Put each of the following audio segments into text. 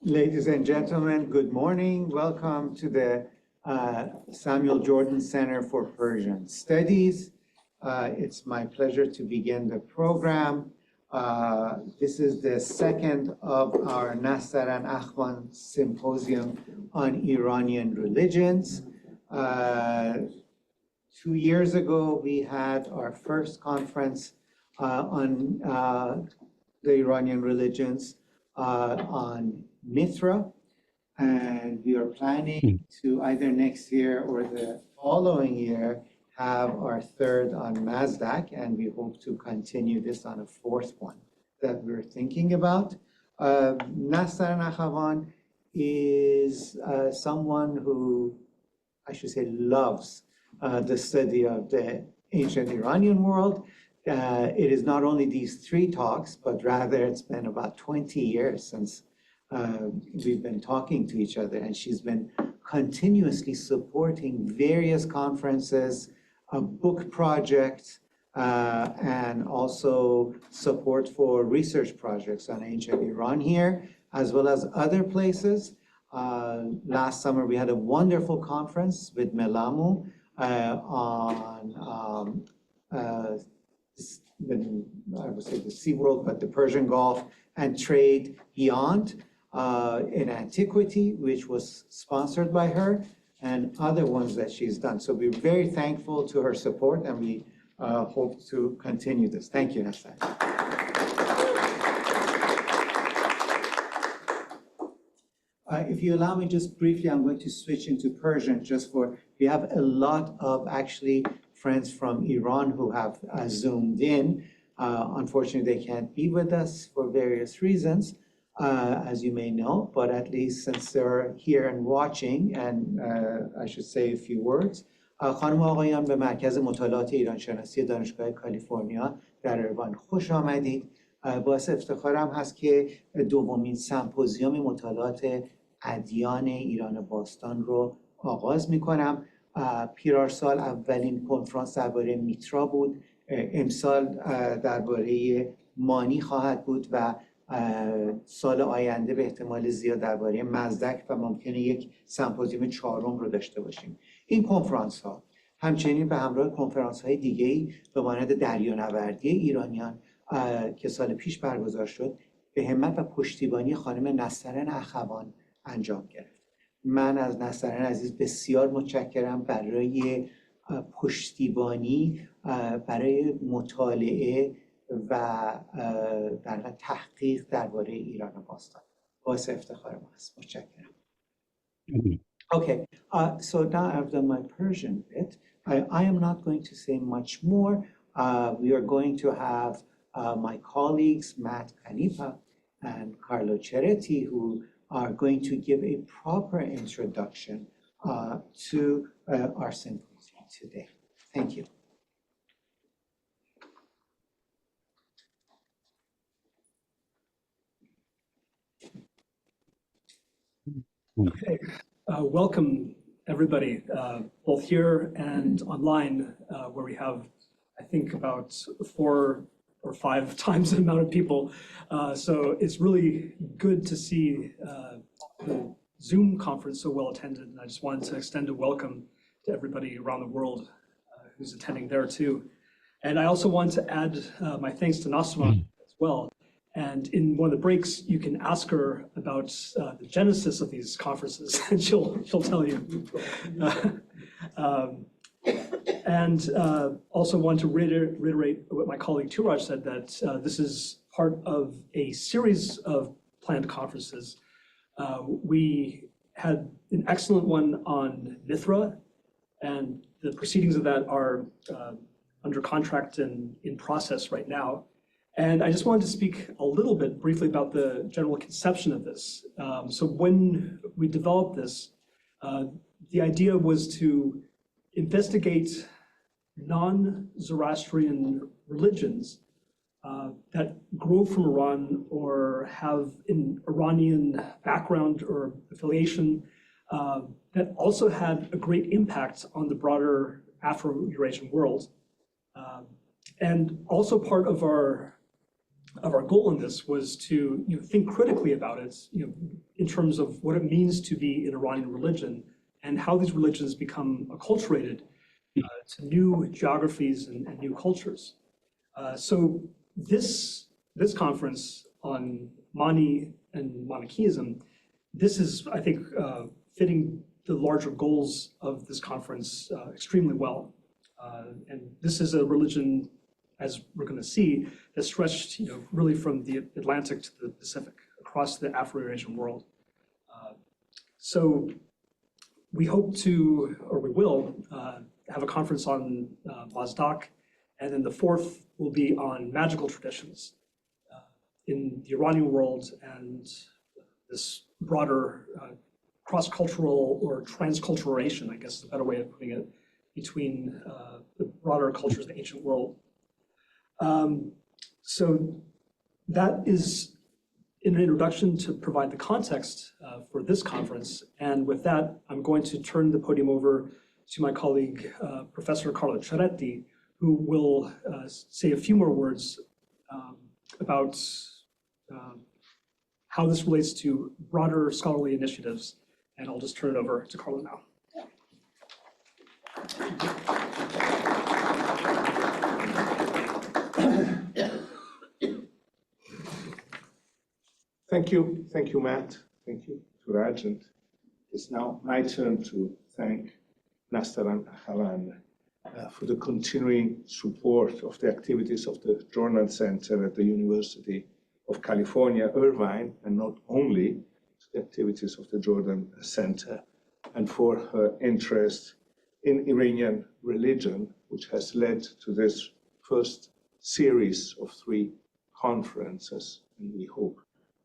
Ladies and gentlemen, good morning. Welcome to the Samuel Jordan Center for Persian Studies. It's my pleasure to begin the program. This is the second of our Nastaran Akhavan Symposium on Iranian religions. 2 years ago, we had our first conference on the Iranian religions on Mithra, and we are planning to either next year or the following year have our third on Mazdak, and we hope to continue this on a fourth one that we're thinking about. Nastaran Akhavan is someone who, I should say, loves the study of the ancient Iranian world. It is not only these 3 talks, but rather it's been about 20 years since we've been talking to each other, and she's been continuously supporting various conferences, book projects, and also support for research projects on ancient Iran here, as well as other places. Last summer, we had a wonderful conference with Melamu on I would say the Sea World, but the Persian Gulf and trade beyond in antiquity, which was sponsored by her, and other ones that she's done. So we're very thankful to her support, and we hope to continue this. Thank you, Nasta. If you allow me just briefly, I'm going to switch into Persian just for, we have a lot of actually friends from Iran who have zoomed in. Unfortunately, they can't be with us for various reasons, as you may know, but at least since they're here and watching, and I should say a few words. خانم و آقایان به مرکز مطالعات ایرانشناسی دانشگاه کالیفرنیا در اروان خوش آمدید. باعث افتخارم هست که دومین سمپوزیوم مطالعات ادیان ایران باستان رو آغاز می‌کنم. پیرارسال اولین کنفرانس درباره میترا بود. امسال درباره مانی خواهد بود و سال آینده به احتمال زیاد درباره مزدک و ممکنه یک سمپوزیوم 4م رو داشته باشیم. این کنفرانس ها همچنین به همراه کنفرانس های دیگه‌ای به مانند دریانوردی ایرانیان که سال پیش برگزار شد به همت و پشتیبانی خانم نسترن اخوان انجام گرفت. من از نسترن عزیز بسیار متشکرم برای پشتیبانی، برای مطالعه و در تحقیق درباره ایران باستان. باعث افتخار ما است. متشکرم. Okay, so now I've done my Persian bit. I am not going to say much more. We are going to have my colleagues, Matt Kanipa and Carlo Ceretti, who are going to give a proper introduction to our symposium today. Thank you. Okay. Welcome, everybody, both here and online, where we have, I think, about 4 or 5 times the amount of people. So it's really good to see the Zoom conference so well attended. And I just wanted to extend a welcome to everybody around the world who's attending there too. And I also want to add my thanks to Nastaran as well. And in one of the breaks, you can ask her about the genesis of these conferences, and she'll tell you. And also want to reiterate what my colleague Turaj said, that this is part of a series of planned conferences. We had an excellent one on Mithra, and the proceedings of that are under contract and in process right now. And I just wanted to speak a little bit briefly about the general conception of this. So when we developed this, the idea was to investigate non-Zoroastrian religions that grow from Iran or have an Iranian background or affiliation that also had a great impact on the broader Afro-Eurasian world. And also part of our of our goal in this was to think critically about it, in terms of what it means to be an Iranian religion and how these religions become acculturated to new geographies and new cultures. So this conference on Mani and Manichaeism, this is, I think, fitting the larger goals of this conference extremely well. And this is a religion, as we're going to see, that stretched really from the Atlantic to the Pacific, across the Afro-Eurasian world. So we hope to, or we will, have a conference on Mazdak, and then the fourth will be on magical traditions in the Iranian world and this broader cross-cultural or transculturation, I guess is a better way of putting it, between the broader cultures of the ancient world. So that is an introduction to provide the context for this conference. And with that, I'm going to turn the podium over to my colleague, Professor Carlo Ceretti, who will say a few more words about how this relates to broader scholarly initiatives. And I'll just turn it over to Carlo now. Thank you, Matt. Thank you, Turaj. And it's now my turn to thank Nastaran Akhavan for the continuing support of the activities of the Jordan Center at the University of California, Irvine, and not only the activities of the Jordan Center, and for her interest in Iranian religion, which has led to this first series of 3 conferences, and we hope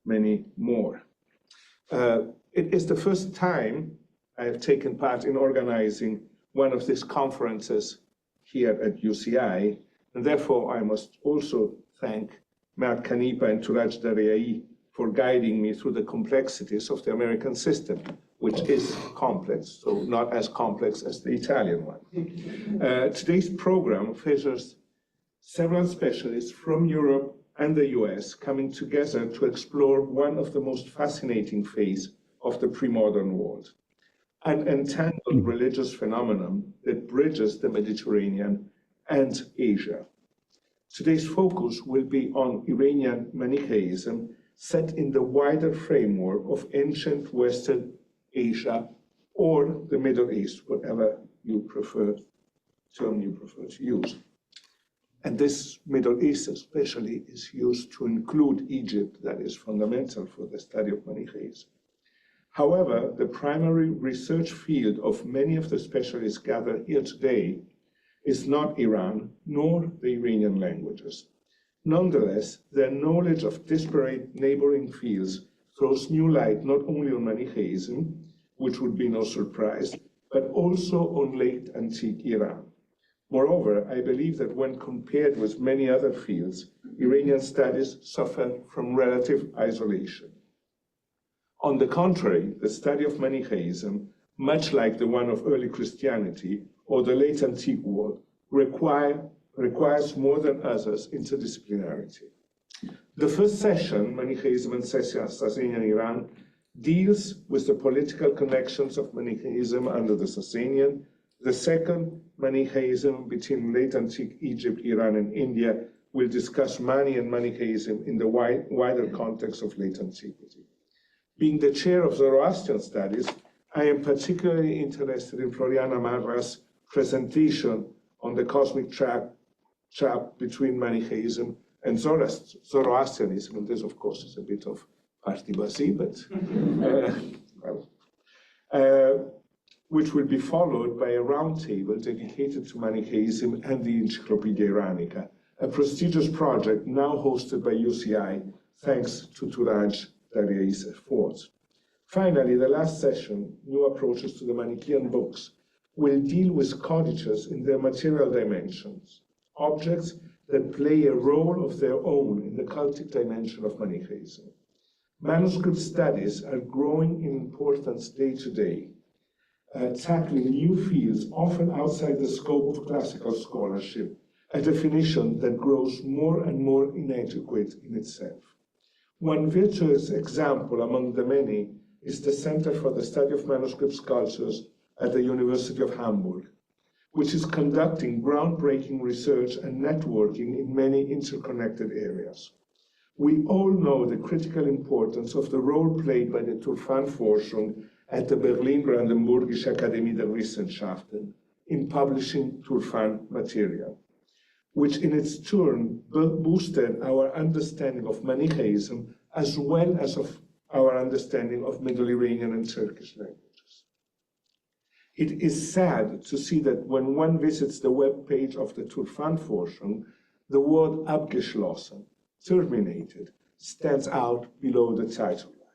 many more. It is the first time I have taken part in organizing one of these conferences here at UCI, and therefore I must also thank Mert Kanipa and Turaj Daryai for guiding me through the complexities of the American system, which is complex, so not as complex as the Italian one. Today's program features several specialists from Europe and the US coming together to explore one of the most fascinating phases of the pre-modern world, an entangled religious phenomenon that bridges the Mediterranean and Asia. Today's focus will be on Iranian Manichaeism set in the wider framework of ancient Western Asia or the Middle East, whatever term you prefer to use. And this Middle East especially is used to include Egypt, that is fundamental for the study of Manichaeism. However, the primary research field of many of the specialists gathered here today is not Iran, nor the Iranian languages. Nonetheless, their knowledge of disparate neighboring fields throws new light not only on Manichaeism, which would be no surprise, but also on late antique Iran. Moreover, I believe that when compared with many other fields, Iranian studies suffer from relative isolation. On the contrary, the study of Manichaeism, much like the one of early Christianity or the late antique world, requires more than others interdisciplinarity. The first session, Manichaeism and Sasanian Iran, deals with the political connections of Manichaeism under the Sasanian. The second, Manichaeism between late antique Egypt, Iran, and India, will discuss Mani and Manichaeism in the wider context of late antiquity. Being the chair of Zoroastrian studies, I am particularly interested in Floriana Marra's presentation on the cosmic trap between Manichaeism and Zoroastrianism. And this, of course, is a bit of party-bazi, but which will be followed by a roundtable dedicated to Manichaeism and the Encyclopedia Iranica, a prestigious project now hosted by UCI, thanks to Turaj Daryai's efforts. Finally, the last session, New Approaches to the Manichaean Books, will deal with codices in their material dimensions, objects that play a role of their own in the cultic dimension of Manichaeism. Manuscript studies are growing in importance day to day, tackling new fields often outside the scope of classical scholarship, a definition that grows more and more inadequate in itself. One virtuous example among the many is the Center for the Study of Manuscript Cultures at the University of Hamburg, which is conducting groundbreaking research and networking in many interconnected areas. We all know the critical importance of the role played by the Turfanforschung at the Berlin-Brandenburgische Akademie der Wissenschaften in publishing Turfan material, which in its turn boosted our understanding of Manichaeism as well as of our understanding of Middle Iranian and Turkish languages. It is sad to see that when one visits the web page of the Turfanforschung, the word abgeschlossen, terminated, stands out below the title line.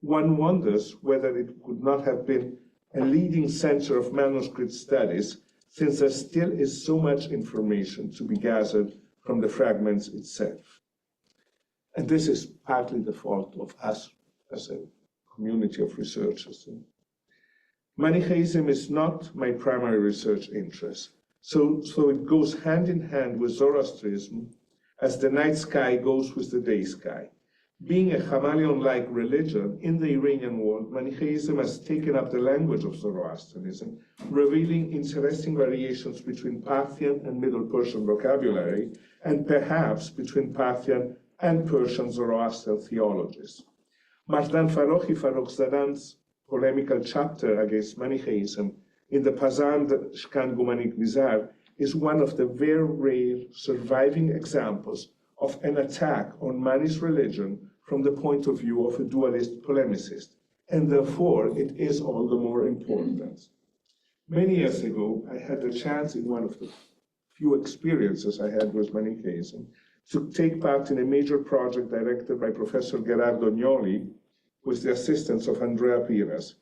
One wonders whether it could not have been a leading center of manuscript studies, since there still is so much information to be gathered from the fragments itself. And this is partly the fault of us as a community of researchers. Manichaeism is not my primary research interest, so it goes hand in hand with Zoroastrianism as the night sky goes with the day sky. Being a chameleon-like religion in the Iranian world, Manichaeism has taken up the language of Zoroastrianism, revealing interesting variations between Parthian and Middle Persian vocabulary, and perhaps between Parthian and Persian Zoroastrian theologies. Mardan Farokhi Farrokhzadeh's polemical chapter against Manichaeism in the Pazand Shkangumanik Nizar is one of the very rare surviving examples of an attack on Mani's religion from the point of view of a dualist polemicist, and therefore it is all the more important. Many years ago, I had the chance in one of the few experiences I had with Manichaeism to take part in a major project directed by Professor Gerardo Gnoli with the assistance of Andrea Piras,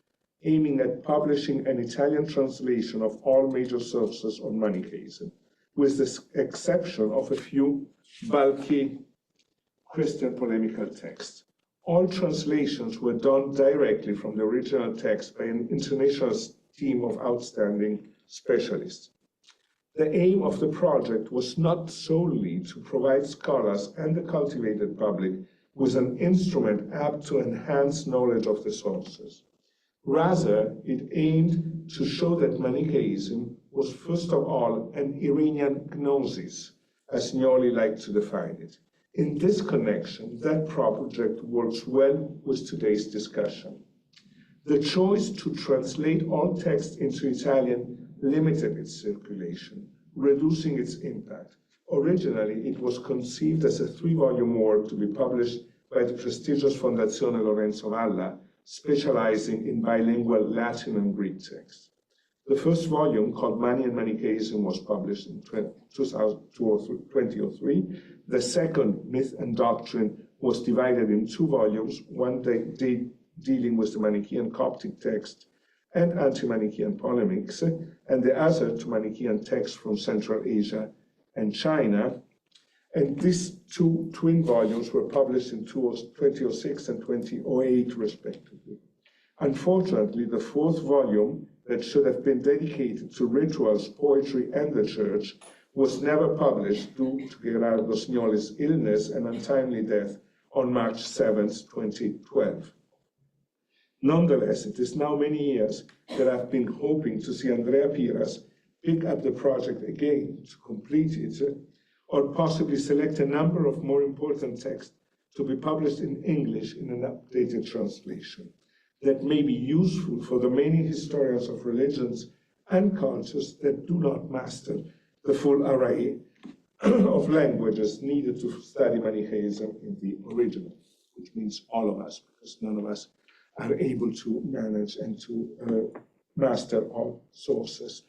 aiming at publishing an Italian translation of all major sources on Manichaeism, with the exception of a few bulky Christian polemical texts. All translations were done directly from the original text by an international team of outstanding specialists. The aim of the project was not solely to provide scholars and the cultivated public with an instrument apt to enhance knowledge of the sources. Rather, it aimed to show that Manichaeism was first of all an Iranian gnosis, as Gnoli liked to define it. In this connection, that project works well with today's discussion. The choice to translate all text into Italian limited its circulation, reducing its impact. Originally, it was conceived as a 3-volume work to be published by the prestigious Fondazione Lorenzo Valla, specializing in bilingual Latin and Greek texts. The first volume, called Mani and Manichaeism, was published in 2003. The second, Myth and Doctrine, was divided in 2 volumes, one dealing with the Manichaean Coptic text and anti-Manichaean polemics, and the other to Manichaean texts from Central Asia and China. And these 2 twin volumes were published in 2006 and 2008, respectively. Unfortunately, the 4th volume, that should have been dedicated to rituals, poetry, and the church, was never published due to Gerardo Gnoli's illness and untimely death on March 7, 2012. Nonetheless, it is now many years that I've been hoping to see Andrea Piras pick up the project again to complete it, or possibly select a number of more important texts to be published in English in an updated translation that may be useful for the many historians of religions and cultures that do not master the full array of languages needed to study Manichaeism in the original, which means all of us, because none of us are able to manage and to master all sources.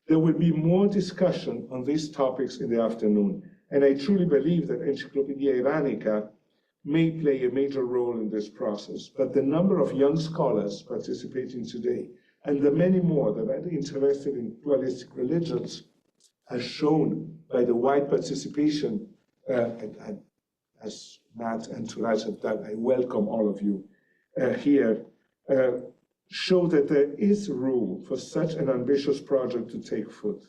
There will be more discussion on these topics in the afternoon, and I truly believe that Encyclopedia Iranica may play a major role in this process, but the number of young scholars participating today and the many more that are interested in dualistic religions, as shown by the wide participation, as Matt and Turaj have done, I welcome all of you here, show that there is room for such an ambitious project to take foot.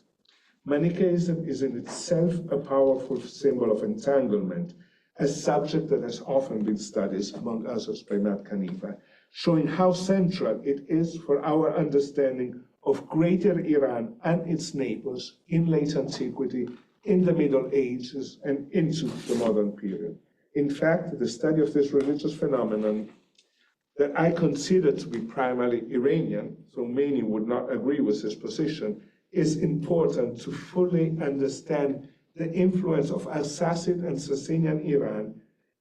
Manichaeism is in itself a powerful symbol of entanglement, a subject that has often been studied, among others, by Matt Kaniva, showing how central it is for our understanding of Greater Iran and its neighbors in late antiquity, in the Middle Ages, and into the modern period. In fact, the study of this religious phenomenon that I consider to be primarily Iranian, so many would not agree with this position, is important to fully understand the influence of Alsacid and Sasanian Iran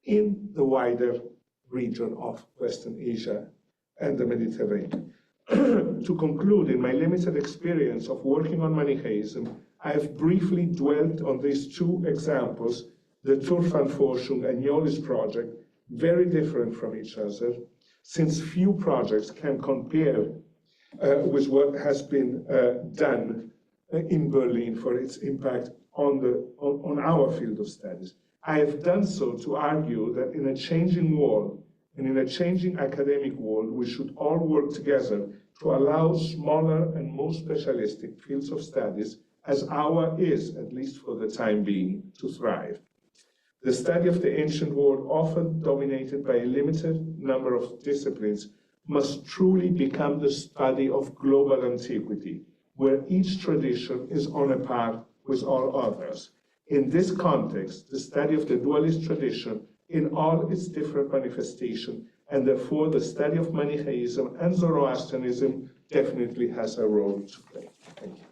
in the wider region of Western Asia and the Mediterranean. To conclude, in my limited experience of working on Manichaeism, I have briefly dwelt on these two examples, the Turfan-Forschung and Yolis project, very different from each other, since few projects can compare with what has been done in Berlin for its impact on our field of studies. I have done so to argue that in a changing world and in a changing academic world, we should all work together to allow smaller and more specialistic fields of studies, as our is, at least for the time being, to thrive. The study of the ancient world, often dominated by a limited number of disciplines, must truly become the study of global antiquity, where each tradition is on a par with all others. In this context, the study of the dualist tradition in all its different manifestations, and therefore the study of Manichaeism and Zoroastrianism definitely has a role to play. Thank you.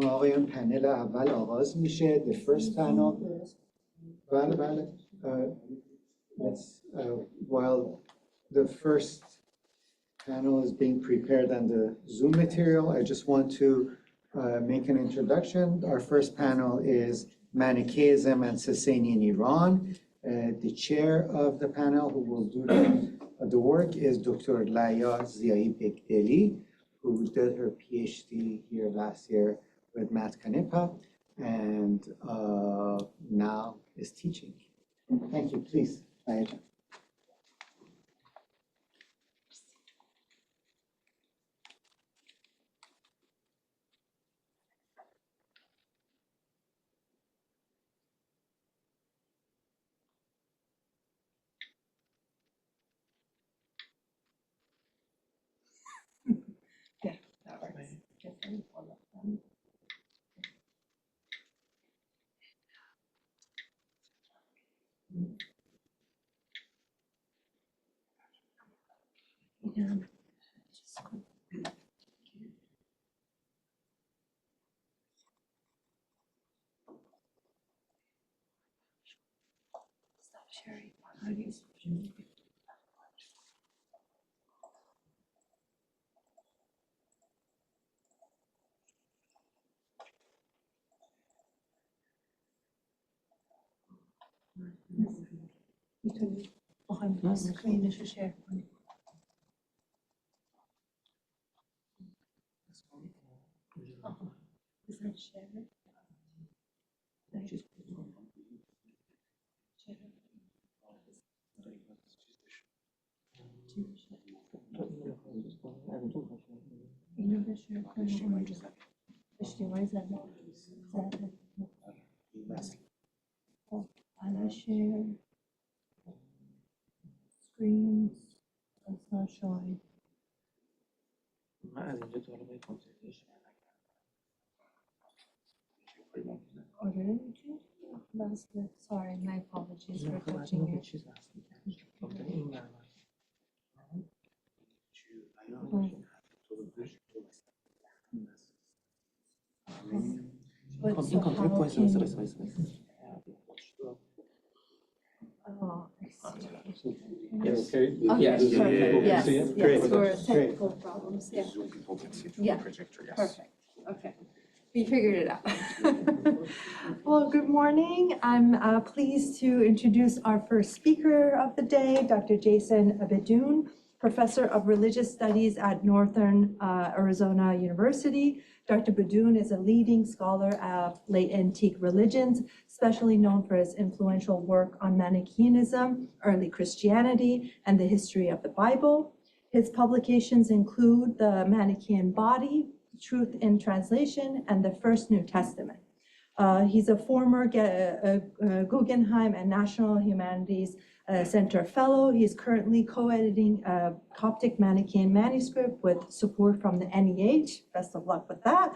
آقایان پنل اول آغاز میشه. The first panel. بله. While the first panel is being prepared on the Zoom material, I just want to make an introduction. Our first panel is Manichaeism and Sasanian Iran. The chair of the panel who will do the work is Dr. Laya Ziai Begdeli, who did her PhD here last year with Matt Kanipa and now is teaching. Thank you. Please, Laya. Yeah, that works. Stop sharing. How do you میتونی با هم اسکرینش رو شیر کنی. بزن شیر. اینو به شیر کنی. اجتماعی زده. حالا شیر. Screens. It's not showing. من از اینجا طالب کنسولتیشن آره میتونی بس sorry my apologies for touching it. چیز هست گفتن این معنا But این کنترل پوینت سایز oh, I see. Yes. Okay, Yes. perfect. Yes, Great. yes, we're technical problems. Yeah. Zoom people can see Yeah. through the projector, yes. Perfect. Okay. We figured it out. Well, good morning. I'm pleased to introduce our first speaker of the day, Dr. Jason Abedoun, Professor of Religious Studies at Northern Arizona University. Dr. Badoun is a leading scholar of late antique religions, especially known for his influential work on Manichaeism, early Christianity, and the history of the Bible. His publications include The Manichaean Body, Truth in Translation, and the First New Testament. He's a former Guggenheim and National Humanities Center Fellow. He's currently co-editing a Coptic Manichaean manuscript with support from the NEH. Best of luck with that.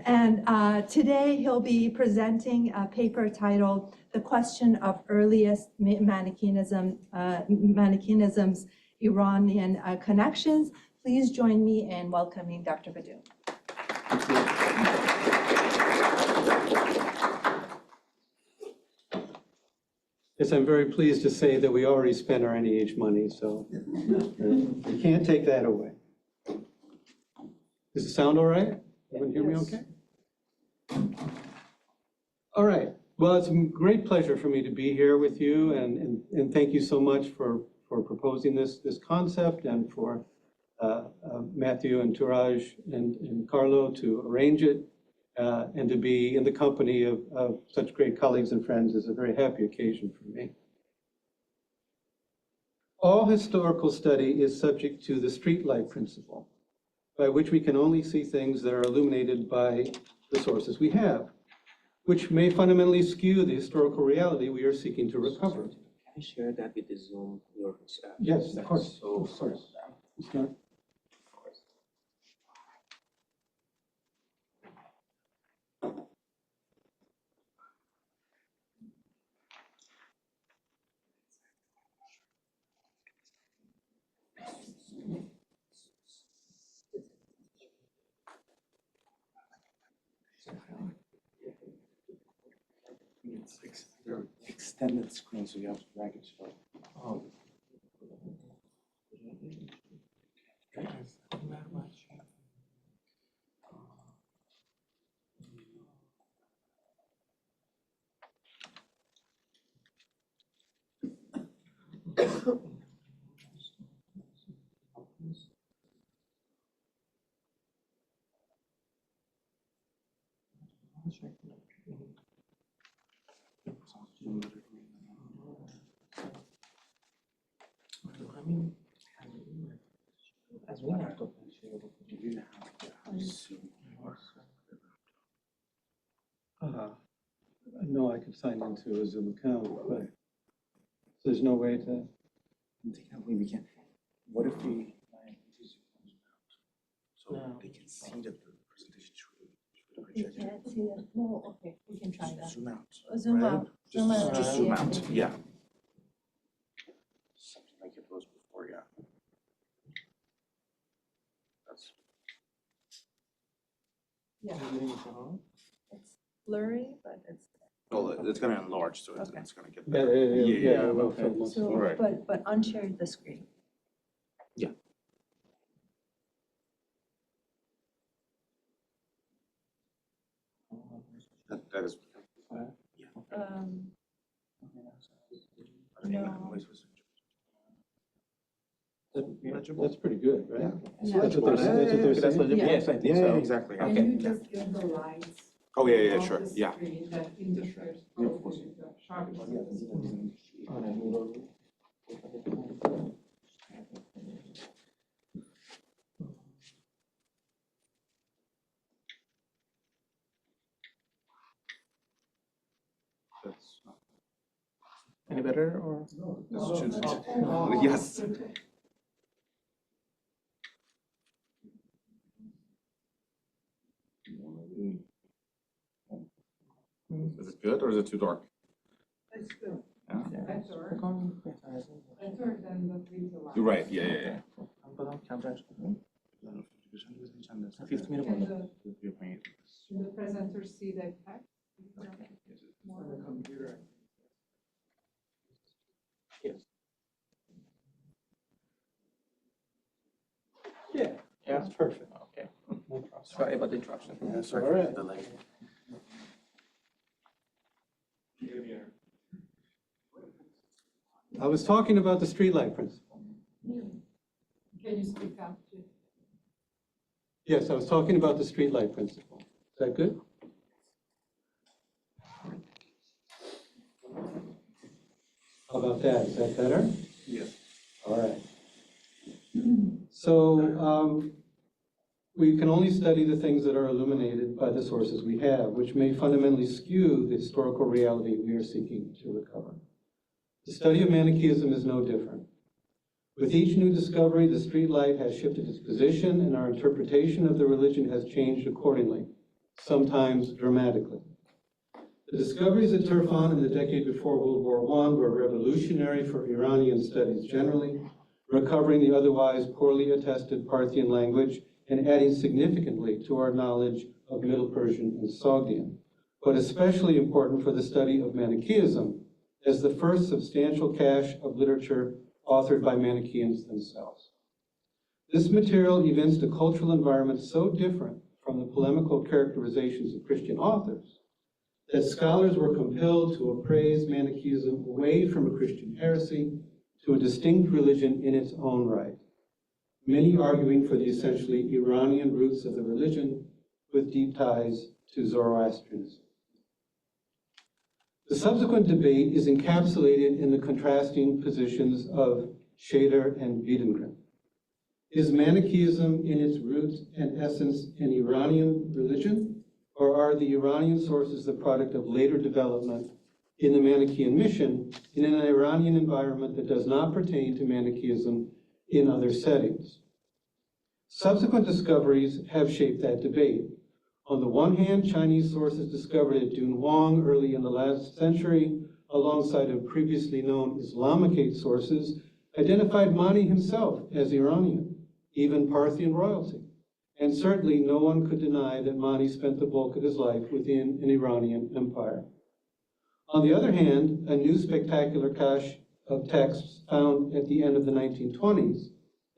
And today he'll be presenting a paper titled The Question of Earliest Manichaeism's Iranian Connections. Please join me in welcoming Dr. Badoun. Yes, I'm very pleased to say that we already spent our NEH money, so you can't take that away. Does it sound all right? Everyone hear me okay? All right. Well, it's a great pleasure for me to be here with you, and thank you so much for proposing this concept, and for Matthew and Touraj and Carlo to arrange it. And to be in the company of such great colleagues and friends is a very happy occasion for me. All historical study is subject to the streetlight principle, by which we can only see things that are illuminated by the sources we have, which may fundamentally skew the historical reality we are seeking to recover. Can I share that with the Zoom? Yes, of course. So Of course. It's not- They're extended screen, so you have to drag it. So. Oh. I mean, as we have to you have Zoom. No, I could sign into a Zoom account, but there's no way to. We can. What if we so they can see that the presentation through the We projector? can't see it. No, okay, we can try that. Zoom out. Zoom right? out. Just, Zoom out, just zoom yeah. out. Yeah. Something like it was before. Yeah. That's. Yeah. It's blurry, but it's. Well, it's going to enlarge, so Okay. it's going to get Yeah, better. it will okay. fill most of So, it. Right. but unshare the screen. Yeah. That is. Yeah. No. That's pretty good, right? Yeah. That's what they're saying. Yeah. Yes, I think so. Exactly. Can you just give the lights? Oh, yeah, of sure. the Yeah. screen that interferes Yeah, of course. with the sharpness? That's any better or? Let's choose. Yes. Is it good or is it too dark? It's good. Yeah. Better than the video light. You're right. Yeah, yeah, yeah. And the presenters see the effect? More On the computer. Yes. Yeah, that's perfect. Okay. No problem. Sorry about the interruption. Yeah, Sorry all for right. the delay. I was talking about the streetlight principle. Can you speak up? Jim? Yes, I was talking about the streetlight principle. Is that good? How about that? Is that better? Yes. All right. So we can only study the things that are illuminated by the sources we have, which may fundamentally skew the historical reality we are seeking to recover. The study of Manichaeism is no different. With each new discovery, the streetlight has shifted its position and our interpretation of the religion has changed accordingly, sometimes dramatically. The discoveries at Turfan in the decade before World War I were revolutionary for Iranian studies generally, recovering the otherwise poorly attested Parthian language and adding significantly to our knowledge of Middle Persian and Sogdian, but especially important for the study of Manichaeism as the first substantial cache of literature authored by Manichaeans themselves. This material evinced a cultural environment so different from the polemical characterizations of Christian authors that scholars were compelled to appraise Manichaeism away from a Christian heresy to a distinct religion in its own right, many arguing for the essentially Iranian roots of the religion with deep ties to Zoroastrianism. The subsequent debate is encapsulated in the contrasting positions of Schaeder and Wiedengren. Is Manichaeism in its roots and essence an Iranian religion, or are the Iranian sources the product of later development in the Manichaean mission in an Iranian environment that does not pertain to Manichaeism in other settings? Subsequent discoveries have shaped that debate. On the one hand, Chinese sources discovered at Dunhuang early in the last century, alongside of previously known Islamicate sources, identified Mani himself as Iranian, even Parthian royalty. And certainly no one could deny that Mani spent the bulk of his life within an Iranian empire. On the other hand, a new spectacular cache of texts found at the end of the 1920s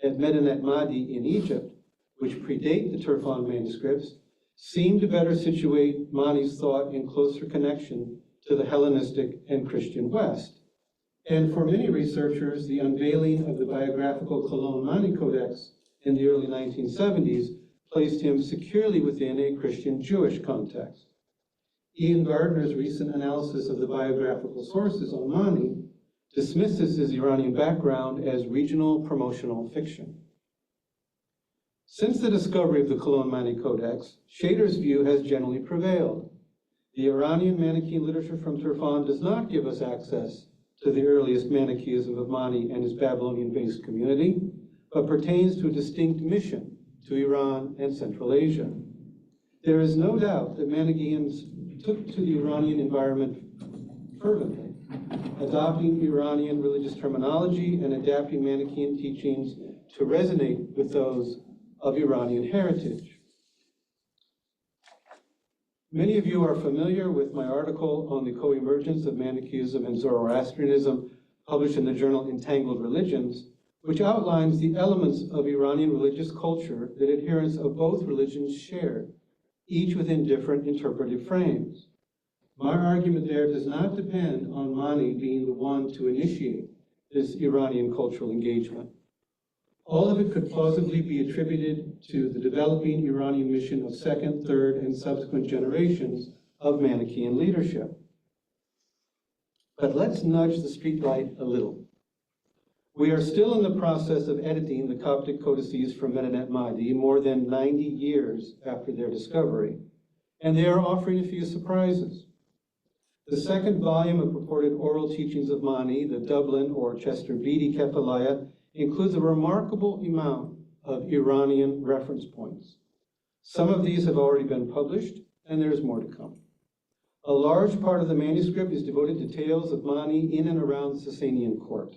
at Medinet Mahdi in Egypt, which predate the Turfan manuscripts, seem to better situate Mani's thought in closer connection to the Hellenistic and Christian West. And for many researchers, the unveiling of the biographical Cologne Mani Codex in the early 1970s placed him securely within a Christian-Jewish context. Ian Gardner's recent analysis of the biographical sources on Mani dismisses his Iranian background as regional promotional fiction. Since the discovery of the Cologne Mani Codex, Schaeder's view has generally prevailed. The Iranian Manichaean literature from Turfan does not give us access to the earliest Manichaeism of Mani and his Babylonian-based community, but pertains to a distinct mission to Iran and Central Asia. There is no doubt that Manichaeans took to the Iranian environment fervently, adopting Iranian religious terminology and adapting Manichaean teachings to resonate with those of Iranian heritage. Many of you are familiar with my article on the co-emergence of Manichaeism and Zoroastrianism, published in the journal Entangled Religions, which outlines the elements of Iranian religious culture that adherents of both religions shared, each within different interpretive frames. My argument there does not depend on Mani being the one to initiate this Iranian cultural engagement. All of it could plausibly be attributed to the developing Iranian mission of second, third, and subsequent generations of Manichaean leadership. But let's nudge the streetlight a little. We are still in the process of editing the Coptic codices from Medinet Mahdi more than 90 years after their discovery, and they are offering a few surprises. The second volume of purported oral teachings of Mani, the Dublin or Chester Beatty Kefalaya, includes a remarkable amount of Iranian reference points. Some of these have already been published, and there is more to come. A large part of the manuscript is devoted to tales of Mani in and around the Sasanian court,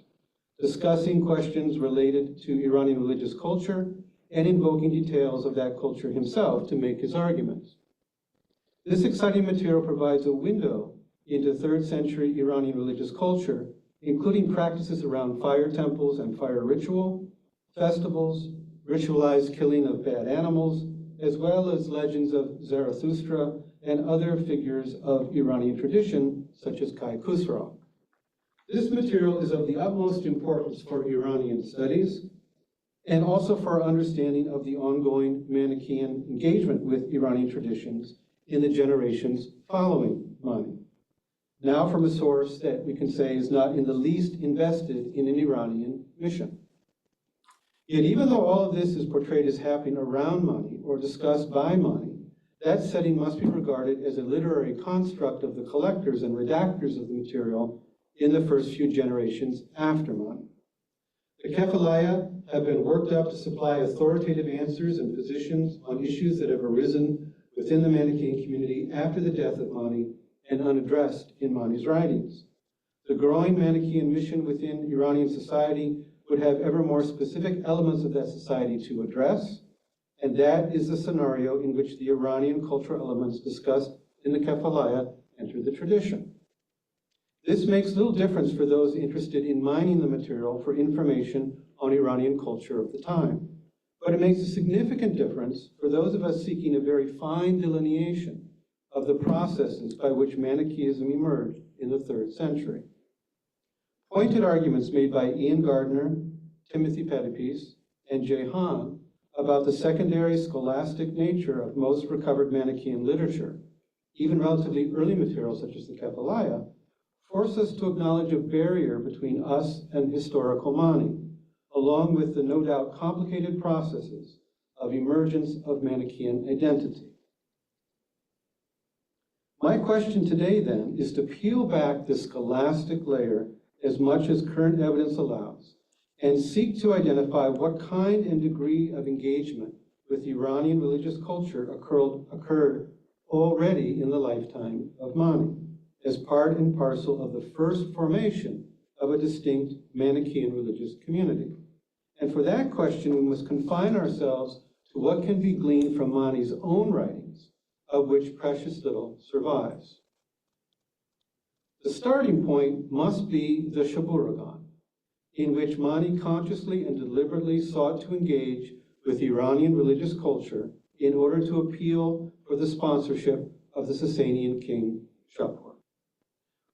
discussing questions related to Iranian religious culture and invoking details of that culture himself to make his arguments. This exciting material provides a window into 3rd century Iranian religious culture, including practices around fire temples and fire ritual, festivals, ritualized killing of bad animals, as well as legends of Zarathustra and other figures of Iranian tradition, such as Kai Khusraw. This material is of the utmost importance for Iranian studies, and also for our understanding of the ongoing Manichaean engagement with Iranian traditions in the generations following Mani. Now from a source that we can say is not in the least invested in an Iranian mission. Yet even though all of this is portrayed as happening around Mani or discussed by Mani, that setting must be regarded as a literary construct of the collectors and redactors of the material in the first few generations after Mani. The Kephalaya have been worked up to supply authoritative answers and positions on issues that have arisen within the Manichaean community after the death of Mani and unaddressed in Mani's writings. The growing Manichaean mission within Iranian society would have ever more specific elements of that society to address, and that is the scenario in which the Iranian cultural elements discussed in the Kephalaya enter the tradition. This makes little difference for those interested in mining the material for information on Iranian culture of the time, but it makes a significant difference for those of us seeking a very fine delineation of the processes by which Manichaeism emerged in the 3rd century. Pointed arguments made by Ian Gardner, Timothy Pettipies, and Jay Hahn about the secondary scholastic nature of most recovered Manichaean literature, even relatively early materials such as the Kephalaya, force us to acknowledge a barrier between us and historical Mani, along with the no doubt complicated processes of emergence of Manichaean identity. My question today, then, is to peel back this scholastic layer as much as current evidence allows, and seek to identify what kind and degree of engagement with Iranian religious culture occurred already in the lifetime of Mani, as part and parcel of the first formation of a distinct Manichaean religious community. And for that question, we must confine ourselves to what can be gleaned from Mani's own writings, of which precious little survives. The starting point must be the Shaburagan, in which Mani consciously and deliberately sought to engage with Iranian religious culture in order to appeal for the sponsorship of the Sasanian king Shapur.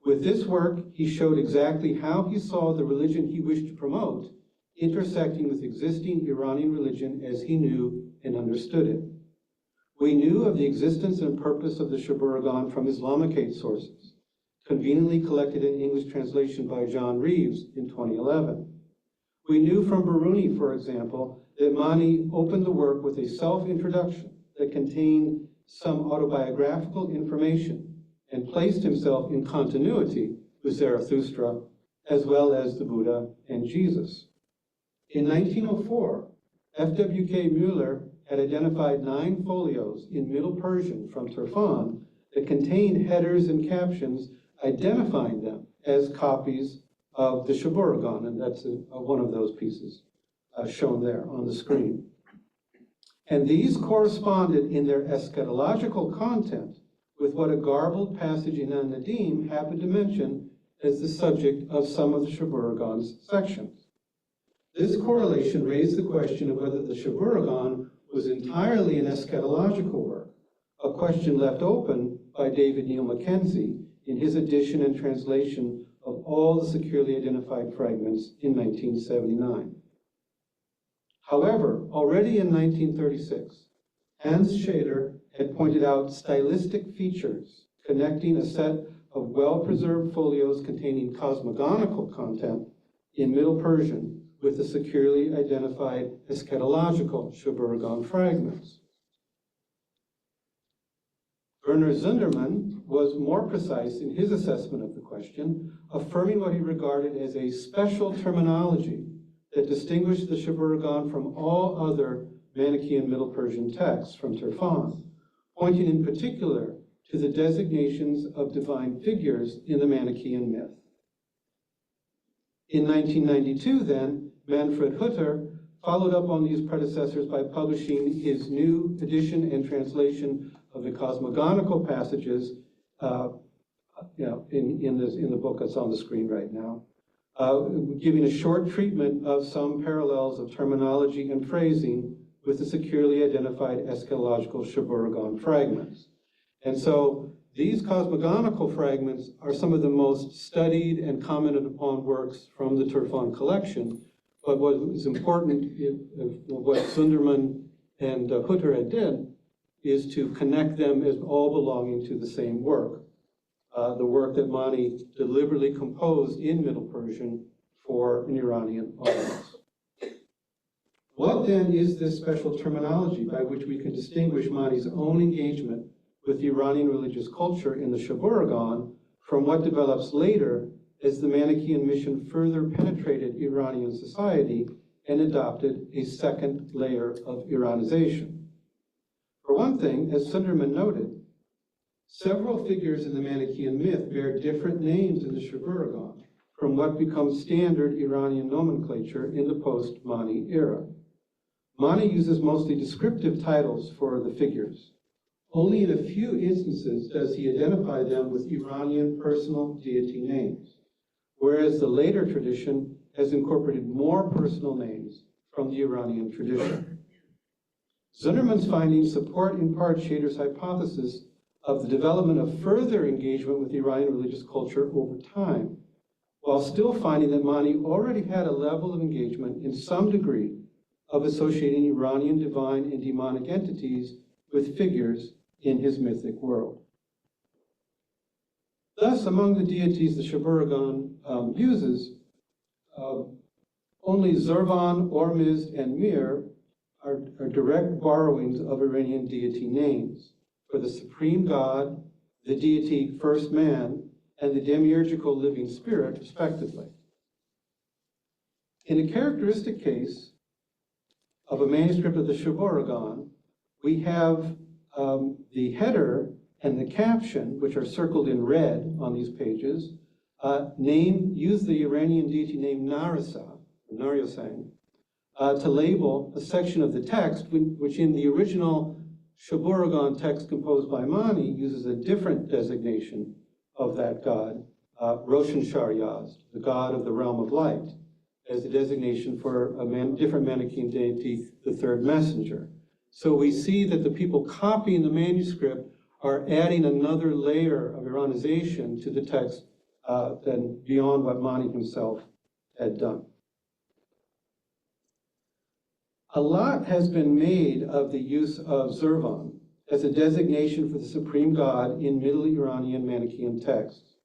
With this work, he showed exactly how he saw the religion he wished to promote intersecting with existing Iranian religion as he knew and understood it. We knew of the existence and purpose of the Shaburagan from Islamicate sources, conveniently collected in English translation by John Reeves in 2011. We knew from Biruni, for example, that Mani opened the work with a self-introduction that contained some autobiographical information and placed himself in continuity with Zarathustra, as well as the Buddha and Jesus. In 1904, F.W.K. Mueller had identified 9 folios in Middle Persian from Turfan that contained headers and captions identifying them as copies of the Shaburagan, and that's one of those pieces shown there on the screen. And these corresponded in their eschatological content with what a garbled passage in An-Nadim happened to mention as the subject of some of the Shaburagan's sections. This correlation raised the question of whether the Shaburagan was entirely an eschatological work, a question left open by David Neil Mackenzie in his edition and translation of all the securely identified fragments in 1979. However, already in 1936, Hans Schaeder had pointed out stylistic features connecting a set of well-preserved folios containing cosmogonical content in Middle Persian with the securely identified eschatological Shaburagan fragments. Werner Zundermann was more precise in his assessment of the question, affirming what he regarded as a special terminology that distinguished the Shaburagan from all other Manichaean Middle Persian texts from Turfan, pointing in particular to the designations of divine figures in the Manichaean myth. In 1992, then, Manfred Hutter followed up on these predecessors by publishing his new edition and translation of the cosmogonical passages in the book that's on the screen right now, giving a short treatment of some parallels of terminology and phrasing with the securely identified eschatological Shaburagan fragments. And so these cosmogonical fragments are some of the most studied and commented upon works from the Turfan collection, But what is important, what Sunderman and Hutterud did, is to connect them as all belonging to the same work, the work that Mani deliberately composed in Middle Persian for an Iranian audience. What then is this special terminology by which we can distinguish Mani's own engagement with the Iranian religious culture in the Shoburagan from what develops later as the Manichaean mission further penetrated Iranian society and adopted a second layer of Iranization? For one thing, as Sunderman noted, several figures in the Manichaean myth bear different names in the Shoburagan from what becomes standard Iranian nomenclature in the post-Mani era. Mani uses mostly descriptive titles for the figures. Only in a few instances does he identify them with Iranian personal deity names, whereas the later tradition has incorporated more personal names from the Iranian tradition. Zunderman's findings support in part Shader's hypothesis of the development of further engagement with Iranian religious culture over time, while still finding that Mani already had a level of engagement in some degree of associating Iranian divine and demonic entities with figures in his mythic world. Thus, among the deities the Shoburagan uses, only Zurvan, Ormizd, and Mir are direct borrowings of Iranian deity names for the supreme god, the deity first man, and the demiurgical living spirit, respectively. In a characteristic case of a manuscript of the Shoburagan, we have the header and the caption, which are circled in red on these pages, use the Iranian deity name Narisa, or Naryosang, to label a section of the text, which in the original Shoburagan text composed by Mani uses a different designation of that god, Roshan Shar Yazd, the god of the realm of light, as a designation for a different Manichaean deity, the third messenger. So we see that the people copying the manuscript are adding another layer of Iranization to the text than beyond what Mani himself had done. A lot has been made of the use of Zurvan as a designation for the supreme god in Middle Iranian Manichaean texts.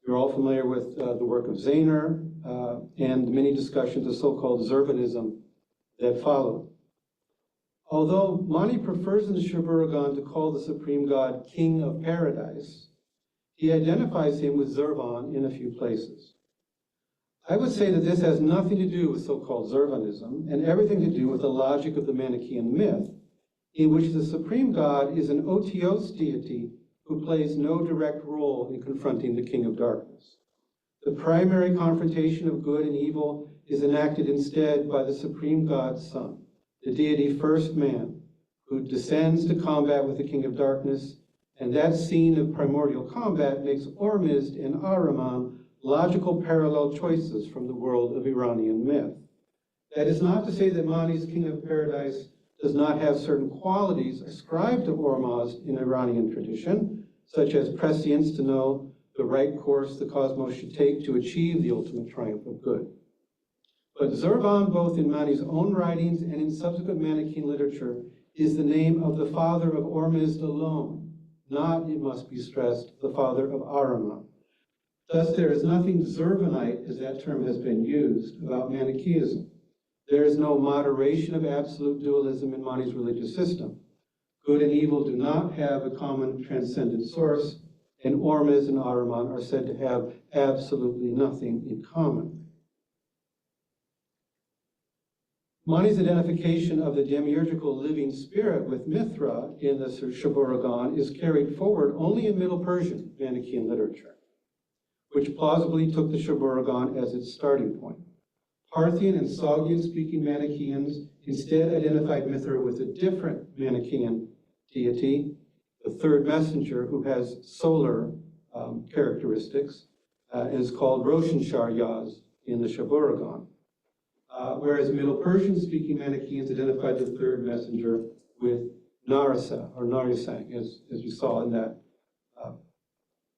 You're all familiar with the work of Zainer and the many discussions of so-called Zurvanism that followed. Although Mani prefers in the Shoburagan to call the supreme god King of Paradise, he identifies him with Zurvan in a few places. I would say that this has nothing to do with so-called Zurvanism and everything to do with the logic of the Manichaean myth, in which the supreme god is an otios deity who plays no direct role in confronting the king of darkness. The primary confrontation of good and evil is enacted instead by the supreme god's son, the deity first man, who descends to combat with the king of darkness, and that scene of primordial combat makes Ormizd and Ahriman logical parallel choices from the world of Iranian myth. That is not to say that Mani's king of paradise does not have certain qualities ascribed to Ormazd in Iranian tradition, such as prescience to know the right course the cosmos should take to achieve the ultimate triumph of good. But Zurvan, both in Mani's own writings and in subsequent Manichaean literature, is the name of the father of Ormizd alone, not, it must be stressed, the father of Ahriman. Thus, there is nothing Zurvanite, as that term has been used, about Manichaeism. There is no moderation of absolute dualism in Mani's religious system. Good and evil do not have a common transcendent source, and Ormizd and Ahriman are said to have absolutely nothing in common. Mani's identification of the demiurgical living spirit with Mithra in the Shoburagan is carried forward only in Middle Persian Manichaean literature, which plausibly took the Shoburagan as its starting point. Parthian and Sogdian-speaking Manichaeans instead identified Mithra with a different Manichaean deity, the third messenger, who has solar characteristics, and is called Roshan Shar Yazd in the Shoburagan. Whereas Middle Persian-speaking Manichaeans identified the third messenger with Narisa, or Naryosang, as you saw in that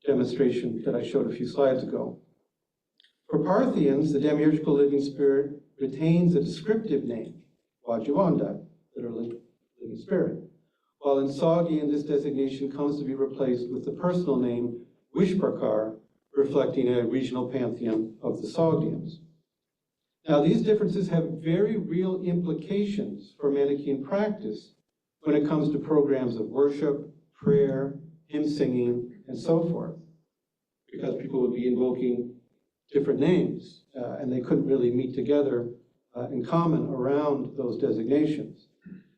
demonstration that I showed a few slides ago. For Parthians, the demiurgical living spirit retains a descriptive name, Wajibanda, literally living spirit, while in Sogdian this designation comes to be replaced with the personal name Wishbarkar, reflecting a regional pantheon of the Sogdians. Now, these differences have very real implications for Manichaean practice when it comes to programs of worship, prayer, hymn singing, and so forth, because people would be invoking different names, and they couldn't really meet together in common around those designations.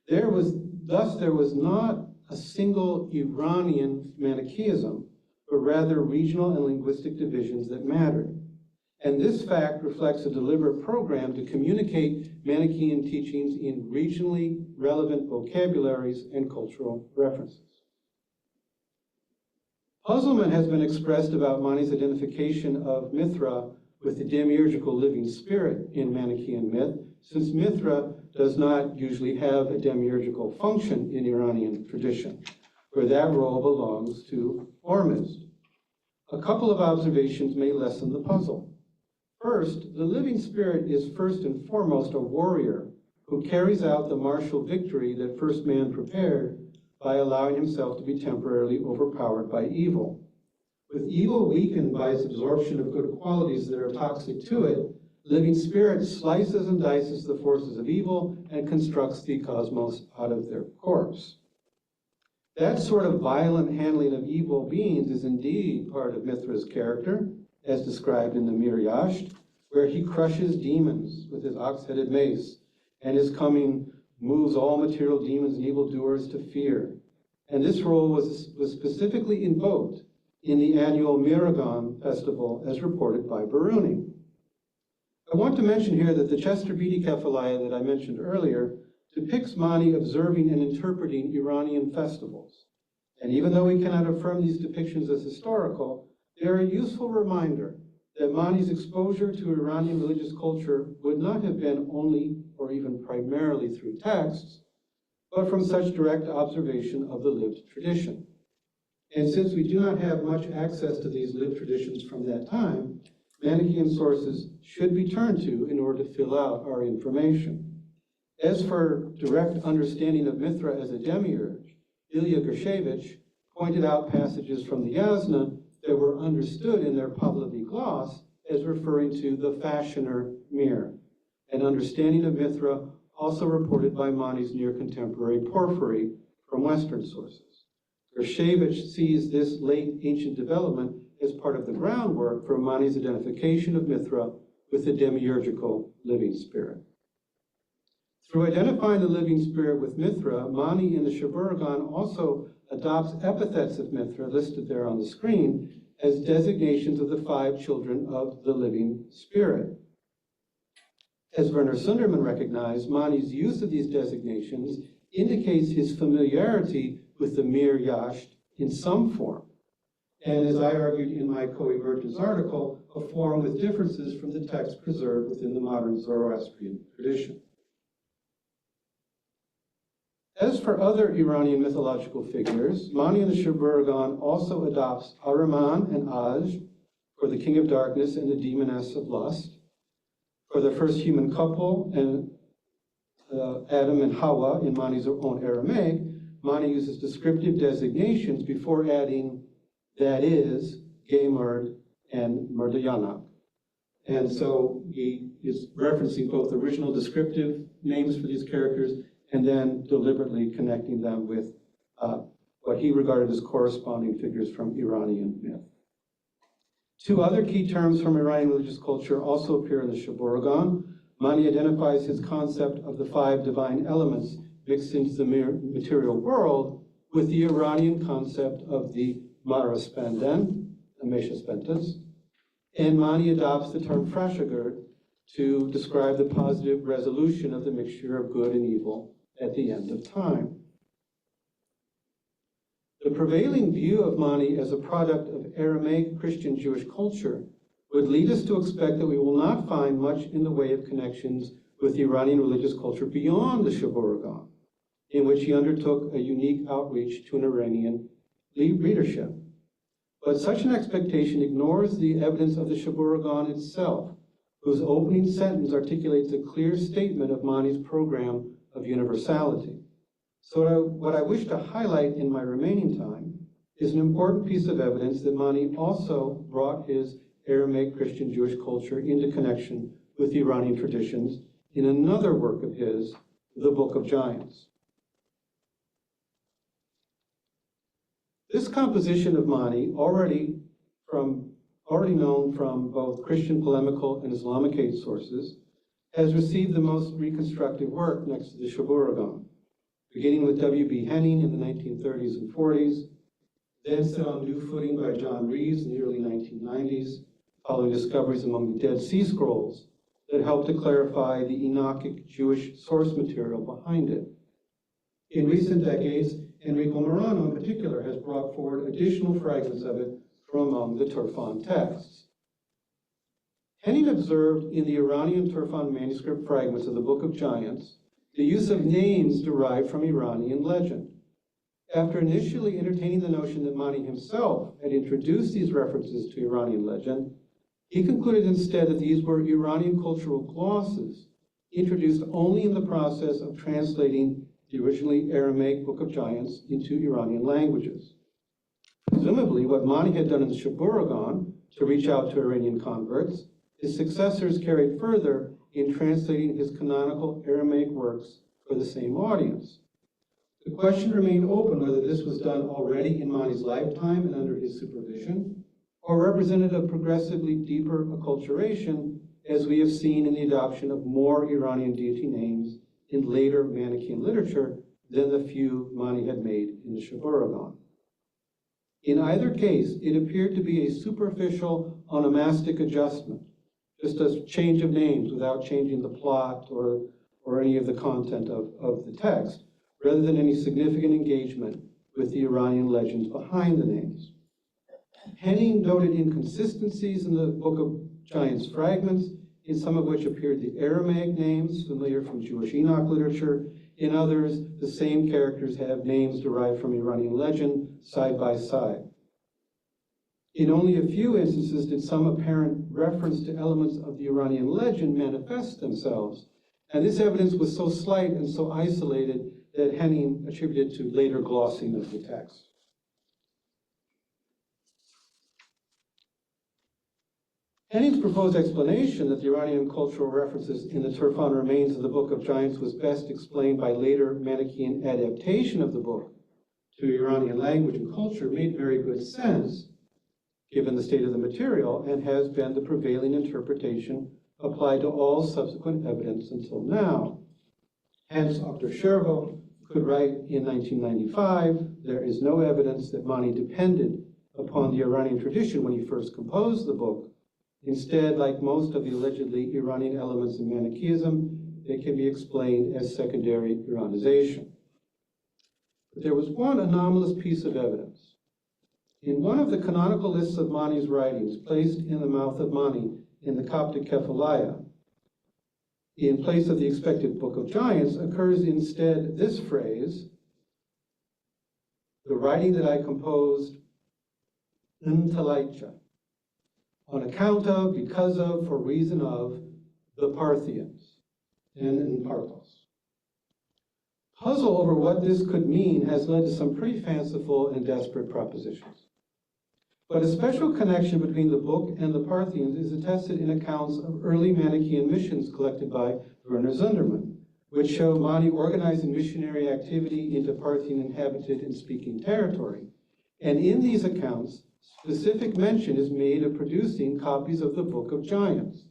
Thus, there was not a single Iranian Manichaeism, but rather regional and linguistic divisions that mattered. And this fact reflects a deliberate program to communicate Manichaean teachings in regionally relevant vocabularies and cultural references. Puzzlement has been expressed about Mani's identification of Mithra with the demiurgical living spirit in Manichaean myth, since Mithra does not usually have a demiurgical function in Iranian tradition, where that role belongs to Ormuzd. A couple of observations may lessen the puzzle. First, the living spirit is first and foremost a warrior who carries out the martial victory that first man prepared by allowing himself to be temporarily overpowered by evil. With evil weakened by its absorption of good qualities that are toxic to it, living spirit slices and dices the forces of evil and constructs the cosmos out of their corpse. That sort of violent handling of evil beings is indeed part of Mithra's character, as described in the Mir Yasht, where he crushes demons with his ox-headed mace, and his coming moves all material demons and evildoers to fear. And this role was specifically invoked in the annual Miragon festival, as reported by Biruni. I want to mention here that the Chester Beatty Kephalaya that I mentioned earlier depicts Mani observing and interpreting Iranian festivals. And even though we cannot affirm these depictions as historical, they are a useful reminder that Mani's exposure to Iranian religious culture would not have been only or even primarily through texts, but from such direct observation of the lived tradition. And since we do not have much access to these lived traditions from that time, Manichaean sources should be turned to in order to fill out our information. As for direct understanding of Mithra as a demiurge, Ilya Gershevich pointed out passages from the Yasna that were understood in their Pavlovi gloss as referring to the fashioner Mir, an understanding of Mithra also reported by Mani's near contemporary Porphyry from Western sources. Gershevich sees this late ancient development as part of the groundwork for Mani's identification of Mithra with the demiurgical living spirit. Through identifying the living spirit with Mithra, Mani in the Shaburagan also adopts epithets of Mithra, listed there on the screen, as designations of the 5 children of the living spirit. As Werner Sunderman recognized, Mani's use of these designations indicates his familiarity with the Mir Yasht in some form, and as I argued in my co-emergence article, a form with differences from the text preserved within the modern Zoroastrian tradition. As for other Iranian mythological figures, Mani in the Shaburagan also adopts Ahriman and Aj for the king of darkness and the demoness of lust. For the first human couple, and Adam and Hawa in Mani's own Aramaic, Mani uses descriptive designations before adding, that is, Gemerd and Murdayanak. And so he is referencing both original descriptive names for these characters and then deliberately connecting them with what he regarded as corresponding figures from Iranian myth. 2 other key terms from Iranian religious culture also appear in the Shaburagan. Mani identifies his concept of the 5 divine elements mixed into the material world with the Iranian concept of the Maraspanden, Ameshaspentas, and Mani adopts the term Frashagerd to describe the positive resolution of the mixture of good and evil at the end of time. The prevailing view of Mani as a product of Aramaic Christian Jewish culture would lead us to expect that we will not find much in the way of connections with Iranian religious culture beyond the Shaburagan, in which he undertook a unique outreach to an Iranian readership. But such an expectation ignores the evidence of the Shaburagan itself, whose opening sentence articulates a clear statement of Mani's program of universality. So what I wish to highlight in my remaining time is an important piece of evidence that Mani also brought his Aramaic Christian Jewish culture into connection with the Iranian traditions in another work of his, the Book of Giants. This composition of Mani, already known from both Christian polemical and Islamic aid sources, has received the most reconstructive work next to the Shaburagan, beginning with W.B. Henning in the 1930s and 40s, then set on new footing by John Reeves in the early 1990s, following discoveries among the Dead Sea Scrolls that helped to clarify the Enochic Jewish source material behind it. In recent decades, Enrico Morano in particular has brought forward additional fragments of it from among the Turfan texts. Henning observed in the Iranian Turfan manuscript fragments of the Book of Giants the use of names derived from Iranian legend. After initially entertaining the notion that Mani himself had introduced these references to Iranian legend, he concluded instead that these were Iranian cultural glosses introduced only in the process of translating the originally Aramaic Book of Giants into Iranian languages. Presumably, what Mani had done in the Shaburagan to reach out to Iranian converts, his successors carried further in translating his canonical Aramaic works for the same audience. The question remained open whether this was done already in Mani's lifetime and under his supervision, or represented a progressively deeper acculturation, as we have seen in the adoption of more Iranian deity names in later Manichaean literature than the few Mani had made in the Shaburagan. In either case, it appeared to be a superficial onomastic adjustment, just a change of names without changing the plot or any of the content of the text, rather than any significant engagement with the Iranian legends behind the names. Henning noted inconsistencies in the Book of Giants fragments, in some of which appeared the Aramaic names familiar from Jewish Enoch literature. In others, the same characters have names derived from Iranian legend side by side. In only a few instances did some apparent reference to elements of the Iranian legend manifest themselves, and this evidence was so slight and so isolated that Henning attributed to later glossing of the text. Henning's proposed explanation that the Iranian cultural references in the Turfan remains of the Book of Giants was best explained by later Manichaean adaptation of the book to Iranian language and culture made very good sense, given the state of the material, and has been the prevailing interpretation applied to all subsequent evidence until now. Hence, Dr. Shervo could write in 1995, there is no evidence that Mani depended upon the Iranian tradition when he first composed the book. Instead, like most of the allegedly Iranian elements in Manichaeism, they can be explained as secondary Iranization. But there was one anomalous piece of evidence. In one of the canonical lists of Mani's writings placed in the mouth of Mani in the Coptic Kephaliah, in place of the expected Book of Giants, occurs instead this phrase, the writing that I composed, Ntalaicha, on account of, because of, for reason of, the Parthians, and Parthos. Puzzle over what this could mean has led to some pretty fanciful and desperate propositions. But a special connection between the book and the Parthians is attested in accounts of early Manichaean missions collected by Werner Zundermann, which show Mani organizing missionary activity into Parthian inhabited and speaking territory. And in these accounts, specific mention is made of producing copies of the Book of Giants,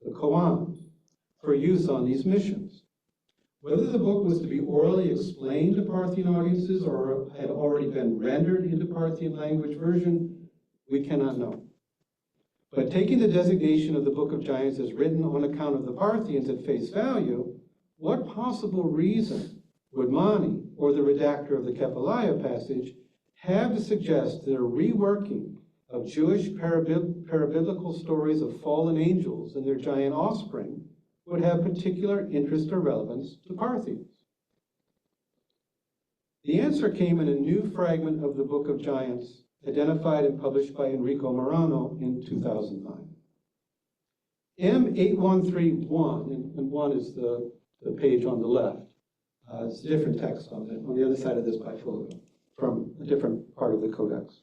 the Koan, for use on these missions. Whether the book was to be orally explained to Parthian audiences or had already been rendered into Parthian language version, we cannot know. But taking the designation of the Book of Giants as written on account of the Parthians at face value, what possible reason would Mani, or the redactor of the Kephaliah passage, have to suggest that a reworking of Jewish parabiblical stories of fallen angels and their giant offspring would have particular interest or relevance to Parthians? The answer came in a new fragment of the Book of Giants, identified and published by Enrico Morano in 2009. M8131, and one is the page on the left. It's a different text on the other side of this bifolio from a different part of the codex.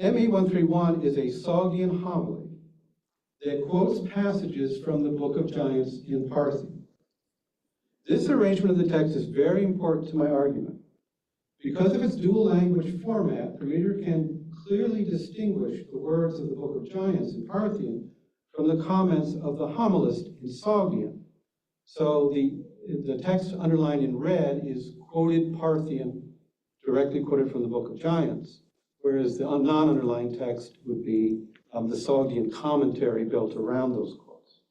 M8131 is a Sogdian homily that quotes passages from the Book of Giants in Parthian. This arrangement of the text is very important to my argument. Because of its dual language format, the reader can clearly distinguish the words of the Book of Giants in Parthian from the comments of the homilist in Sogdian. So the text underlined in red is quoted Parthian, directly quoted from the Book of Giants, whereas the non-underlined text would be the Sogdian commentary built around those quotes.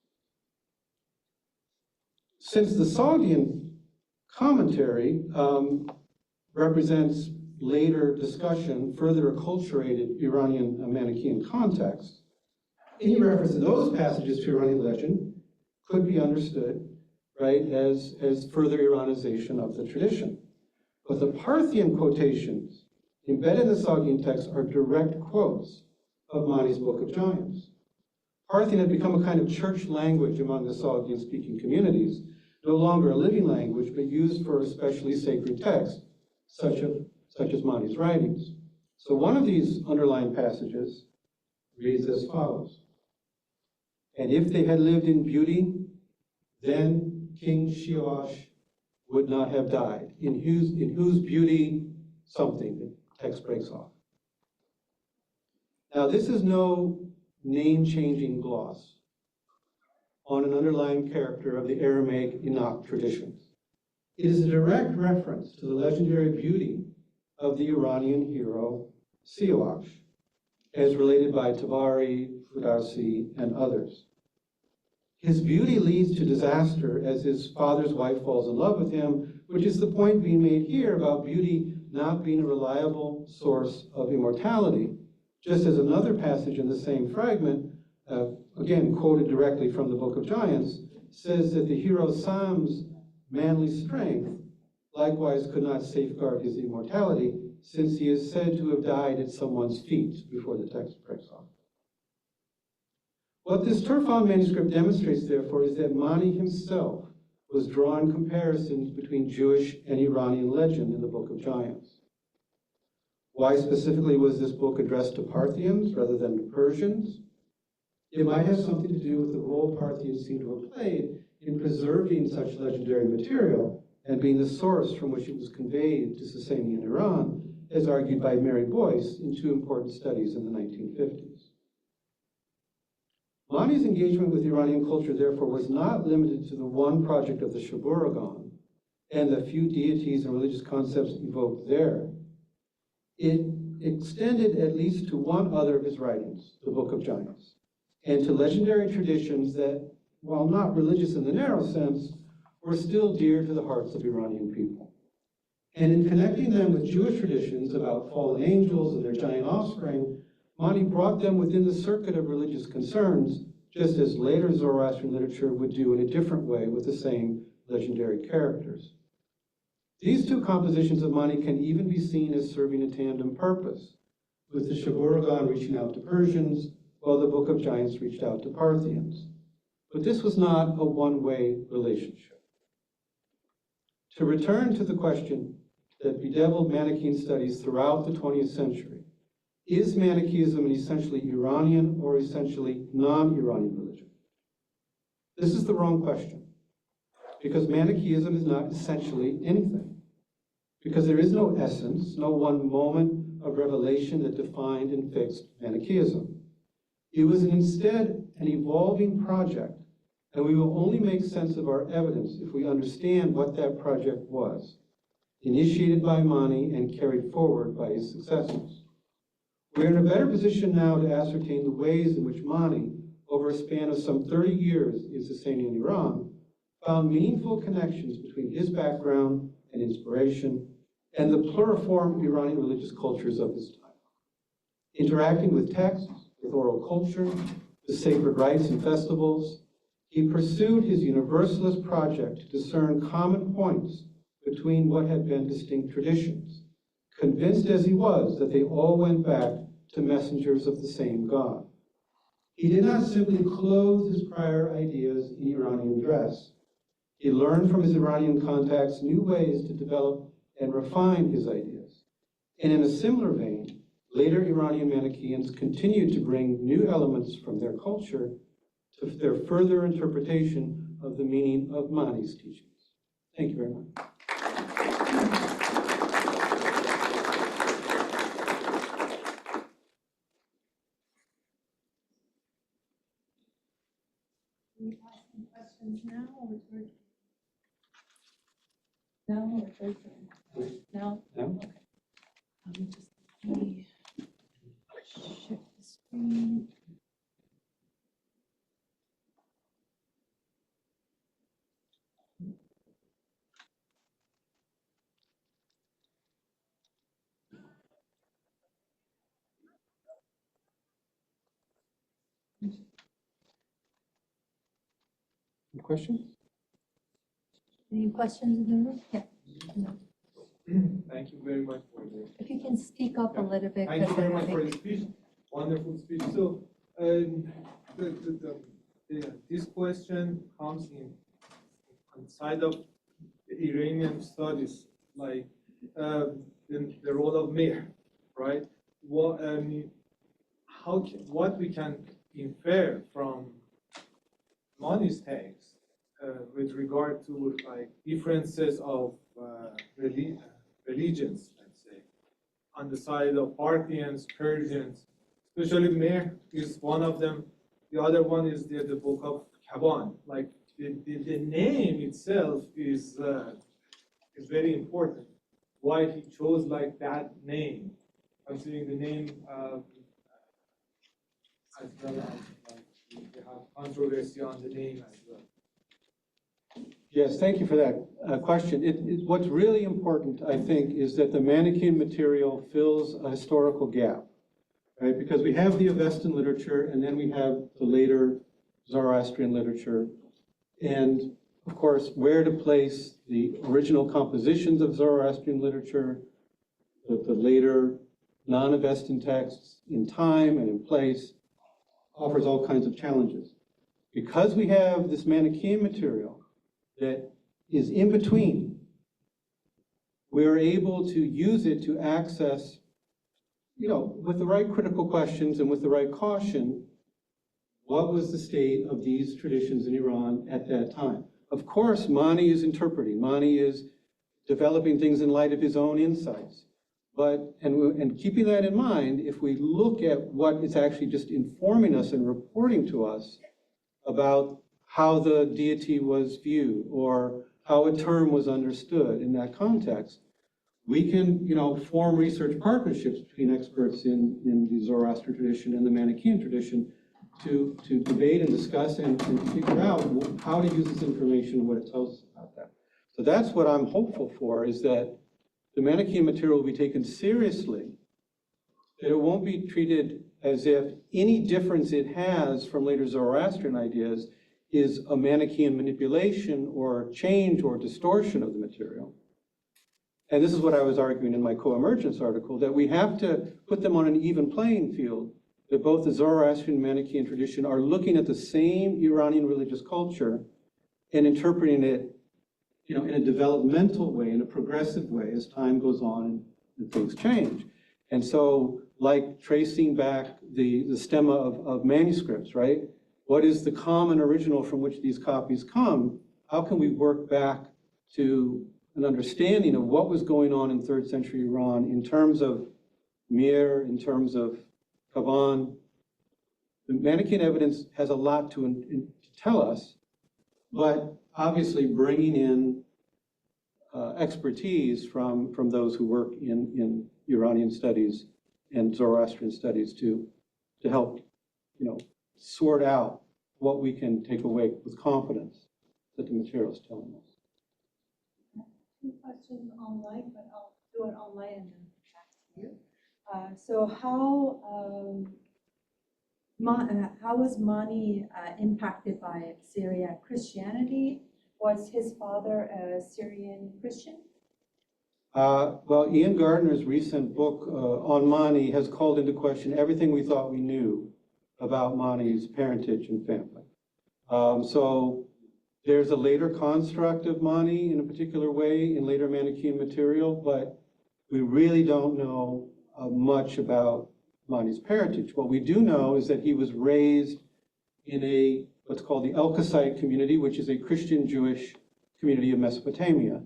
Since the Sogdian commentary represents later discussion, further acculturated Iranian Manichaean context, any reference to those passages to Iranian legend could be understood, right, as further Iranization of the tradition. But the Parthian quotations embedded in the Sogdian text are direct quotes of Mani's Book of Giants. Parthian had become a kind of church language among the Sogdian-speaking communities, no longer a living language, but used for especially sacred texts, such as Mani's writings. So one of these underlined passages reads as follows. And if they had lived in beauty, then King Shiosh would not have died. In whose beauty something, the text breaks off. Now, this is no name-changing gloss on an underlying character of the Aramaic Enoch traditions. It is a direct reference to the legendary beauty of the Iranian hero Shiosh, as related by Tabari, Fudarsi, and others. His beauty leads to disaster as his father's wife falls in love with him, which is the point being made here about beauty not being a reliable source of immortality, just as another passage in the same fragment, again quoted directly from the Book of Giants, says that the hero Sam's manly strength likewise could not safeguard his immortality, since he is said to have died at someone's feet before the text breaks off. What this Turfan manuscript demonstrates, therefore, is that Mani himself was drawing comparisons between Jewish and Iranian legend in the Book of Giants. Why specifically was this book addressed to Parthians rather than to Persians? It might have something to do with the role Parthians seem to have played in preserving such legendary material and being the source from which it was conveyed to Sasanian Iran, as argued by Mary Boyce in two important studies in the 1950s. Mani's engagement with Iranian culture, therefore, was not limited to the one project of the Shaburagan and the few deities and religious concepts evoked there. It extended at least to one other of his writings, the Book of Giants, and to legendary traditions that, while not religious in the narrow sense, were still dear to the hearts of Iranian people. And in connecting them with Jewish traditions about fallen angels and their giant offspring, Mani brought them within the circuit of religious concerns, just as later Zoroastrian literature would do in a different way with the same legendary characters. These two compositions of Mani can even be seen as serving a tandem purpose, with the Shaburagan reaching out to Persians, while the Book of Giants reached out to Parthians. But this was not a one-way relationship. To return to the question that bedeviled Manichaean studies throughout the 20th century, is Manichaeism an essentially Iranian or essentially non-Iranian religion? This is the wrong question, because Manichaeism is not essentially anything, because there is no essence, no one moment of revelation that defined and fixed Manichaeism. It was instead an evolving project, and we will only make sense of our evidence if we understand what that project was, initiated by Mani and carried forward by his successors. We're in a better position now to ascertain the ways in which Mani, over a span of some 30 years in Sasanian Iran, found meaningful connections between his background and inspiration and the pluriform Iranian religious cultures of his time. Interacting with texts, with oral culture, with sacred rites and festivals, he pursued his universalist project to discern common points between what had been distinct traditions, convinced as he was that they all went back to messengers of the same God. He did not simply clothe his prior ideas in Iranian dress. He learned from his Iranian contacts new ways to develop and refine his ideas. And in a similar vein, later Iranian Manichaeans continued to bring new elements from their culture to their further interpretation of the meaning of Mani's teachings. Thank you very much. Can you ask some questions now or third? Now or third? Now? No? Okay. Let me shift the screen. Any questions? Any questions in the room? Yeah. No. Thank you very much for this. If you can speak up a little bit. Thank you because very I much for think- the speech. Wonderful speech. So, this question comes on the side of the Iranian studies, like the role of mayor, right? What what we can infer from Mani's text with regard to like differences of religions, let's say, on the side of Parthians, Persians, especially Mehr is one of them. The other one is the book of Akhavan. Like the name itself is very important. Why he chose like that name, considering the name as well as like they have controversy on the name as well. Yes, thank you for that question. What's really important, I think, is that the Manichaean material fills a historical gap, right? Because we have the Avestan literature, and then we have the later Zoroastrian literature. And, of course, where to place the original compositions of Zoroastrian literature, the later non-Avestan texts in time and in place, offers all kinds of challenges. Because we have this Manichaean material that is in between, we are able to use it to access, with the right critical questions and with the right caution, what was the state of these traditions in Iran at that time. Of course, Mani is interpreting. Mani is developing things in light of his own insights. And keeping that in mind, if we look at what is actually just informing us and reporting to us about how the deity was viewed or how a term was understood in that context, we can, form research partnerships between experts in the Zoroastrian tradition and the Manichaean tradition to debate and discuss and figure out how to use this information and what it tells us about that. So that's what I'm hopeful for, is that the Manichaean material will be taken seriously, that it won't be treated as if any difference it has from later Zoroastrian ideas is a Manichaean manipulation or change or distortion of the material. And this is what I was arguing in my co-emergence article, that we have to put them on an even playing field, that both the Zoroastrian and Manichaean tradition are looking at the same Iranian religious culture and interpreting it in a developmental way, in a progressive way, as time goes on and things change. And so, like tracing back the stemma of manuscripts, right? What is the common original from which these copies come? How can we work back to an understanding of what was going on in 3rd century Iran in terms of Mir, in terms of Akhavan? The Manichaean evidence has a lot to tell us, but obviously bringing in expertise from those who work in Iranian studies and Zoroastrian studies to help, sort out what we can take away with confidence that the material is telling us. 2 questions online, but I'll do it online and then back to you. So how was Mani impacted by Syriac Christianity? Was his father a Syrian Christian? Well, Ian Gardner's recent book on Mani has called into question everything we thought we knew about Mani's parentage and family. So there's a later construct of Mani in a particular way in later Manichaean material, but we really don't know much about Mani's parentage. What we do know is that he was raised in what's called the Elkosite community, which is a Christian Jewish community of Mesopotamia.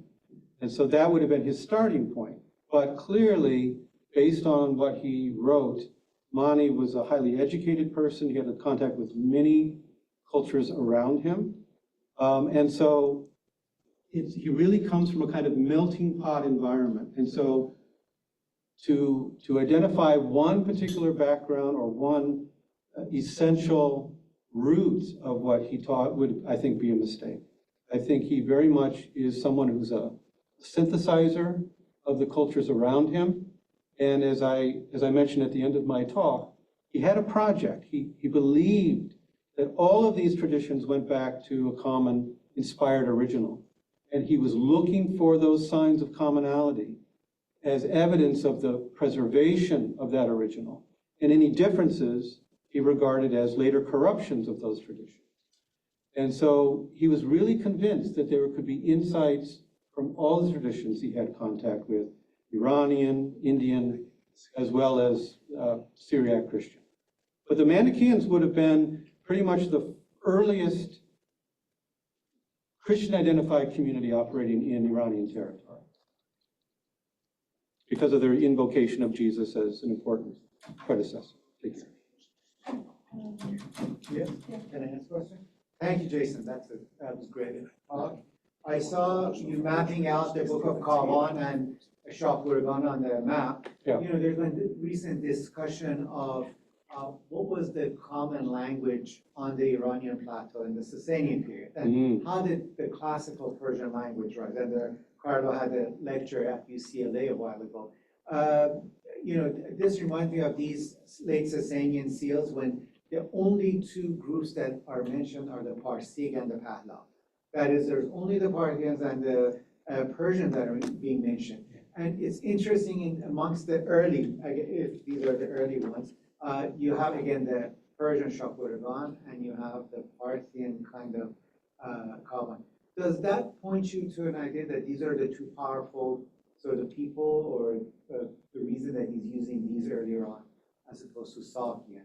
And so that would have been his starting point. But clearly, based on what he wrote, Mani was a highly educated person. He had a contact with many cultures around him. And so he really comes from a kind of melting pot environment. And so to identify one particular background or one essential root of what he taught would, I think, be a mistake. I think he very much is someone who's a synthesizer of the cultures around him. And as I mentioned at the end of my talk, he had a project. He believed that all of these traditions went back to a common inspired original. And he was looking for those signs of commonality as evidence of the preservation of that original. And any differences he regarded as later corruptions of those traditions. And so he was really convinced that there could be insights from all the traditions he had contact with, Iranian, Indian, as well as Syriac Christian. But the Manichaeans would have been pretty much the earliest Christian-identified community operating in Iranian territory because of their invocation of Jesus as an important predecessor figure. Yeah, can I ask a question? Thank you, Jason. That was great. I saw you mapping out the Book of Akhavan and Shahpuragan on the map. Yeah. You know, there's been recent discussion of what was the common language on the Iranian plateau in the Sasanian period, and how did the classical Persian language rise? And Carlo had a lecture at UCLA a while ago. You know, this reminds me of these late Sasanian seals when the only two groups that are mentioned are the Parsi and the Pahlav. That is, there's only the Parthians and the Persians that are being mentioned. And it's interesting amongst the early, if these are the early ones, you have again the Persian Shahpuragan and you have the Parthian kind of Akhavan. Does that point you to an idea that these are the two powerful sort of people, or the reason that he's using these earlier on as opposed to Sakian?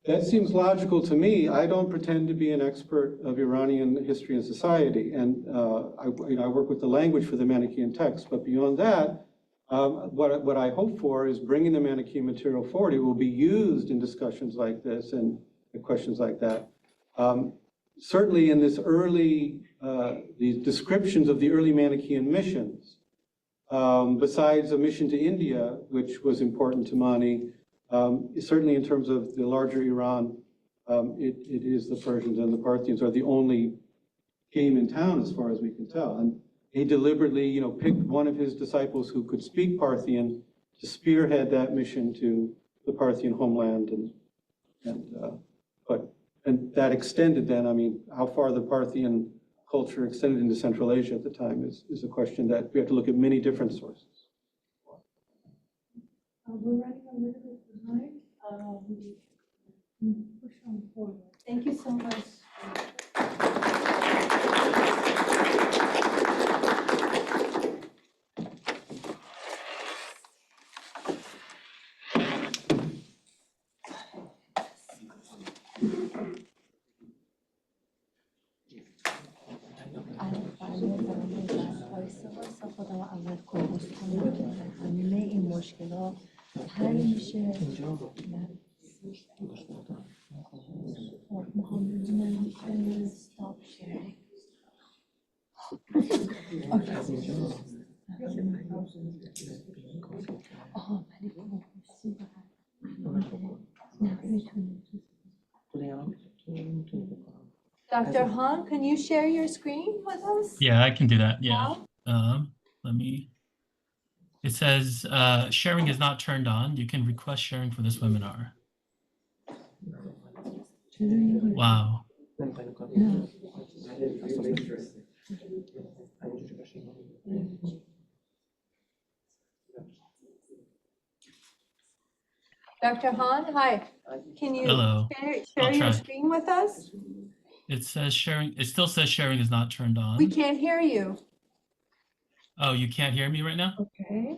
That seems logical to me. I don't pretend to be an expert of Iranian history and society, and I work with the language for the Manichaean text. But beyond that, what I hope for is bringing the Manichaean material forward. It will be used in discussions like this and questions like that. Certainly, in this early these descriptions of the early Manichaean missions, besides a mission to India, which was important to Mani. Certainly in terms of the larger Iran, it is the Persians and the Parthians are the only game in town as far as we can tell. And he deliberately, picked one of his disciples who could speak Parthian to spearhead that mission to the Parthian homeland. And that extended then, how far the Parthian culture extended into Central Asia at the time is a question that we have to look at many different sources. We're running a little bit behind. We push on forward. Thank you so much. حل میشه stop sharing. Dr. Han, can you share your screen with us? Yeah, I can do that. Yeah. Let me. It says sharing is not turned on. You can request sharing for this webinar. Wow. Dr. Han, hi. Can you Hello. share I'll your try. screen with us? It says sharing, it still says sharing is not turned on. We can't hear you. Oh, you can't hear me right now? Okay.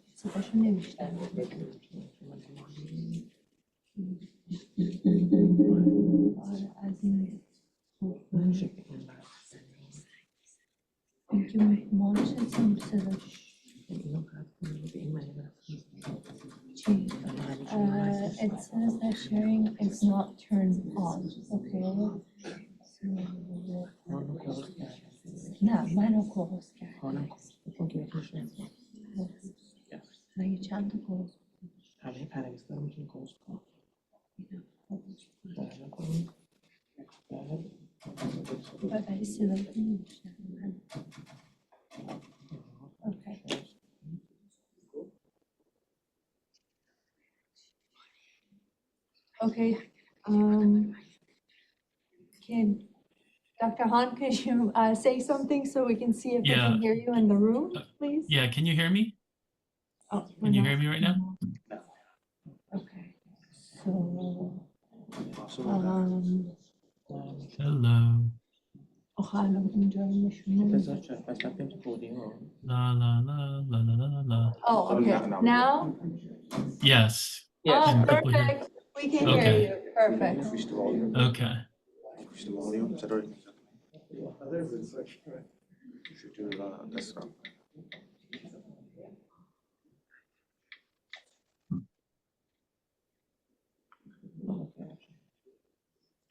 It says that sharing is not turned on, okay? نه منو کلوز کرده مگه چند تا کلوز همه پنویستا رو میتونی کلوز کنی ولی صدای نمیشنم اوکی Okay. Can Dr. Han, can you say something so we can see if we Yeah. can hear you in the room, please? Yeah, can you hear me? Oh, Can you hear me right now? Okay. So, Hello. آخه الان اینجا رو نشون نمیده. بذار چه پس رفتیم تو پودیم رو La la la la la la la. Oh, okay. Now? Yes. Oh, Can people hear? perfect. We can hear Okay. you. Perfect. Okay.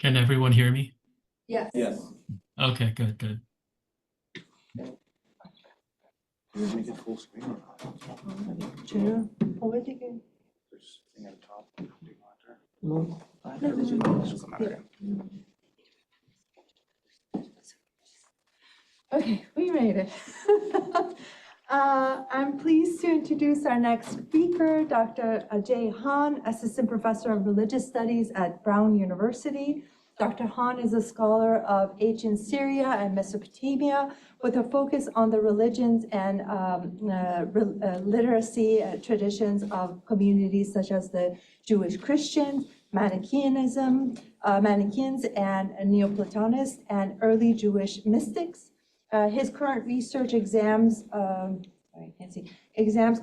Can everyone hear me? Yes. Yes. Okay, good, good. Make it full screen or not? چرا؟ خوبه دیگه. There's a thing at the top. Okay, we made it. I'm pleased to introduce our next speaker, Dr. Ajay Han, Assistant Professor of Religious Studies at Brown University. Dr. Han is a scholar of ancient Syria and Mesopotamia with a focus on the religions and literacy traditions of communities such as the Jewish Christians, Manichaeans and Neoplatonists, and early Jewish mystics. His current research examines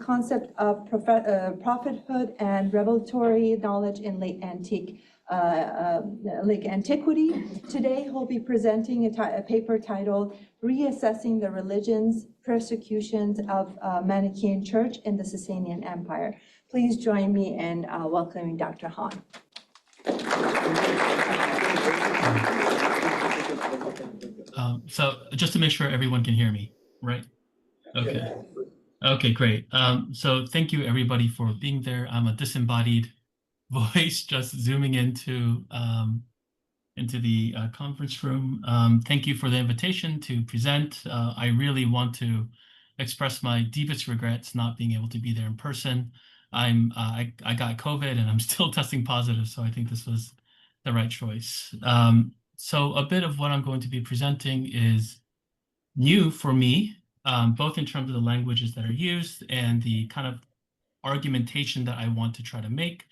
concept of prophethood and revelatory knowledge in late antiquity. Today, he'll be presenting a paper titled "Reassessing the Religions, Persecutions of Manichaean Church in the Sasanian Empire." Please join me in welcoming Dr. Han. So just to make sure everyone can hear me, right? Okay. Okay, great. So thank you everybody for being there. I'm a disembodied voice just zooming into the conference room. Thank you for the invitation to present. I really want to express my deepest regrets not being able to be there in person. I got COVID and I'm still testing positive, so I think this was the right choice. So a bit of what I'm going to be presenting is new for me, both in terms of the languages that are used and the kind of argumentation that I want to try to make.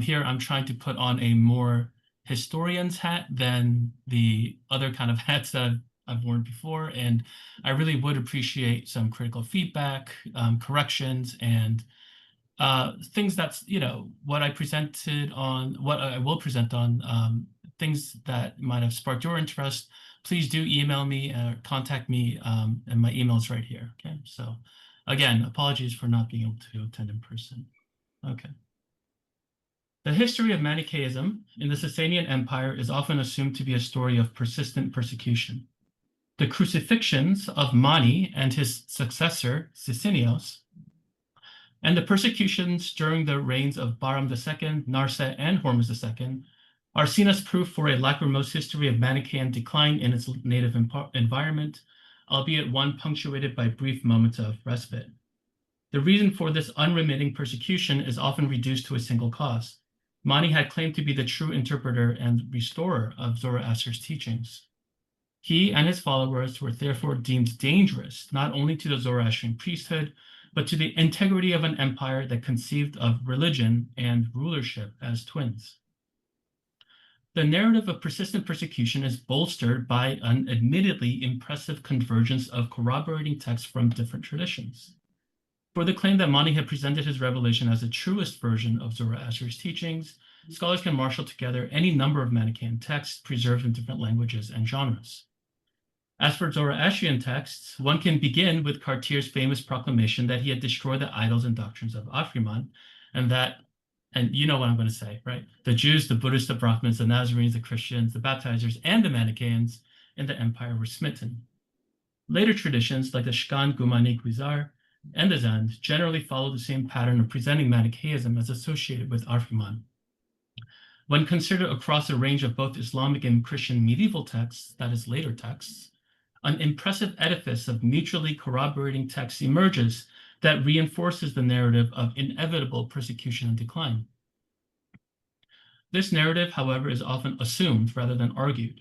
Here I'm trying to put on a more historian's hat than the other kind of hats that I've worn before, and I really would appreciate some critical feedback, corrections, and things that's, what I presented on, what I will present on, things that might have sparked your interest. Please do email me or contact me, and my email is right here, okay? So again, apologies for not being able to attend in person. Okay. The history of Manichaeism in the Sasanian Empire is often assumed to be a story of persistent persecution. The crucifixions of Mani and his successor, Sisinios, and the persecutions during the reigns of Bahram II, Narset, and Hormuz II are seen as proof for a lachrymose history of Manichaean decline in its native environment, albeit one punctuated by brief moments of respite. The reason for this unremitting persecution is often reduced to a single cause. Mani had claimed to be the true interpreter and restorer of Zoroaster's teachings. He and his followers were therefore deemed dangerous, not only to the Zoroastrian priesthood, but to the integrity of an empire that conceived of religion and rulership as twins. The narrative of persistent persecution is bolstered by an admittedly impressive convergence of corroborating texts from different traditions. For the claim that Mani had presented his revelation as the truest version of Zoroaster's teachings, scholars can marshal together any number of Manichaean texts preserved in different languages and genres. As for Zoroastrian texts, one can begin with Cartier's famous proclamation that he had destroyed the idols and doctrines of Akhavan, and you know what I'm going to say, right? The Jews, the Buddhists, the Brahmins, the Nazarenes, the Christians, the baptizers, and the Manichaeans in the empire were smitten. Later traditions, like the Shkan Gumani Guizar and the Zand, generally follow the same pattern of presenting Manichaeism as associated with Ahriman. When considered across a range of both Islamic and Christian medieval texts, that is, later texts, an impressive edifice of mutually corroborating texts emerges that reinforces the narrative of inevitable persecution and decline. This narrative, however, is often assumed rather than argued.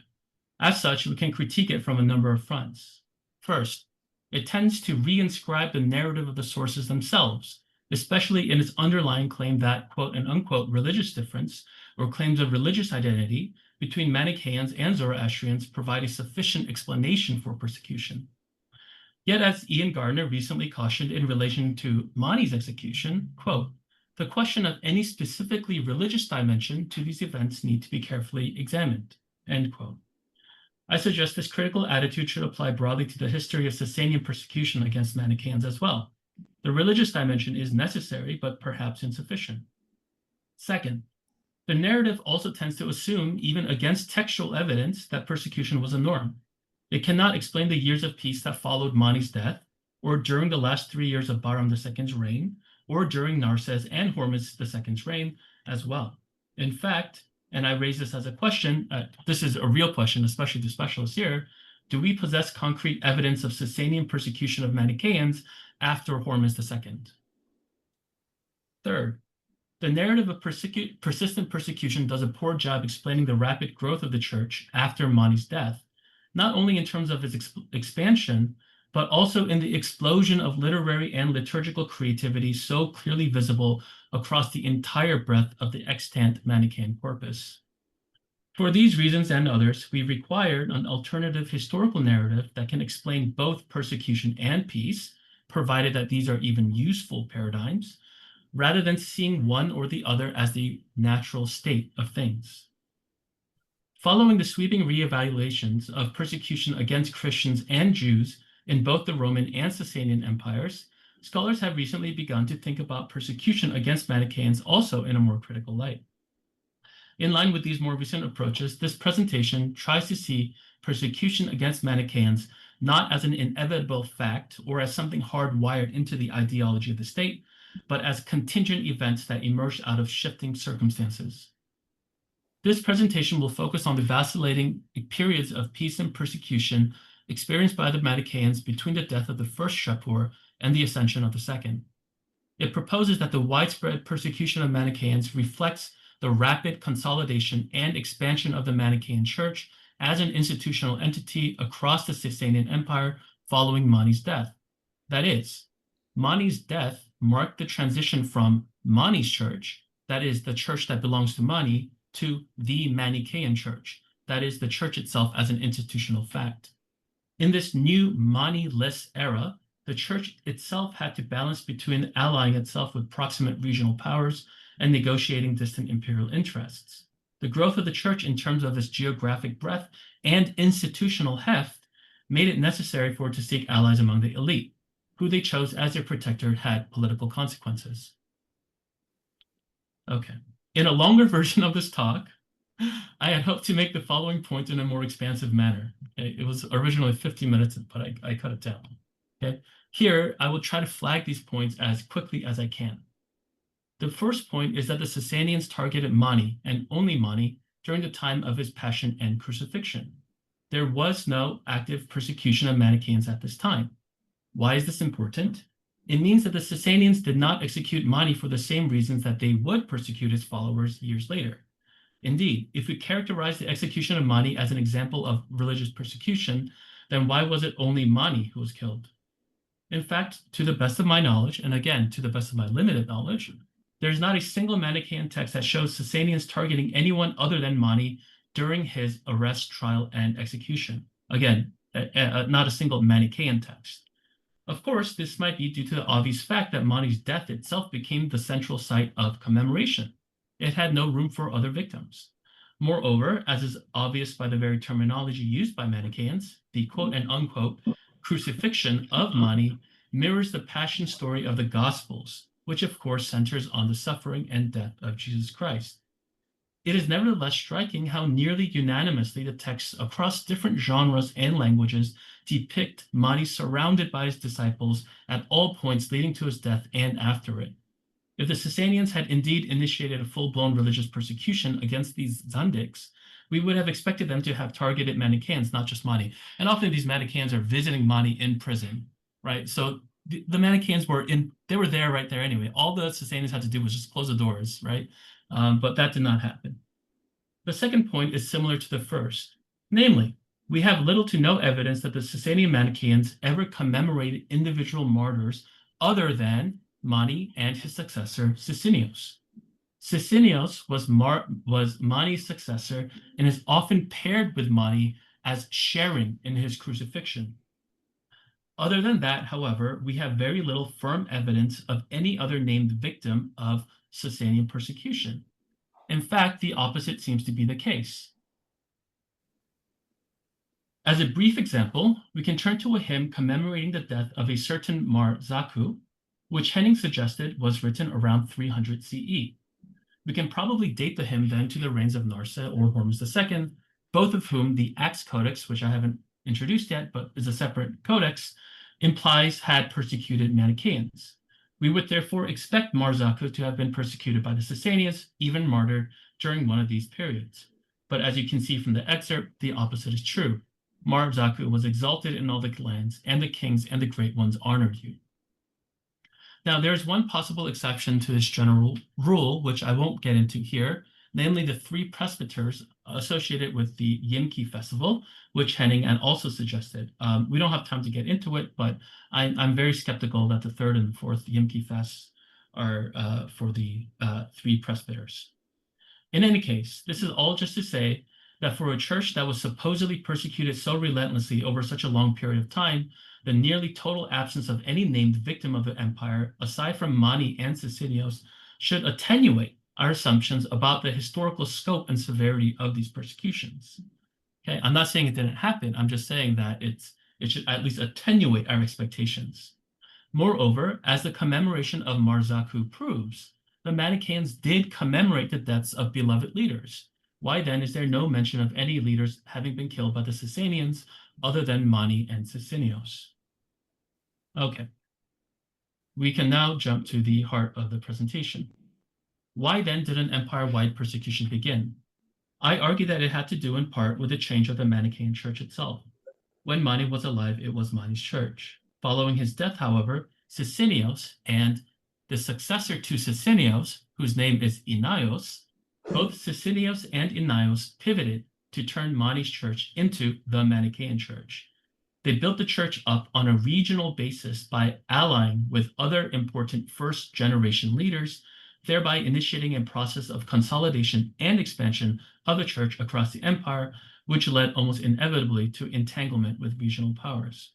As such, we can critique it from a number of fronts. First, it tends to reinscribe the narrative of the sources themselves, especially in its underlying claim that, quote and unquote, religious difference or claims of religious identity between Manichaeans and Zoroastrians provide a sufficient explanation for persecution. Yet, as Ian Gardner recently cautioned in relation to Mani's execution, quote, the question of any specifically religious dimension to these events need to be carefully examined, end quote. I suggest this critical attitude should apply broadly to the history of Sasanian persecution against Manichaeans as well. The religious dimension is necessary, but perhaps insufficient. Second, the narrative also tends to assume, even against textual evidence, that persecution was a norm. It cannot explain the years of peace that followed Mani's death, or during the last 3 years of Bahram II's reign, or during Narses and Hormuz II's reign as well. In fact, and I raise this as a question, this is a real question, especially to specialists here, do we possess concrete evidence of Sasanian persecution of Manichaeans after Hormuz II? Third, the narrative of persistent persecution does a poor job explaining the rapid growth of the church after Mani's death, not only in terms of its expansion, but also in the explosion of literary and liturgical creativity so clearly visible across the entire breadth of the extant Manichaean corpus. For these reasons and others, we required an alternative historical narrative that can explain both persecution and peace, provided that these are even useful paradigms, rather than seeing one or the other as the natural state of things. Following the sweeping reevaluations of persecution against Christians and Jews in both the Roman and Sasanian empires, scholars have recently begun to think about persecution against Manichaeans also in a more critical light. In line with these more recent approaches, this presentation tries to see persecution against Manichaeans not as an inevitable fact or as something hardwired into the ideology of the state, but as contingent events that emerge out of shifting circumstances. This presentation will focus on the vacillating periods of peace and persecution experienced by the Manichaeans between the death of the first Shapur and the ascension of the second. It proposes that the widespread persecution of Manichaeans reflects the rapid consolidation and expansion of the Manichaean Church as an institutional entity across the Sasanian Empire following Mani's death. That is, Mani's death marked the transition from Mani's church, that is, the church that belongs to Mani, to the Manichaean Church, that is, the church itself as an institutional fact. In this new Mani-less era, the church itself had to balance between allying itself with proximate regional powers and negotiating distant imperial interests. The growth of the church in terms of its geographic breadth and institutional heft made it necessary for it to seek allies among the elite. Who they chose as their protector had political consequences. Okay, in a longer version of this talk, I had hoped to make the following point in a more expansive manner. Okay? It was originally 50 minutes, but I cut it down. Okay? Here, I will try to flag these points as quickly as I can. The first point is that the Sasanians targeted Mani, and only Mani, during the time of his passion and crucifixion. There was no active persecution of Manichaeans at this time. Why is this important? It means that the Sasanians did not execute Mani for the same reasons that they would persecute his followers years later. Indeed, if we characterize the execution of Mani as an example of religious persecution, then why was it only Mani who was killed? In fact, to the best of my knowledge, and again, to the best of my limited knowledge, there's not a single Manichaean text that shows Sasanians targeting anyone other than Mani during his arrest, trial, and execution. Again, not a single Manichaean text. Of course, this might be due to the obvious fact that Mani's death itself became the central site of commemoration. It had no room for other victims. Moreover, as is obvious by the very terminology used by Manichaeans, the quote and unquote crucifixion of Mani mirrors the passion story of the Gospels, which of course centers on the suffering and death of Jesus Christ. It is nevertheless striking how nearly unanimously the texts across different genres and languages depict Mani surrounded by his disciples at all points leading to his death and after it. If the Sasanians had indeed initiated a full-blown religious persecution against these Zandiks, we would have expected them to have targeted Manichaeans, not just Mani. And often these Manichaeans are visiting Mani in prison, right? So the Manichaeans they were there right there anyway. All the Sasanians had to do was just close the doors, right? But that did not happen. The second point is similar to the first. Namely, we have little to no evidence that the Sasanian Manichaeans ever commemorated individual martyrs other than Mani and his successor, Sicinius. Sicinius was Mani's successor and is often paired with Mani as sharing in his crucifixion. Other than that, however, we have very little firm evidence of any other named victim of Sasanian persecution. In fact, the opposite seems to be the case. As a brief example, we can turn to a hymn commemorating the death of a certain Mar Zaku, which Henning suggested was written around 300 CE. We can probably date the hymn then to the reigns of Narsa or Hormuz II, both of whom the Acts Codex, which I haven't introduced yet, but is a separate codex, implies had persecuted Manichaeans. We would therefore expect Mar Zaku to have been persecuted by the Sasanians, even martyred during one of these periods. But as you can see from the excerpt, the opposite is true. Mar Zaku was exalted in all the lands, and the kings and the great ones honored you. Now, there's one possible exception to this general rule, which I won't get into here, namely the 3 presbyters associated with the Yimki festival, which Henning also suggested. We don't have time to get into it, but I'm very skeptical that the 3rd and 4th Yimki fasts are for the 3 presbyters. In any case, this is all just to say that for a church that was supposedly persecuted so relentlessly over such a long period of time, the nearly total absence of any named victim of the empire, aside from Mani and Sicinius, should attenuate our assumptions about the historical scope and severity of these persecutions. Okay, I'm not saying it didn't happen. I'm just saying that it should at least attenuate our expectations. Moreover, as the commemoration of Mar Zaku proves, the Manichaeans did commemorate the deaths of beloved leaders. Why then is there no mention of any leaders having been killed by the Sasanians other than Mani and Sicinius? Okay, we can now jump to the heart of the presentation. Why then did an empire-wide persecution begin? I argue that it had to do in part with the change of the Manichaean church itself. When Mani was alive, it was Mani's church. Following his death, however, Sicinius and the successor to Sicinius, whose name is Inaios, both Sicinius and Inaios pivoted to turn Mani's church into the Manichaean church. They built the church up on a regional basis by allying with other important first-generation leaders, thereby initiating a process of consolidation and expansion of the church across the empire, which led almost inevitably to entanglement with regional powers.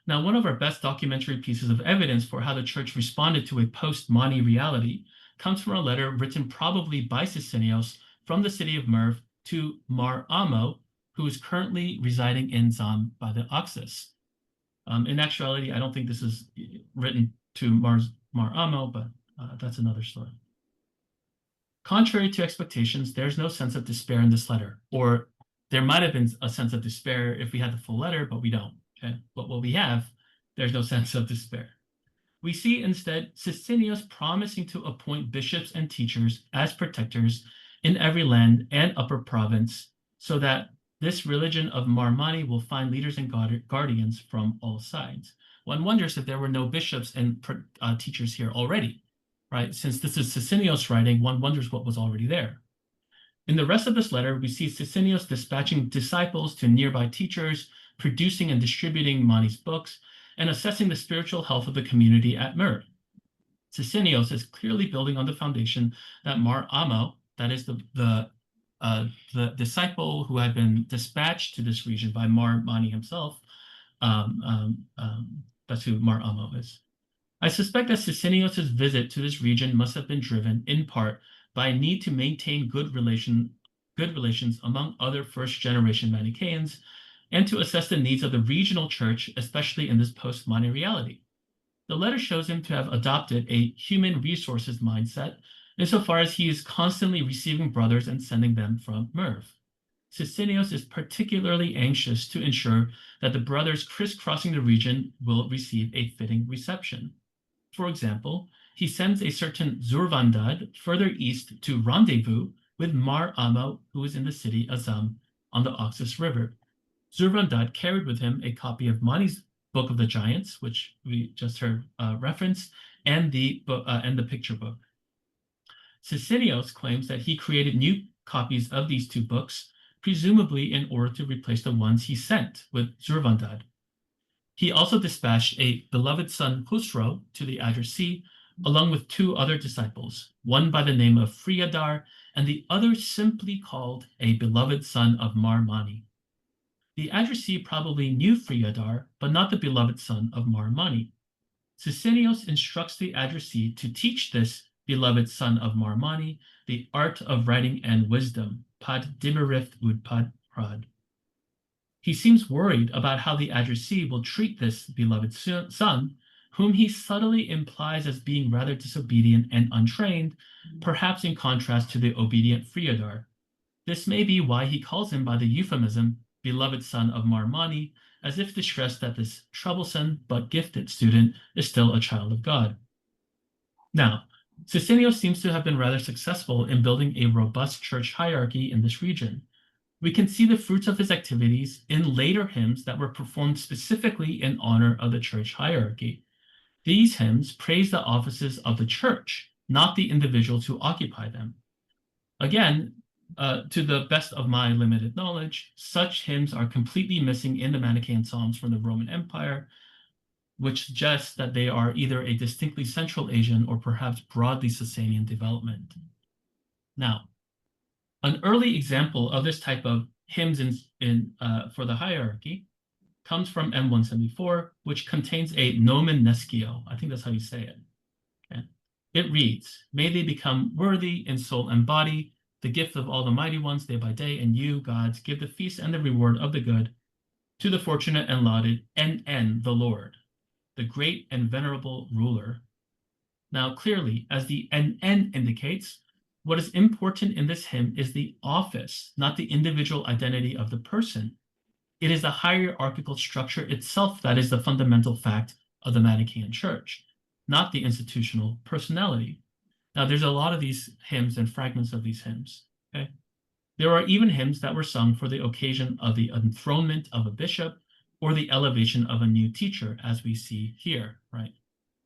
Now, one of our best documentary pieces of evidence for how the church responded to a post-Mani reality comes from a letter written probably by Sicinius from the city of Merv to Mar Amo, who is currently residing in Zam by the Oxus. In actuality, I don't think this is written to Mar Amo, but that's another story. Contrary to expectations, there's no sense of despair in this letter, or there might have been a sense of despair if we had the full letter, but we don't. Okay, but what we have, there's no sense of despair. We see instead Sicinius promising to appoint bishops and teachers as protectors in every land and upper province, so that this religion of Mar Mani will find leaders and guardians from all sides. One wonders if there were no bishops and teachers here already, right? Since this is Sicinius writing, one wonders what was already there. In the rest of this letter, we see Sicinius dispatching disciples to nearby teachers, producing and distributing Mani's books, and assessing the spiritual health of the community at Merv. Sicinios is clearly building on the foundation that Mar Amo, that is the disciple who had been dispatched to this region by Mar Mani himself. That's who Mar Amo is. I suspect that Sicinios' visit to this region must have been driven, in part, by a need to maintain good relations among other first-generation Manichaeans, and to assess the needs of the regional church, especially in this post-Mani reality. The letter shows him to have adopted a human resources mindset, insofar as he is constantly receiving brothers and sending them from Merv. Sicinios is particularly anxious to ensure that the brothers crisscrossing the region will receive a fitting reception. For example, he sends a certain Zurvandad further east to rendezvous with Mar Amo, who is in the city Azam on the Oxus River. Zurvandad carried with him a copy of Mani's Book of the Giants, which we just heard referenced, and the picture book. Sicinios claims that he created new copies of these two books, presumably in order to replace the ones he sent with Zurvandad. He also dispatched a beloved son Husro to the addressee, along with two other disciples, one by the name of Friadar, and the other simply called a beloved son of Mar Mani. The addressee probably knew Friadar, but not the beloved son of Mar Mani. Sicinios instructs the addressee to teach this beloved son of Mar Mani the art of writing and wisdom, pad dimerith ud pad prad. He seems worried about how the addressee will treat this beloved son, whom he subtly implies as being rather disobedient and untrained, perhaps in contrast to the obedient Friadar. This may be why he calls him by the euphemism beloved son of Mar Mani, as if to stress that this troublesome but gifted student is still a child of God. Now, Sicinios seems to have been rather successful in building a robust church hierarchy in this region. We can see the fruits of his activities in later hymns that were performed specifically in honor of the church hierarchy. These hymns praise the offices of the church, not the individuals who occupy them. Again, to the best of my limited knowledge, such hymns are completely missing in the Manichaean Psalms from the Roman Empire, which suggests that they are either a distinctly Central Asian or perhaps broadly Sasanian development. Now, an early example of this type of hymns for the hierarchy comes from M174, which contains a nomen nescio. I think that's how you say it. Okay. It reads, "May they become worthy in soul and body, the gift of all the mighty ones day by day, and you, gods, give the feast and the reward of the good to the fortunate and lauded, NN, the Lord, the great and venerable ruler." Now, clearly, as the NN indicates, what is important in this hymn is the office, not the individual identity of the person. It is the hierarchical structure itself that is the fundamental fact of the Manichaean Church, not the institutional personality. Now, there's a lot of these hymns and fragments of these hymns. Okay? There are even hymns that were sung for the occasion of the enthronement of a bishop or the elevation of a new teacher, as we see here, right?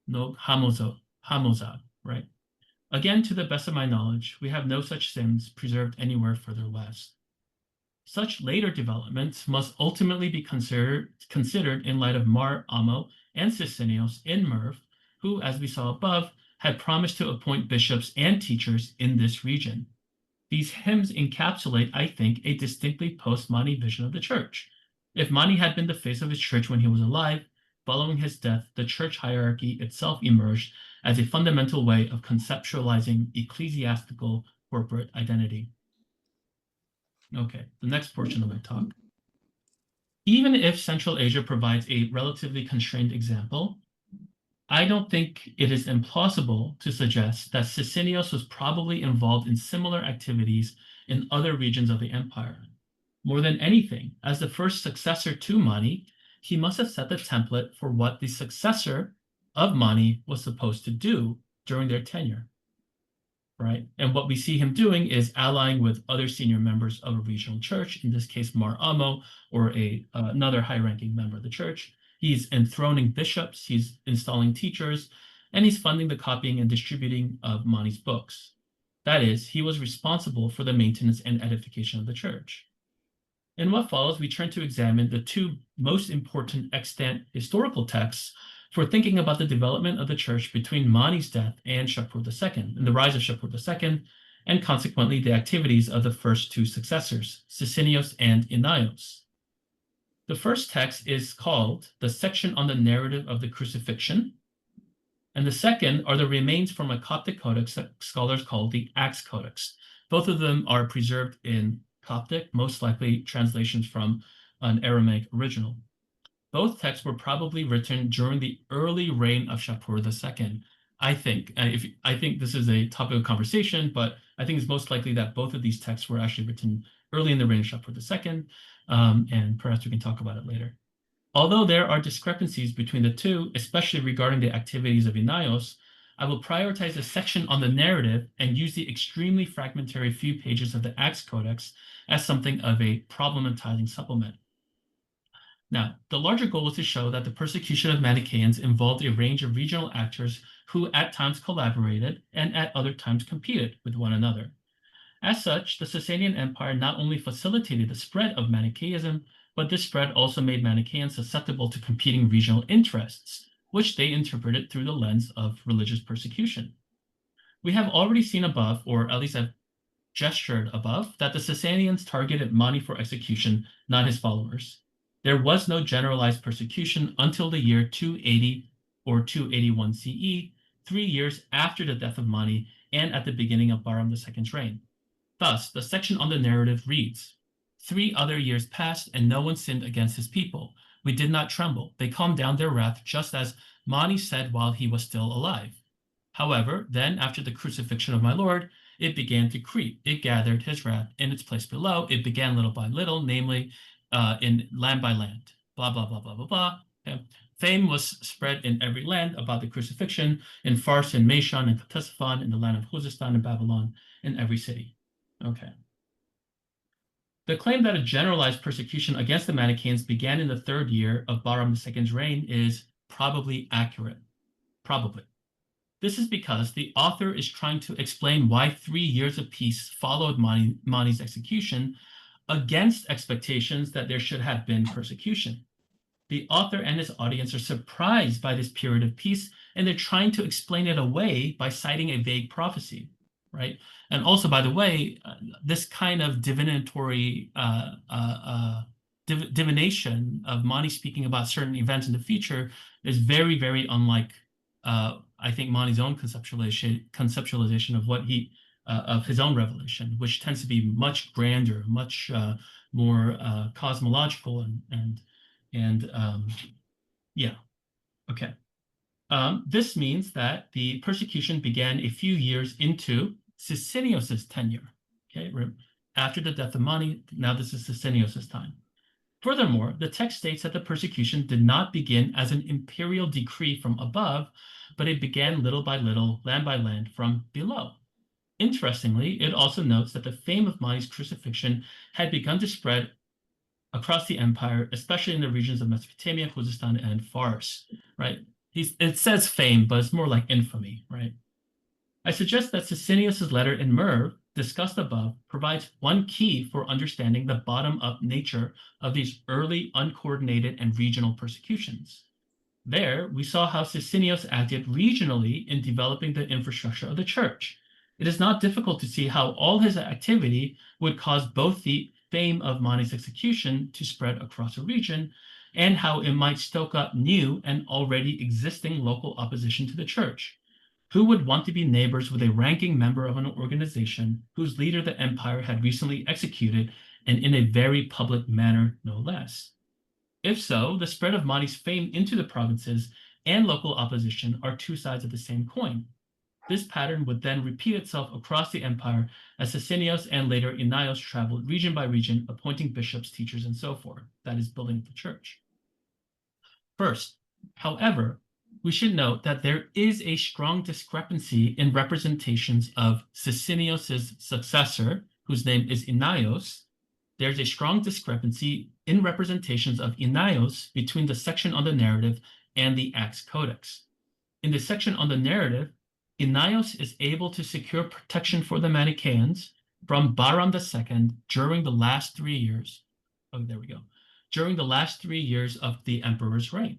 No hamozad, right? Again, to the best of my knowledge, we have no such hymns preserved anywhere further west. Such later developments must ultimately be considered in light of Mar Amo and Sicinios in Merv, who, as we saw above, had promised to appoint bishops and teachers in this region. These hymns encapsulate, I think, a distinctly post-Mani vision of the church. If Mani had been the face of his church when he was alive, following his death, the church hierarchy itself emerged as a fundamental way of conceptualizing ecclesiastical corporate identity. Okay, the next portion of my talk. Even if Central Asia provides a relatively constrained example, I don't think it is implausible to suggest that Sicinios was probably involved in similar activities in other regions of the empire. More than anything, as the first successor to Mani, he must have set the template for what the successor of Mani was supposed to do during their tenure, right? And what we see him doing is allying with other senior members of a regional church, in this case, Mar Amo, or another high-ranking member of the church. He's enthroning bishops, he's installing teachers, and he's funding the copying and distributing of Mani's books. That is, he was responsible for the maintenance and edification of the church. In what follows, we turn to examine the two most important extant historical texts for thinking about the development of the church between Mani's death and Shapur II, and the rise of Shapur II, and consequently the activities of the first two successors, Sicinius and Inaios. The first text is called the section on the narrative of the crucifixion, and the second are the remains from a Coptic codex that scholars call the Acts Codex. Both of them are preserved in Coptic, most likely translations from an Aramaic original. Both texts were probably written during the early reign of Shapur II. I think this is a topic of conversation, but I think it's most likely that both of these texts were actually written early in the reign of Shapur II, and perhaps we can talk about it later. Although there are discrepancies between the two, especially regarding the activities of Inaios, I will prioritize a section on the narrative and use the extremely fragmentary few pages of the Acts Codex as something of a problematizing supplement. Now, the larger goal is to show that the persecution of Manichaeans involved a range of regional actors who at times collaborated and at other times competed with one another. As such, the Sasanian Empire not only facilitated the spread of Manichaeism, but this spread also made Manichaeans susceptible to competing regional interests, which they interpreted through the lens of religious persecution. We have already seen above, or at least I've gestured above, that the Sasanians targeted Mani for execution, not his followers. There was no generalized persecution until the year 280 or 281 CE, 3 years after the death of Mani and at the beginning of Bahram II's reign. Thus, the section on the narrative reads, 3 other years passed, and no one sinned against his people. We did not tremble. They calmed down their wrath, just as Mani said while he was still alive. However, then, after the crucifixion of my Lord, it began to creep. It gathered his wrath in its place below. It began little by little, namely in land by land. Blah, blah, blah, blah, blah, blah. Okay. Fame was spread in every land about the crucifixion, in Fars, in Meshan, in Ctesiphon, in the land of Khuzestan, in Babylon, in every city. Okay. The claim that a generalized persecution against the Manichaeans began in the 3rd year of Bahram II's reign is probably accurate. Probably. This is because the author is trying to explain why 3 years of peace followed Mani's execution against expectations that there should have been persecution. The author and his audience are surprised by this period of peace, and they're trying to explain it away by citing a vague prophecy, right? And also, by the way, this kind of divinatory divination of Mani speaking about certain events in the future is very, very unlike, I think, Mani's own conceptualization of what he of his own revelation, which tends to be much grander, much more cosmological, and yeah, okay. This means that the persecution began a few years into Sicinius's tenure. Okay, after the death of Mani, now this is Sicinius's time. Furthermore, the text states that the persecution did not begin as an imperial decree from above, but it began little by little, land by land, from below. Interestingly, it also notes that the fame of Mani's crucifixion had begun to spread across the empire, especially in the regions of Mesopotamia, Khuzestan, and Fars, right? It says fame, but it's more like infamy, right? I suggest that Sicinius's letter in Merv, discussed above, provides one key for understanding the bottom-up nature of these early uncoordinated and regional persecutions. There, we saw how Sicinius acted regionally in developing the infrastructure of the church. It is not difficult to see how all his activity would cause both the fame of Mani's execution to spread across a region and how it might stoke up new and already existing local opposition to the church. Who would want to be neighbors with a ranking member of an organization whose leader the empire had recently executed, and in a very public manner, no less? If so, the spread of Mani's fame into the provinces and local opposition are two sides of the same coin. This pattern would then repeat itself across the empire as Sicinius and later Inaios traveled region by region, appointing bishops, teachers, and so forth, that is, building the church. First, however, we should note that there is a strong discrepancy in representations of Sicinius's successor, whose name is Inaios. There's a strong discrepancy in representations of Inaios between the section on the narrative and the Acts Codex. In the section on the narrative, Inaios is able to secure protection for the Manichaeans from Bahram II during the last 3 years, Oh, there we go. During the last 3 years of the emperor's reign.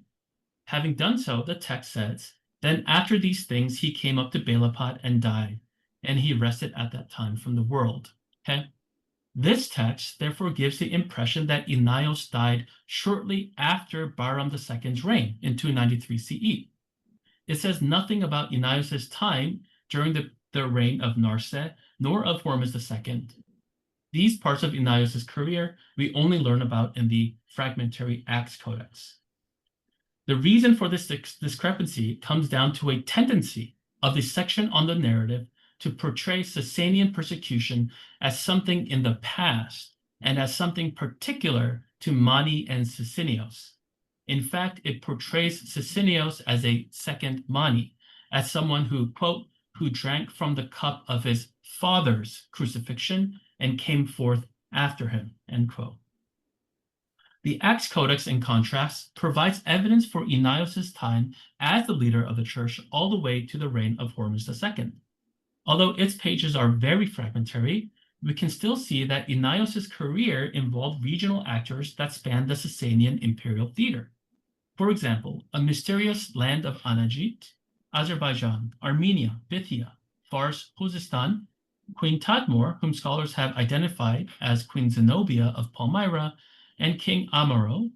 Having done so, the text says, then after these things, he came up to Belapat and died, and he rested at that time from the world. Okay? This text therefore gives the impression that Inaios died shortly after Bahram II's reign in 293 CE. It says nothing about Inaios' time during the reign of Narse, nor of Hormuz II. These parts of Inaios' career we only learn about in the fragmentary Acts Codex. The reason for this discrepancy comes down to a tendency of the section on the narrative to portray Sasanian persecution as something in the past and as something particular to Mani and Sicinios. In fact, it portrays Sicinios as a second Mani, as someone who, quote, who drank from the cup of his father's crucifixion and came forth after him, end quote. The Acts Codex, in contrast, provides evidence for Inaios' time as the leader of the church all the way to the reign of Hormuz II. Although its pages are very fragmentary, we can still see that Inaios' career involved regional actors that spanned the Sasanian imperial theater. For example, a mysterious land of Anajit, Azerbaijan, Armenia, Bithynia, Fars, Khuzestan, Queen Tadmor, whom scholars have identified as Queen Zenobia of Palmyra, and King Amaro,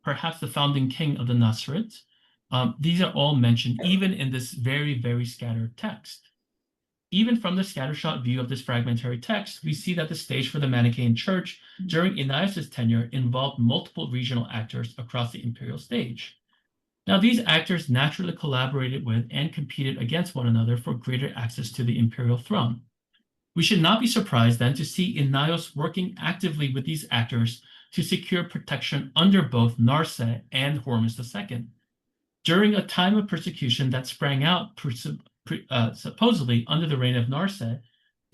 perhaps the founding king of the Nasrid. These are all mentioned even in this very, very scattered text. Even from the scattershot view of this fragmentary text, we see that the stage for the Manichaean Church during Inaios' tenure involved multiple regional actors across the imperial stage. Now, these actors naturally collaborated with and competed against one another for greater access to the imperial throne. We should not be surprised then to see Inaios working actively with these actors to secure protection under both Narse and Hormuz II. During a time of persecution that sprang out supposedly under the reign of Narse,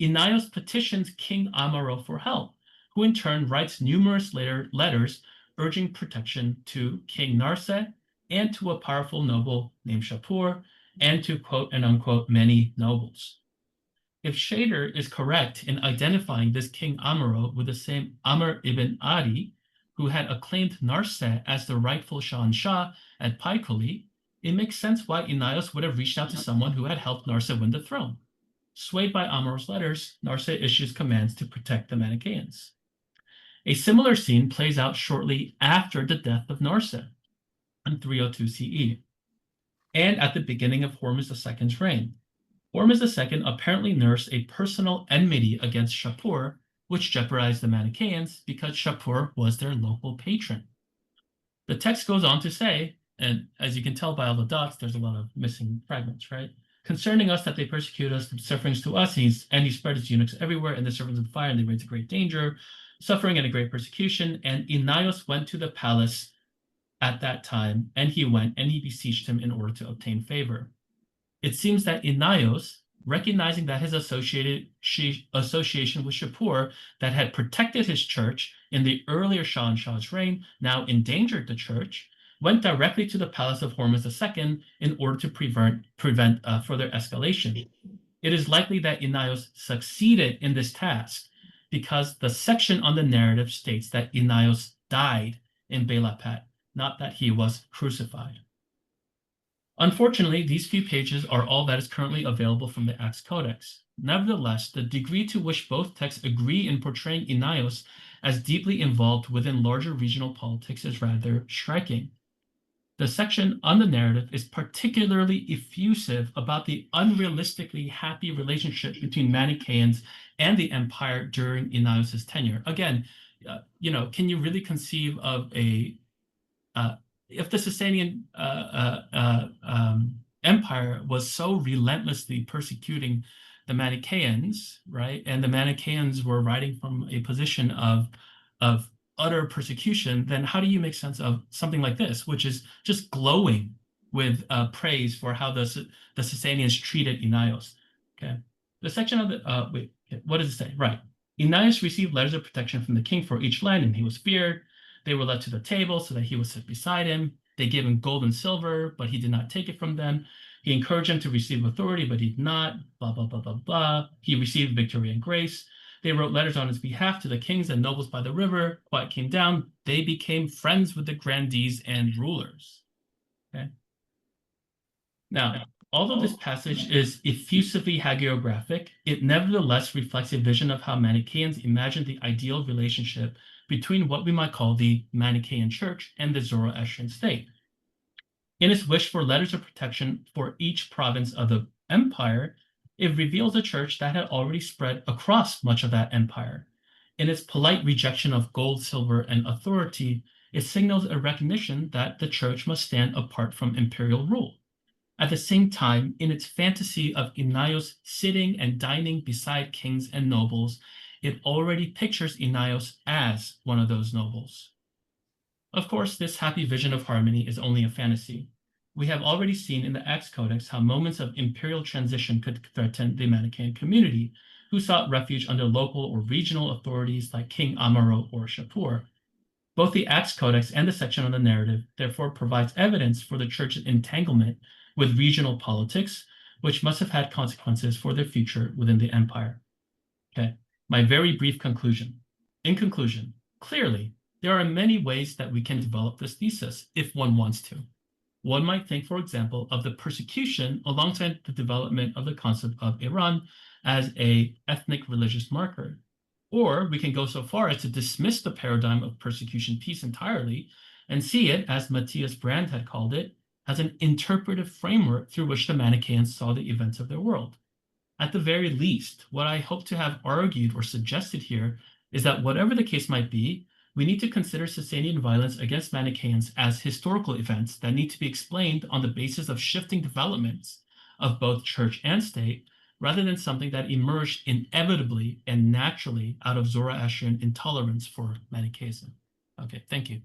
Inaios petitions King Amaro for help, who in turn writes numerous letters urging protection to King Narse and to a powerful noble named Shapur, and to quote and unquote many nobles. If Shader is correct in identifying this King Amaro with the same Amr ibn Adi, who had acclaimed Narse as the rightful Shah at Paikuli, it makes sense why Inaios would have reached out to someone who had helped Narse win the throne. Swayed by Amaro's letters, Narse issues commands to protect the Manichaeans. A similar scene plays out shortly after the death of Narse in 302 CE, and at the beginning of Hormuz II's reign. Hormuz II apparently nursed a personal enmity against Shapur, which jeopardized the Manichaeans because Shapur was their local patron. The text goes on to say, and as you can tell by all the dots, there's a lot of missing fragments, right? Concerning us that they persecute us, sufferings to us, and he spread his eunuchs everywhere, and the servants of fire, and they raised a great danger, suffering and a great persecution. And Inaios went to the palace at that time, and he went and he besieged him in order to obtain favor. It seems that Inaios, recognizing that his association with Shapur that had protected his church in the earlier Shah's reign now endangered the church, went directly to the palace of Hormuz II in order to prevent further escalation. It is likely that Inaios succeeded in this task because the section on the narrative states that Inaios died in Belapat, not that he was crucified. Unfortunately, these few pages are all that is currently available from the Acts Codex. Nevertheless, the degree to which both texts agree in portraying Inaios as deeply involved within larger regional politics is rather striking. The section on the narrative is particularly effusive about the unrealistically happy relationship between Manichaeans and the empire during Inaios' tenure. Again, can you really conceive of if the Sasanian empire was so relentlessly persecuting the Manichaeans, right, and the Manichaeans were writing from a position of utter persecution, then how do you make sense of something like this, which is just glowing with praise for how the Sasanians treated Inaios? Okay, the section of the what does it say? Right, Inaios received letters of protection from the king for each land, and he was feared. They were led to the table so that he would sit beside him. They gave him gold and silver, but he did not take it from them. He encouraged him to receive authority, but he did not. Blah blah blah blah blah. He received victory and grace. They wrote letters on his behalf to the kings and nobles by the river. Quiet came down. They became friends with the grandees and rulers. Okay. Now, although this passage is effusively hagiographic, it nevertheless reflects a vision of how Manichaeans imagined the ideal relationship between what we might call the Manichaean Church and the Zoroastrian state. In its wish for letters of protection for each province of the empire, it reveals a church that had already spread across much of that empire. In its polite rejection of gold, silver, and authority, it signals a recognition that the church must stand apart from imperial rule. At the same time, in its fantasy of Inaios sitting and dining beside kings and nobles, it already pictures Inaios as one of those nobles. Of course, this happy vision of harmony is only a fantasy. We have already seen in the Acts Codex how moments of imperial transition could threaten the Manichaean community, who sought refuge under local or regional authorities like King Amaro or Shapur. Both the Acts Codex and the section on the narrative therefore provides evidence for the church's entanglement with regional politics, which must have had consequences for their future within the empire. Okay, my very brief conclusion. In conclusion, clearly, there are many ways that we can develop this thesis if one wants to. One might think, for example, of the persecution alongside the development of the concept of Iran as an ethnic religious marker. Or we can go so far as to dismiss the paradigm of persecution peace entirely and see it, as Matthias Brand had called it, as an interpretive framework through which the Manichaeans saw the events of their world. At the very least, what I hope to have argued or suggested here is that whatever the case might be, we need to consider Sasanian violence against Manichaeans as historical events that need to be explained on the basis of shifting developments of both church and state, rather than something that emerged inevitably and naturally out of Zoroastrian intolerance for Manichaeism. Okay, thank you.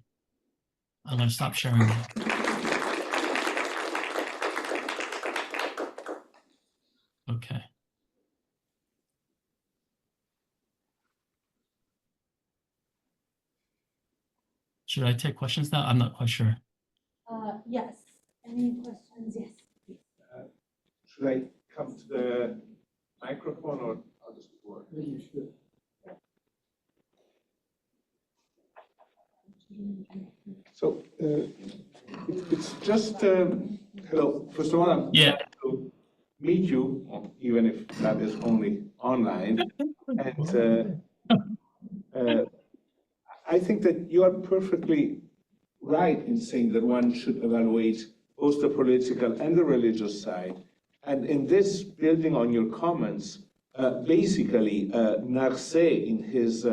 I'm going to stop sharing now. Okay. Should I take questions now? I'm not quite sure. Yes, any questions? Yes. Should I come to the microphone or I'll just work? You should. So it's just, hello, first of all, I'm Yeah. glad to meet you, even if that is only online. And I think that you are perfectly right in saying that one should evaluate both the political and the religious side. And in this, building on your comments, basically, Narse, in his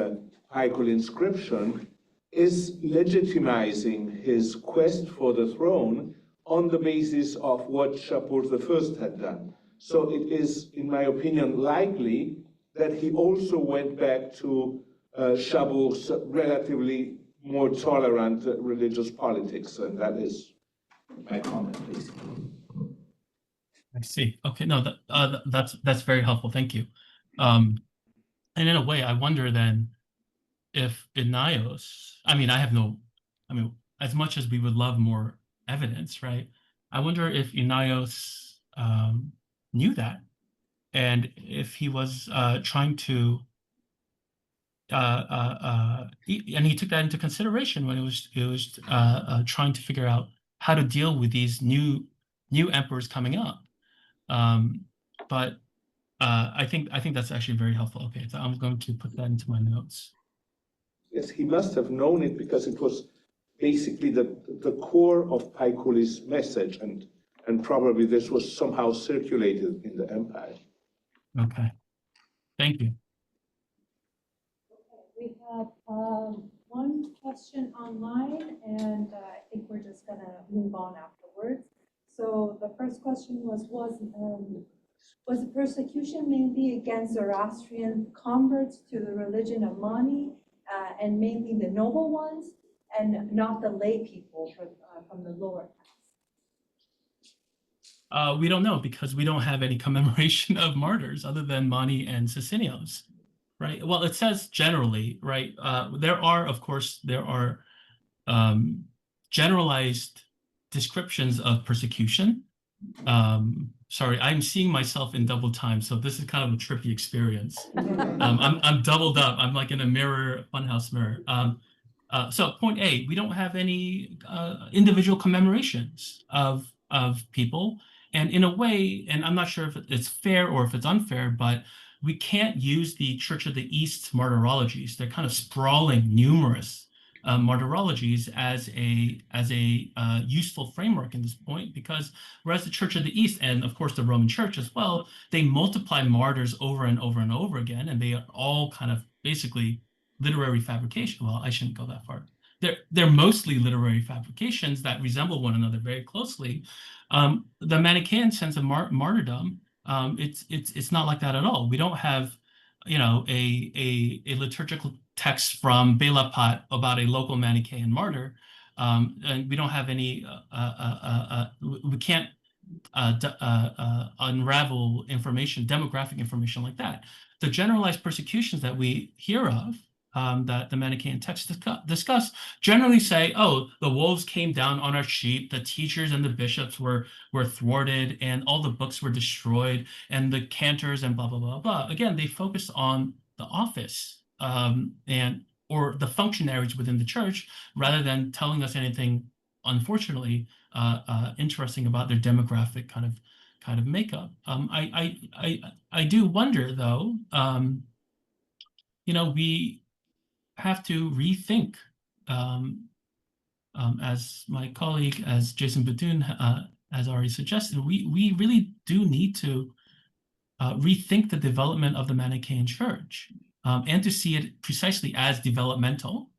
Haikul inscription, is legitimizing his quest for the throne on the basis of what Shapur I had done. So it is, in my opinion, likely that he also went back to Shapur's relatively more tolerant religious politics, and that is my comment, basically. I see. Okay, no, that's very helpful. Thank you. And in a way, I wonder then if Inaios, as much as we would love more evidence, right? I wonder if Inaios knew that, and if he was trying to, and he took that into consideration when it was trying to figure out how to deal with these new emperors coming up. But I think that's actually very helpful. Okay, so I'm going to put that into my notes. Yes, he must have known it because it was basically the core of Paikuli's message, and probably this was somehow circulated in the empire. Okay, thank you. We have one question online, and I think we're just gonna move on afterwards. So the first question was the persecution mainly against Zoroastrian converts to the religion of Mani, and mainly the noble ones, and not the lay people from the lower class? We don't know because we don't have any commemoration of martyrs other than Mani and Sicinios, right? Well, it says generally, right? There are, of course, generalized descriptions of persecution. sorry, I'm seeing myself in double time, so this is kind of a trippy experience. I'm doubled up. I'm like in a mirror, funhouse mirror. So point A, we don't have any individual commemorations of people, and in a way, and I'm not sure if it's fair or if it's unfair, but we can't use the Church of the East martyrologies. They're kind of sprawling, numerous martyrologies as a useful framework in this point, because whereas the Church of the East and of course the Roman Church as well, they multiply martyrs over and over and over again, and they are all kind of basically literary fabrication. Well, I shouldn't go that far. They're mostly literary fabrications that resemble one another very closely. The Manichaean sense of martyrdom, it's not like that at all. We don't have, you know, a liturgical text from Bela Pat about a local Manichaean martyr, and we don't have any. We can't unravel information, demographic information like that. The generalized persecutions that we hear of, that the Manichaean texts discuss, generally say, oh, the wolves came down on our sheep, the teachers and the bishops were thwarted, and all the books were destroyed, and the cantors and blah, blah, blah, blah. Again, they focus on the office or the functionaries within the church, rather than telling us anything, unfortunately, interesting about their demographic kind of makeup. I do wonder, though, you know, we have to rethink, as my colleague, as Jason Badoon has already suggested, we really do need to rethink the development of the Manichaean Church, and to see it precisely as developmental,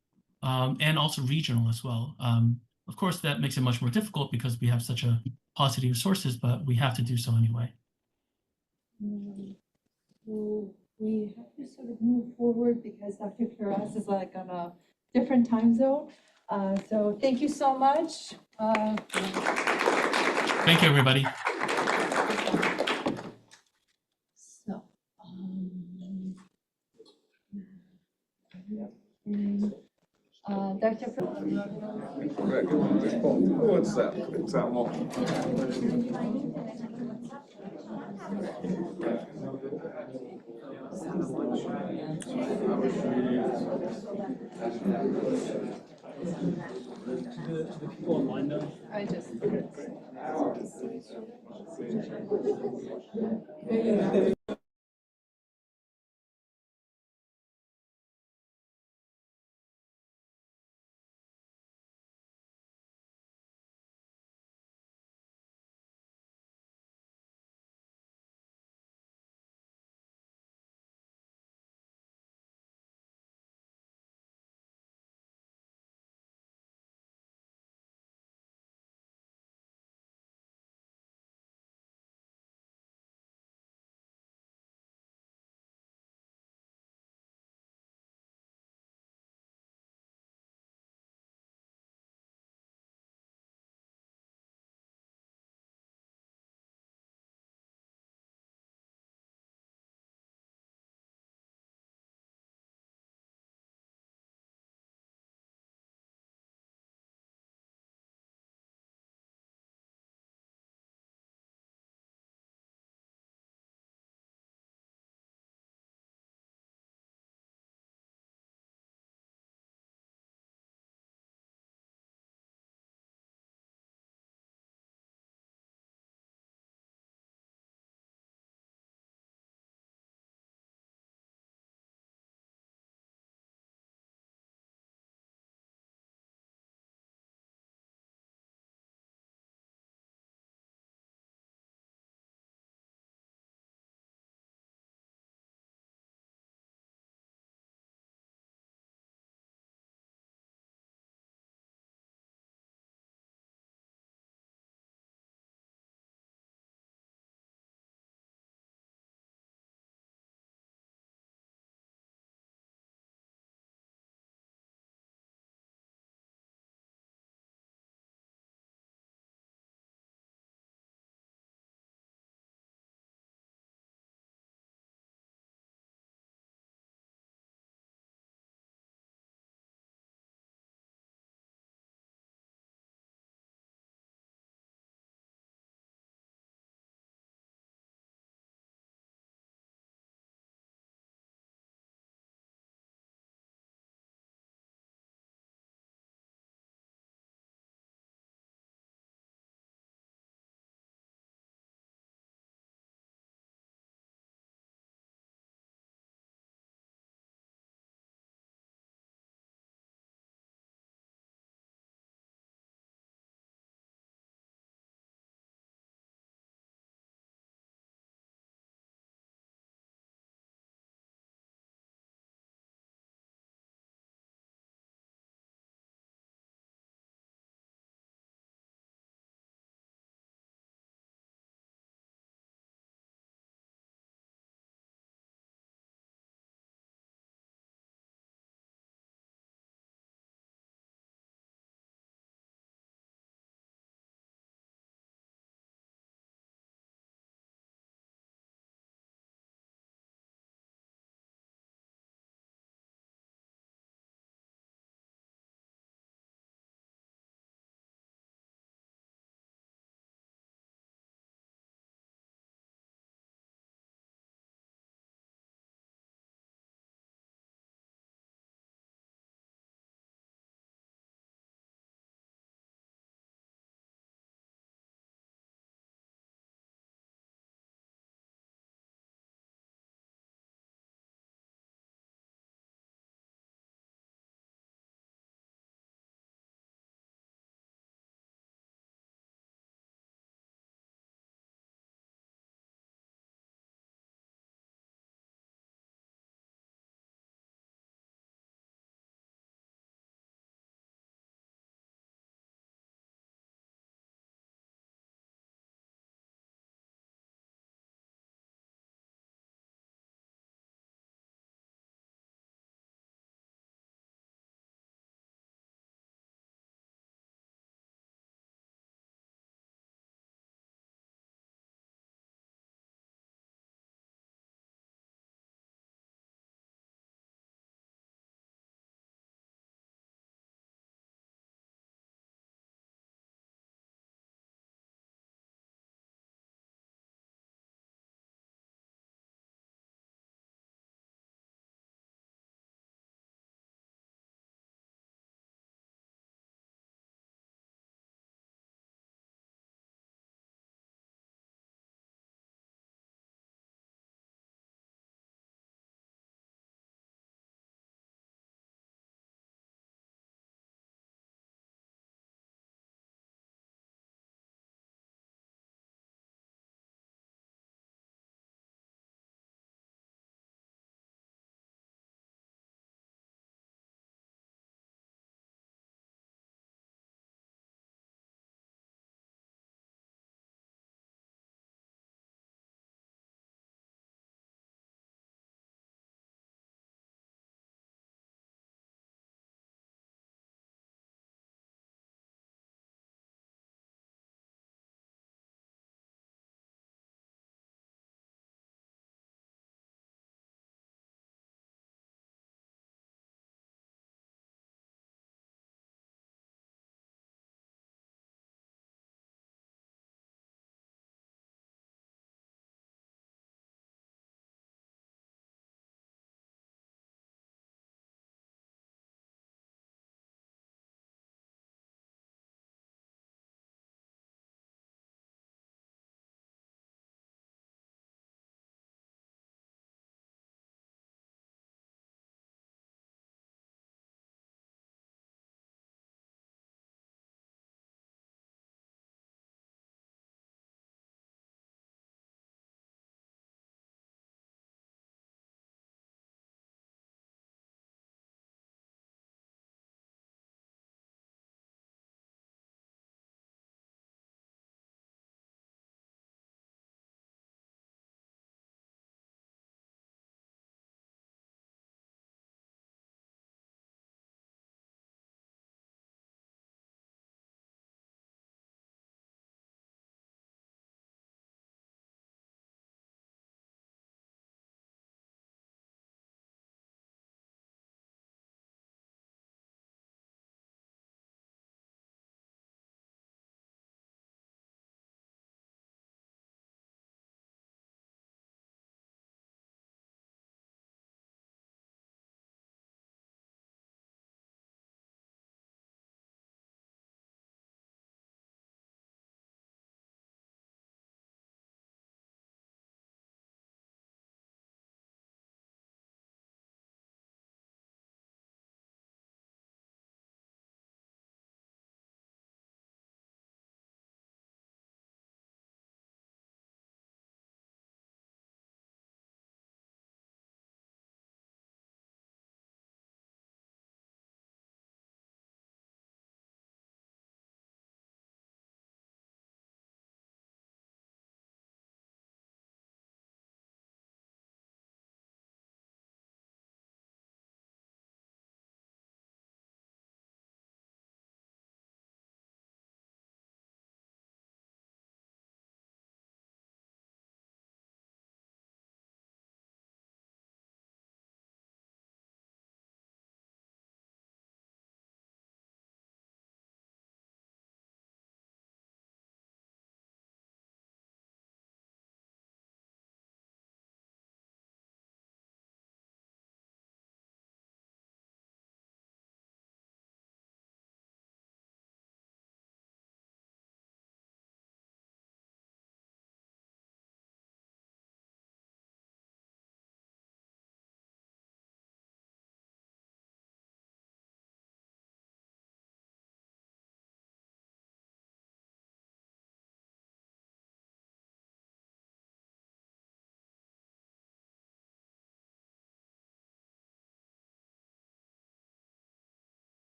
and also regional as well. Of course, that makes it much more difficult because we have such a paucity of sources, but we have to do so anyway. So we have to sort of move forward because Dr. Kiraz is like on a different time zone. So thank you so much. Thank you, everybody. So, Dr. What's that? It's that one. The people online know. I just.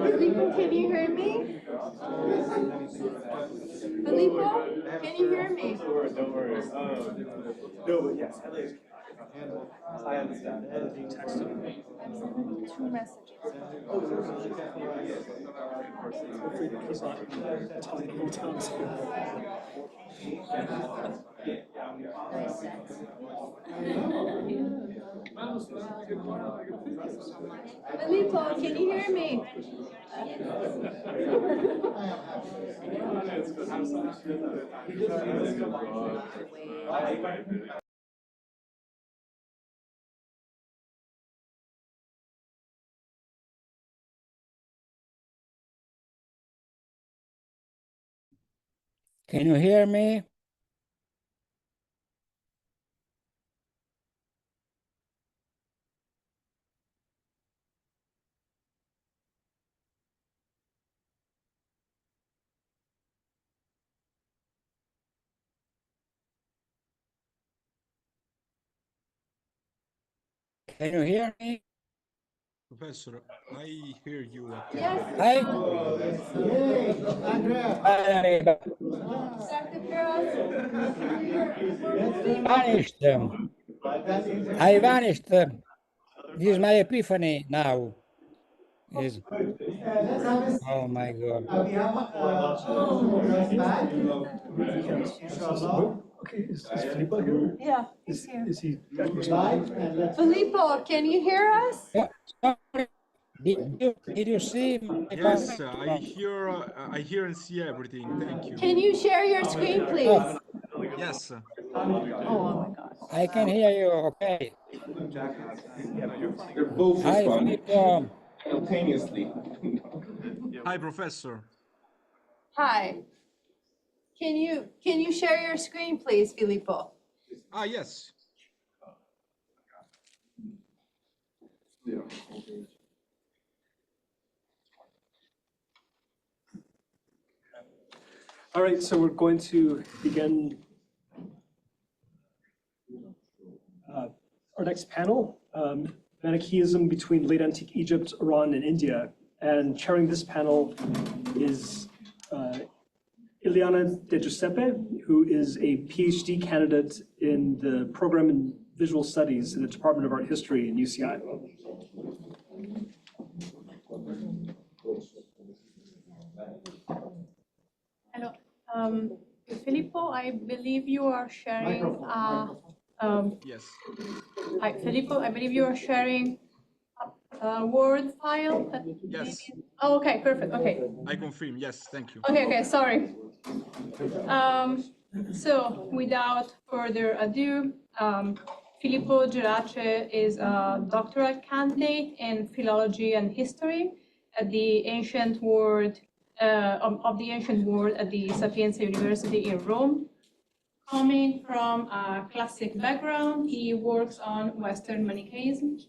Filippo, can you hear me? Filippo, can you hear me? Don't worry. No, but yes, I understand. I'm sending 2 messages. He's not telling you towns. Filippo, can you hear me? Can you hear me? Can you hear me? Professor, I hear you. Yes. I vanished. I vanished. This is my epiphany now. Is oh my God. Okay, is Filippo here? Yeah, he's here. Is he? Filippo, can you hear us? Yeah, sorry. Did you see my Yes, comment? I hear and see everything. Thank you. Can you share your screen, please? Yes. Oh my God. I can hear you. Okay. They're both Hi, responding Filippo. simultaneously. Hi, Professor. Hi. Can you share your screen, please, Filippo? Ah, yes. All right, so we're going to begin our next panel, Manichaeism between late antique Egypt, Iran, and India. And chairing this panel is Ileana De Giuseppe, who is a PhD candidate in the program in visual studies in the Department of Art History in UCI. Hello. Filippo, I believe you are sharing. Yes. Hi, Filippo, I believe you are sharing a Word file. Yes. Oh, okay, perfect. Okay. I confirm. Yes, thank you. Okay, sorry. So without further ado, Filippo Gerace is a doctoral candidate in philology and history at the ancient world of the ancient world at the Sapienza University in Rome. Coming from a classic background, he works on Western Manichaeism.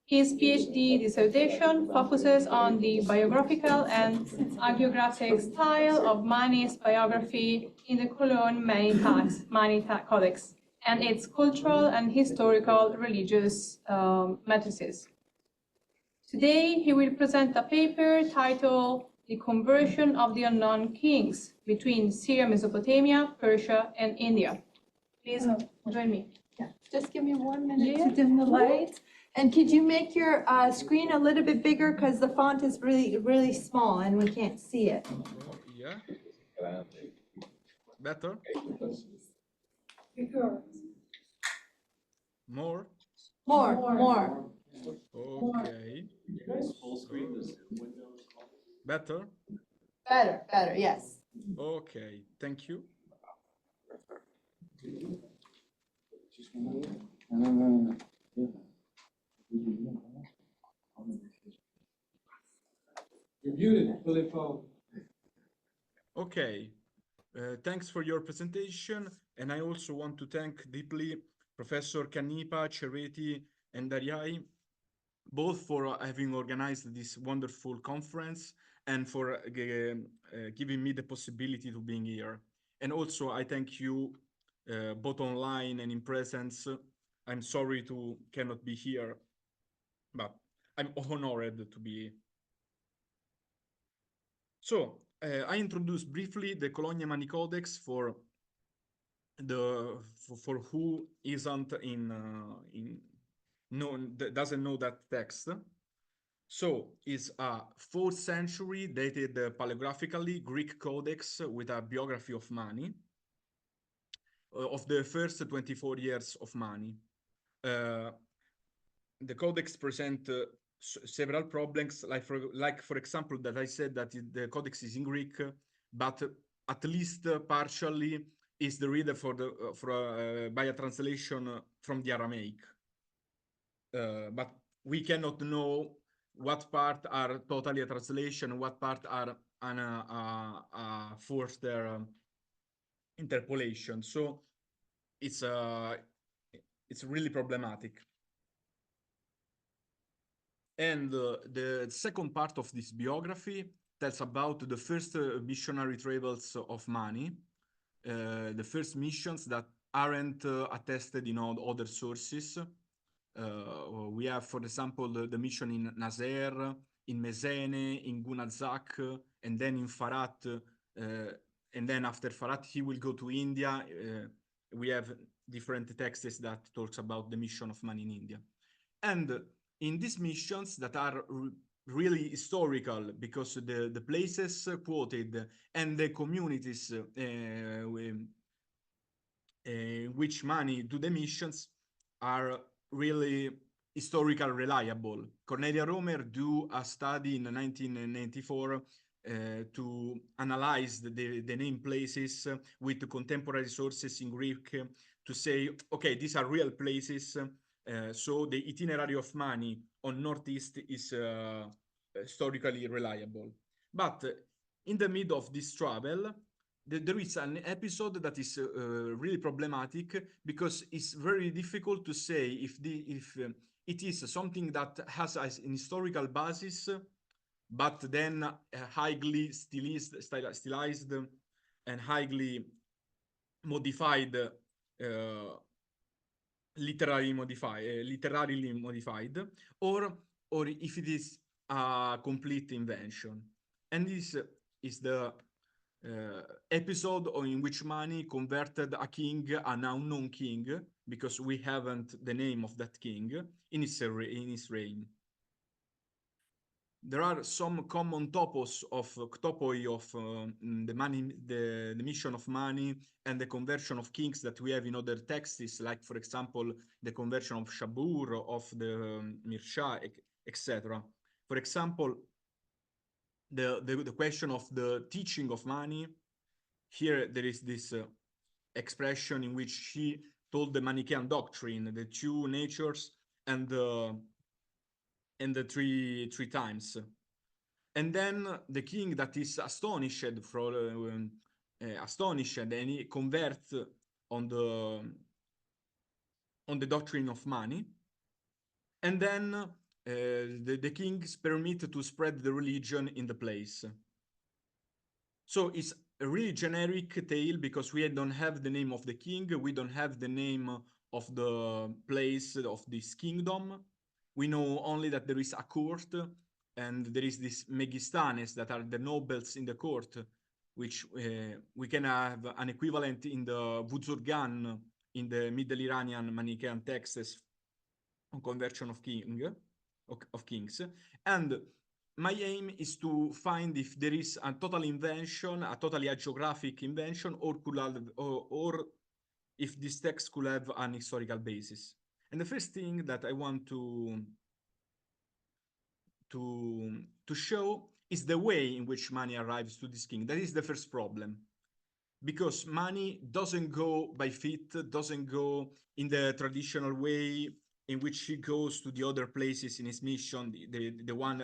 His PhD dissertation focuses on the biographical and hagiographic style of Mani's biography in the Cologne Mani Codex and its cultural and historical religious matrices. Today, he will present a paper titled The Conversion of the Unknown Kings between Syria, Mesopotamia, Persia, and India. Please join me. Just give me 1 minute to dim the lights. And could you make your screen a little bit bigger because the font is really, really small and we can't see it. Yeah. Better? More? More. Okay. Better? Better, yes. Okay, thank you. You're muted, Filippo. Okay. Thanks for your presentation, and I also want to thank deeply Professor Canepa, Cereti, and Dariai both for having organized this wonderful conference and for giving me the possibility to being here. And also, I thank you both online and in presence. I'm sorry to cannot be here, but I'm honored to be. So I introduce briefly the Colonia Mani Codex for who isn't doesn't know that text. So it's a 4th century dated paleographically Greek codex with a biography of Mani of the first 24 years of Mani. The codex present several problems, like for example, that I said that the codex is in Greek, but at least partially is the reader by a translation from the Aramaic. But we cannot know what part are totally a translation, what part are a forced interpolation. So it's really problematic. And the second part of this biography tells about the first missionary travels of Mani, the first missions that aren't attested in all other sources. We have, for example, the mission in Nazaire, in Mesene, in Gunazak, and then in Farat. And then after Farat, he will go to India. We have different texts that talks about the mission of Mani in India. And in these missions that are really historical, because the places quoted and the communities which Mani do the missions are really historical reliable. Cornelia Romer do a study in 1994 to analyze the name places with contemporary sources in Greek to say, okay, these are real places. So the itinerary of Mani on Northeast is historically reliable. But in the middle of this travel, there is an episode that is really problematic because it's very difficult to say if it is something that has an historical basis, but then highly stylized and highly modified, literally modified, or if it is a complete invention. And this is the episode in which Mani converted a king, an unknown king, because we haven't the name of that king, in his reign. There are some common topoi of the mission of Mani and the conversion of kings that we have in other texts, like for example the conversion of Shabur, of the Mirsha, etc. For example, the question of the teaching of Mani. Here there is this expression in which he told the Manichaean doctrine, the two natures and the three times. And then the king that is astonished and he converts on the doctrine of Mani. And then the kings permit to spread the religion in the place. So it's a really generic tale because we don't have the name of the king, we don't have the name of the place of this kingdom. We know only that there is a court and there is this Megistanes that are the nobles in the court, which we can have an equivalent in the Buzurgan in the Middle Iranian Manichaean texts on conversion of kings. And my aim is to find if there is a total invention, a totally hagiographic invention, or if this text could have an historical basis. And the first thing that I want to show is the way in which Mani arrives to this king. That is the first problem. Because Mani doesn't go by feet, doesn't go in the traditional way in which he goes to the other places in his mission, the one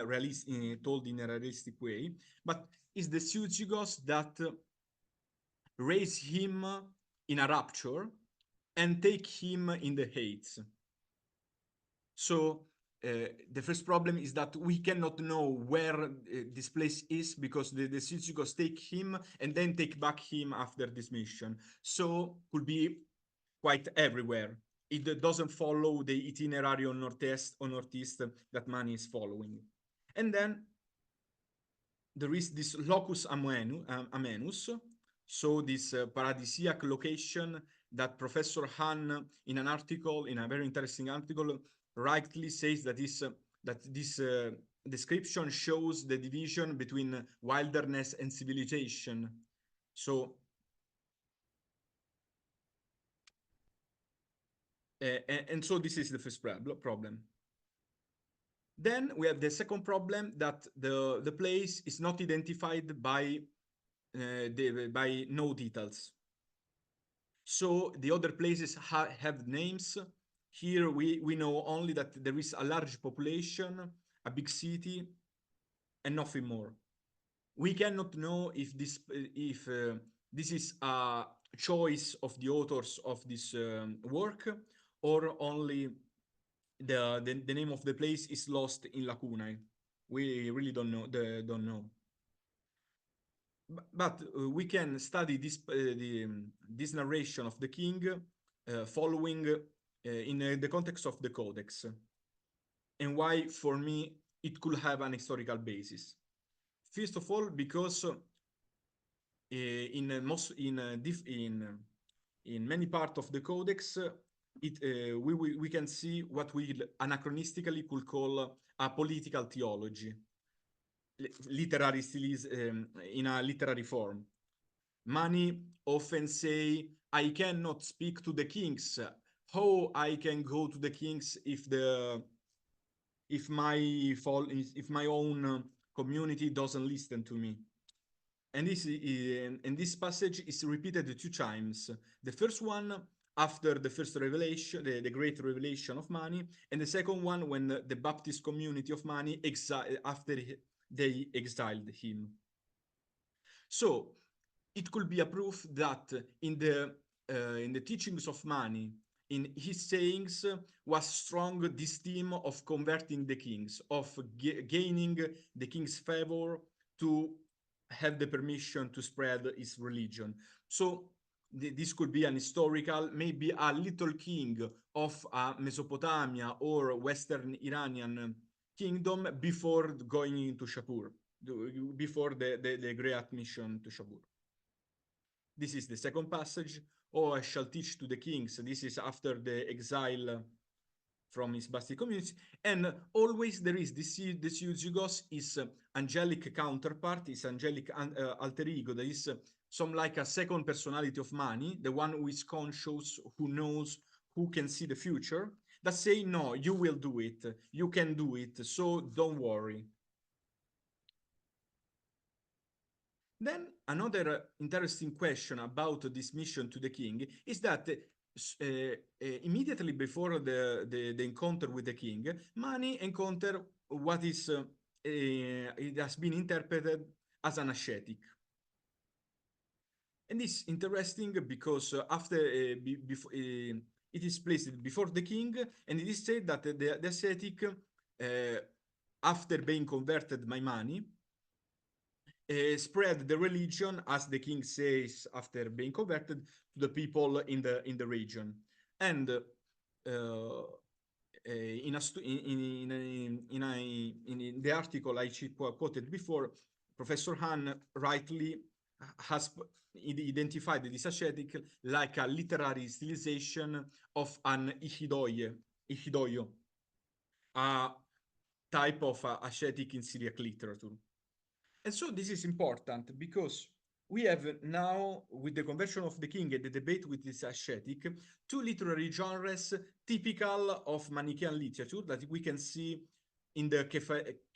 told in a realistic way, but it's the Syzygus that raise him in a rapture and take him in the Heights. So the first problem is that we cannot know where this place is because the Syzygus take him and then take back him after this mission. So could be quite everywhere. It doesn't follow the itinerary on northeast that Mani is following. And then there is this locus amenus, so this paradisiac location that Professor Hahn, in an article, in a very interesting article, rightly says that this description shows the division between wilderness and civilization. So, and so this is the first problem. Then we have the second problem that the place is not identified by no details. So the other places have names. Here we know only that there is a large population, a big city, and nothing more. We cannot know if this is a choice of the authors of this work, or only the name of the place is lost in lacunae. We really don't know. But we can study this narration of the king following in the context of the codex, and why, for me, it could have an historical basis. First of all, because in many parts of the codex, we can see what we anachronistically could call a political theology. Literary stylism in a literary form. Many often say, I cannot speak to the kings. How I can go to the kings if my own community doesn't listen to me? And this passage is repeated 2 times. The first one after the first revelation, the great revelation of Mani, and the second one when the Baptist community of Mani after they exiled him. So it could be a proof that in the teachings of Mani, in his sayings, was strong this theme of converting the kings, of gaining the king's favor to have the permission to spread his religion. So this could be an historical, maybe a little king of Mesopotamia or Western Iranian kingdom before going into Shapur, before the great mission to Shapur. This is the second passage. Oh, I shall teach to the kings. This is after the exile from his Basti community. And always there is this Syzygus, his angelic counterpart, his angelic alter ego, that is some like a second personality of Mani, the one who is conscious, who knows, who can see the future, that say, no, you will do it, you can do it, so don't worry. Then another interesting question about this mission to the king is that immediately before the encounter with the king, Mani encounter what is it has been interpreted as an ascetic. And this is interesting because after it is placed before the king, and it is said that the ascetic, after being converted by Mani, spread the religion, as the king says, after being converted, to the people in the region. And in the article I quoted before, Professor Hahn rightly has identified this ascetic like a literary stylization of an ichidoio, a type of ascetic in Syriac literature. And so this is important because we have now, with the conversion of the king and the debate with this ascetic, 2 literary genres typical of Manichaean literature that we can see in the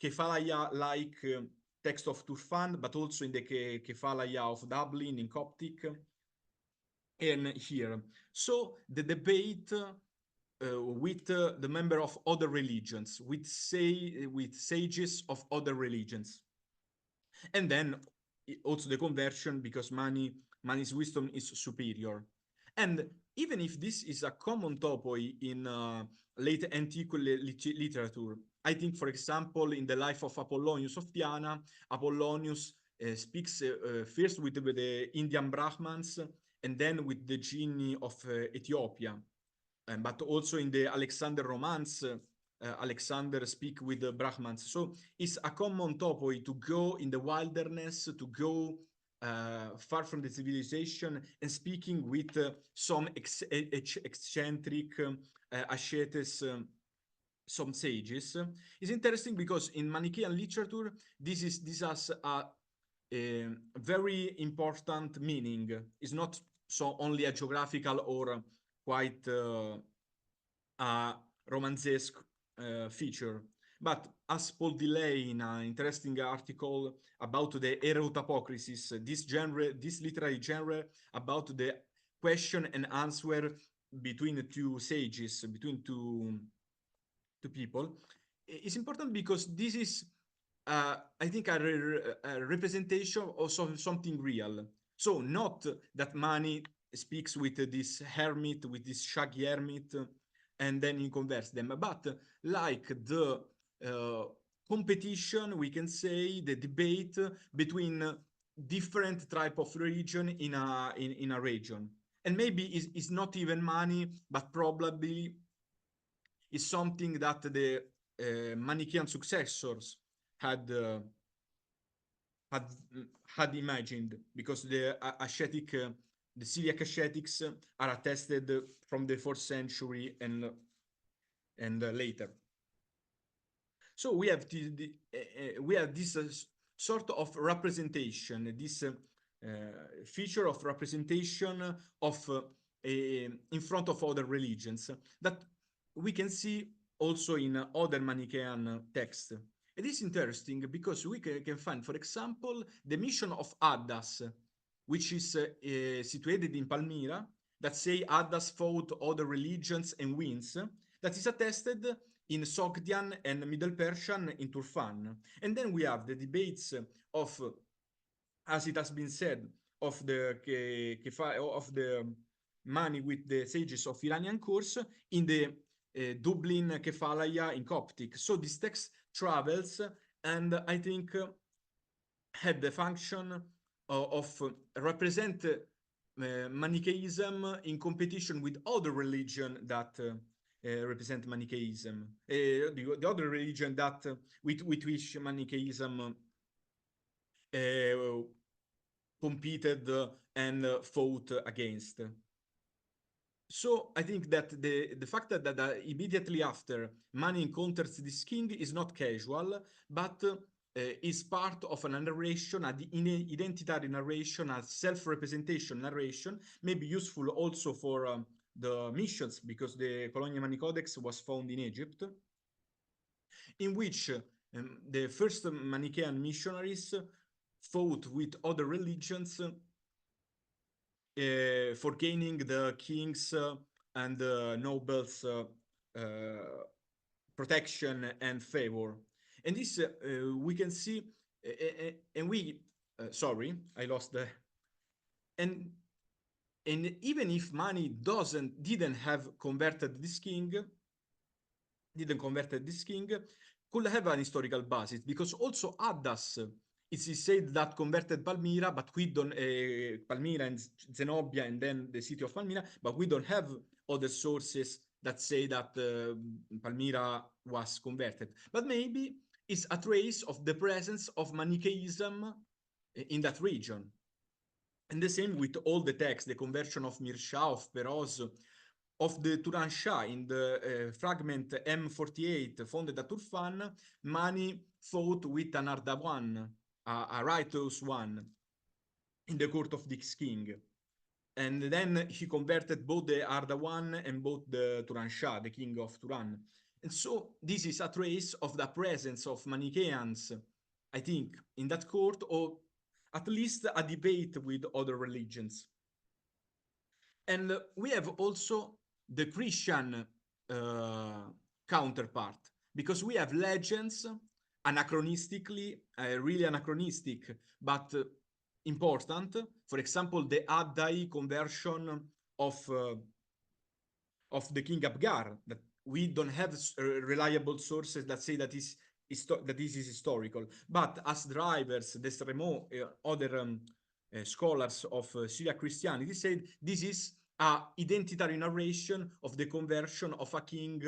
Kephalaya-like text of Turfan, but also in the Kephalaya of Dublin in Coptic, and here. So the debate with the member of other religions, with sages of other religions. And then also the conversion, because Mani's wisdom is superior. And even if this is a common topoi in late antique literature, I think, for example, in the life of Apollonius of Tyana, Apollonius speaks first with the Indian Brahmans and then with the genii of Ethiopia. But also in the Alexander romance, Alexander speak with the Brahmans. So it's a common topoi to go in the wilderness, to go far from the civilization and speaking with some eccentric ascetes, some sages. Is interesting because in Manichaean literature, this has a very important meaning. It's not so only a geographical or quite a romancesque feature. But as Paul Delay in an interesting article about the erotapocrisis, this literary genre about the question and answer between two sages, between two people, is important because this is, I think, a representation of something real. So not that Mani speaks with this hermit, with this shaggy hermit, and then he converts them, but like the competition, we can say, the debate between different type of religion in a region. And maybe it's not even Mani, but probably is something that the Manichaean successors had imagined, because the ascetic, the Syriac ascetics are attested from the 4th century and later. So we have this sort of representation, this feature of representation of in front of other religions that we can see also in other Manichaean texts. It is interesting because we can find, for example, the mission of Addas, which is situated in Palmyra, that say Addas fought other religions and wins, that is attested in Sogdian and Middle Persian in Turfan. And then we have the debates of, as it has been said, of the Mani with the sages of Iranian course in the Dublin Kephalaya in Coptic. So this text travels, and I think had the function of represent Manichaeism in competition with other religion that represent Manichaeism, the other religion that with which Manichaeism competed and fought against. So I think that the fact that immediately after Mani encounters this king is not casual, but is part of a narration, an identitary narration, a self-representation narration, maybe useful also for the missions, because the Colonia Mani Codex was found in Egypt, in which the first Manichaean missionaries fought with other religions for gaining the kings and the nobles' protection and favor. And this we can see, and we, sorry, I lost the, and even if Mani didn't have converted this king, could have an historical basis, because also Addas, it's said that converted Palmyra, but we don't, Palmyra and Zenobia and then the city of Palmyra, but we don't have other sources that say that Palmyra was converted. But maybe it's a trace of the presence of Manichaeism in that region. And the same with all the texts, the conversion of Mirsha, of Peroz, of the Turan Shah in the fragment M48 founded at Turfan. Mani fought with an Ardawan, a righteous one, in the court of this king. And then he converted both the Ardawan and both the Turan Shah, the king of Turan. And so this is a trace of the presence of Manichaeans, I think, in that court, or at least a debate with other religions. And we have also the Christian counterpart, because we have legends, anachronistically, really anachronistic, but important. For example, the Addai conversion of the king Abgar, that we don't have reliable sources that say that this is historical. But as drivers, Destremaux, other scholars of Syriac Christianity said this is a identitary narration of the conversion of a king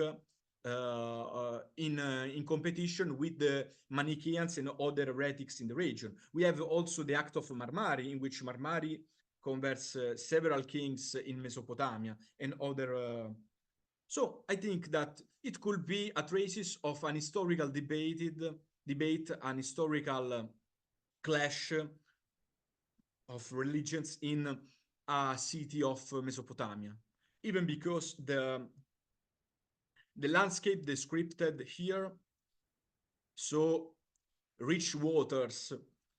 in competition with the Manichaeans and other heretics in the region. We have also the Act of Marmari, in which Marmari converts several kings in Mesopotamia and other. So I think that it could be a traces of an historical debate, an historical clash of religions in a city of Mesopotamia, even because the landscape described here, so rich waters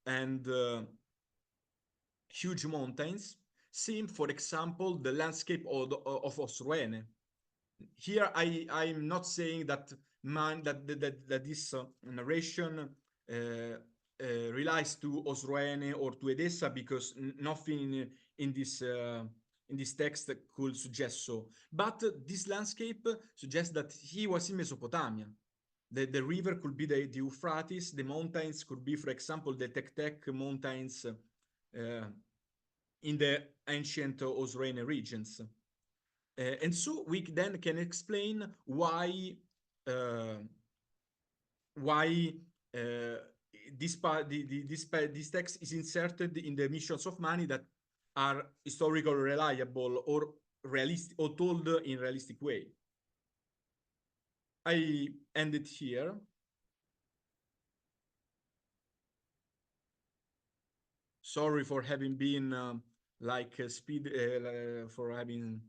and huge mountains, seem, for example, the landscape of Osroene. Here, I'm not saying that this narration relies to Osroene or to Edessa, because nothing in this text could suggest so. But this landscape suggests that he was in Mesopotamia. The river could be the Euphrates, the mountains could be, for example, the Tektek mountains in the ancient Osroene regions. And so we then can explain why this text is inserted in the missions of Mani that are historically reliable or realistic, or told in realistic way. I end it here. Sorry for having been for having.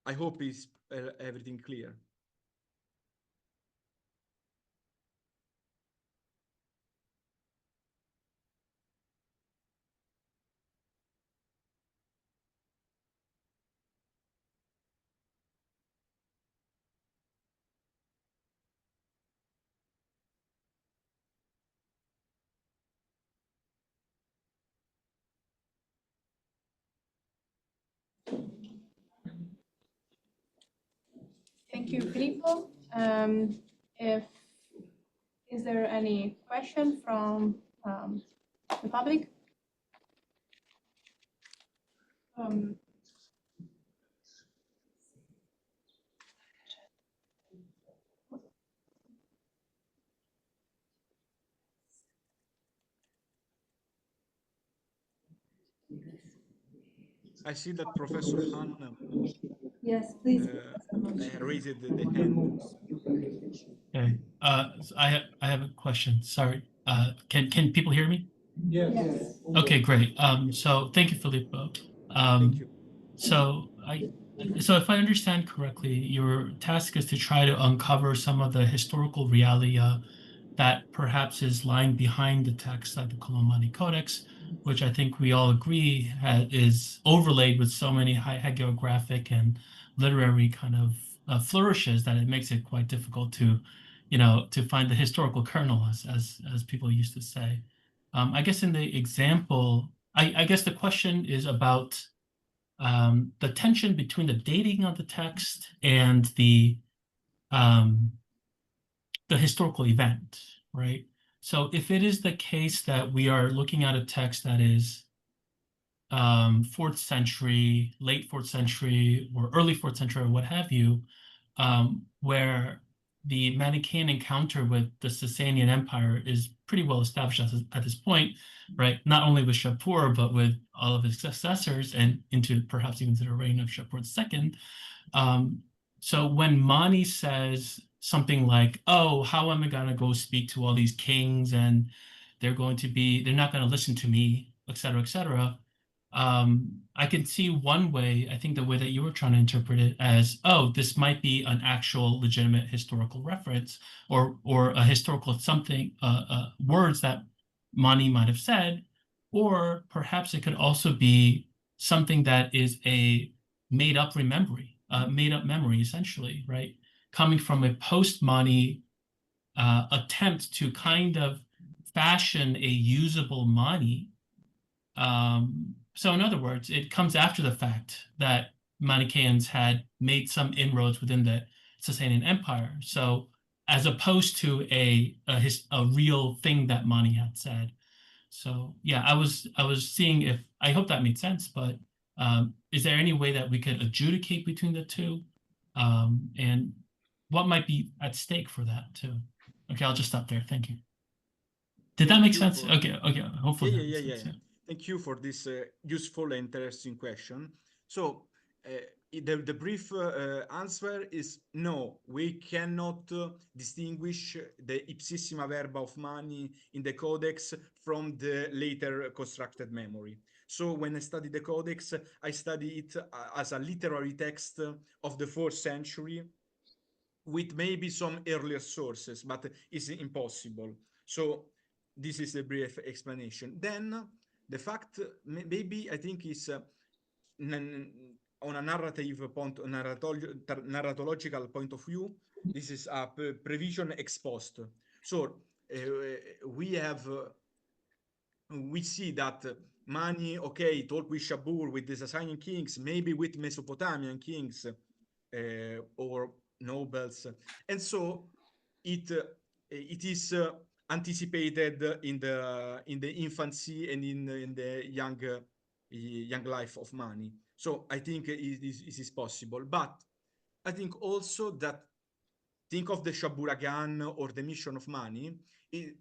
I hope is everything clear. Thank you, Filippo. Is there any question from the public? I see that Professor Han Yes, please. raised the hand. Okay. So I have a question. Sorry. Can people hear me? Yes. Okay, great. So thank you, Filippo. Thank you. So if I understand correctly, your task is to try to uncover some of the historical realia that perhaps is lying behind the text of the Kolomani Codex, which I think we all agree is overlaid with so many high hagiographic and literary kind of flourishes that it makes it quite difficult to, to find the historical kernel, as people used to say. I guess in the example, I guess the question is about the tension between the dating of the text and the historical event, right? So if it is the case that we are looking at a text that is 4th century, late 4th century, or early 4th century, or what have you, where the Manichaean encounter with the Sasanian Empire is pretty well established at this point, right? Not only with Shapur, but with all of his successors, and into perhaps even to the reign of Shapur II. So when Mani says something like, "Oh, how am I going to go speak to all these kings, and they're not going to listen to me, et cetera, et cetera," I can see one way, I think the way that you were trying to interpret it as, oh, this might be an actual legitimate historical reference, or a historical something, words that Mani might have said, or perhaps it could also be something that is a made-up memory, essentially, right? Coming from a post-Mani attempt to kind of fashion a usable Mani So in other words, it comes after the fact that Manichaeans had made some inroads within the Sasanian Empire. So as opposed to a real thing that Mani had said. So yeah, I was seeing if I hope that made sense, but is there any way that we could adjudicate between the two? And what might be at stake for that too? Okay, I'll just stop there. Thank you. Did that make sense? Okay, hopefully that makes sense, yeah. Thank you for this useful and interesting question. So the brief answer is no, we cannot distinguish the ipsissima verba of Mani in the Codex from the later constructed memory. So when I study the Codex, I study it as a literary text of the 4th century with maybe some earlier sources, but it's impossible. So this is a brief explanation. Then the fact, maybe I think is on a narrative point, narratological point of view, this is a prevision ex post. So we see that Mani, okay, talk with Shabur, with the Sasanian kings, maybe with Mesopotamian kings or nobles, and so it is anticipated in the infancy and in the young life of Mani. So I think it is possible, but I think also that think of the Shaburagan or the mission of Mani. It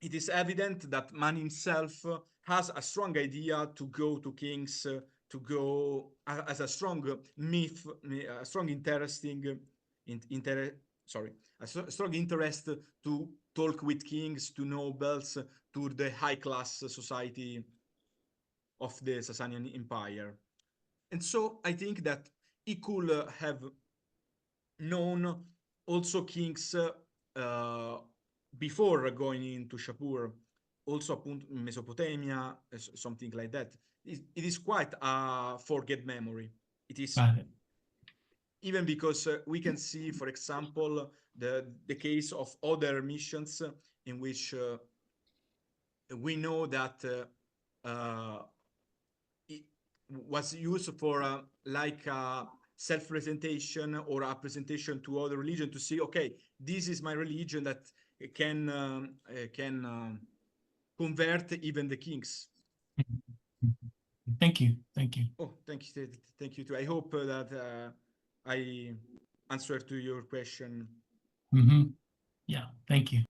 is evident that Mani himself has a strong idea to go to kings, to go as a strong myth, a strong strong interest to talk with kings, to nobles, to the high class society of the Sasanian Empire. And so I think that he could have known also kings before going into Shapur, also Mesopotamia, something like that. It is quite a forget memory. It is even because we can see, for example, the case of other missions in which we know that it was used for like a self-presentation or a presentation to other religion to see, okay, this is my religion that can convert even the kings. Thank you. Oh, thank you too. I hope that I answered to your question. Yeah, thank you.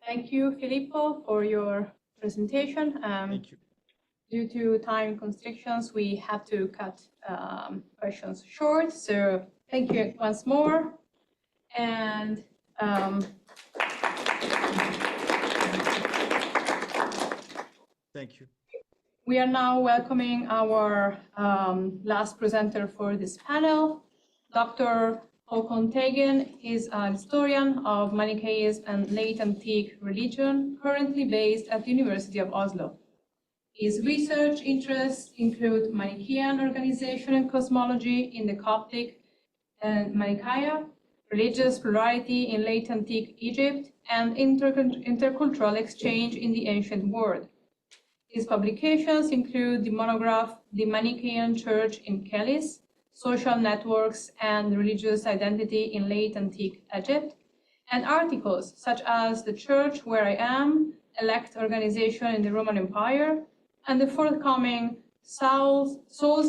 Thank you, Filippo, for your presentation. Thank you. Due to time constrictions, we have to cut questions short. So thank you once more. And thank you. We are now welcoming our last presenter for this panel, Dr. Håkon Teigen. Is a historian of Manichaeism and late antique religion, currently based at the University of Oslo. His research interests include Manichaean organization and cosmology in the Coptic and Manichaea, religious plurality in late antique Egypt, and intercultural exchange in the ancient world. His publications include the monograph The Manichaean Church in Kelis, Social Networks and Religious Identity in Late Antique Egypt, and articles such as The Church Where I Am, Elect Organization in the Roman Empire, and the forthcoming Souls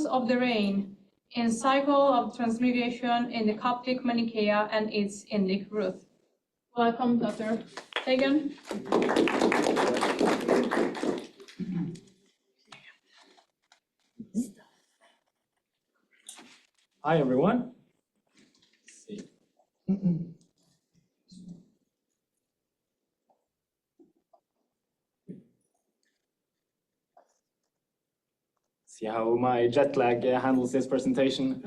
of the Reign in Cycle of Transmigration in the Coptic Manichaea and its Indic Root. Welcome, Dr. Teigen. Hi, everyone. Let's see. See how my jet lag handles this presentation.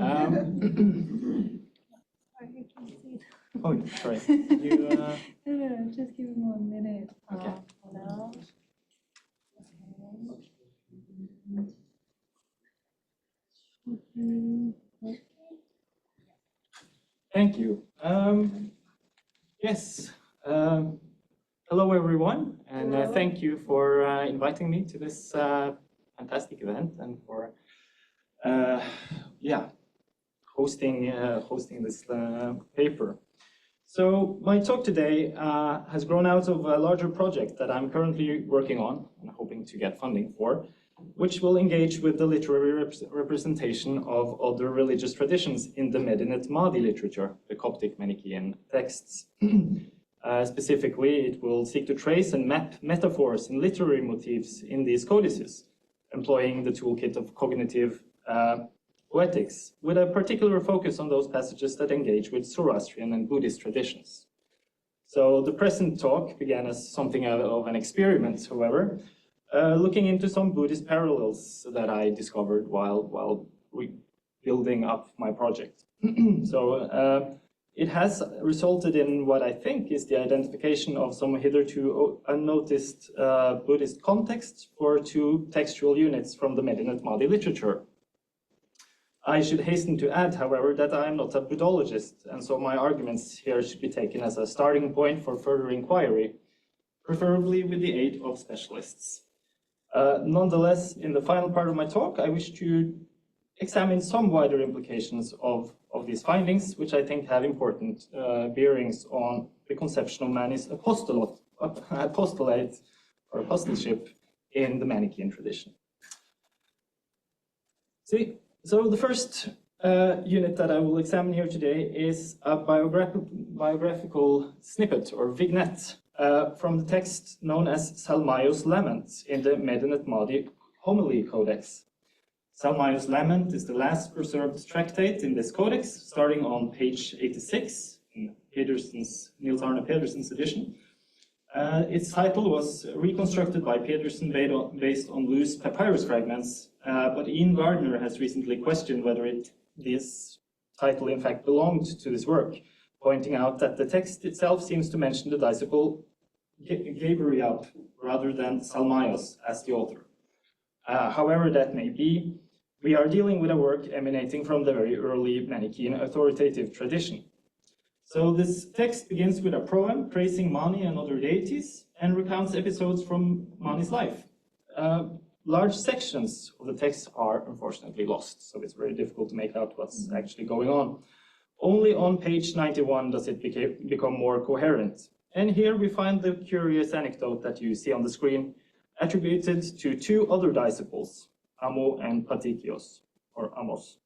Oh, sorry. You, No, just give me 1 minute. Okay. Hello. Okay. Thank you. Yes. Hello, everyone. And thank you for inviting me to this fantastic event and for hosting this paper. So my talk today has grown out of a larger project that I'm currently working on and hoping to get funding for, which will engage with the literary representation of other religious traditions in the Medinet Mahdi literature, the Coptic Manichaean texts. Specifically, it will seek to trace and map metaphors and literary motifs in these codices, employing the toolkit of cognitive poetics, with a particular focus on those passages that engage with Zoroastrian and Buddhist traditions. So the present talk began as something of an experiment, however, looking into some Buddhist parallels that I discovered while building up my project. So it has resulted in what I think is the identification of some hitherto unnoticed Buddhist contexts for two textual units from the Medinet Mahdi literature. I should hasten to add, however, that I am not a Buddhologist, and so my arguments here should be taken as a starting point for further inquiry, preferably with the aid of specialists. Nonetheless, in the final part of my talk, I wish to examine some wider implications of these findings, which I think have important bearings on the conception of man's apostolate or apostleship in the Manichaean tradition. So the first unit that I will examine here today is a biographical snippet or vignette from the text known as Salmaios' Lament in the Medinet Mahdi Homily Codex. Salmaios' Lament is the last preserved tractate in this codex, starting on page 86 in Niels Arne Pedersen's edition. Its title was reconstructed by Pedersen based on loose papyrus fragments, but Ian Gardner has recently questioned whether this title in fact belonged to this work, pointing out that the text itself seems to mention the disciple Gabriel rather than Salmaios as the author. However that may be, we are dealing with a work emanating from the very early Manichaean authoritative tradition. So this text begins with a proem praising Mani and other deities and recounts episodes from Mani's life. Large sections of the text are unfortunately lost, so it's very difficult to make out what's actually going on. Only on page 91 does it become more coherent. And here we find the curious anecdote that you see on the screen, attributed to two other disciples, Amo and Patikios, or Amos.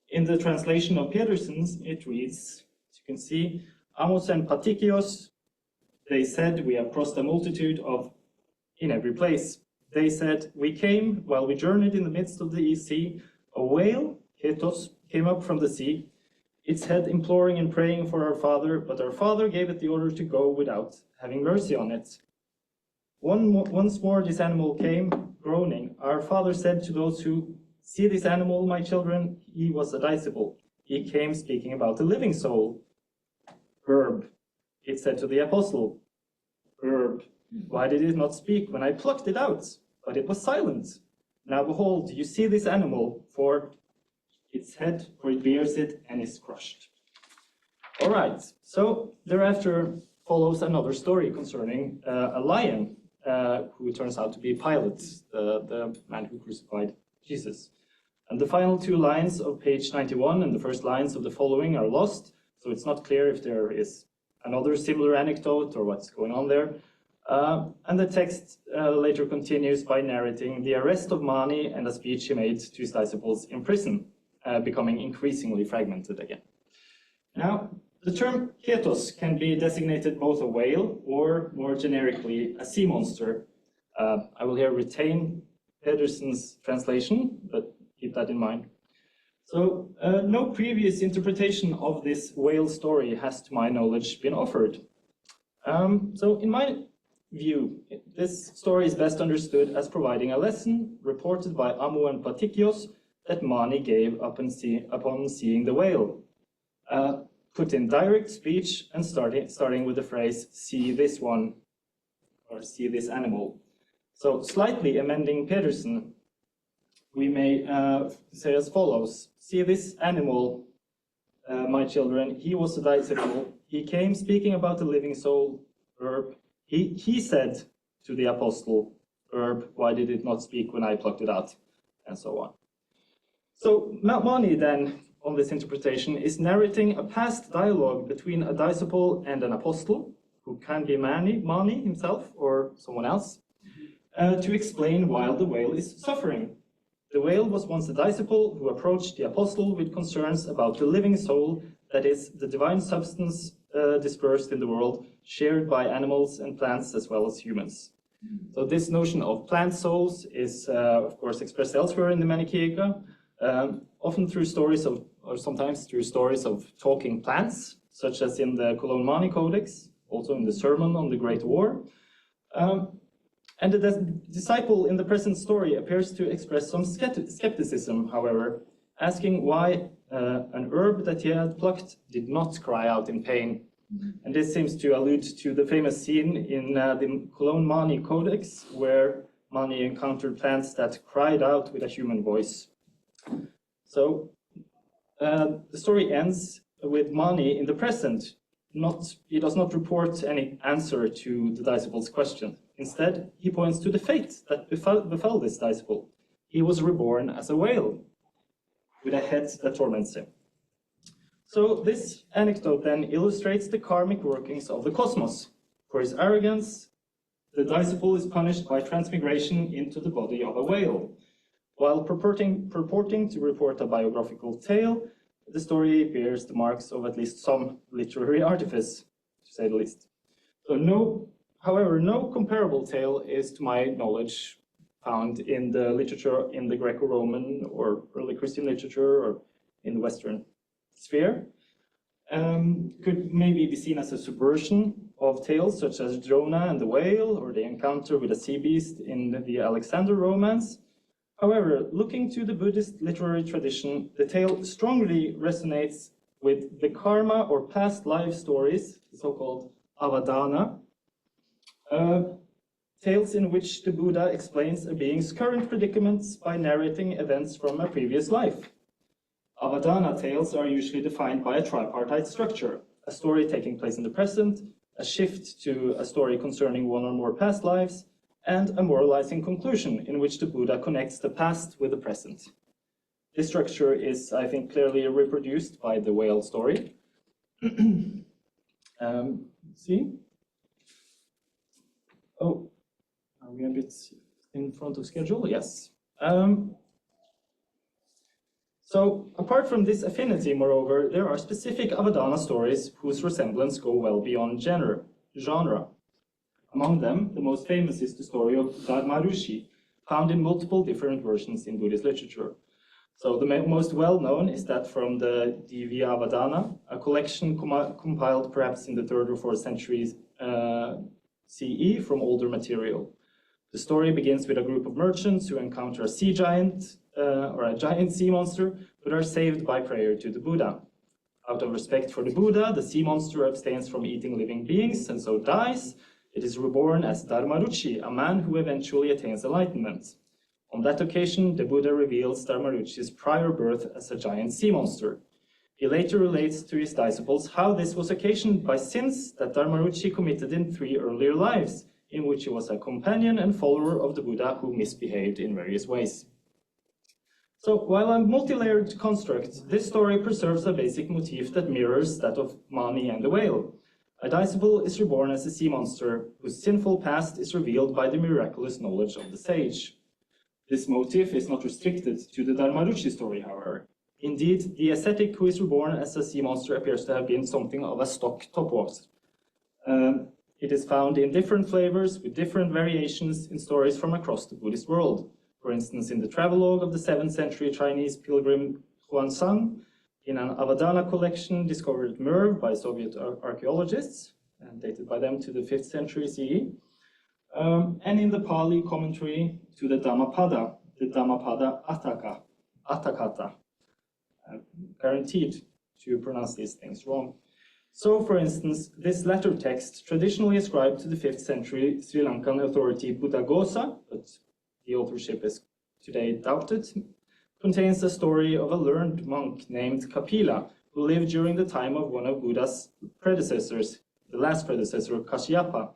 In the translation of Pedersen's, it reads, as you can see, Amos and Patikios, they said, we have crossed a multitude of in every place. They said, we came, while we journeyed in the midst of the sea, a whale, Ketos, came up from the sea, its head imploring and praying for our father, but our father gave it the order to go without having mercy on it. Once more this animal came, groaning. Our father said to those who, see this animal, my children, he was a disciple. He came speaking about the living soul. Herb, it said to the apostle. Herb, why did it not speak when I plucked it out? But it was silent. Now behold, you see this animal, for its head, for it bears it and is crushed. All right, so thereafter follows another story concerning a lion who turns out to be Pilate, the man who crucified Jesus. And the final two lines of page 91 and the first lines of the following are lost, so it's not clear if there is another similar anecdote or what's going on there. And the text later continues by narrating the arrest of Mani and a speech he made to his disciples in prison, becoming increasingly fragmented again. Now, the term Ketos can be designated both a whale or, more generically, a sea monster. I will here retain Pedersen's translation, but keep that in mind. So, no previous interpretation of this whale story has, to my knowledge, been offered. So, in my view, this story is best understood as providing a lesson reported by Amu and Patikios that Mani gave upon seeing the whale. Put in direct speech and starting with the phrase, see this one, or see this animal. So slightly amending Pedersen, we may say as follows, see this animal, my children, he was a disciple, he came speaking about the living soul, verb, he said to the apostle, herb, why did it not speak when I plucked it out, and so on. So Mani then, on this interpretation, is narrating a past dialogue between a disciple and an apostle, who can be Mani himself or someone else, to explain why the whale is suffering. The whale was once a disciple who approached the apostle with concerns about the living soul, that is, the divine substance dispersed in the world, shared by animals and plants as well as humans. So this notion of plant souls is, of course, expressed elsewhere in the Manichaea, often through stories of, or sometimes through stories of talking plants, such as in the Cologne Mani Codex, also in the Sermon on the Great War. And the disciple in the present story appears to express some skepticism, however, asking why an herb that he had plucked did not cry out in pain. And this seems to allude to the famous scene in the Cologne Mani Codex, where Mani encountered plants that cried out with a human voice. So the story ends with Mani in the present. He does not report any answer to the disciple's question. Instead, he points to the fate that befell this disciple. He was reborn as a whale, with a head that torments him. So this anecdote then illustrates the karmic workings of the cosmos. For his arrogance, the disciple is punished by transmigration into the body of a whale. While purporting to report a biographical tale, the story bears the marks of at least some literary artifice, to say the least. So however, no comparable tale is, to my knowledge, found in the literature in the Greco-Roman or early Christian literature or in the Western sphere. Could maybe be seen as a subversion of tales such as Jonah and the whale, or the encounter with a sea beast in the Alexander romance. However, looking to the Buddhist literary tradition, the tale strongly resonates with the karma or past life stories, the so-called avadana, tales in which the Buddha explains a being's current predicaments by narrating events from a previous life. Avadana tales are usually defined by a tripartite structure, a story taking place in the present, a shift to a story concerning one or more past lives, and a moralizing conclusion in which the Buddha connects the past with the present. This structure is, I think, clearly reproduced by the whale story. See? Oh, are we a bit in front of schedule? Yes. So, apart from this affinity, moreover, there are specific Avadana stories whose resemblance go well beyond genre. Among them, the most famous is the story of Dharmarushi, found in multiple different versions in Buddhist literature. So the most well-known is that from the Divyavadana, a collection compiled perhaps in the 3rd or 4th centuries CE from older material. The story begins with a group of merchants who encounter a sea giant, or a giant sea monster, but are saved by prayer to the Buddha. Out of respect for the Buddha, the sea monster abstains from eating living beings and so dies. It is reborn as Dharmaruchi, a man who eventually attains enlightenment. On that occasion, the Buddha reveals Dharmaruchi's prior birth as a giant sea monster. He later relates to his disciples how this was occasioned by sins that Dharmaruchi committed in 3 earlier lives, in which he was a companion and follower of the Buddha who misbehaved in various ways. So, while a multi-layered construct, this story preserves a basic motif that mirrors that of Mani and the whale. A disciple is reborn as a sea monster, whose sinful past is revealed by the miraculous knowledge of the sage. This motif is not restricted to the Dharmaruchi story, however. Indeed, the ascetic who is reborn as a sea monster appears to have been something of a stock topos. It is found in different flavors with different variations in stories from across the Buddhist world. For instance, in the travelogue of the 7th century Chinese pilgrim Huansang, in an Avadana collection discovered at Merv by Soviet archaeologists, and dated by them to the 5th century CE, and in the Pali commentary to the Dhammapada Atthakatha, guaranteed to pronounce these things wrong. So, for instance, this latter text, traditionally ascribed to the 5th century Sri Lankan authority Buddhaghosa, but the authorship is today doubted, contains the story of a learned monk named Kapila, who lived during the time of one of Buddha's predecessors, the last predecessor, Kashyapa.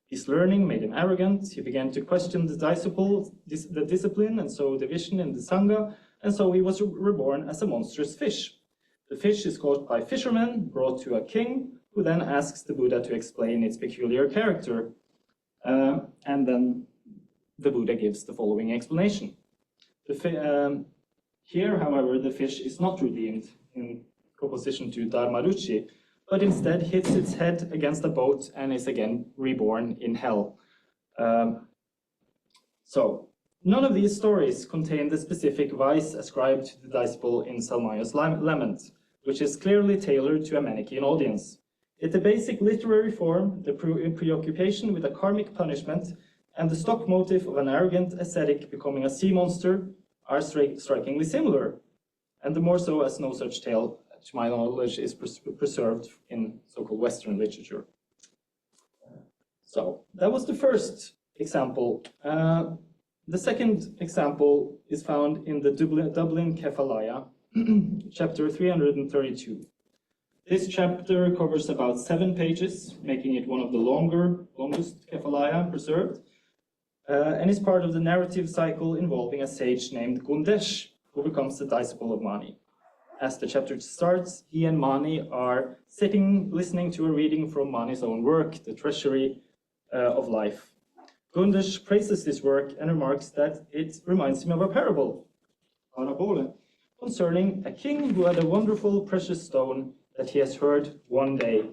His learning made him arrogant. He began to question the discipline and so division in the Sangha, and so he was reborn as a monstrous fish. The fish is caught by fishermen, brought to a king, who then asks the Buddha to explain its peculiar character. And then the Buddha gives the following explanation. Here, however, the fish is not redeemed in opposition to Dharmaruchi, but instead hits its head against a boat and is again reborn in hell. So, none of these stories contain the specific vice ascribed to the disciple in Salmaya's lament, which is clearly tailored to a Manichaean audience. Yet the basic literary form, the preoccupation with a karmic punishment, and the stock motive of an arrogant ascetic becoming a sea monster are strikingly similar, and the more so as no such tale, to my knowledge, is preserved in so-called Western literature. So that was the first example. The second example is found in the Dublin Kephalaya, chapter 332. This chapter covers about 7 pages, making it one of the longest Kephalaya preserved, and is part of the narrative cycle involving a sage named Gundesh, who becomes the disciple of Mani. As the chapter starts, he and Mani are sitting, listening to a reading from Mani's own work, The Treasury of Life. Gundesh praises this work and remarks that it reminds him of a parable, concerning a king who had a wonderful precious stone that he has heard one day.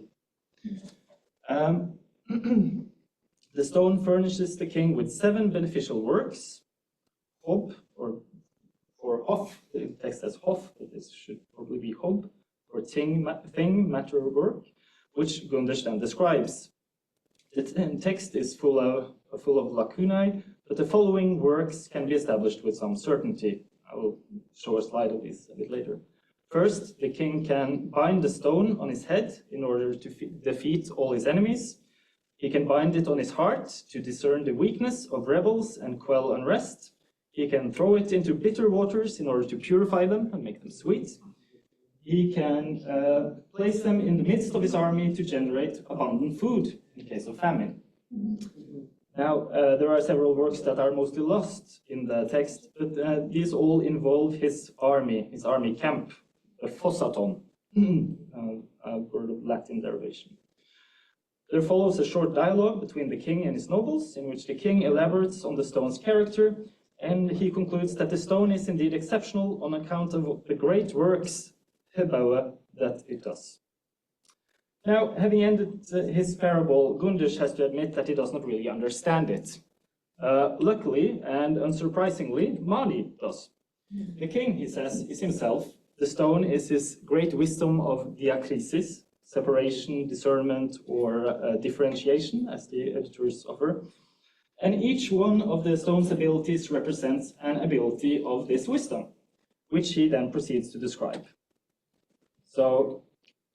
The stone furnishes the king with 7 beneficial works, hob, or hof, the text says hof, but this should probably be hob, or thing, matter, or work, which Gundesh then describes. The text is full of lacunae, but the following works can be established with some certainty. I will show a slide of this a bit later. First, the king can bind the stone on his head in order to defeat all his enemies. He can bind it on his heart to discern the weakness of rebels and quell unrest. He can throw it into bitter waters in order to purify them and make them sweet. He can place them in the midst of his army to generate abundant food in case of famine. Now, there are several works that are mostly lost in the text, but these all involve his army camp, the fossaton, a word of Latin derivation. There follows a short dialogue between the king and his nobles, in which the king elaborates on the stone's character, and he concludes that the stone is indeed exceptional on account of the great works that it does. Now, having ended his parable, Gundesh has to admit that he does not really understand it. Luckily, and unsurprisingly, Mani does. The king, he says, is himself. The stone is his great wisdom of diakrisis, separation, discernment, or differentiation, as the editors offer. And each one of the stone's abilities represents an ability of this wisdom, which he then proceeds to describe. So,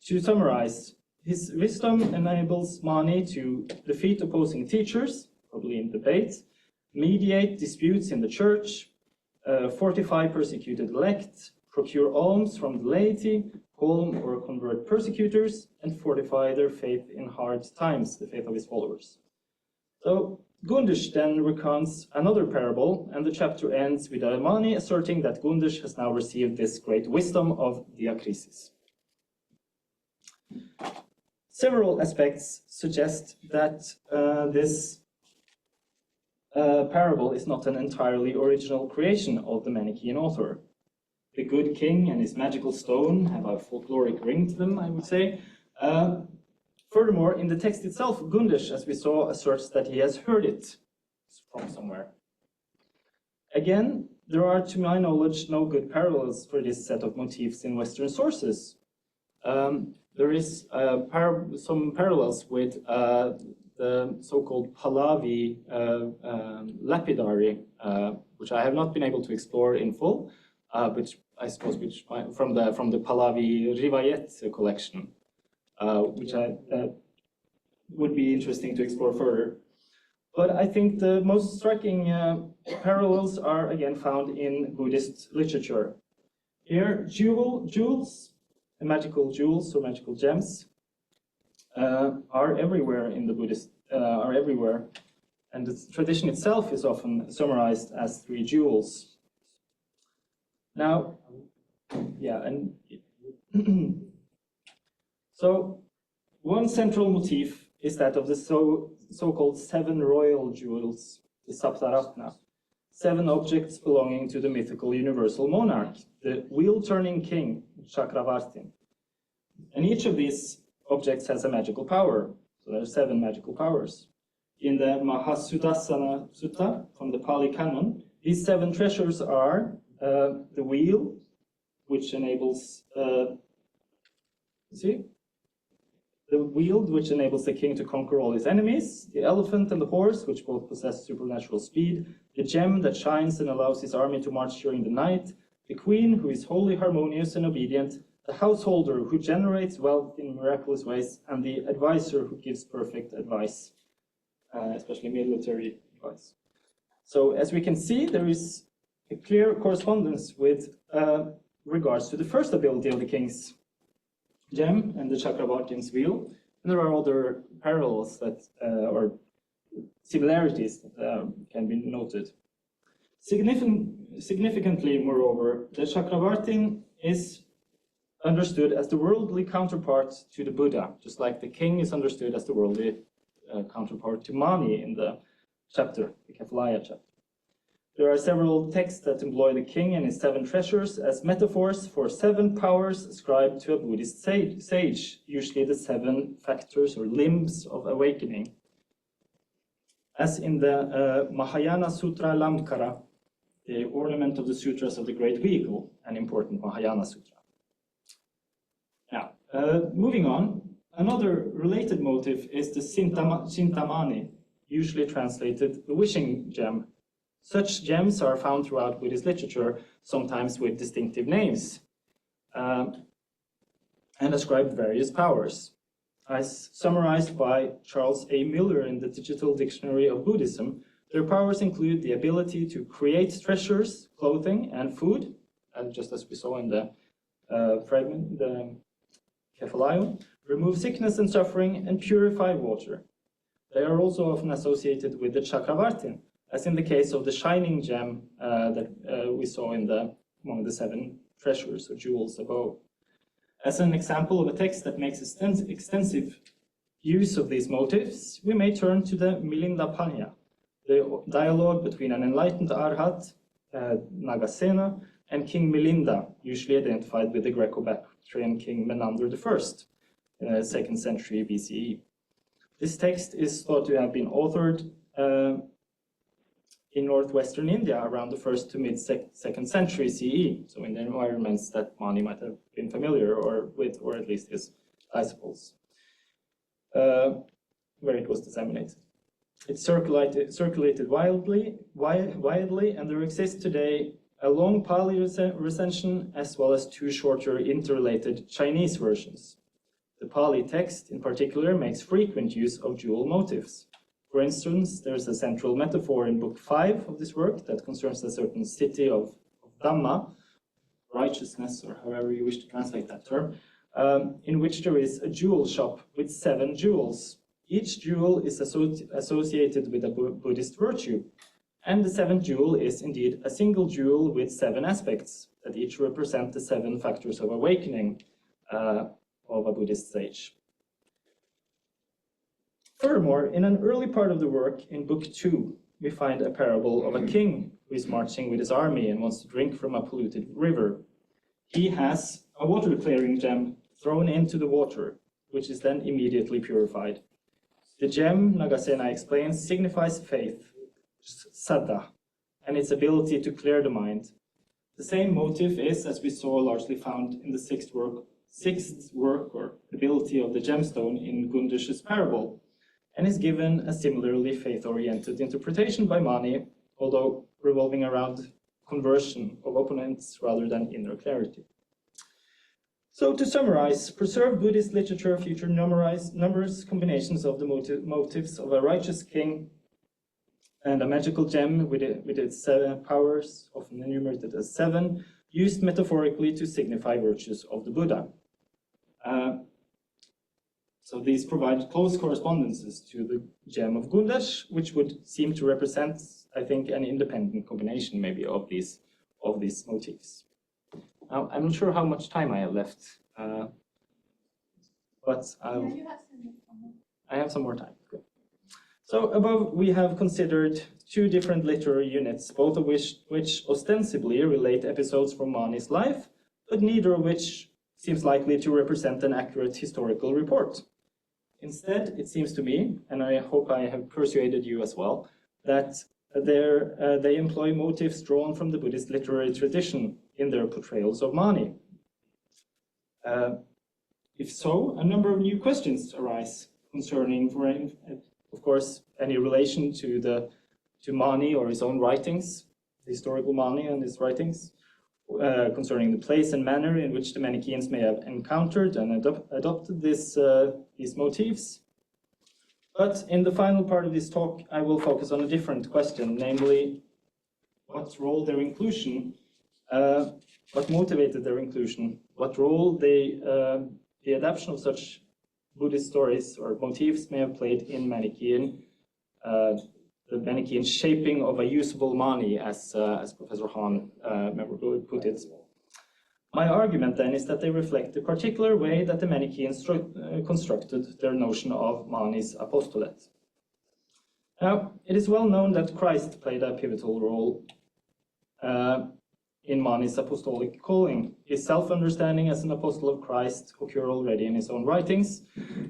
to summarize, his wisdom enables Mani to defeat opposing teachers, probably in debate, mediate disputes in the church, fortify persecuted elect, procure alms from the laity, calm or convert persecutors, and fortify their faith in hard times, the faith of his followers. So Gundesh then recounts another parable, and the chapter ends with Mani asserting that Gundesh has now received this great wisdom of diakrisis. Several aspects suggest that this parable is not an entirely original creation of the Manichaean author. The good king and his magical stone have a folkloric ring to them, I would say. Furthermore, in the text itself, Gundesh, as we saw, asserts that he has heard it from somewhere. Again, there are, to my knowledge, no good parallels for this set of motifs in Western sources. There is some parallels with the so-called Pahlavi lapidary, which I have not been able to explore in full, which I suppose from the Pahlavi Rivayet collection, which would be interesting to explore further. But I think the most striking parallels are again found in Buddhist literature. Here, jewels, magical jewels or magical gems, are everywhere in the Buddhist are everywhere, and the tradition itself is often summarized as 3 jewels. Now, yeah, and so one central motif is that of the so-called 7 royal jewels, the Saptaratna, 7 objects belonging to the mythical universal monarch, the wheel-turning king, Chakravartin. And each of these objects has a magical power. So there are 7 magical powers. In the Mahasudassana Sutta from the Pali Canon, these 7 treasures are the wheel, which enables the wheel, which enables the king to conquer all his enemies, the elephant and the horse, which both possess supernatural speed, the gem that shines and allows his army to march during the night, the queen, who is wholly harmonious and obedient, the householder, who generates wealth in miraculous ways, and the advisor, who gives perfect advice, especially military advice. So as we can see, there is a clear correspondence with regards to the first ability of the king's gem and the Chakravartin's wheel. And there are other parallels that, or similarities that can be noted. Significantly, moreover, the Chakravartin is understood as the worldly counterpart to the Buddha, just like the king is understood as the worldly counterpart to Mani in the chapter, the Kephalaya chapter. There are several texts that employ the king and his 7 treasures as metaphors for 7 powers ascribed to a Buddhist sage, usually the 7 factors or limbs of awakening. As in the Mahayana Sutra Lamkara, the ornament of the sutras of the Great Vehicle, an important Mahayana Sutra. Now, moving on, another related motif is the Chintamani, usually translated the wishing gem. Such gems are found throughout Buddhist literature, sometimes with distinctive names, and ascribed various powers. As summarized by Charles A. Miller in the Digital Dictionary of Buddhism, their powers include the ability to create treasures, clothing, and food, just as we saw in the fragment, the Kephalaya, remove sickness and suffering, and purify water. They are also often associated with the Chakravartin, as in the case of the shining gem that we saw in among the 7 treasures or jewels above. As an example of a text that makes extensive use of these motifs, we may turn to the Milinda Panya, the dialogue between an enlightened Arhat, Nagasena, and King Milinda, usually identified with the Greco-Bactrian king Menander I, in the 2nd century BCE. This text is thought to have been authored in northwestern India around the 1st to mid-2nd century CE, so in the environments that Mani might have been familiar with, or at least his disciples, where it was disseminated. It circulated widely, and there exists today a long Pali recension as well as 2 shorter interrelated Chinese versions. The Pali text, in particular, makes frequent use of jewel motifs. For instance, there's a central metaphor in Book 5 of this work that concerns a certain city of Dhamma, righteousness, or however you wish to translate that term, in which there is a jewel shop with 7 jewels. Each jewel is associated with a Buddhist virtue, and the 7th jewel is indeed a single jewel with 7 aspects that each represent the 7 factors of awakening of a Buddhist sage. Furthermore, in an early part of the work, in Book 2, we find a parable of a king who is marching with his army and wants to drink from a polluted river. He has a water clearing gem thrown into the water, which is then immediately purified. The gem, Nagasena explains, signifies faith, saddha, and its ability to clear the mind. The same motive is, as we saw, largely found in the 6th work or ability of the gemstone in Gundish's parable, and is given a similarly faith-oriented interpretation by Mani, although revolving around conversion of opponents rather than inner clarity. So to summarize, preserved Buddhist literature feature numerous combinations of the motives of a righteous king and a magical gem with its 7 powers, often enumerated as 7, used metaphorically to signify virtues of the Buddha. So these provide close correspondences to the gem of Gundesh, which would seem to represent, I think, an independent combination maybe of these motifs. Now, I'm not sure how much time I have left, but I have some more time. Good. So above, we have considered two different literary units, both of which ostensibly relate episodes from Mani's life, but neither of which seems likely to represent an accurate historical report. Instead, it seems to me, and I hope I have persuaded you as well, that they employ motifs drawn from the Buddhist literary tradition in their portrayals of Mani. If so, a number of new questions arise concerning, of course, any relation to Mani or his own writings, the historical Mani and his writings, concerning the place and manner in which the Manichaeans may have encountered and adopted these motifs. But in the final part of this talk, I will focus on a different question, namely, what role their inclusion, what motivated their inclusion, what role the adaptation of such Buddhist stories or motifs may have played in the Manichaean shaping of a usable Mani, as Professor Hahn memorably put it. My argument then is that they reflect the particular way that the Manichaeans constructed their notion of Mani's apostolate. Now, it is well known that Christ played a pivotal role in Mani's apostolic calling. His self-understanding as an apostle of Christ occur already in his own writings.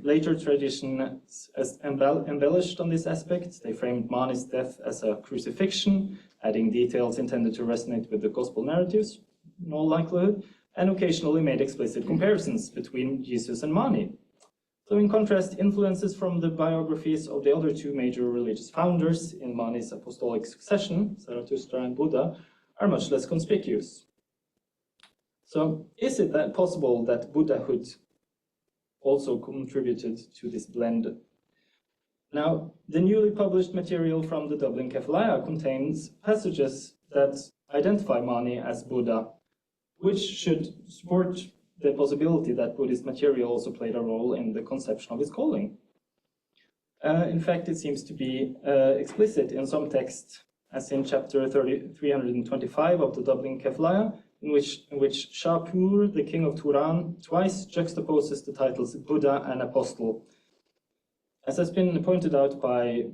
Later traditions embellished on this aspect. They framed Mani's death as a crucifixion, adding details intended to resonate with the gospel narratives, in all likelihood, and occasionally made explicit comparisons between Jesus and Mani. So in contrast, influences from the biographies of the other two major religious founders in Mani's apostolic succession, Zarathustra and Buddha, are much less conspicuous. So is it that possible that Buddhahood also contributed to this blend? Now, the newly published material from the Dublin Kephalaya contains passages that identify Mani as Buddha, which should support the possibility that Buddhist material also played a role in the conception of his calling. In fact, it seems to be explicit in some texts, as in chapter 325 of the Dublin Kephalaya, in which Shapur, the king of Turan, twice juxtaposes the titles Buddha and Apostle. As has been pointed out by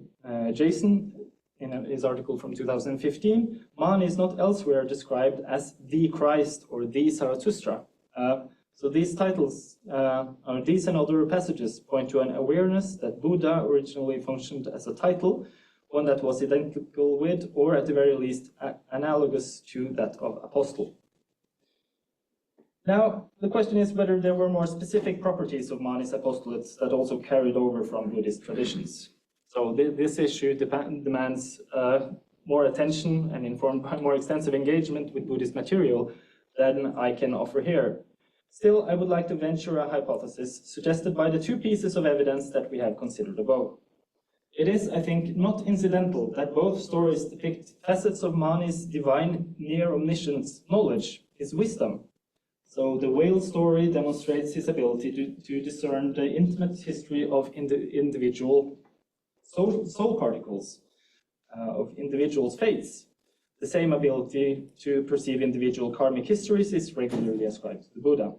Jason in his article from 2015, Mani is not elsewhere described as the Christ or the Zarathustra. So these titles, or these and other passages, point to an awareness that Buddha originally functioned as a title, one that was identical with, or at the very least, analogous to that of apostle. Now, the question is whether there were more specific properties of Mani's apostolates that also carried over from Buddhist traditions. So this issue demands more attention and informed by more extensive engagement with Buddhist material than I can offer here. Still, I would like to venture a hypothesis suggested by the two pieces of evidence that we have considered above. It is, I think, not incidental that both stories depict facets of Mani's divine near-omniscience knowledge, his wisdom. So the whale story demonstrates his ability to discern the intimate history of individual soul particles, of individuals' fates. The same ability to perceive individual karmic histories is regularly ascribed to the Buddha.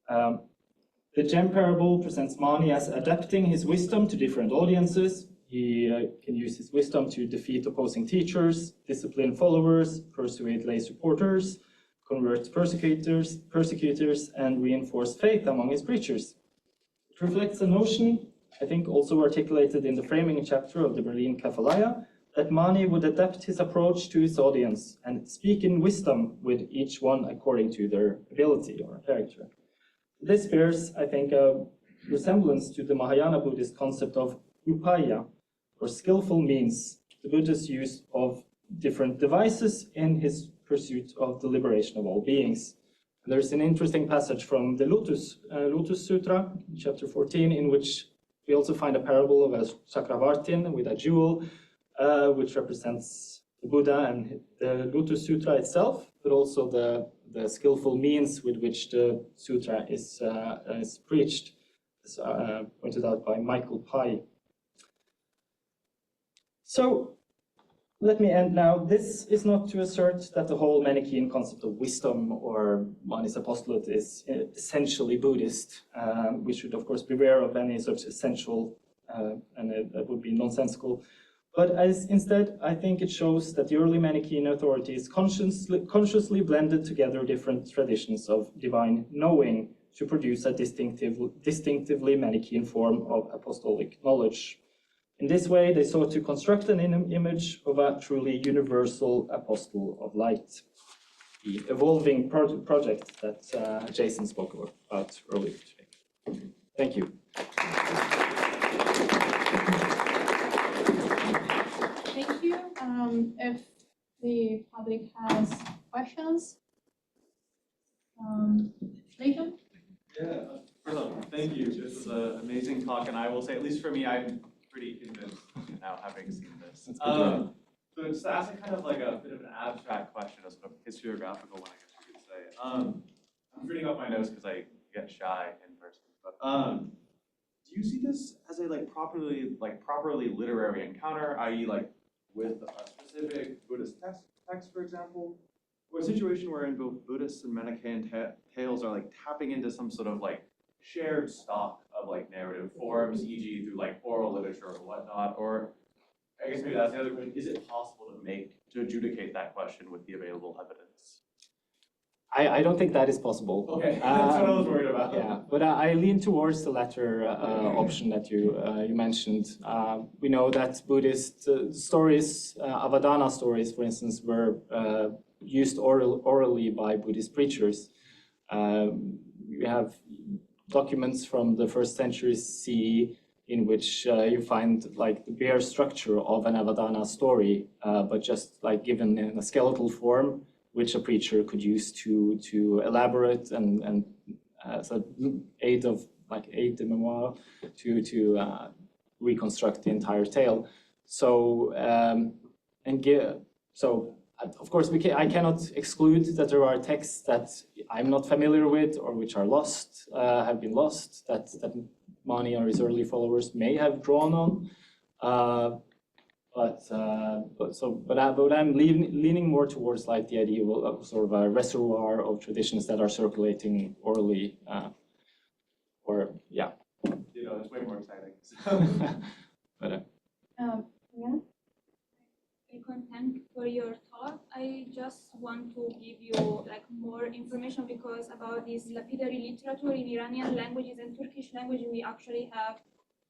The gem parable presents Mani as adapting his wisdom to different audiences. He can use his wisdom to defeat opposing teachers, discipline followers, persuade lay supporters, convert persecutors, and reinforce faith among his preachers. It reflects a notion, I think also articulated in the framing chapter of the Berlin Kephalaya, that Mani would adapt his approach to his audience and speak in wisdom with each one according to their ability or character. This bears, I think, a resemblance to the Mahayana Buddhist concept of upaya, or skillful means, the Buddha's use of different devices in his pursuit of the liberation of all beings. There's an interesting passage from the Lotus Sutra, chapter 14, in which we also find a parable of a Chakravartin with a jewel, which represents the Buddha and the Lotus Sutra itself, but also the skillful means with which the sutra is preached. pointed out by Michael Pye. So let me end now. This is not to assert that the whole Manichaean concept of wisdom or Mani's apostolate is essentially Buddhist. We should, of course, beware of any such essential, and that would be nonsensical. But instead, I think it shows that the early Manichaean authorities consciously blended together different traditions of divine knowing to produce a distinctively Manichaean form of apostolic knowledge. In this way, they sought to construct an image of a truly universal apostle of light, the evolving project that Jason spoke about earlier today. Thank you. Thank you. If the public has questions, Nathan? Yeah, first off, thank you. This was an amazing talk, and I will say, at least for me, I'm pretty convinced now, having seen this. So just to ask kind of like a bit of an abstract question, a sort of historiographical one, I guess you could say. I'm reading off my notes because I get shy in person. But do you see this as a properly literary encounter, i.e., like with a specific Buddhist text, for example, or a situation wherein both Buddhist and Manichaean tales are like tapping into some sort of like shared stock of like narrative forms, e.g. through like oral literature or whatnot? Or I guess maybe that's the other question, is it possible to adjudicate that question with the available evidence? I don't think that is possible. Okay, that's what I was worried about. Yeah, but I lean towards the latter option that you mentioned. We know that Buddhist stories, Avadana stories, for instance, were used orally by Buddhist preachers. We have documents from the 1st century CE in which you find like the bare structure of an Avadana story, but just like given in a skeletal form, which a preacher could use to elaborate and as an aid de memoire to reconstruct the entire tale. So of course I cannot exclude that there are texts that I'm not familiar with or which are lost, have been lost, that Mani or his early followers may have drawn on. But I'm leaning more towards like the idea of sort of a reservoir of traditions that are circulating orally, yeah. You know, it's way more exciting. But Yeah. Thank for your talk. I just want to give you like more information because about this lapidary literature in Iranian languages and Turkish language, we actually have.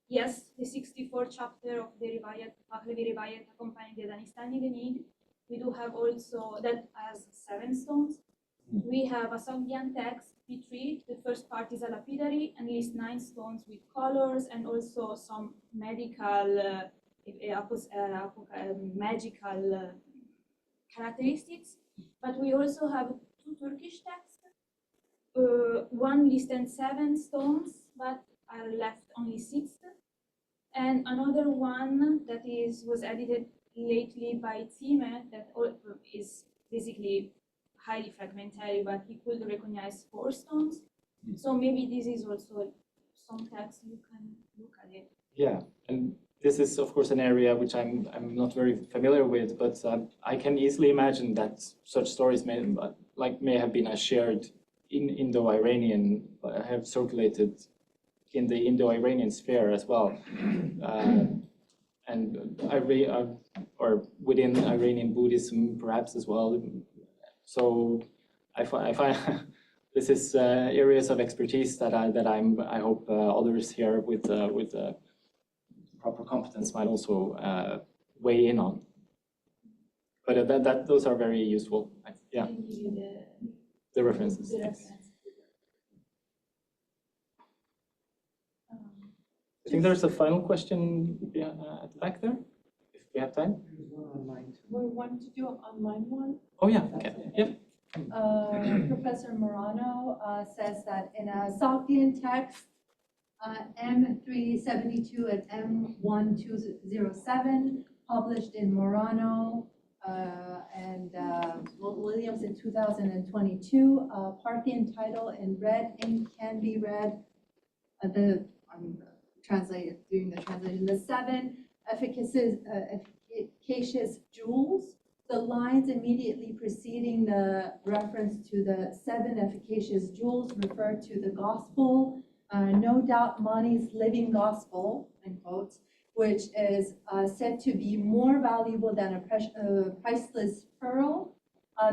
Yes, the 64th chapter of the Rivayat, Pahlavi Rivayat accompanying the Danistani Denig. We do have also that as 7 stones. We have a Sogdian text, P3. The first part is a lapidary and lists 9 stones with colors and also some medical, magical characteristics. But we also have 2 Turkish texts. One listed 7 stones, but are left only 6. And another one that was edited lately by Time that is basically highly fragmentary, but he could recognize 4 stones. So maybe this is also some text you can look at it. Yeah, and this is of course an area which I'm not very familiar with, but I can easily imagine that such stories may have been shared in Indo-Iranian, have circulated in the Indo-Iranian sphere as well, and or within Iranian Buddhism perhaps as well. So I find this is areas of expertise that I hope others here with proper competence might also weigh in on. But those are very useful. Yeah, the references. I think there's a final question at the back there, if we have time. We want to do an online one. Oh yeah, okay, yep. Professor Morano says that in a Sogdian text, M372 and M1207, published in Morano and Williams in 2022, Parthian title in red ink can be read. doing the translation. The 7 efficacious jewels. The lines immediately preceding the reference to the 7 efficacious jewels refer to the gospel, no doubt Mani's living gospel, in quotes, which is said to be more valuable than a priceless pearl.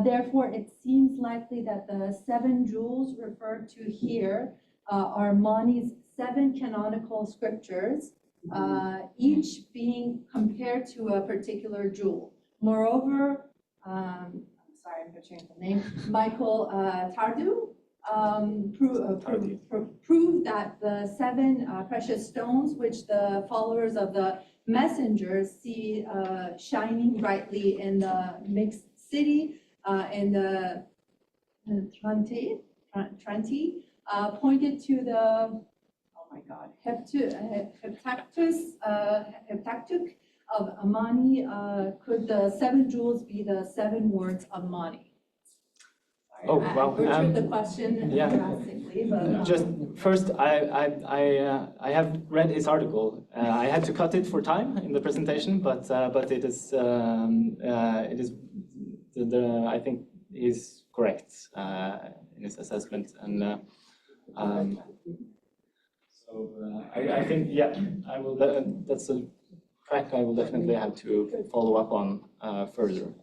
Therefore, it seems likely that the 7 jewels referred to here are Mani's 7 canonical scriptures, each being compared to a particular jewel. Moreover, I'm sorry, I'm butchering the name, Michael Tardu proved that the 7 precious stones, which the followers of the messengers see shining brightly in the mixed city, in the Tranti, pointed to the, oh my God, heptactic of Mani. Could the 7 jewels be the 7 words of Mani? Oh, wow. I butchered the question yeah. drastically, but Just first, I have read his article. I had to cut it for time in the presentation, but it is I think he's correct in his assessment, and so I think, yeah, I will. That's a track I will definitely have to follow up on further.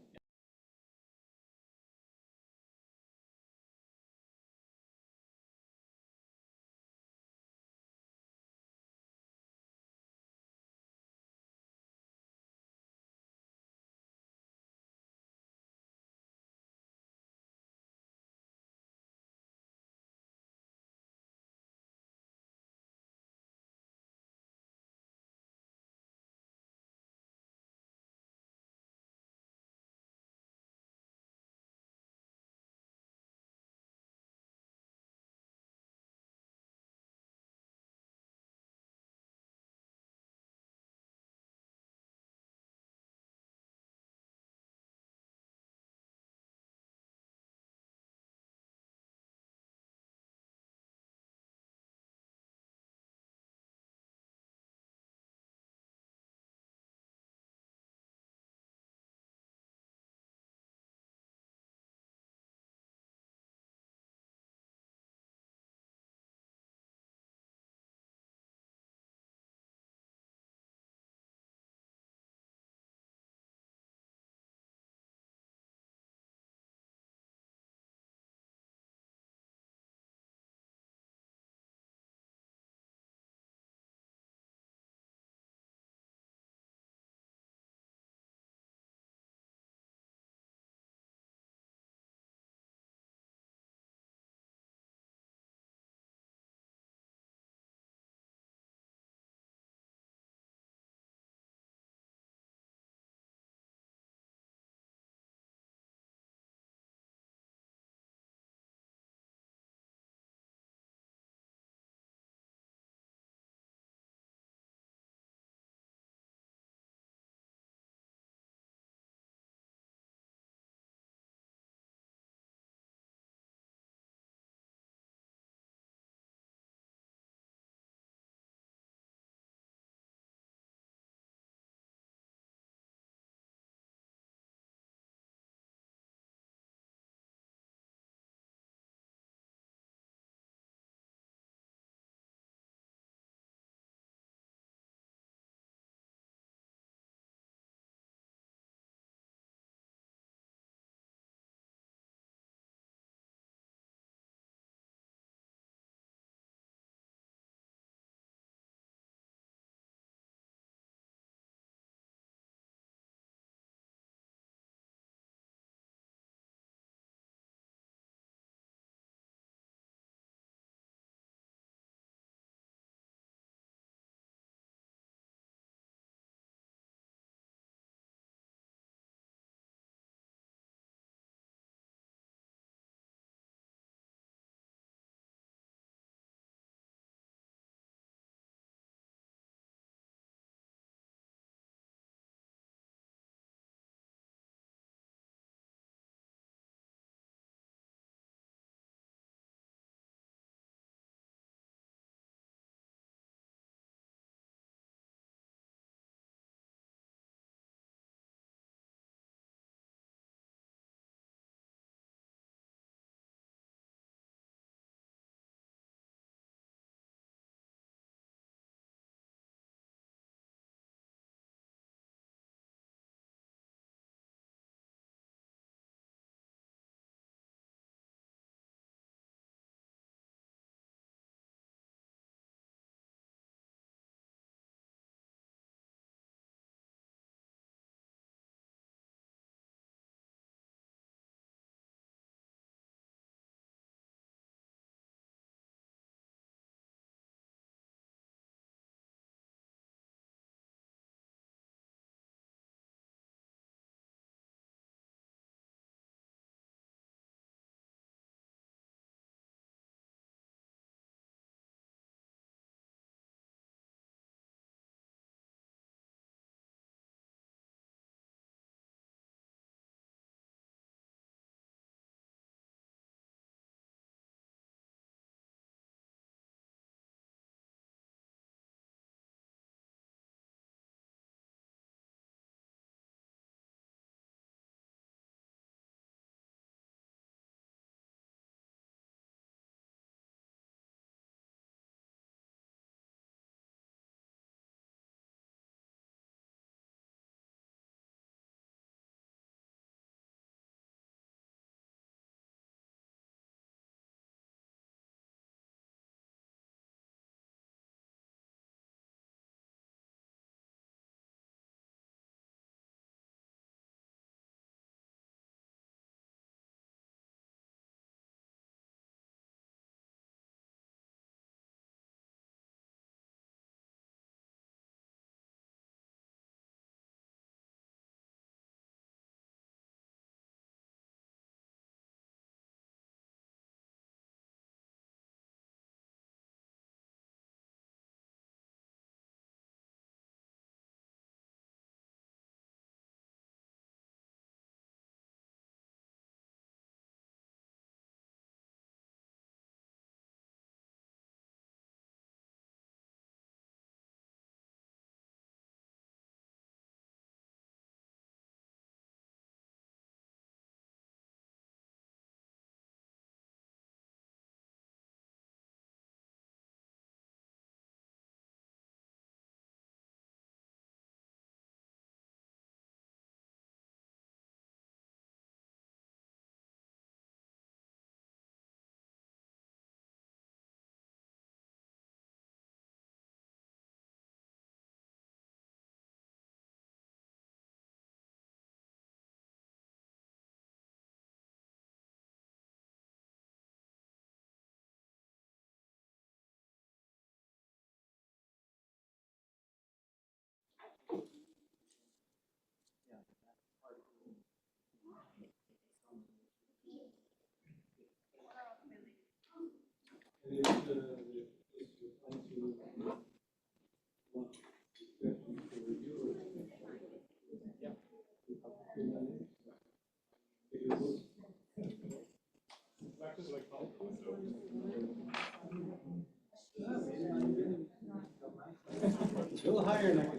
It's a little higher now.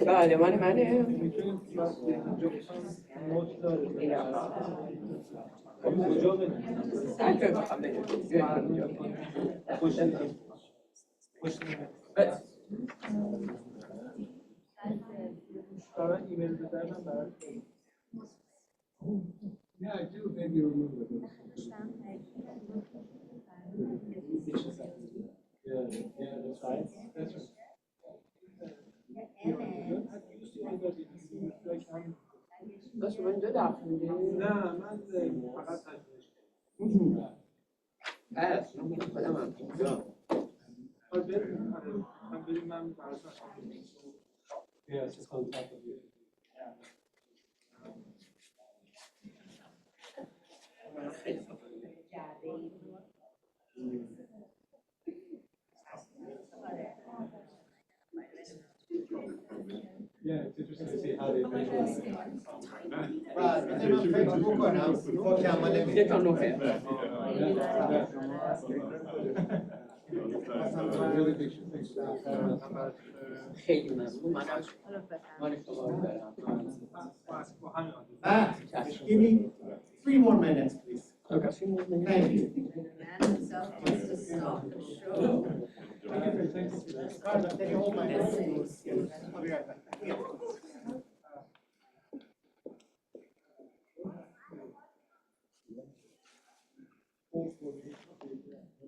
بله مال منه Yeah, I do. Maybe remember this. Yeah, that's right. That's right. بس من دو دفعه نه من فقط تجربهش هست من خودم هم بریم من براتون Yeah, it's just on top of you. Yeah, it's interesting to see how they visualize it. Really big things. خیلی ممنون من از مال شما رو دارم Give me 3 more minutes, please. Okay. Thank you. Can you hold my hand? I'll be right back. Yeah.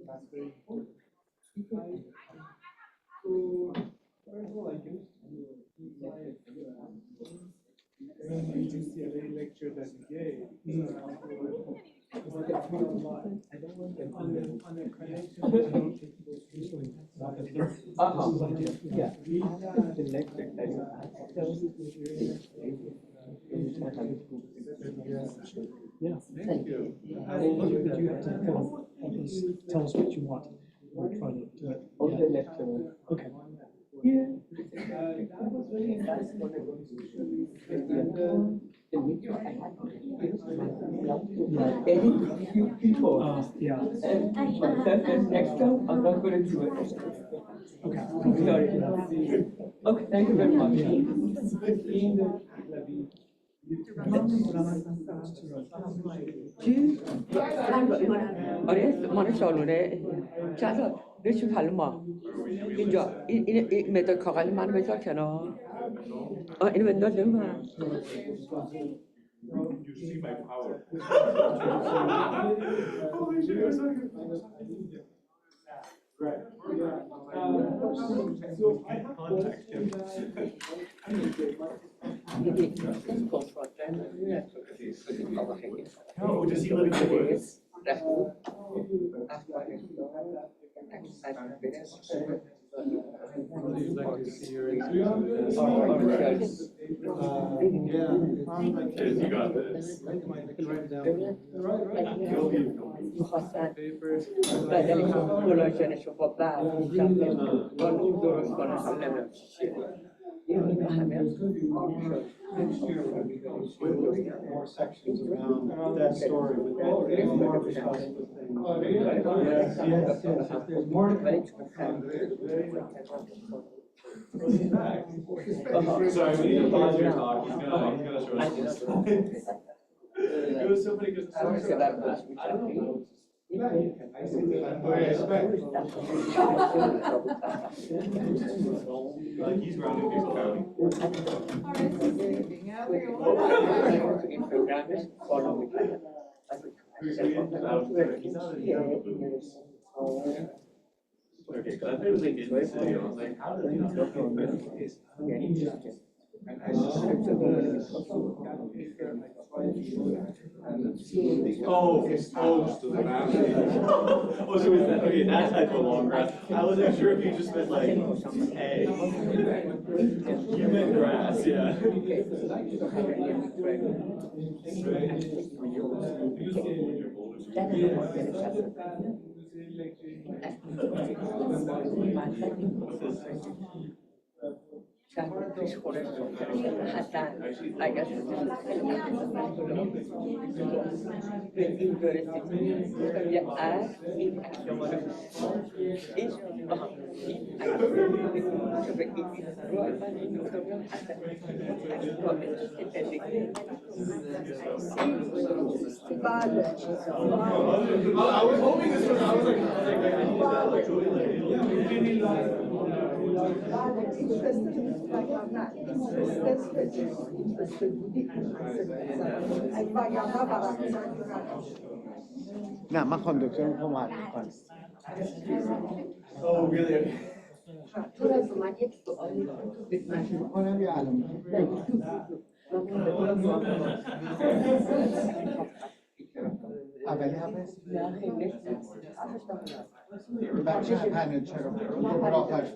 That's very important. So, first of all, I guess the UCLA lecture that you gave. I don't want them on the connection. Yeah. The lecture that you Yeah. Thank you. But you have to kind of help us, tell us what you want. We'll try to do it. Yeah. Okay. Yeah. That was really nice for the very few people. Yeah. And next time, I'm not going to do it. Okay. Sorry. Okay, thank you very much. آره مال سالونه چند تا بشین پلوما اینجا این مداد کاغذ من بذار کنار اینو بنداز من You see my power. Right. So I have contact him. Oh, does he live in the woods? You'd like to see your Yes, you got this. میخواستن بدنشو کلاژنشو با برف با نور درست کنن نمیدونم چیه همه more sections around that story with more responsible things. Yes, if there's more to come. Sorry, we need to pause your talk. He's gonna show us. It was so funny because like he's running these county. Okay, because I was like in the city, I was like, how did he Oh, exposed to the boundary. Oh, so is that, okay, that type of long grass. I wasn't sure if you just meant like hay. You meant grass. us, yeah. I was hoping this was, I was نه من خانم دکتر میخوام حرف کنم. Oh, really? کنم یا الان اولی هفته بچه پنل چرا برای آخرش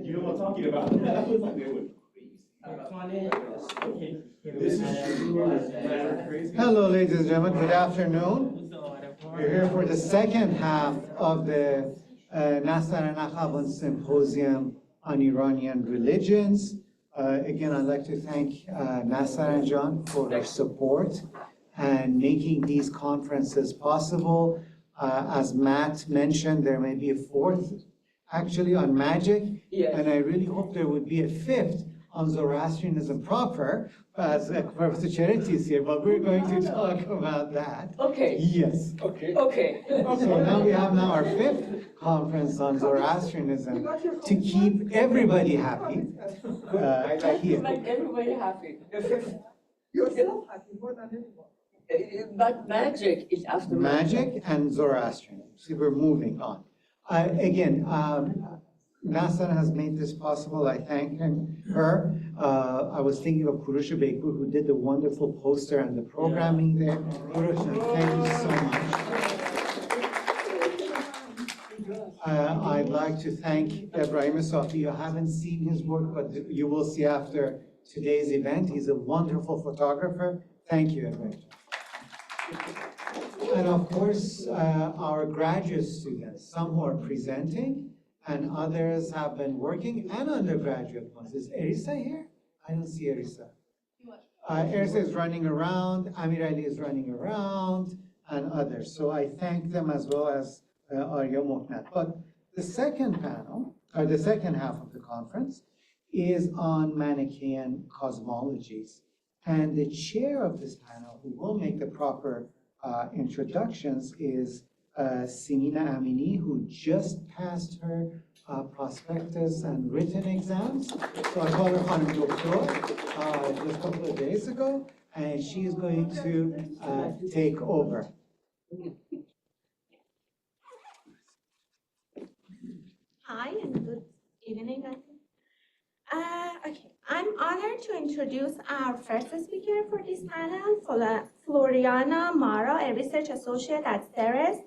You know what I'm talking about? Hello, ladies and gentlemen. Good afternoon. We're here for the second half of the Nastaran Akhavan Symposium on Iranian religions. Again, I'd like to thank Nastaran John for her support and making these conferences possible. As Matt mentioned, there may be a fourth actually on magic, and I really hope there would be a fifth on Zoroastrianism proper, as Professor Charity is here, but we're going to talk about that. Okay. Yes. Okay. Okay. So now we have our fifth conference on Zoroastrianism to keep everybody happy. Here. Make everybody happy. Yourself happy more than anyone. But magic is after Magic and Zoroastrianism. See, we're moving on. Again, Nastaran has made this possible. I thank her. I was thinking of Kurusha Bekur, who did the wonderful poster and the programming there. Kurusha, thank you so much. I'd like to thank Ibrahim Safi. You haven't seen his work, but you will see after today's event. He's a wonderful photographer. Thank you, Ibrahim. And of course, our graduate students, some who are presenting, and others have been working, and undergraduate ones. Is Erisa here? I don't see Erisa. Erisa is running around, Amir Ali is running around, and others. So I thank them as well as Arya Moknat. But the second panel, or the second half of the conference, is on Manichaean cosmologies. And the chair of this panel, who will make the proper introductions, is Simina Amini, who just passed her prospectus and written exams. So I called her Khanum Doktor just a couple of days ago, and she is going to take over. Hi, and good evening. Okay, I'm honored to introduce our first speaker for this panel, Floriana Mara, a research associate at CERES,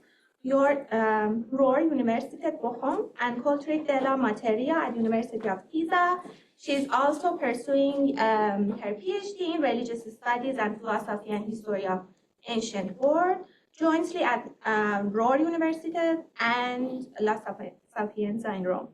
Rohr Universität Bochum, and co-director de la Materia at University of Pisa. She's also pursuing her PhD in religious studies and philosophy and history of ancient world, jointly at Rohr Universität and La Sapienza in Rome.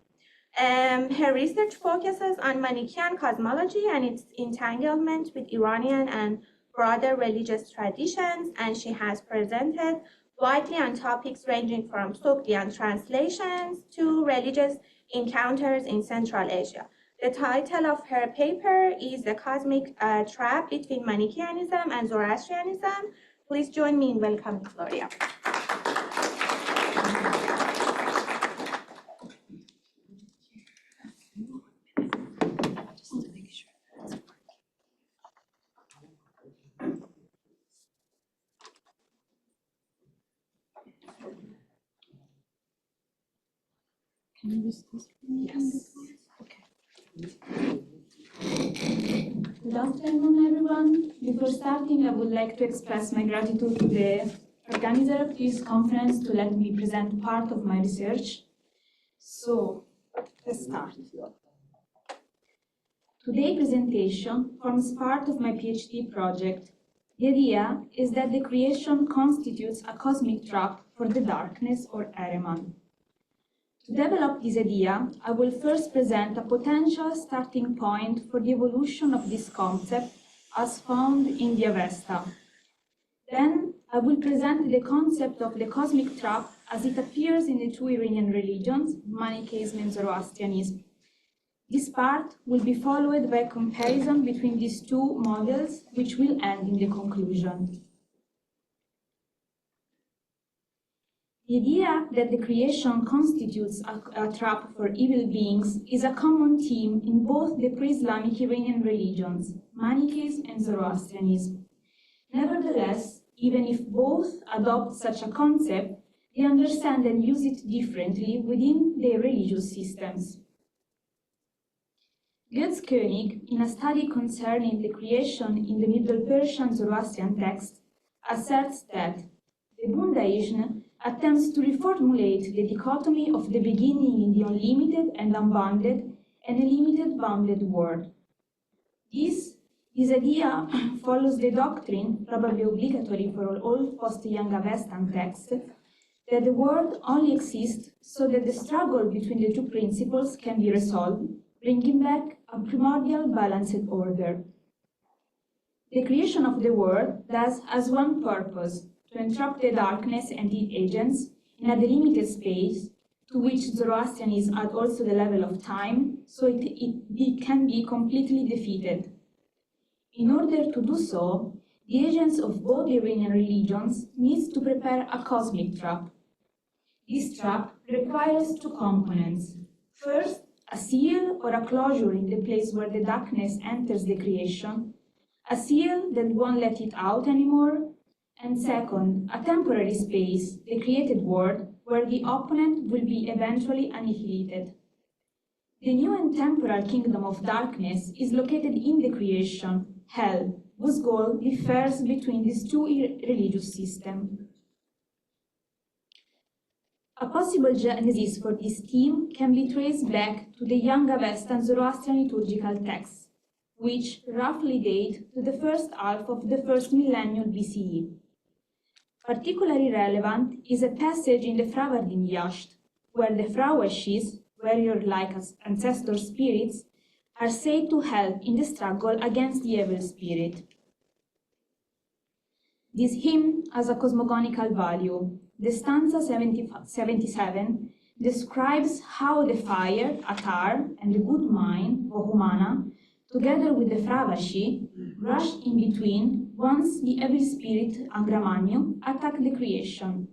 Her research focuses on Manichaean cosmology and its entanglement with Iranian and broader religious traditions, and she has presented widely on topics ranging from Sogdian translations to religious encounters in Central Asia. The title of her paper is The Cosmic Trap Between Manichaeanism and Zoroastrianism. Please join me in welcoming Gloria. Can you use this? Yes. Okay. Good afternoon, everyone. Before starting, I would like to express my gratitude to the organizer of this conference to let me present part of my research. So, let's start. Today's presentation forms part of my PhD project. The idea is that the creation constitutes a cosmic trap for the darkness or Ahriman. To develop this idea, I will first present a potential starting point for the evolution of this concept as found in the Avesta. Then, I will present the concept of the cosmic trap as it appears in the two Iranian religions, Manichaeism and Zoroastrianism. This part will be followed by a comparison between these two models, which will end in the conclusion. The idea that the creation constitutes a trap for evil beings is a common theme in both the pre-Islamic Iranian religions, Manichaeism and Zoroastrianism. Nevertheless, even if both adopt such a concept, they understand and use it differently within their religious systems. Götz Koenig, in a study concerning the creation in the Middle Persian Zoroastrian text, asserts that the Bundaizm attempts to reformulate the dichotomy of the beginning in the unlimited and unbounded and a limited bounded world. This idea follows the doctrine, probably obligatory for all post-Young Avestan texts, that the world only exists so that the struggle between the two principles can be resolved, bringing back a primordial balanced order. The creation of the world thus has one purpose: to entrap the darkness and its agents in a delimited space, to which Zoroastrianism adds also the level of time, so it can be completely defeated. In order to do so, the agents of both the Iranian religions need to prepare a cosmic trap. This trap requires two components. First, a seal or a closure in the place where the darkness enters the creation, a seal that won't let it out anymore, and second, a temporary space, the created world, where the opponent will be eventually annihilated. The new and temporal kingdom of darkness is located in the creation, hell, whose goal differs between these two religious systems. A possible genesis for this theme can be traced back to the Young Avestan Zoroastrian liturgical texts, which roughly date to the first half of the first millennium BCE. Particularly relevant is a passage in the Fravardin Yasht, where the Frawashis, warrior-like ancestor spirits, are said to help in the struggle against the evil spirit. This hymn has a cosmogonical value. The stanza 77 describes how the fire, Atar, and the good mind, Vohumana, together with the Fravashi, rushed in between once the evil spirit, Angramanyu, attacked the creation.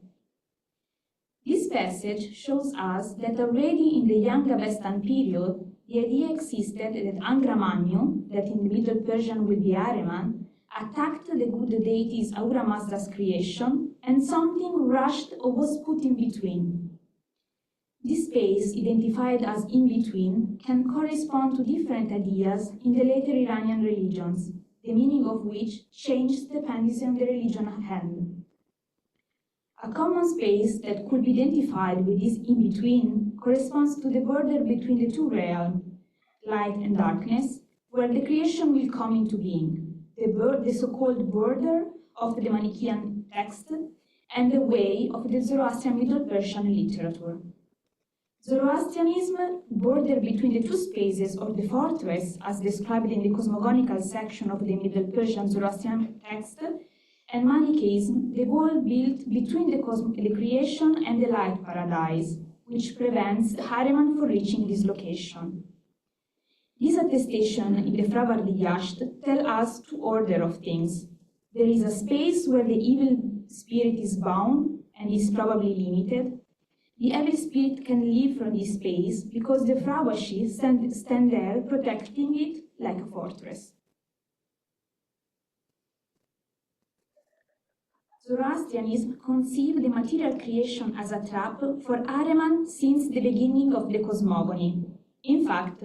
This passage shows us that already in the Young Avestan period, the idea existed that Angramanyu, that in the Middle Persian will be Ahriman, attacked the good deities Ahura Mazda's creation, and something rushed or was put in between. This space, identified as in-between, can correspond to different ideas in the later Iranian religions, the meaning of which changed depending on the religion at hand. A common space that could be identified with this in-between corresponds to the border between the two realms, light and darkness, where the creation will come into being, the so-called border of the Manichaean text and the way of the Zoroastrian Middle Persian literature. Zoroastrianism, border between the two spaces or the fortress, as described in the cosmogonical section of the Middle Persian Zoroastrian text, and Manichaeism, the wall built between the creation and the light paradise, which prevents Ahriman from reaching this location. This attestation in the Fravardi Yasht tells us two orders of things. There is a space where the evil spirit is bound and is probably limited. The evil spirit can leave from this space because the Fravashi stand there protecting it like a fortress. Zoroastrianism conceived the material creation as a trap for Ahriman since the beginning of the cosmogony. In fact,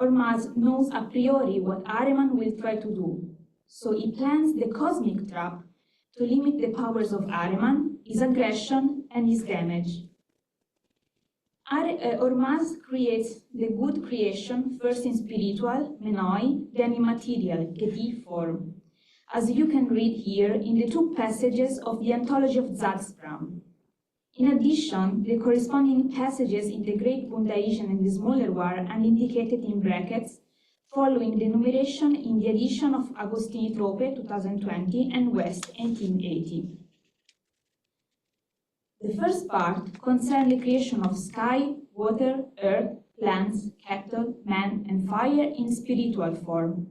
Ormazd knows a priori what Ahriman will try to do, so he plans the cosmic trap to limit the powers of Ahriman, his aggression, and his damage. Ormazd creates the good creation first in spiritual, menoi, then in material, geti form, as you can read here in the two passages of the Anthology of Zagzbram. In addition, the corresponding passages in the Great Bundaishan and the Smaller War are indicated in brackets, following the enumeration in the edition of Agostini Trope 2020 and West 1880. The first part concerns the creation of sky, water, earth, plants, cattle, man, and fire in spiritual form.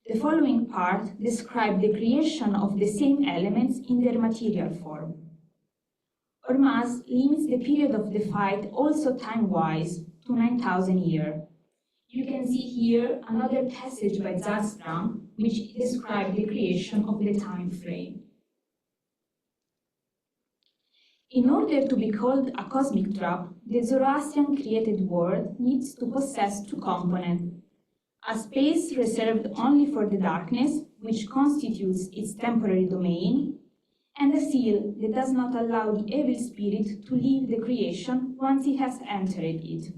The following part describes the creation of the same elements in their material form. Ormazd limits the period of the fight also time-wise to 9,000 years. You can see here another passage by Zagzbram which describes the creation of the time frame. In order to be called a cosmic trap, the Zoroastrian created world needs to possess two components: a space reserved only for the darkness, which constitutes its temporary domain, and a seal that does not allow the evil spirit to leave the creation once he has entered it.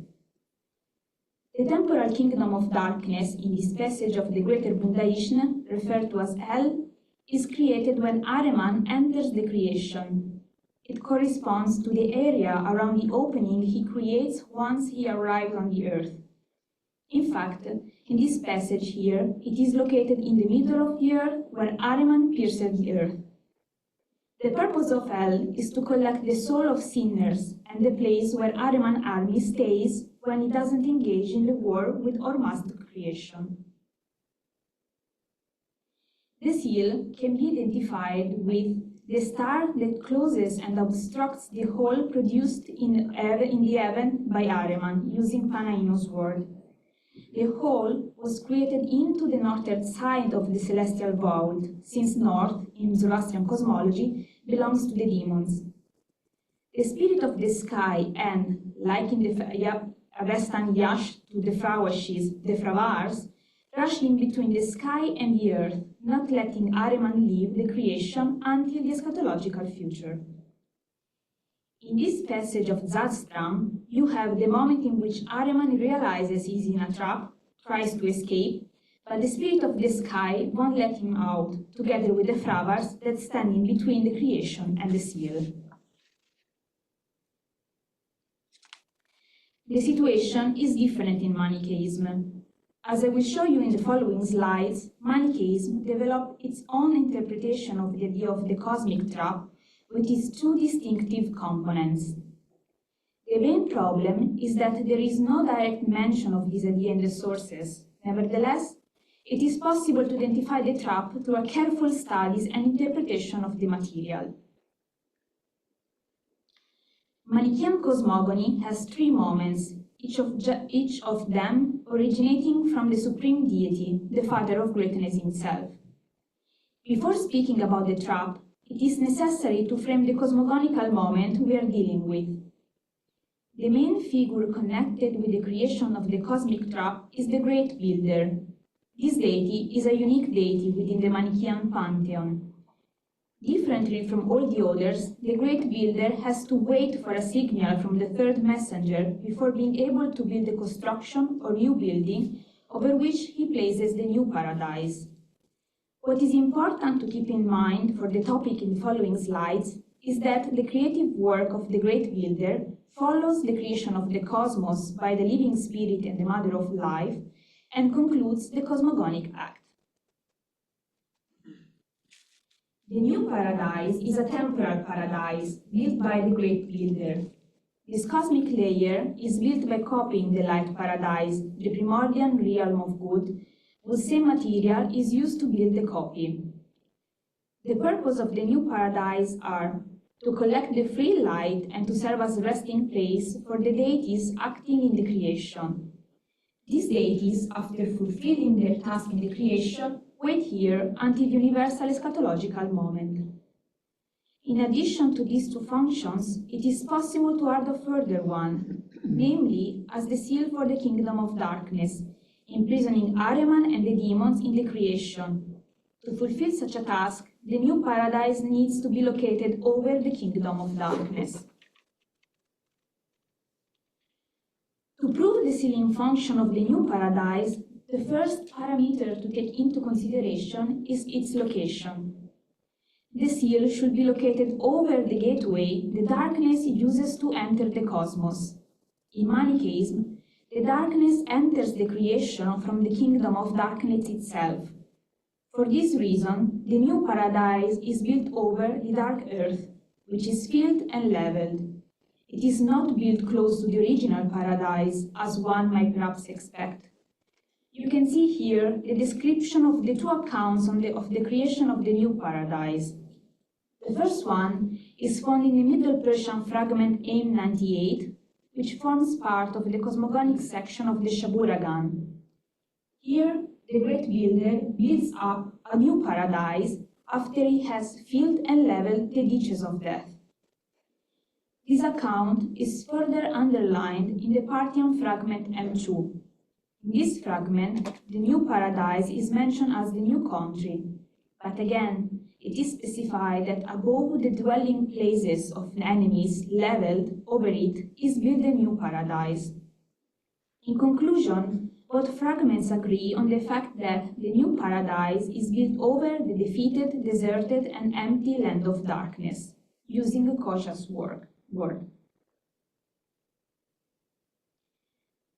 The temporal kingdom of darkness in this passage of the Greater Bundaishn, referred to as Hell, is created when Ahriman enters the creation. It corresponds to the area around the opening he creates once he arrives on the earth. In fact, in this passage here, it is located in the middle of the earth where Ahriman pierces the earth. The purpose of Hell is to collect the soul of sinners and the place where Ahriman's army stays when it doesn't engage in the war with Ormazd's creation. The seal can be identified with the star that closes and obstructs the hole produced in the heaven by Ahriman using Panaino's word. The hole was created into the northern side of the celestial vault, since north, in Zoroastrian cosmology, belongs to the demons. The spirit of the sky and, like in the Avestan Yash to the Frawashis, the Fravars, rush in between the sky and the earth, not letting Ahriman leave the creation until the eschatological future. In this passage of Zagzbram, you have the moment in which Ahriman realizes he's in a trap, tries to escape, but the spirit of the sky won't let him out, together with the Fravars that stand in between the creation and the seal. The situation is different in Manichaeism. As I will show you in the following slides, Manichaeism developed its own interpretation of the idea of the cosmic trap with its two distinctive components. The main problem is that there is no direct mention of this idea in the sources. Nevertheless, it is possible to identify the trap through a careful studies and interpretation of the material. Manichaean cosmogony has three moments, each of them originating from the supreme deity, the Father of Greatness himself. Before speaking about the trap, it is necessary to frame the cosmogonical moment we are dealing with. The main figure connected with the creation of the cosmic trap is the Great Builder. This deity is a unique deity within the Manichaean pantheon. Differently from all the others, the Great Builder has to wait for a signal from the third messenger before being able to build the construction or new building over which he places the new paradise. What is important to keep in mind for the topic in the following slides is that the creative work of the Great Builder follows the creation of the cosmos by the living spirit and the mother of life and concludes the cosmogonic act. The new paradise is a temporal paradise built by the Great Builder. This cosmic layer is built by copying the light paradise, the primordial realm of good, whose same material is used to build the copy. The purpose of the new paradise are to collect the free light and to serve as a resting place for the deities acting in the creation. These deities, after fulfilling their task in the creation, wait here until the universal eschatological moment. In addition to these two functions, it is possible to add a further one, namely as the seal for the kingdom of darkness, imprisoning Ahriman and the demons in the creation. To fulfill such a task, the new paradise needs to be located over the kingdom of darkness. To prove the ceiling function of the new paradise, the first parameter to take into consideration is its location. The seal should be located over the gateway the darkness uses to enter the cosmos. In Manichaeism, the darkness enters the creation from the kingdom of darkness itself. For this reason, the new paradise is built over the dark earth, which is filled and leveled. It is not built close to the original paradise, as one might perhaps expect. You can see here the description of the two accounts of the creation of the new paradise. The first one is found in the Middle Persian fragment M98, which forms part of the cosmogonic section of the Shaburagan. Here, the great builder builds up a new paradise after he has filled and leveled the ditches of death. This account is further underlined in the Parthian fragment M2. In this fragment, the new paradise is mentioned as the new country, but again, it is specified that above the dwelling places of enemies leveled over it is built a new paradise. In conclusion, both fragments agree on the fact that the new paradise is built over the defeated, deserted, and empty land of darkness, using a cautious word.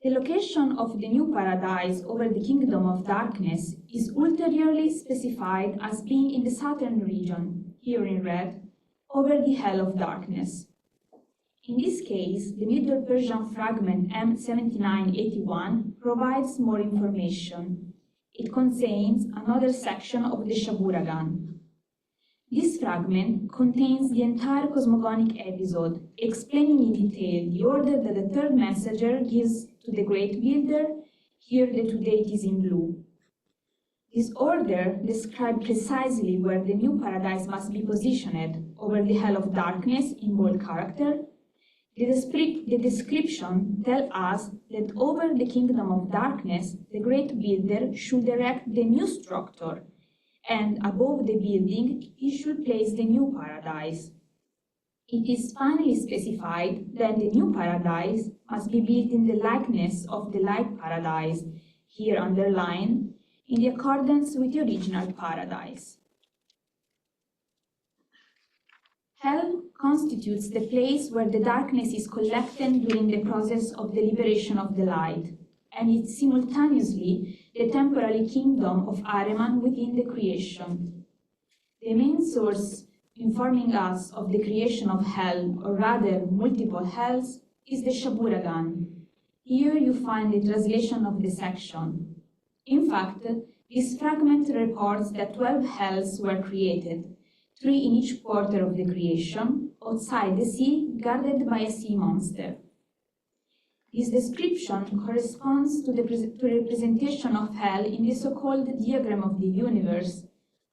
The location of the new paradise over the kingdom of darkness is ulteriorly specified as being in the southern region, here in red, over the hell of darkness. In this case, the Middle Persian fragment M7981 provides more information. It contains another section of the Shaburagan. This fragment contains the entire cosmogonic episode, explaining in detail the order that the third messenger gives to the great builder, here the two deities in blue. This order describes precisely where the new paradise must be positioned, over the hell of darkness in bold character. The description tells us that over the kingdom of darkness, the great builder should erect the new structure, and above the building, he should place the new paradise. It is finally specified that the new paradise must be built in the likeness of the light paradise, here underlined, in the accordance with the original paradise. Hell constitutes the place where the darkness is collected during the process of the liberation of the light, and it's simultaneously the temporary kingdom of Ahriman within the creation. The main source informing us of the creation of hell, or rather multiple hells, is the Shaburagan. Here you find the translation of the section. In fact, this fragment reports that 12 hells were created, 3 in each quarter of the creation, outside the sea, guarded by a sea monster. This description corresponds to the representation of hell in the so-called diagram of the universe,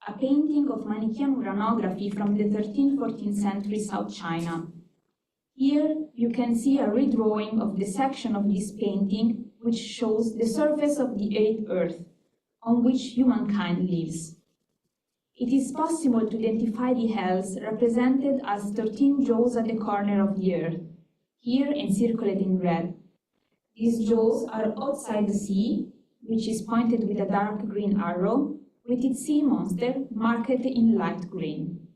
a painting of Manichaean uranography from the 13th-14th century South China. Here you can see a redrawing of the section of this painting, which shows the surface of the 8th Earth, on which humankind lives. It is possible to identify the hells represented as 13 jaws at the corner of the Earth, here encircled in red. These jaws are outside the sea, which is pointed with a dark green arrow, with its sea monster marked in light green.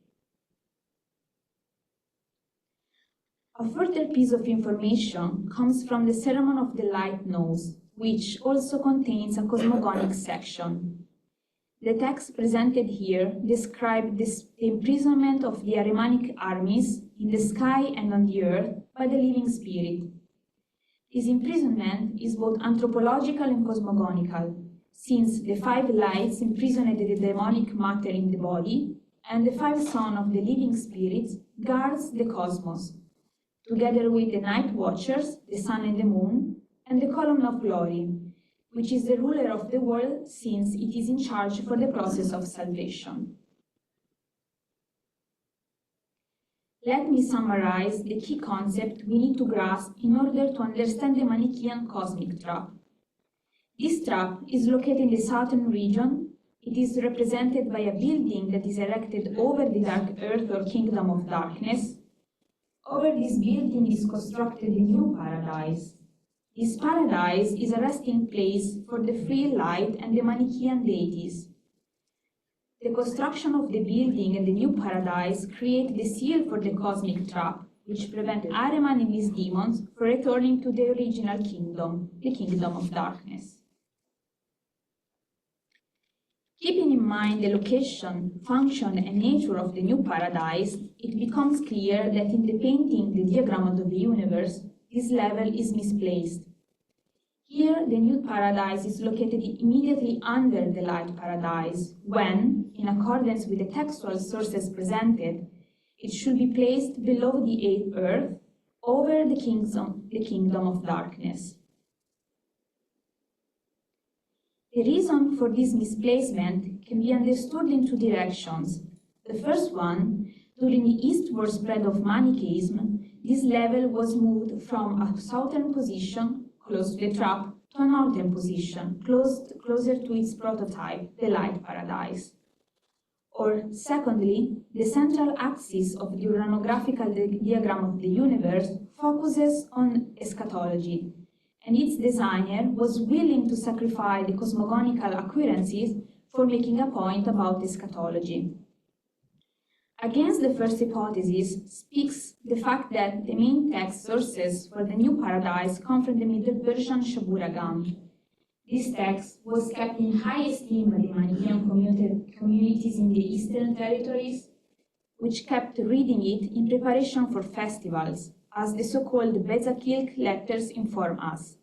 A further piece of information comes from the Sermon of the Light Nose, which also contains a cosmogonic section. The text presented here describes the imprisonment of the Ahrimanic armies in the sky and on the earth by the living spirit. This imprisonment is both anthropological and cosmogonical, since the 5 lights imprisoned the demonic matter in the body, and the 5 sons of the living spirits guards the cosmos, together with the night watchers, the sun and the moon, and the column of glory, which is the ruler of the world since it is in charge for the process of salvation. Let me summarize the key concept we need to grasp in order to understand the Manichaean cosmic trap. This trap is located in the southern region, It is represented by a building that is erected over the dark earth or kingdom of darkness. Over this building is constructed a new paradise. This paradise is a resting place for the free light and the Manichaean deities. The construction of the building and the new paradise create the seal for the cosmic trap, which prevent Ahriman and his demons from returning to the original kingdom, the kingdom of darkness. Keeping in mind the location, function, and nature of the new paradise, it becomes clear that in the painting, the diagram of the universe, this level is misplaced. Here, the new paradise is located immediately under the light paradise, when, in accordance with the textual sources presented, it should be placed below the eighth earth, over the kingdom of darkness. The reason for this misplacement can be understood in two directions. The first one, during the eastward spread of Manichaeism, this level was moved from a southern position, close to the trap, to a northern position, closer to its prototype, the light paradise. Or, secondly, the central axis of the uranographical diagram of the universe focuses on eschatology, and its designer was willing to sacrifice the cosmogonical accuracies for making a point about eschatology. Against the first hypothesis speaks the fact that the main text sources for the new paradise come from the Middle Persian Shaburagan. This text was kept in high esteem by the Manichaean communities in the Eastern territories, which kept reading it in preparation for festivals, as the so-called Bezakilk letters inform us.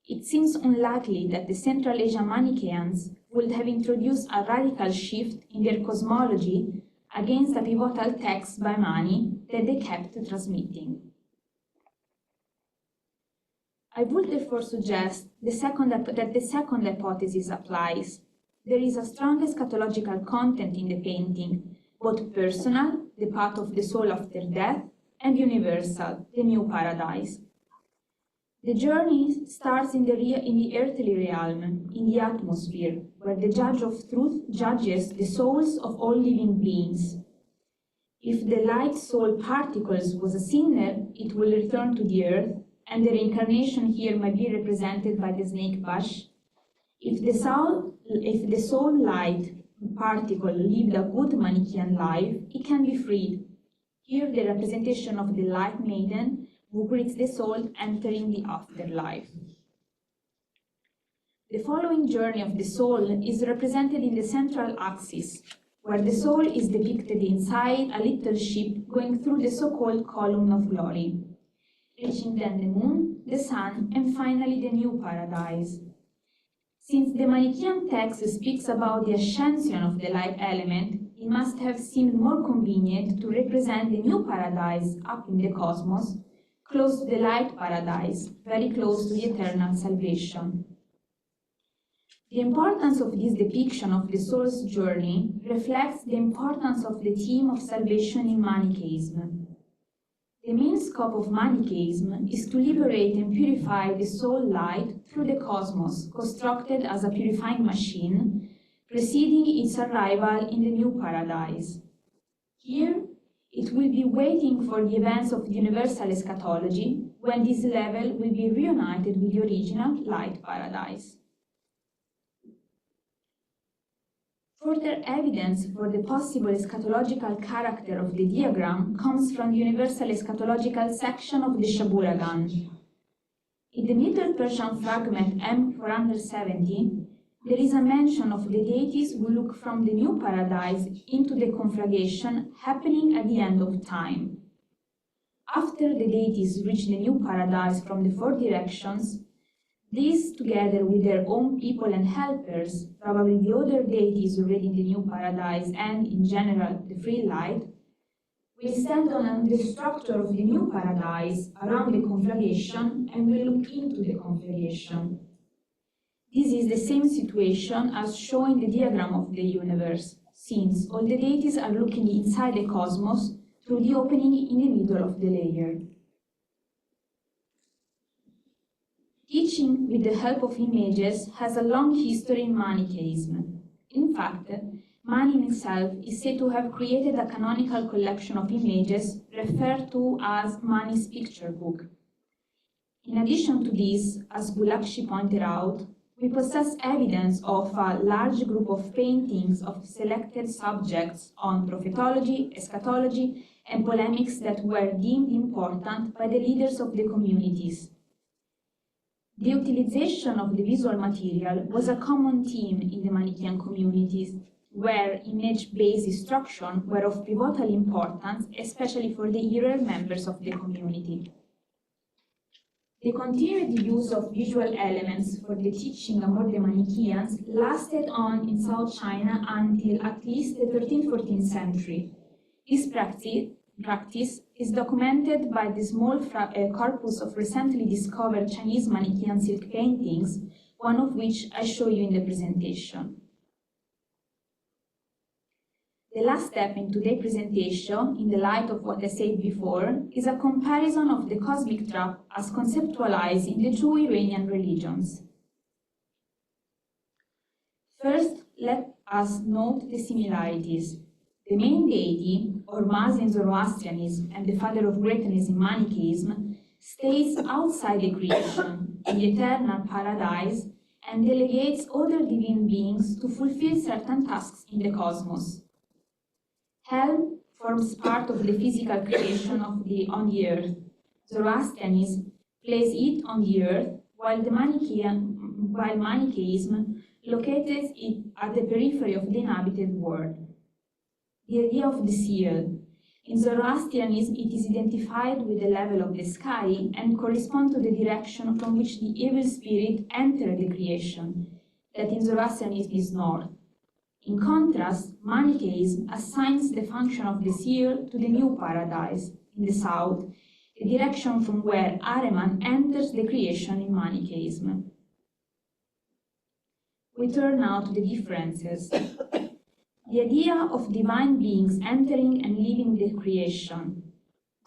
It seems unlikely that the Central Asian Manichaeans would have introduced a radical shift in their cosmology against a pivotal text by Mani that they kept transmitting. I would therefore suggest that the second hypothesis applies. There is a strong eschatological content in the painting, both personal, the path of the soul after death, and universal, the new paradise. The journey starts in the earthly realm, in the atmosphere, where the judge of truth judges the souls of all living beings. If the light soul particles was a sinner, it will return to the earth, and the reincarnation here might be represented by the snake bush. If the soul light particle lived a good Manichaean life, it can be freed. Here the representation of the light maiden who greets the soul entering the afterlife. The following journey of the soul is represented in the central axis, where the soul is depicted inside a little ship going through the so-called column of glory, reaching then the moon, the sun, and finally the new paradise. Since the Manichaean text speaks about the ascension of the light element, it must have seemed more convenient to represent the new paradise up in the cosmos, close to the light paradise, very close to the eternal salvation. The importance of this depiction of the soul's journey reflects the importance of the theme of salvation in Manichaeism. The main scope of Manichaeism is to liberate and purify the soul light through the cosmos, constructed as a purifying machine, preceding its arrival in the new paradise. Here, it will be waiting for the events of the universal eschatology, when this level will be reunited with the original light paradise. Further evidence for the possible eschatological character of the diagram comes from the universal eschatological section of the Shaburagan. In the Middle Persian fragment M470, there is a mention of the deities who look from the new paradise into the conflagration happening at the end of time. After the deities reach the new paradise from the four directions, these, together with their own people and helpers, probably the other deities already in the new paradise and, in general, the free light, will stand on the structure of the new paradise around the conflagration and will look into the conflagration. This is the same situation as shown in the diagram of the universe, since all the deities are looking inside the cosmos through the opening in the middle of the layer. Teaching with the help of images has a long history in Manichaeism. In fact, Mani in itself is said to have created a canonical collection of images referred to as Mani's picture book. In addition to this, as Gulakshi pointed out, we possess evidence of a large group of paintings of selected subjects on prophetology, eschatology, and polemics that were deemed important by the leaders of the communities. The utilization of the visual material was a common theme in the Manichaean communities, where image-based instruction were of pivotal importance, especially for the earlier members of the community. The continued use of visual elements for the teaching among the Manichaeans lasted on in South China until at least the 13th-14th century. This practice is documented by the small corpus of recently discovered Chinese Manichaean silk paintings, one of which I show you in the presentation. The last step in today's presentation, in the light of what I said before, is a comparison of the cosmic trap as conceptualized in the two Iranian religions. First, let us note the similarities. The main deity, Ormazd in Zoroastrianism and the father of greatness in Manichaeism, stays outside the creation, in the eternal paradise, and delegates other divine beings to fulfill certain tasks in the cosmos. Hell forms part of the physical creation on the earth. Zoroastrianism places it on the earth, while Manichaeism locates it at the periphery of the inhabited world. The idea of the seal. In Zoroastrianism, it is identified with the level of the sky and corresponds to the direction from which the evil spirit entered the creation, that in Zoroastrianism is north. In contrast, Manichaeism assigns the function of the seal to the new paradise, in the south, the direction from where Ahriman enters the creation in Manichaeism. We turn now to the differences. The idea of divine beings entering and leaving the creation.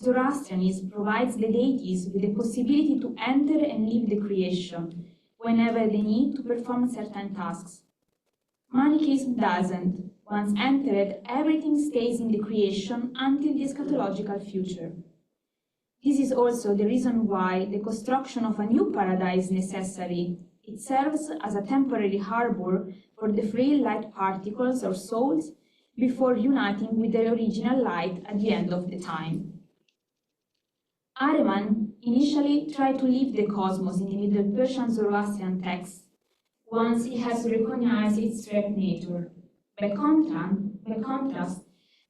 Zoroastrianism provides the deities with the possibility to enter and leave the creation whenever they need to perform certain tasks. Manichaeism doesn't. Once entered, everything stays in the creation until the eschatological future. This is also the reason why the construction of a new paradise is necessary. It serves as a temporary harbor for the free light particles or souls before uniting with the original light at the end of the time. Ahriman initially tried to leave the cosmos in the Middle Persian Zoroastrian texts, once he has recognized its threat nature. By contrast,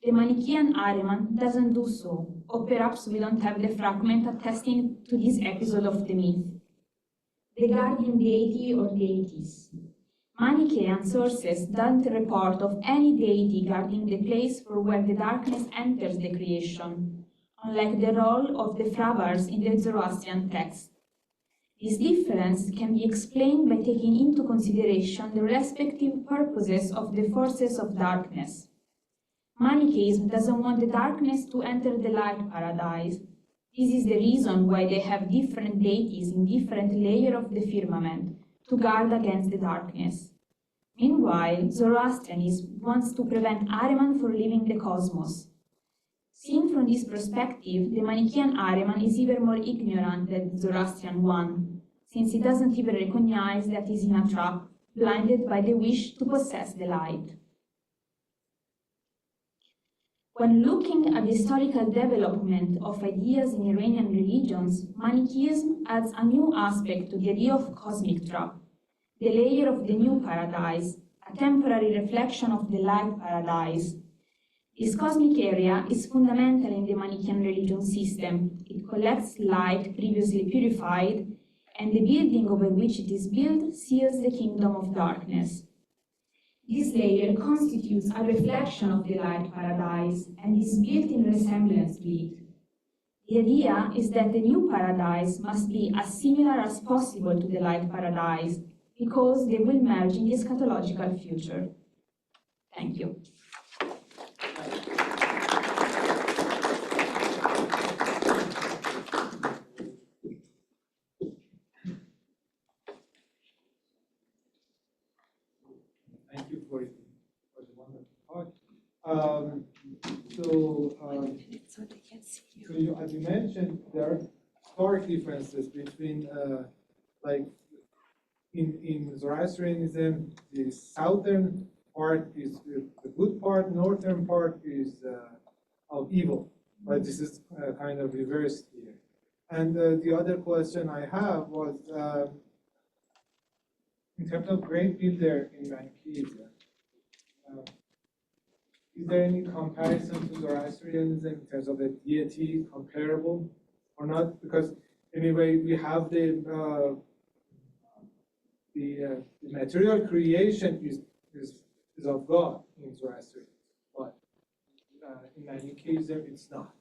the Manichaean Ahriman doesn't do so, or perhaps we don't have the fragment attesting to this episode of the myth. The guardian deity or deities. Manichaean sources don't report of any deity guarding the place for where the darkness enters the creation, unlike the role of the Fravars in the Zoroastrian text. This difference can be explained by taking into consideration the respective purposes of the forces of darkness. Manichaeism doesn't want the darkness to enter the light paradise. This is the reason why they have different deities in different layers of the firmament to guard against the darkness. Meanwhile, Zoroastrianism wants to prevent Ahriman from leaving the cosmos. Seen from this perspective, the Manichaean Ahriman is even more ignorant than the Zoroastrian one, since he doesn't even recognize that he's in a trap, blinded by the wish to possess the light. When looking at the historical development of ideas in Iranian religions, Manichaeism adds a new aspect to the idea of cosmic trap, the layer of the new paradise, a temporary reflection of the light paradise. This cosmic area is fundamental in the Manichaean religion system. It collects light previously purified, and the building over which it is built seals the kingdom of darkness. This layer constitutes a reflection of the light paradise and is built in resemblance to it. The idea is that the new paradise must be as similar as possible to the light paradise, because they will merge in the eschatological future. Thank you. Thank you for as you mentioned, there are stark differences between, like, in Zoroastrianism, the southern part is the good part, northern part is of evil. But this is kind of reversed here. And the other question I have was, in terms of great builder in Manichaeism, is there any comparison to Zoroastrianism in terms of the deity comparable or not? Because anyway, we have the material creation is of God in Zoroastrianism, but in Manichaeism it's not.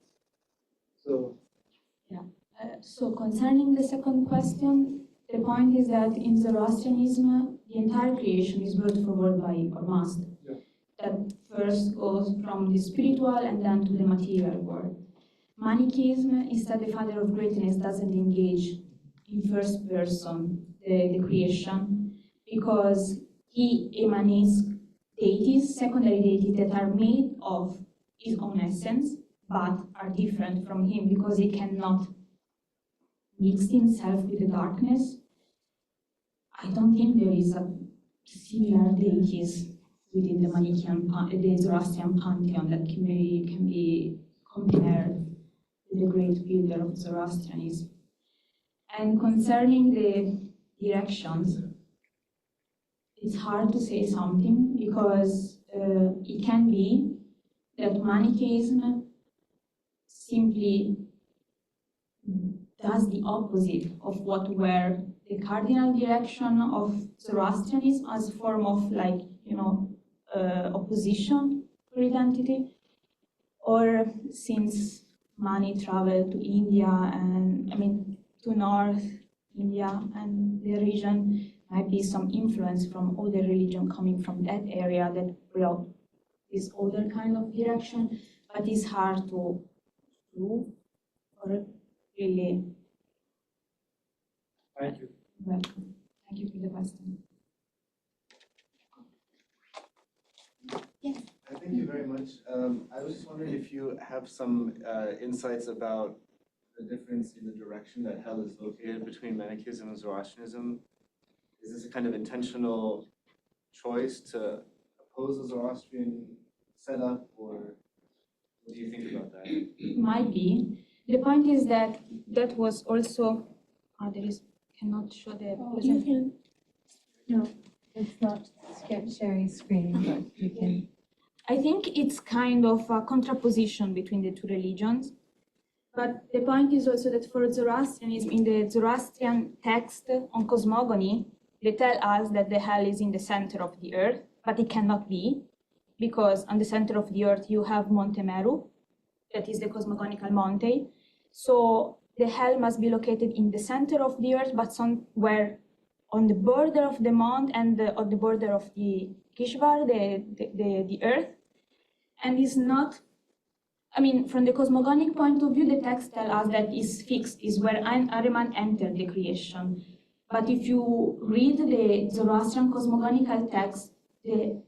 So yeah. So concerning the second question, the point is that in Zoroastrianism, the entire creation is brought forward by or must. Yeah. That first goes from the spiritual and then to the material world. Manichaeism, instead the Father of Greatness doesn't engage in first person the creation because he emanates deities, secondary deities that are made of his own essence but are different from him because he cannot mix himself with the darkness. I don't think there is a similar deities within the Manichaean, the Zoroastrian pantheon that can be compared with the great builder of Zoroastrianism. And concerning the directions, it's hard to say something because it can be that Manichaeism simply does the opposite of what were the cardinal direction of Zoroastrianism as a form of, like, opposition for identity, or since Mani traveled to India and to North India and the region, might be some influence from other religion coming from that area that brought this other kind of direction, but it's hard to prove or really. Thank you. Welcome. Thank you for the question. Yes. Thank you very much. I was just wondering if you have some insights about the difference in the direction that hell is located between Manichaeism and Zoroastrianism. Is this a kind of intentional choice to oppose the Zoroastrian setup, or what do you think about that? Might be. The point is that that was also, cannot show the You can. No, it's not sharing screen, but you can. I think it's kind of a contraposition between the two religions. But the point is also that for Zoroastrianism, in the Zoroastrian text on cosmogony, they tell us that the hell is in the center of the earth, but it cannot be, because on the center of the earth you have Monte Meru, that is the cosmogonical monte. So the hell must be located in the center of the earth, but somewhere on the border of the mount and on the border of the Kishvar, the earth. And it's not, from the cosmogonic point of view, the text tells us that is fixed, is where Ahriman entered the creation. But if you read the Zoroastrian cosmogonical text, the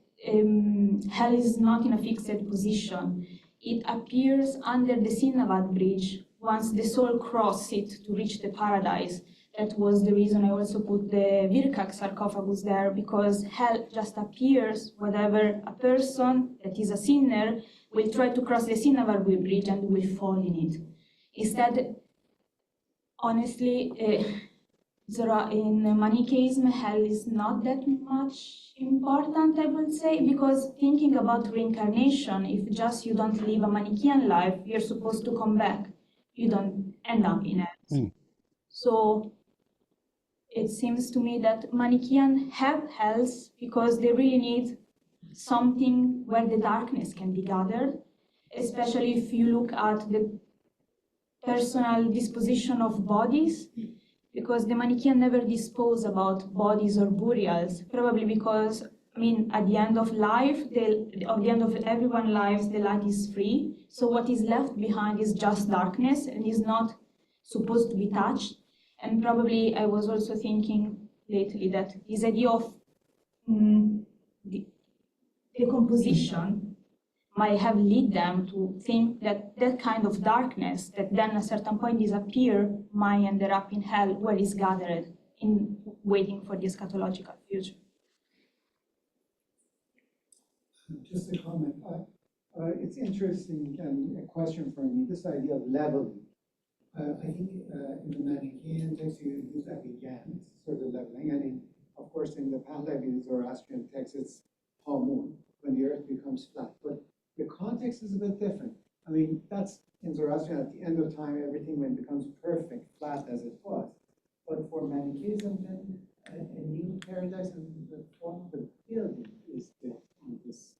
hell is not in a fixed position. It appears under the Sinavad bridge once the soul crosses it to reach the paradise. That was the reason I also put the Virkak sarcophagus there, because hell just appears whenever a person that is a sinner will try to cross the Sinavad bridge and will fall in it. Instead, honestly, in Manichaeism, hell is not that much important, I would say, because thinking about reincarnation, if just you don't live a Manichaean life, you're supposed to come back. You don't end up in it. So it seems to me that Manichaean have hells because they really need something where the darkness can be gathered, especially if you look at the personal disposition of bodies, because the Manichaean never dispose about bodies or burials, probably because, at the end of life, at the end of everyone's lives, the light is free. So what is left behind is just darkness and is not supposed to be touched. And probably I was also thinking lately that this idea of decomposition might have led them to think that that kind of darkness that then at a certain point disappear might end up in hell where it's gathered in waiting for the eschatological future. Just a comment. It's interesting and a question for me, this idea of leveling. I think in the Manichaean text you use abigan, sort of leveling, and of course in the Pahlavi Zoroastrian text it's hamun, when the earth becomes flat. But the context is a bit different. I mean, that's in Zoroastrian at the end of time, everything when it becomes perfect, flat as it was. But for Manichaeism, then a new paradise and the form of the building is built on this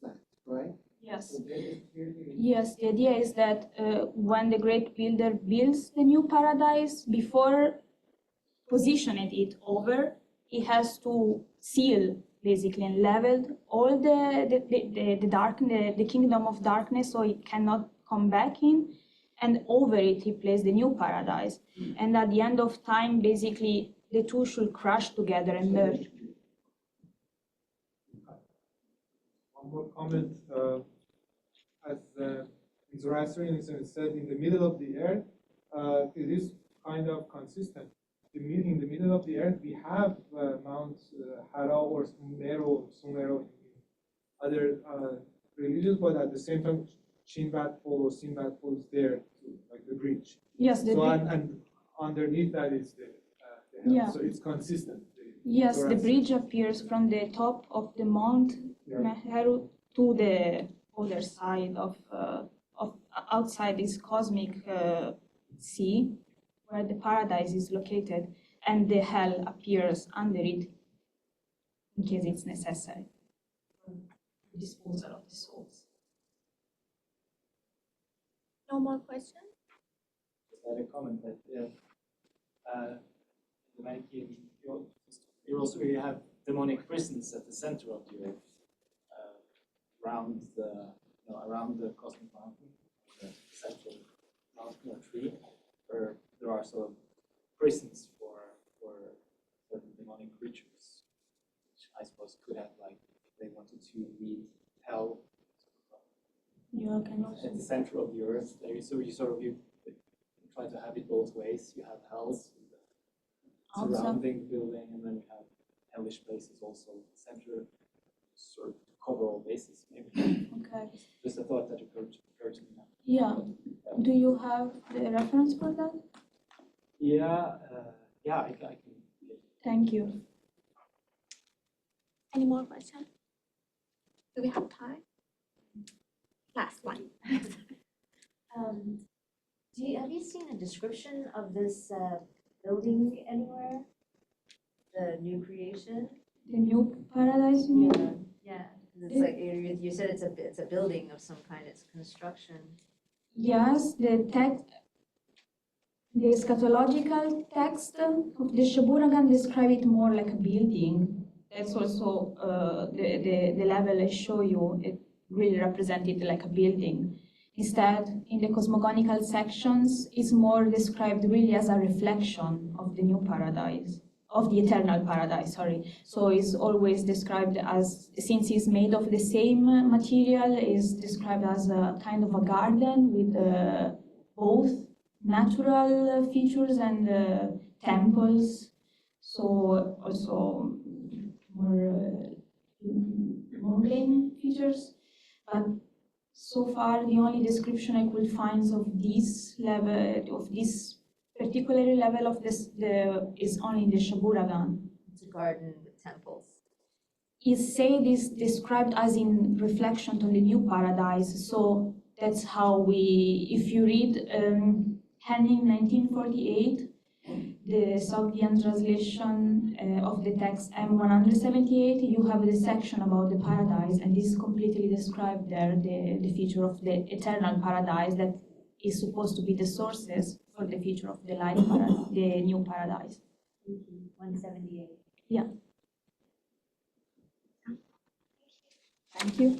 flat, right? Yes. So there is clearly Yes, the idea is that when the great builder builds the new paradise, before positioning it over, he has to seal basically and leveled all the kingdom of darkness, so it cannot come back in, and over it he placed the new paradise. And at the end of time, basically the two should crash together and merge. One more comment. As in Zoroastrianism said, in the middle of the earth, it is kind of consistent. In the middle of the earth, we have Mount Hara or Sumeru in other religions, but at the same time, Shinbat Pole or Sinbat Pole is there, too, like the bridge. Yes, so and underneath that is the hell. Yeah. So it's consistent. Yes, the bridge appears from the top of the Mount Meheru to the other side of outside this cosmic sea, where the paradise is located, and the hell appears under it in case it's necessary for disposal of the souls. No more questions? Just add a comment that the Manichaean, you have demonic prisons at the center of the earth, around the cosmic mountain, the central mountain or tree, where there are sort of prisons for certain demonic creatures, which I suppose could have, like, if they wanted to read hell. Yeah, can also. At the center of the earth, there you try to have it both ways. You have hells surrounding the building, and then you have hellish places also at the center, sort of to cover all bases, maybe. Okay. Just a thought that occurred to me now. Yeah. Do you have the reference for that? Yeah, I can. Thank you. Any more questions? Do we have time? Last one. Have you seen a description of this building anywhere? The new creation? The new paradise, you mean? Yeah. It's like you said it's a building of some kind, it's construction. Yes, the eschatological text of the Shaburagan describe it more like a building. That's also the level I show you. It really represented like a building. Instead, in the cosmogonical sections, it's more described really as a reflection of the new paradise, of the eternal paradise, sorry. So it's always described as, since it's made of the same material, is described as a kind of a garden with both natural features and temples. So also more mundane features. But so far, the only description I could find of this level, of this particular level of this, is only in the Shaburagan. It's a garden with temples. Is said is described as in reflection on the new paradise. So that's how we, if you read Henning 1948, the Sogdian translation of the text M178, you have the section about the paradise, and this completely described there the feature of the eternal paradise that is supposed to be the sources for the future of the light paradise, the new paradise. 178. Yeah. Thank you.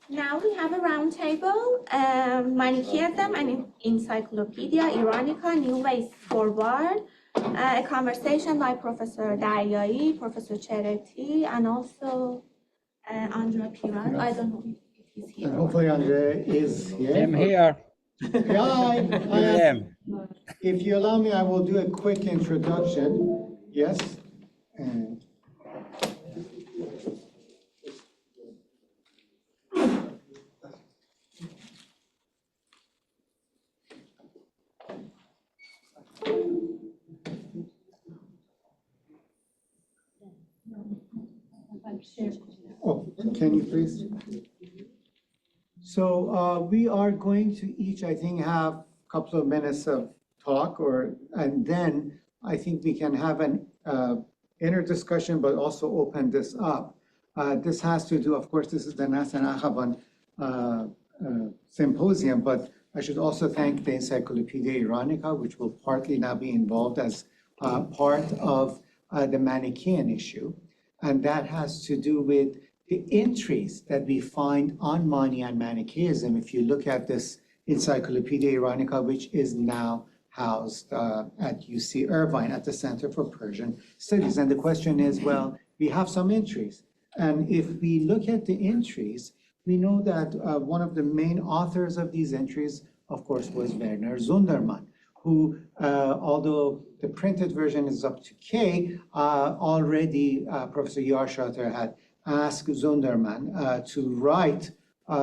Now we have a round table, Manichaeism and Encyclopedia Iranica, New Ways Forward, a conversation by Professor Daryai, Professor Chereti, and also Andrea Piran. I don't know if he's here. And hopefully Andrea is here. I'm here. Yeah, I am. If you allow me, I will do a quick introduction. Yes. And oh, can you please? So we are going to each, I think, have a couple of minutes of talk, and then I think we can have an inner discussion, but also open this up. This has to do, of course, this is the Nastaran Akhavan Symposium, but I should also thank the Encyclopedia Iranica, which will partly now be involved as part of the Manichaean issue. And that has to do with the entries that we find on Mani and Manichaeism. If you look at this Encyclopedia Iranica, which is now housed at UC Irvine at the Center for Persian Studies. And the question is, well, we have some entries. And if we look at the entries, we know that one of the main authors of these entries, of course, was Werner Zundermann, who, although the printed version is up to K, already Professor Yarshater had asked Zundermann to write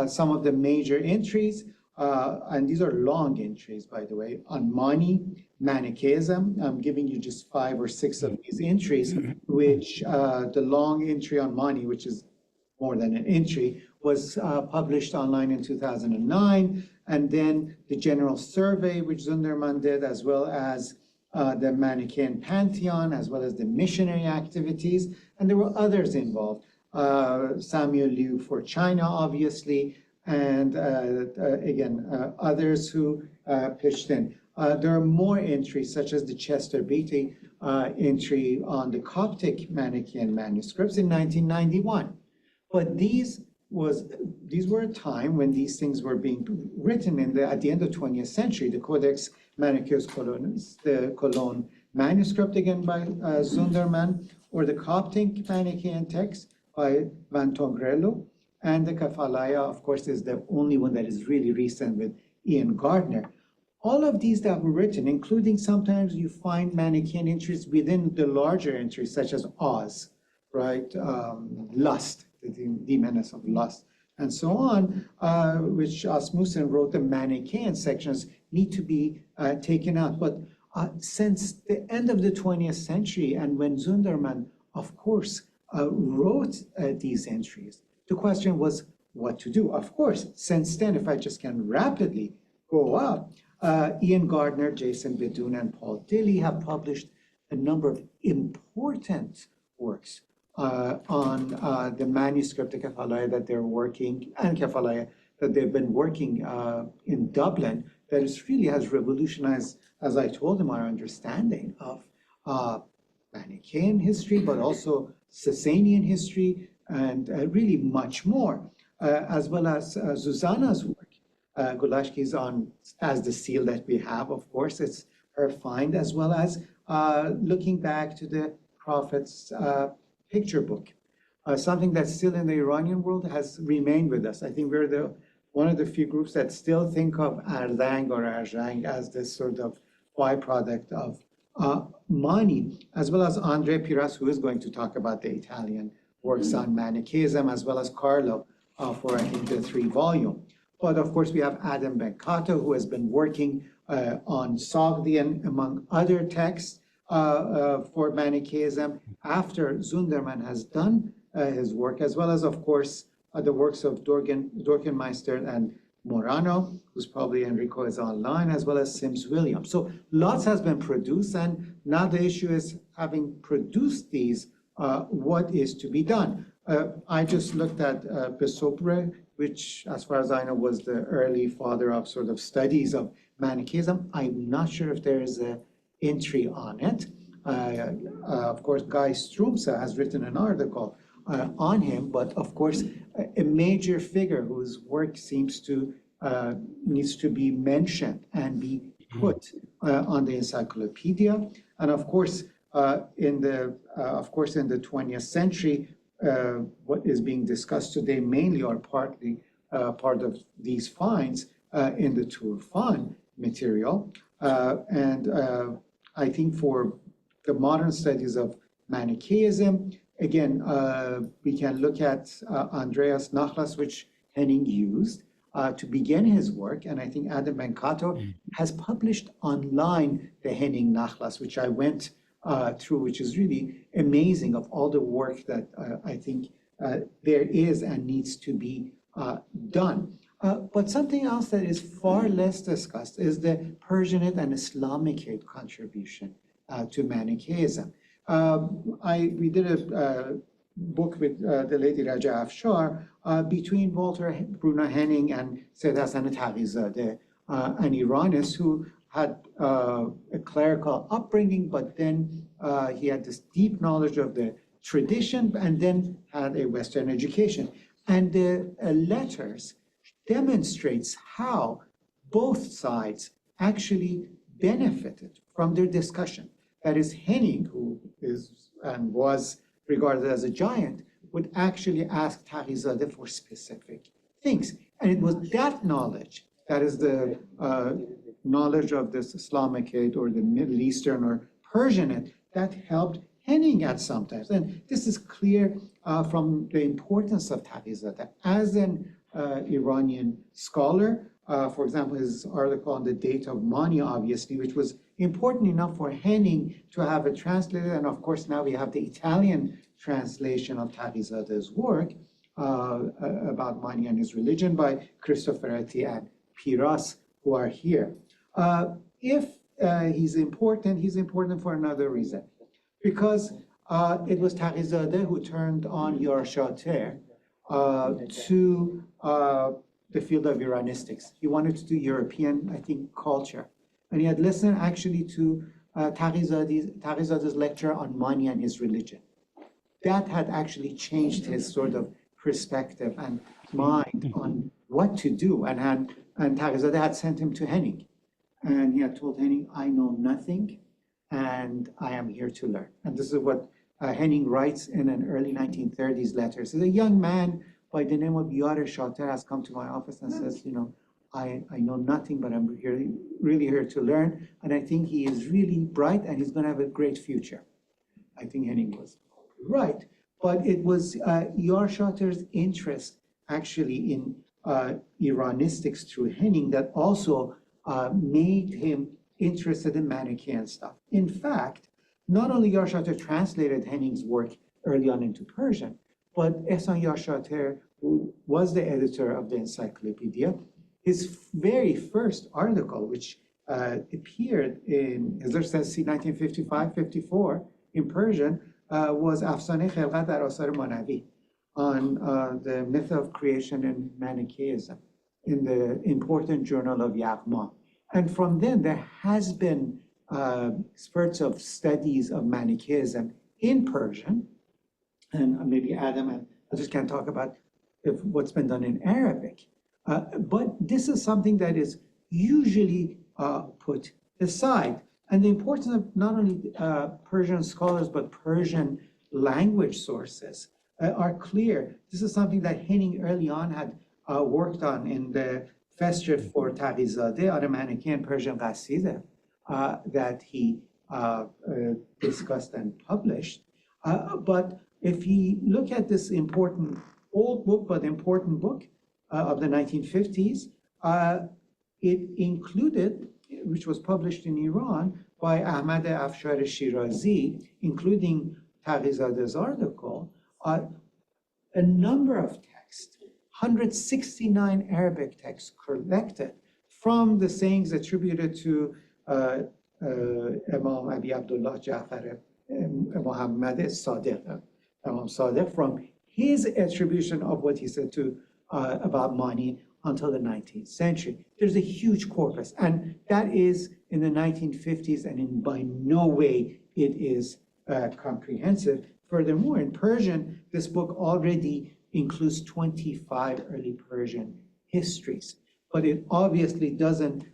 some of the major entries, and these are long entries, by the way, on Mani, Manichaeism. I'm giving you just 5 or 6 of these entries, which the long entry on Mani, which is more than an entry, was published online in 2009. And then the general survey, which Zundermann did, as well as the Manichaean pantheon, as well as the missionary activities. And there were others involved. Samuel Liu for China, obviously, and again, others who pitched in. There are more entries, such as the Chester Beatty entry on the Coptic Manichaean manuscripts in 1991. But these were a time when these things were being written at the end of the 20th century. The Codex Manichaeus Colonus, the Cologne manuscript, again by Zundermann, or the Coptic Manichaean text by Van Togrello, and the Kefalaya, of course, is the only one that is really recent with Ian Gardner. All of these that were written, including sometimes you find Manichaean entries within the larger entries, such as Oz, right? Lust, the menace of lust, and so on, which Asmussen wrote, the Manichaean sections need to be taken out. But since the end of the 20th century, and when Zundermann, of course, wrote these entries, the question was what to do. Of course, since then, if I just can rapidly go up, Ian Gardner, Jason Bedun, and Paul Dilley have published a number of important works on the manuscript of Kefalaya that they're working, and Kefalaya that they've been working in Dublin, that really has revolutionized, as I told them, our understanding of Manichaean history, but also Sasanian history, and really much more, as well as Zuzana's work. Gulashki's on as the seal that we have, of course, it's her find, as well as looking back to the Prophet's picture book, something that's still in the Iranian world has remained with us. I think we're one of the few groups that still think of Ardang or Arjang as this sort of byproduct of Mani, as well as Andrea Piras, who is going to talk about the Italian works on Manichaeism, as well as Carlo for, I think, the 3-volume. But of course, we have Adam Benkato, who has been working on Sogdian, among other texts, for Manichaeism after Zundermann has done his work, as well as, of course, the works of Dorkenmeister and Morano, who's probably Enrico is online, as well as Sims Williams. So lots has been produced, and now the issue is, having produced these, what is to be done? I just looked at Besobre, which, as far as I know, was the early father of sort of studies of Manichaeism. I'm not sure if there is an entry on it. Of course, Guy Strumsa has written an article on him, but of course, a major figure whose work seems to needs to be mentioned and be put on the encyclopedia. And of course, in the 20th century, what is being discussed today mainly are partly part of these finds in the Turfan material. I think for the modern studies of Manichaeism, again, we can look at Andreas Nachlass, which Henning used to begin his work. And I think Adam Benkato has published online the Henning Nachlass, which I went through, which is really amazing of all the work that I think there is and needs to be done. But something else that is far less discussed is the Persianate and Islamicate contribution to Manichaeism. We did a book with the lady Raja Afshar between Walter Bruno Henning and Sayyid Hassan Taqizadeh, an Iranist who had a clerical upbringing, but then he had this deep knowledge of the tradition and then had a Western education. And the letters demonstrates how both sides actually benefited from their discussion. That is, Henning, who is and was regarded as a giant, would actually ask Taqizadeh for specific things. And it was that knowledge, that is the knowledge of this Islamicate or the Middle Eastern or Persianate, that helped Henning at some times. And this is clear from the importance of Taqizadeh as an Iranian scholar. For example, his article on the date of Mani, obviously, which was important enough for Henning to have it translated. And of course, now we have the Italian translation of Taqizadeh's work about Mani and his religion by Cristoforetti and Piras, who are here. If he's important for another reason. Because it was Taqizadeh who turned on Yarshater to the field of Iranistics. He wanted to do European, I think, culture. And he had listened actually to Taqizadeh's lecture on Mani and his religion. That had actually changed his sort of perspective and mind on what to do. And Taqizadeh had sent him to Henning. And he had told Henning, I know nothing, and I am here to learn. And this is what Henning writes in an early 1930s letter. So a young man by the name of Yar Shater has come to my office and says, you know, I know nothing, but I'm really here to learn. And I think he is really bright and he's going to have a great future. I think Henning was right. But it was Yar Shater's interest actually in Iranistics through Henning that also made him interested in Manichaean stuff. In fact, not only Yar Shater translated Henning's work early on into Persian, but Ehsan Yar Shater, who was the editor of the encyclopedia, his very first article, which appeared in, as there says, 1955-54 in Persian, was Afsaneh Khelqat dar Asar Manavi, on the myth of creation and Manichaeism in the important journal of Yaghma. And from then, there has been spurts of studies of Manichaeism in Persian, and maybe Adam and others can talk about what's been done in Arabic. But this is something that is usually put aside. And the importance of not only Persian scholars, but Persian language sources are clear. This is something that Henning early on had worked on in the Festschrift for Taqizadeh, on a Manichaean Persian Qasida that he discussed and published. But if you look at this important, old book, but important book of the 1950s, it included, which was published in Iran by Ahmad Afshar Shirazi, including Taqizadeh's article, a number of texts, 169 Arabic texts collected from the sayings attributed to Imam Abi Abdullah Ja'far Muhammad Sadiq, Imam Sadiq, from his attribution of what he said to about Mani until the 19th century. There's a huge corpus, and that is in the 1950s, and by no way it is comprehensive. Furthermore, in Persian, this book already includes 25 early Persian histories, but it obviously doesn't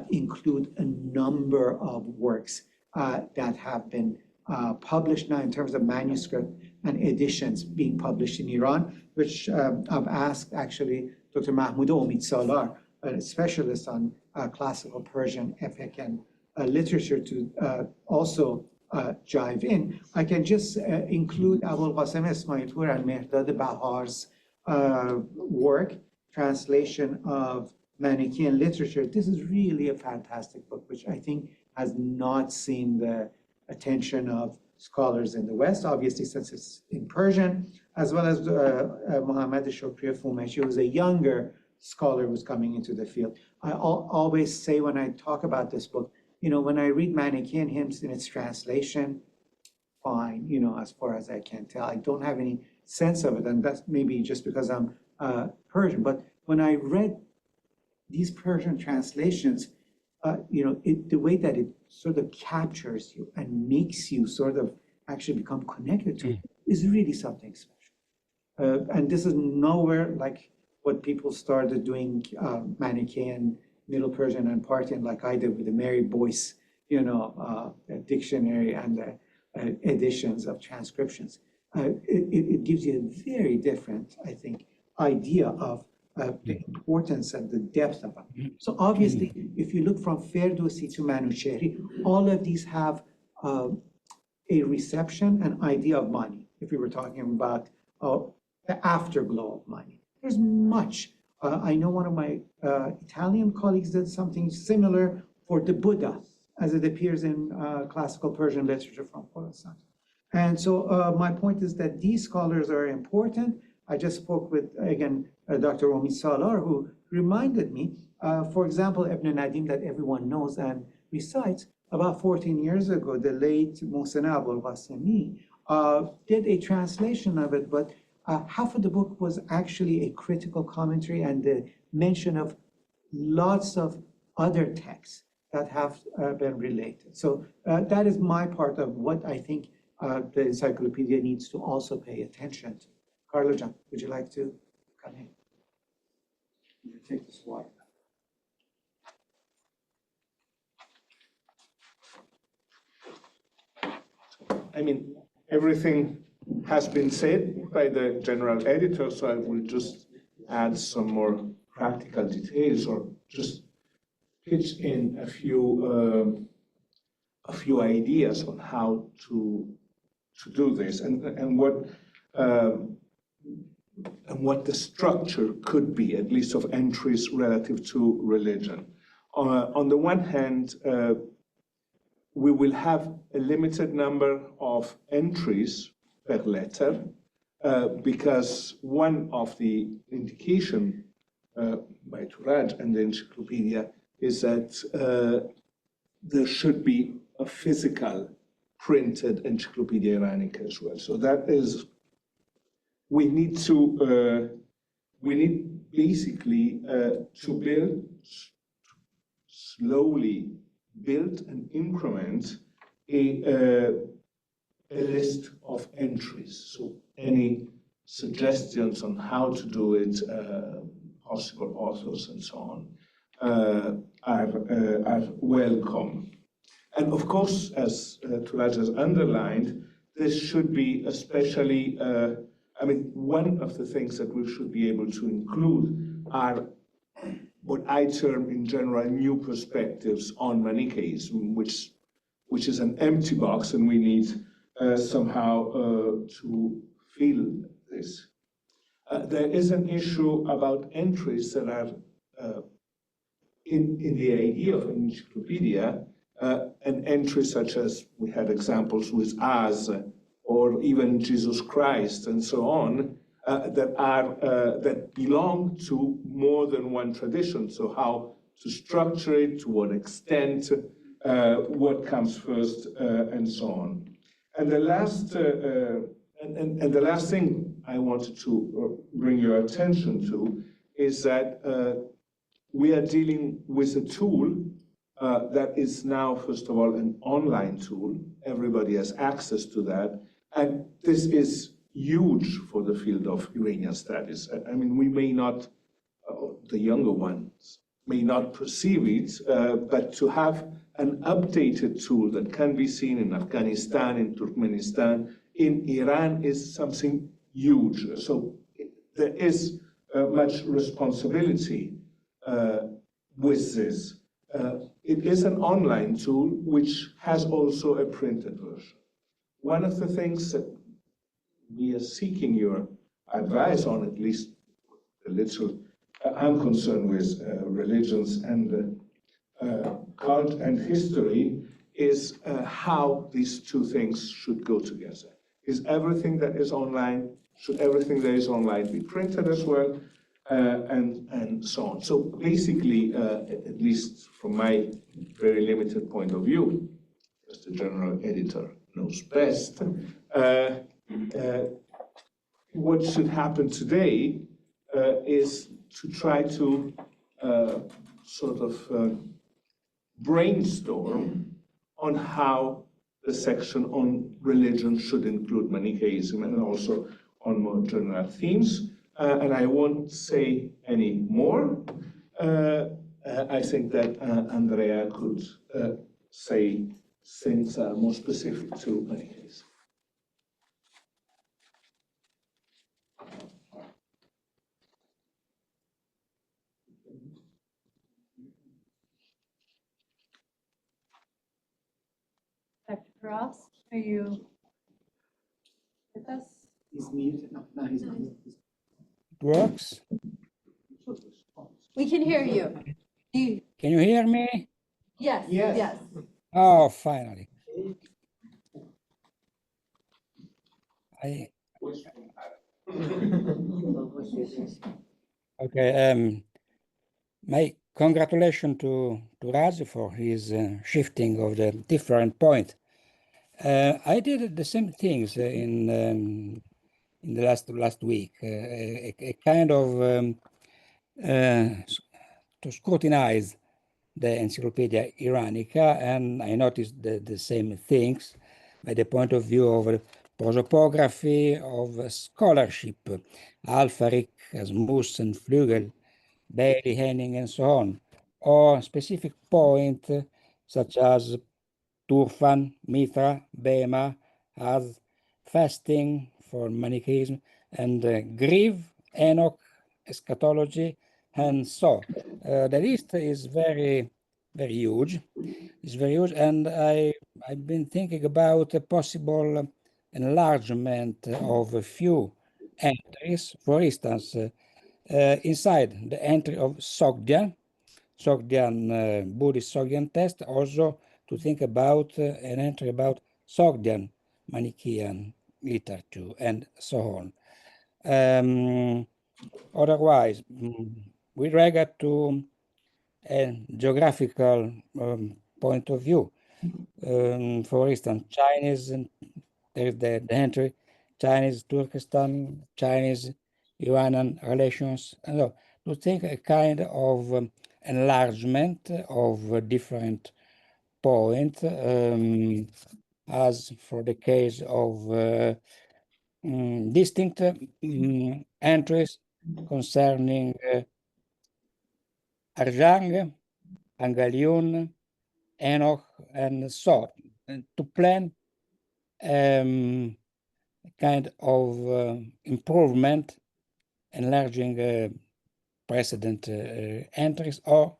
include a number of works that have been published now in terms of manuscript and editions being published in Iran, which I've asked actually Dr. Mahmoud Omid Salar, a specialist on classical Persian epic and literature, to also jive in. I can just include Abul Qasim Ismailpur and Mehdad Bahar's work, translation of Manichaean literature. This is really a fantastic book, which I think has not seen the attention of scholars in the West, obviously since it's in Persian, as well as Mohammad Shukri Fumeshi, who's a younger scholar who's coming into the field. I always say when I talk about this book, you know, when I read Manichaean hymns in its translation, fine, you know, as far as I can tell. I don't have any sense of it, and that's maybe just because I'm Persian. But when I read these Persian translations, you know, the way that it sort of captures you and makes you sort of actually become connected to it is really something special. And this is nowhere like what people started doing Manichaean, Middle Persian, and Parthian, like I did with the Mary Boyce, you know, dictionary and the editions of transcriptions. It gives you a very different, I think, idea of the importance and the depth of it. So obviously, if you look from Ferdowsi to Manouchehri, all of these have a reception and idea of money. If we were talking about the afterglow of money, there's much. I know one of my Italian colleagues did something similar for the Buddha, as it appears in classical Persian literature from Khorasan. And so my point is that these scholars are important. I just spoke with, again, Dr. Omid Salar, who reminded me, for example, Ibn Nadim, that everyone knows and recites, about 14 years ago, the late Mohsen Abul Qasimi did a translation of it, but half of the book was actually a critical commentary and the mention of lots of other texts that have been related. So that is my part of what I think the encyclopedia needs to also pay attention to. Carlo John, would you like to come in? You take this water. I mean, everything has been said by the general editor, so I will just add some more practical details or just pitch in a few ideas on how to do this and what the structure could be, at least of entries relative to religion. On the one hand, we will have a limited number of entries per letter because one of the indication by Turaj and the encyclopedia is that there should be a physical printed Encyclopedia Iranica as well. So that is, we need basically to build, slowly build and increment a list of entries. So any suggestions on how to do it, possible authors and so on, are welcome. And of course, as Turaj has underlined, this should be especially, I mean, one of the things that we should be able to include are what I term in general new perspectives on Manichaeism, which is an empty box, and we need somehow to fill this. There is an issue about entries that are in the idea of an encyclopedia, an entry such as we had examples with as, or even Jesus Christ and so on, that belong to more than one tradition. So how to structure it, to what extent, what comes first, and so on. And the last and the last thing I wanted to bring your attention to is that we are dealing with a tool that is now, first of all, an online tool. Everybody has access to that. And this is huge for the field of Iranian studies. I mean, we may not, the younger ones, may not perceive it, but to have an updated tool that can be seen in Afghanistan, in Turkmenistan, in Iran is something huge. So there is much responsibility with this. It is an online tool which has also a printed version. One of the things that we are seeking your advice on, at least a little, I'm concerned with religions and cult and history, is how these two things should go together. Is everything that is online, should everything that is online be printed as well, and so on. So basically, at least from my very limited point of view, as the general editor knows best, what should happen today is to try to sort of brainstorm on how the section on religion should include Manichaeism and also on more general themes. And I won't say any more. I think that Andrea could say things more specific to Manichaeism. Dr. Peros, are you with us? He's muted. No, he's not. Works? We can hear you. Can you hear me? Yes, yes. Oh, finally. Okay. My congratulations to Raj for his shifting of the different point. I did the same things in the last week. A kind of to scrutinize the Encyclopedia Iranica, and I noticed the same things by the point of view of prosopography, of scholarship, Alfaric, Asmussen, Flügel, Bailey, Henning, and so on, or specific point such as Turfan, Mitra, Bema, as fasting for Manichaeism, and Grieve, Enoch, eschatology, and so. The list is very huge. It's very huge, and I've been thinking about a possible enlargement of a few entries. For instance, inside the entry of Sogdian Buddhist Sogdian test, also to think about an entry about Sogdian Manichaean literature and so on. Otherwise, with regard to a geographical point of view, for instance, Chinese, there is the entry, Chinese Turkestan, Chinese Iranian relations, and so to think a kind of enlargement of different points, as for the case of distinct entries concerning Arjang, Angalion, Enoch, and so on, to plan kind of improvement, enlarging precedent entries, or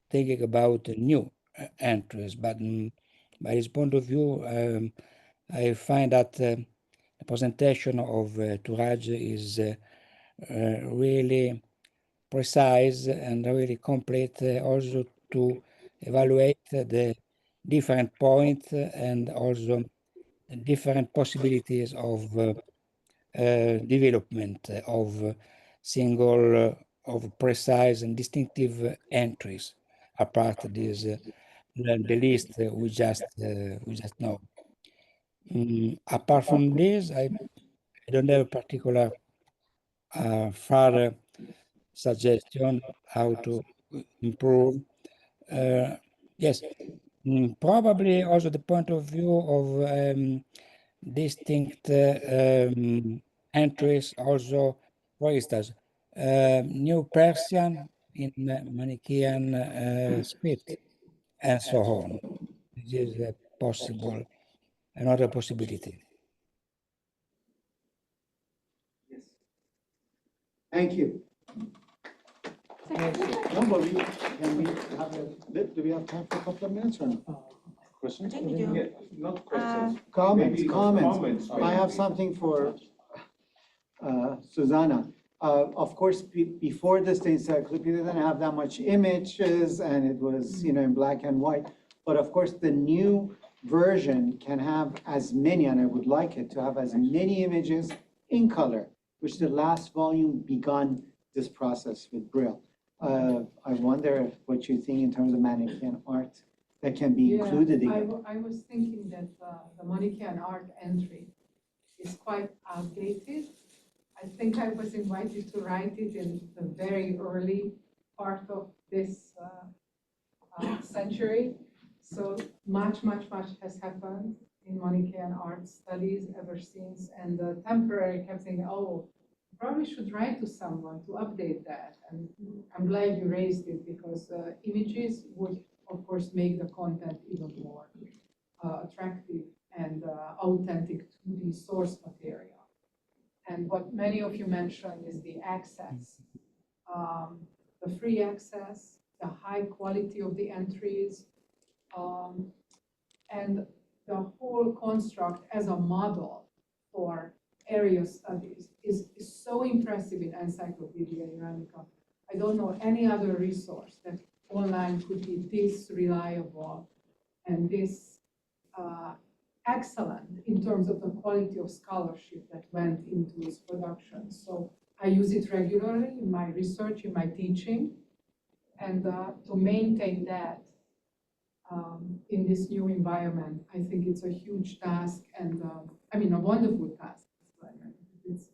thinking about new entries. But by this point of view, I find that the presentation of Touraj is really precise and really complete, also to evaluate the different points and also different possibilities of development of single, of precise and distinctive entries, apart of this the list we just know. Apart from this, I don't have a particular further suggestion how to improve. Yes, probably also the point of view of distinct entries also, for instance, New Persian in Manichaean script, and so on. This is possible, another possibility. Thank you. Do we have time for a couple of minutes or no? Questions? Not questions. Comments, Maybe comments. I maybe. have something for Susanna. Of course, before this, the encyclopedia didn't have that much images and it was, in black and white. But of course, the new version can have as many, and I would like it to have as many images in color, which the last volume began this process with Braille. I wonder what you think in terms of Manichaean art that can be included again. I was thinking that the Manichaean art entry is quite outdated. I think I was invited to write it in the very early part of this century. So much has happened in Manichaean art studies ever since. And the temporary kept saying, oh, probably should write to someone to update that. And I'm glad you raised it because images would, of course, make the content even more attractive and authentic to the source material. And what many of you mentioned is the access, the free access, the high quality of the entries, and the whole construct as a model for area studies is so impressive in Encyclopedia Iranica. I don't know any other resource that online could be this reliable and this excellent in terms of the quality of scholarship that went into its production. So I use it regularly in my research, in my teaching, and to maintain that in this new environment, I think it's a huge task and a wonderful task. It's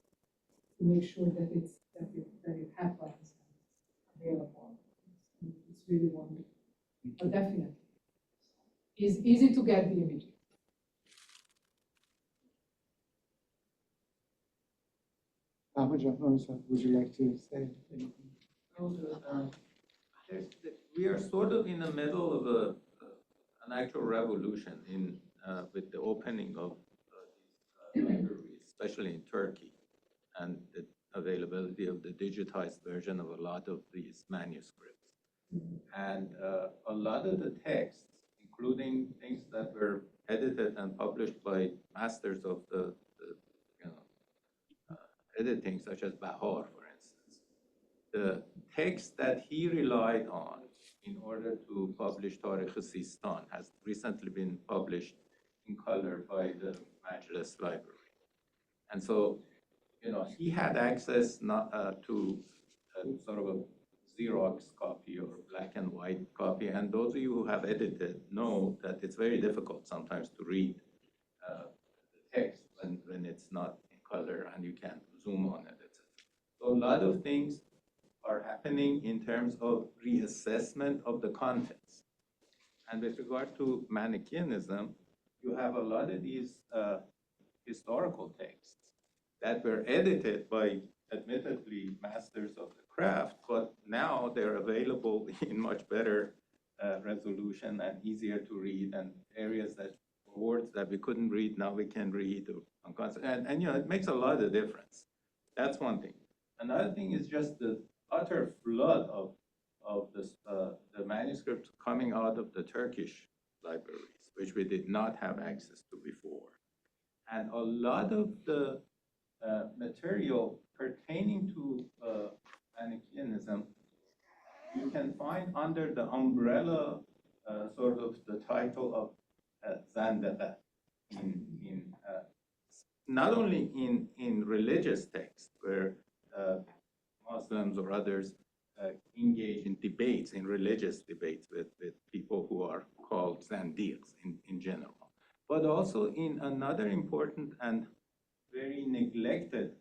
to make sure that it happens and available. It's really wonderful, but definitely, it's easy to get the images. Would you like to say anything? We are sort of in the middle of an actual revolution with the opening of these libraries, especially in Turkey, and the availability of the digitized version of a lot of these manuscripts. And a lot of the texts, including things that were edited and published by masters of the editing, such as Bahar, for instance, the text that he relied on in order to publish Tarikh Sistan has recently been published in color by the Majlis Library. And so, he had access to sort of a Xerox copy or black and white copy. And those of you who have edited know that it's very difficult sometimes to read the text when it's not in color and you can't zoom on it, etc. So a lot of things are happening in terms of reassessment of the contents. And with regard to Manichaeanism, you have a lot of these historical texts that were edited by, admittedly, masters of the craft, but now they're available in much better resolution and easier to read, and areas that words that we couldn't read, now we can read. And it makes a lot of difference. That's one thing. Another thing is just the utter flood of the manuscripts coming out of the Turkish libraries, which we did not have access to before. And a lot of the material pertaining to Manichaeanism, you can find under the umbrella, sort of the title of Zandaqa, not only in religious texts where Muslims or others engage in debates, in religious debates with people who are called Zandiqs in general, but also in another important and very neglected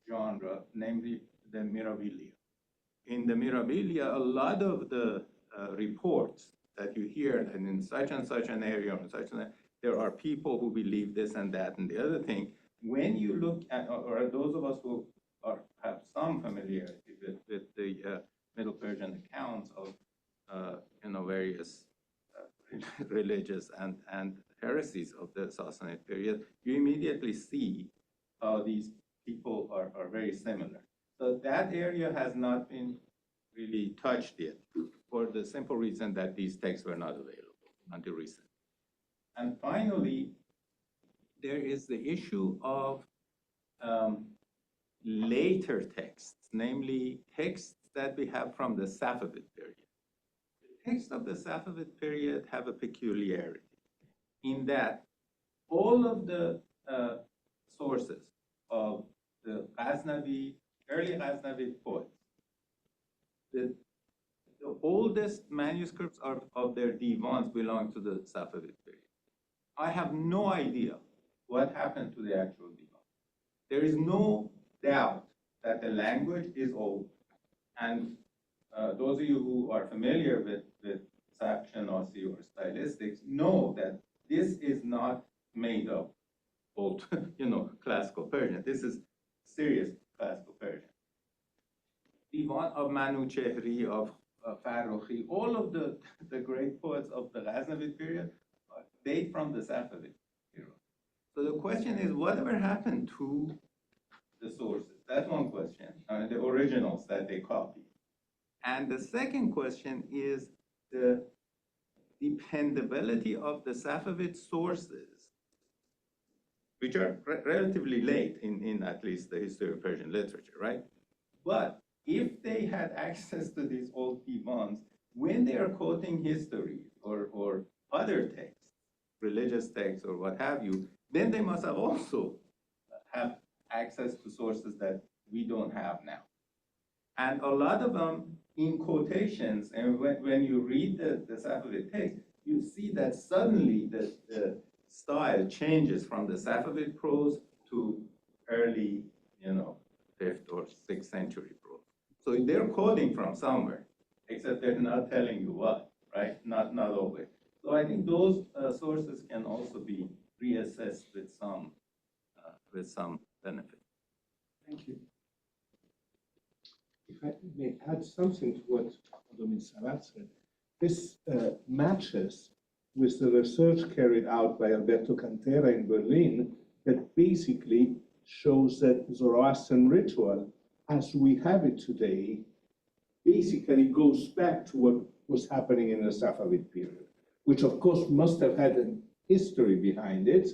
genre, namely the Mirabilia. In the Mirabilia, a lot of the reports that you hear, and in such and such an area, and such and there are people who believe this and that and the other thing. When you look at, or those of us who have some familiarity with the Middle Persian accounts of various religious and heresies of the Sassanid period, you immediately see how these people are very similar. So that area has not been really touched yet, for the simple reason that these texts were not available until recently. And finally, there is the issue of later texts, namely texts that we have from the Safavid period. The texts of the Safavid period have a peculiarity in that all of the sources of the Ghaznavi, early Ghaznavi poets, the oldest manuscripts of their divans belong to the Safavid period. I have no idea what happened to the actual divan. There is no doubt that the language is old, and those of you who are familiar with Safshanasi or stylistics know that this is not made of old, classical Persian. This is serious classical Persian. Divan of Manuchehri, of Farrokhi, all of the great poets of the Ghaznavid period date from the Safavid era. So the question is, whatever happened to the sources? That's one question, the originals that they copied. And the second question is the dependability of the Safavid sources, which are relatively late in at least the history of Persian literature, right? But if they had access to these old divans, when they are quoting history or other texts, religious texts or what have you, then they must have also have access to sources that we don't have now. And a lot of them in quotations, and when you read the Safavid text, you see that suddenly the style changes from the Safavid prose to early, 5th or 6th century prose. So they're quoting from somewhere, except they're not telling you what, right? Not always. So I think those sources can also be reassessed with some benefit. Thank you. If I may add something to what Ms. Sarat said, this matches with the research carried out by Alberto Cantera in Berlin that basically shows that Zoroastrian ritual, as we have it today, basically goes back to what was happening in the Safavid period, which of course must have had a history behind it,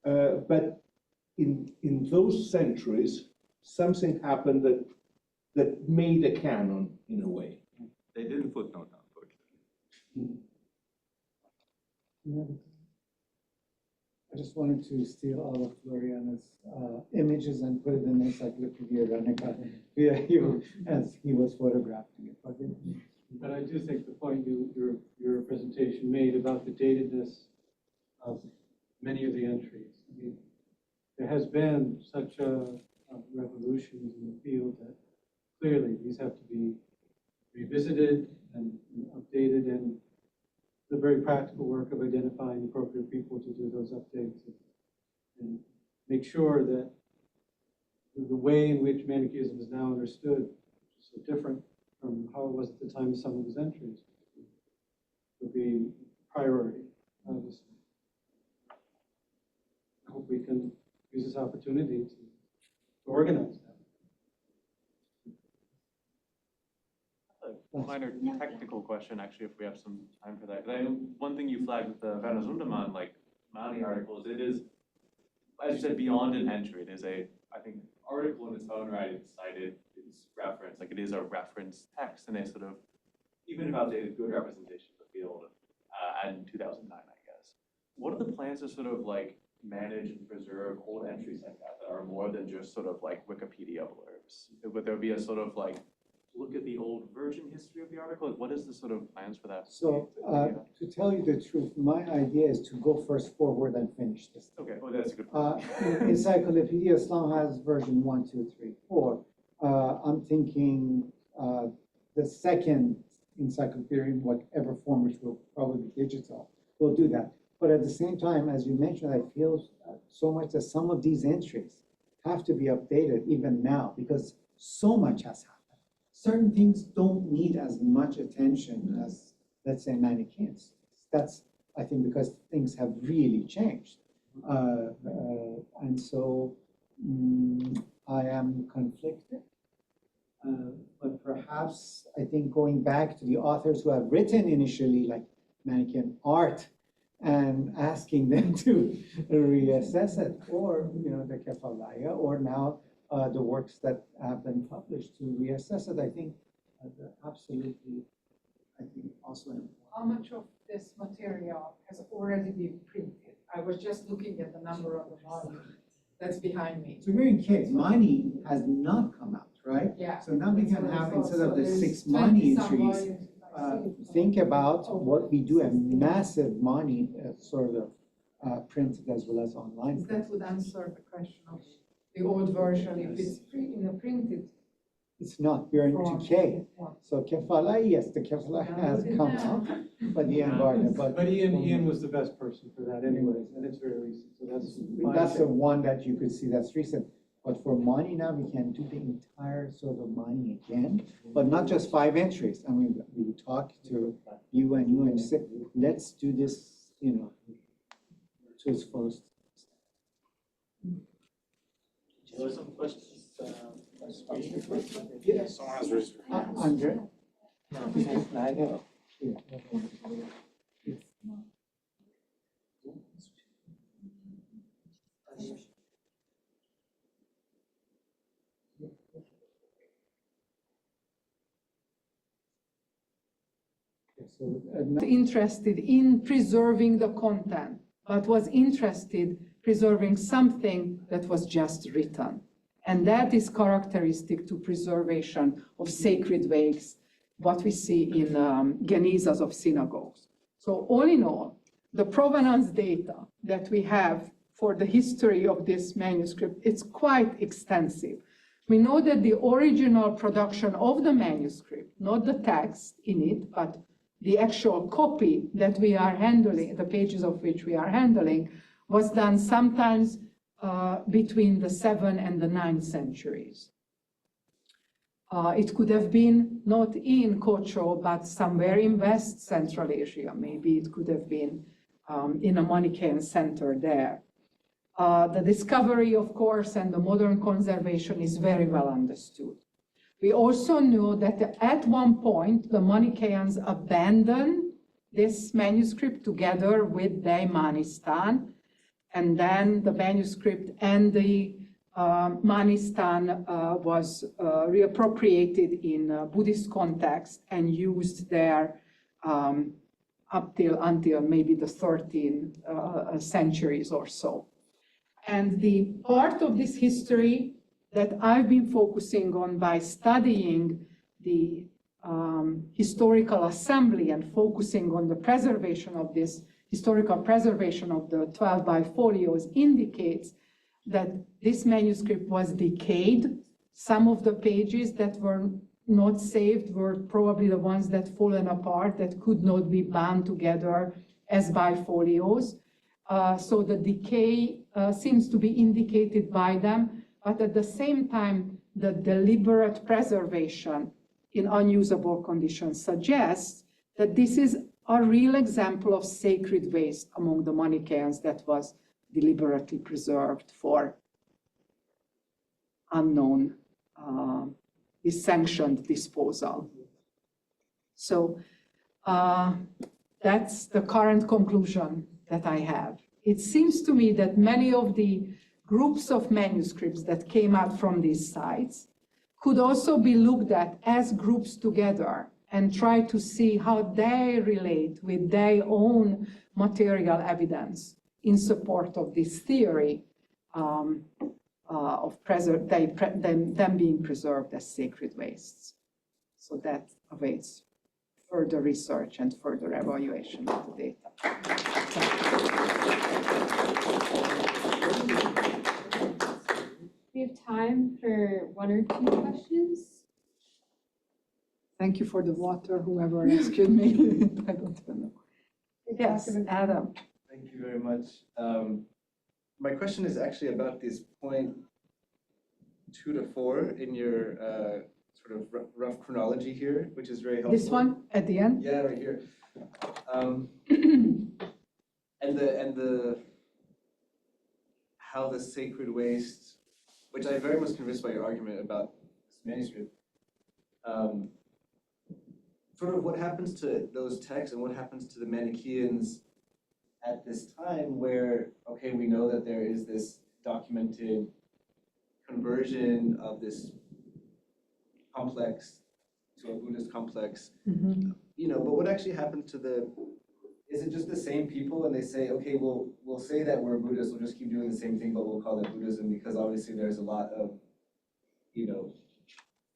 but in those centuries, something happened that made a canon in a way. They didn't footnote, unfortunately. Yeah. I just wanted to steal all of Floriana's images and put it in the Encyclopedia Iranica. As he was photographing it. But I do think the point your presentation made about the datedness of many of the entries. I mean, there has been such a revolution in the field that clearly these have to be revisited and updated, and the very practical work of identifying appropriate people to do those updates and make sure that the way in which Manichaeism is now understood is so different from how it was at the time of some of his entries would be priority, obviously. I hope we can use this opportunity to organize that. A minor technical question, actually, if we have some time for that. I know one thing you flagged with the Vanazundaman, like Mani articles, it is, as you said, beyond an entry. It is I think, article in its own right. It's cited, it's referenced, like it is a reference text, and a sort of, even if outdated, good representation of the field in 2009, I guess. What are the plans to sort of like manage and preserve old entries like that are more than just sort of like Wikipedia blurbs? Would there be a sort of like, look at the old version history of the article? What is the sort of plans for that? So to tell you the truth, my idea is to go first forward and finish this. Okay, well, that's a good point. Encyclopedia Islam has version 1, 2, 3, 4. I'm thinking the second encyclopedia in whatever form, which will probably be digital, will do that. But at the same time, as you mentioned, I feel so much that some of these entries have to be updated even now because so much has happened. certain things don't need as much attention as, let's say, Manichaean studies. That's, I think, because things have really changed. And so I am conflicted. But perhaps I think going back to the authors who have written initially, like Manichaean art, and asking them to reassess it, or the Kefalaya, or now the works that have been published to reassess it, I think absolutely, I think also important. How much of this material has already been printed? I was just looking at the number of the volume that's behind me. So we're in case money has not come out, right? Yeah. So now we can That's what I have, thought. instead So of the there's 6 money 20-some entries, volumes. think about what we do, a massive money sort of printed as well as online. That would answer the question of the old version, if it's in a printed. It's not, we're in decay. So Kefala, yes, the Kefala has come out, but the environment, But Ian was the best person for that anyways, and it's very recent, so that's the one that you could see that's recent. But for money now, we can do the entire sort of money again, but not just 5 entries. I mean, we would talk to you and say, let's do this, to its fullest. There are some questions. Yes. Someone has raised their hand. Andre? Interested in preserving the content, but was interested preserving something that was just written. And that is characteristic to preservation of sacred works, what we see in Genizas of synagogues. So all in all, the provenance data that we have for the history of this manuscript, it's quite extensive. We know that the original production of the manuscript, not the text in it, but the actual copy that we are handling, the pages of which we are handling, was done sometimes between the 7th and the 9th centuries. It could have been not in Kocho, but somewhere in West Central Asia. Maybe it could have been in a Manichaean center there. The discovery, of course, and the modern conservation is very well understood. We also know that at one point, the Manichaeans abandoned this manuscript together with the Manistan, and then the manuscript and the Manistan was reappropriated in Buddhist context and used there until maybe the 13th centuries or so. And the part of this history that I've been focusing on by studying the historical assembly and focusing on the preservation of this historical preservation of the 12 bifolios indicates that this manuscript was decayed. Some of the pages that were not saved were probably the ones that fallen apart, that could not be bound together as bifolios. So the decay seems to be indicated by them, but at the same time, the deliberate preservation in unusable conditions suggests that this is a real example of sacred waste among the Manichaeans that was deliberately preserved for unknown, sanctioned disposal. So that's the current conclusion that I have. It seems to me that many of the groups of manuscripts that came out from these sites could also be looked at as groups together and try to see how they relate with their own material evidence in support of this theory of them being preserved as sacred wastes. So that awaits further research and further evaluation of the data. We have time for 1 or 2 questions. Thank you for the water, whoever rescued me. I don't know. Yes, Adam. Thank you very much. My question is actually about this point 2 to 4 in your sort of rough chronology here, which is very helpful. This one at the end? Yeah, right here. And the how the sacred waste, which I very much convinced by your argument about this manuscript, sort of what happens to those texts and what happens to the Manichaeans at this time where, okay, we know that there is this documented conversion of this complex to a Buddhist complex, you know, but what actually happened to is it just the same people and they say, okay, we'll say that we're Buddhists, we'll just keep doing the same thing, but we'll call it Buddhism because obviously there's a lot of, you know,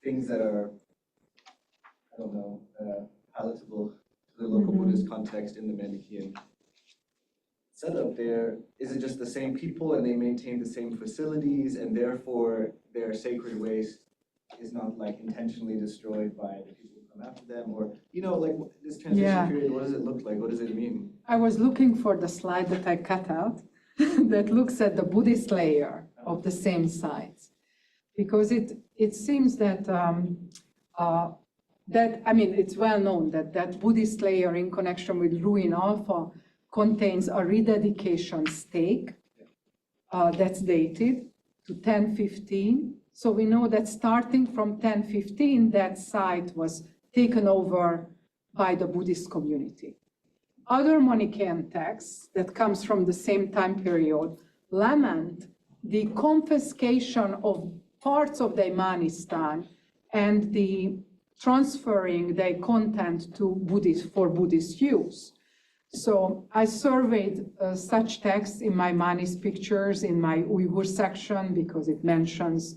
things that are, I don't know, palatable to the local Buddhist context in the Manichaean setup there. Is it just the same people and they maintain the same facilities and therefore their sacred waste is not like intentionally destroyed by the people who come after them? Or, you know, like this transition period, what does it look like? What does it mean? I was looking for the slide that I cut out that looks at the Buddhist layer of the same sites. Because it seems that, I mean, it's well known that Buddhist layer in connection with Ruin Alpha contains a rededication stake that's dated to 1015. So we know that starting from 1015, that site was taken over by the Buddhist community. Other Manichaean texts that comes from the same time period lament the confiscation of parts of the Imanistan and the transferring their content to for Buddhist use. So I surveyed such texts in my Manis pictures in my Uyghur section because it mentions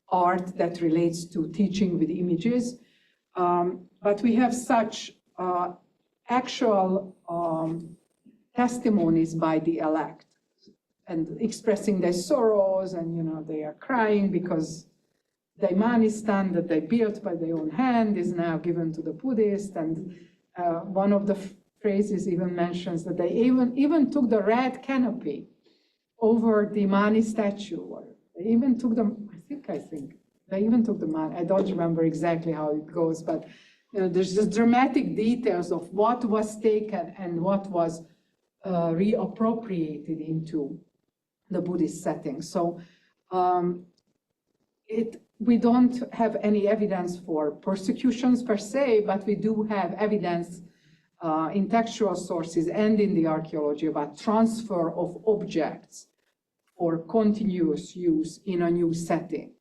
art that relates to teaching with images. But we have such actual testimonies by the elect and expressing their sorrows and, you know, they are crying because the Imanistan that they built by their own hand is now given to the Buddhists. And one of the phrases even mentions that they even took the red canopy over the Mani statue. Or they even took them, I think, they even took the Mani. I don't remember exactly how it goes, but you know, there's just dramatic details of what was taken and what was reappropriated into the Buddhist setting. So we don't have any evidence for persecutions per se, but we do have evidence in textual sources and in the archaeology about transfer of objects for continuous use in a new setting.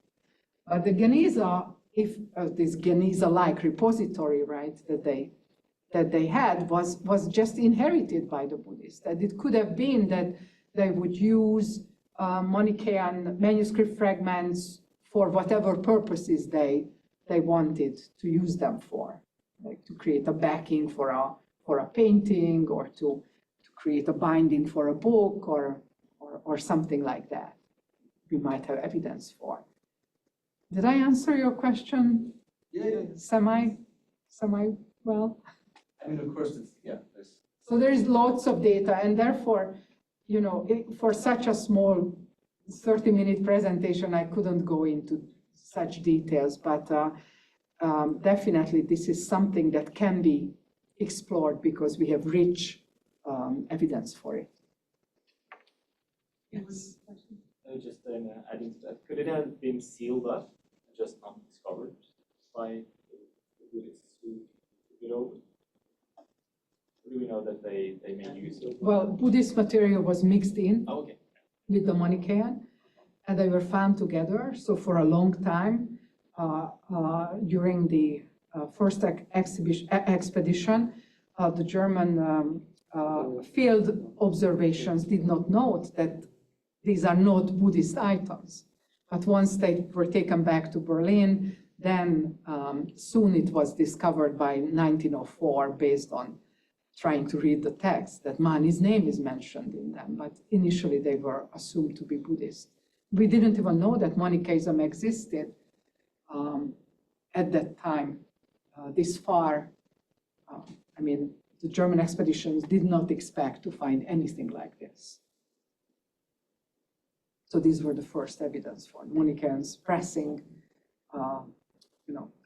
But the Geniza, if this Geniza-like repository, right, that they had was just inherited by the Buddhists. That it could have been that they would use Manichaean manuscript fragments for whatever purposes they wanted to use them for, like to create a backing for a painting or to create a binding for a book or something like that. We might have evidence for. Did I answer your question? Yeah. Semi well? I mean, of course, So there is lots of data, and therefore, you know, for such a small 30-minute presentation, I couldn't go into such details, but definitely this is something that can be explored because we have rich evidence for it. Yes. Just adding to that, could it have been sealed up and just not discovered by the Buddhists who took it over? Or do we know that they made use of it? Well, Buddhist material was mixed in with the Manichaean, and they were found together. So for a long time, during the first expedition, the German field observations did not note that these are not Buddhist items. But once they were taken back to Berlin, then soon it was discovered by 1904 based on trying to read the text that Mani's name is mentioned in them. But initially they were assumed to be Buddhist. We didn't even know that Manichaeism existed at that time, this far. I mean, the German expeditions did not expect to find anything like this. So these were the first evidence for Manichaeans pressing,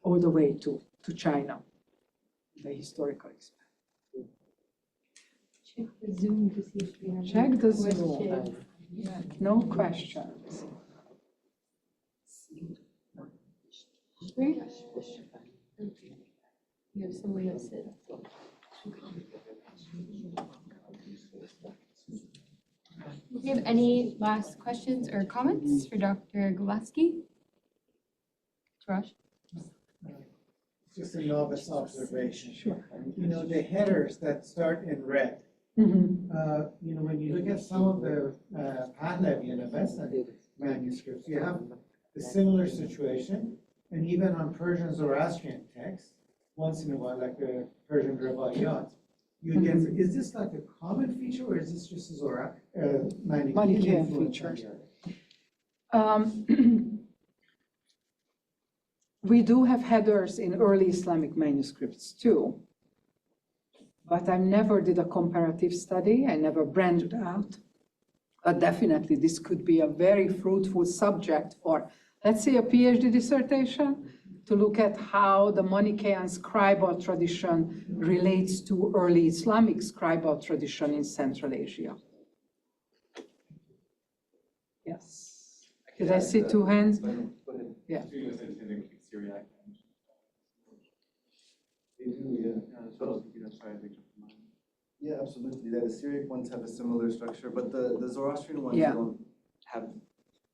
all the way to China, the historical experience. Check the Zoom to see if we have. Check the any Zoom. questions. Yeah, no questions. We have someone that said. Do you have any last questions or comments for Dr. Gulaski? Josh? Just a novice observation. Sure. You know, the headers that start in red, you know, when you look at some of the Pahlavi and Avestan manuscripts, you have a similar situation. And even on Persian Zoroastrian texts, once in a while, like the Persian Revayat, you get, is this like a common feature or is this just a Manichaean feature? We do have headers in early Islamic manuscripts too, but I never did a comparative study. I never branched out, but definitely this could be a very fruitful subject for, let's say, a PhD dissertation, to look at how the Manichaean scribal tradition relates to early Islamic scribal tradition in Central Asia. Yes. Did I see two hands? Yeah. Yeah, absolutely. The Syriac ones have a similar structure, but the Zoroastrian ones don't have,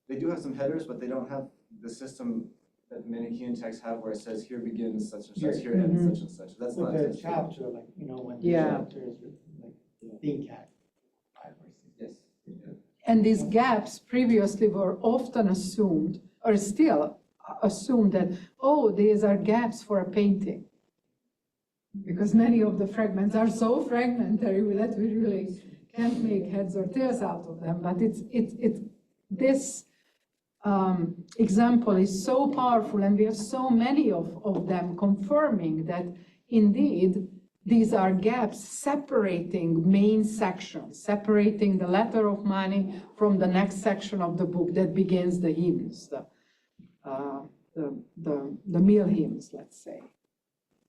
they do have some headers, but they don't have the system that Manichaean texts have where it says here begins such and such, here ends such and such. That's With not the chapter, like, you know, when the chapter is like being cat. Yes. And these gaps previously were often assumed, or still assumed, that, oh, these are gaps for a painting. Because many of the fragments are so fragmentary that we really can't make heads or tails out of them. But this example is so powerful, and we have so many of them confirming that indeed these are gaps separating main sections, separating the letter of Mani from the next section of the book that begins the hymns, the meal hymns, let's say.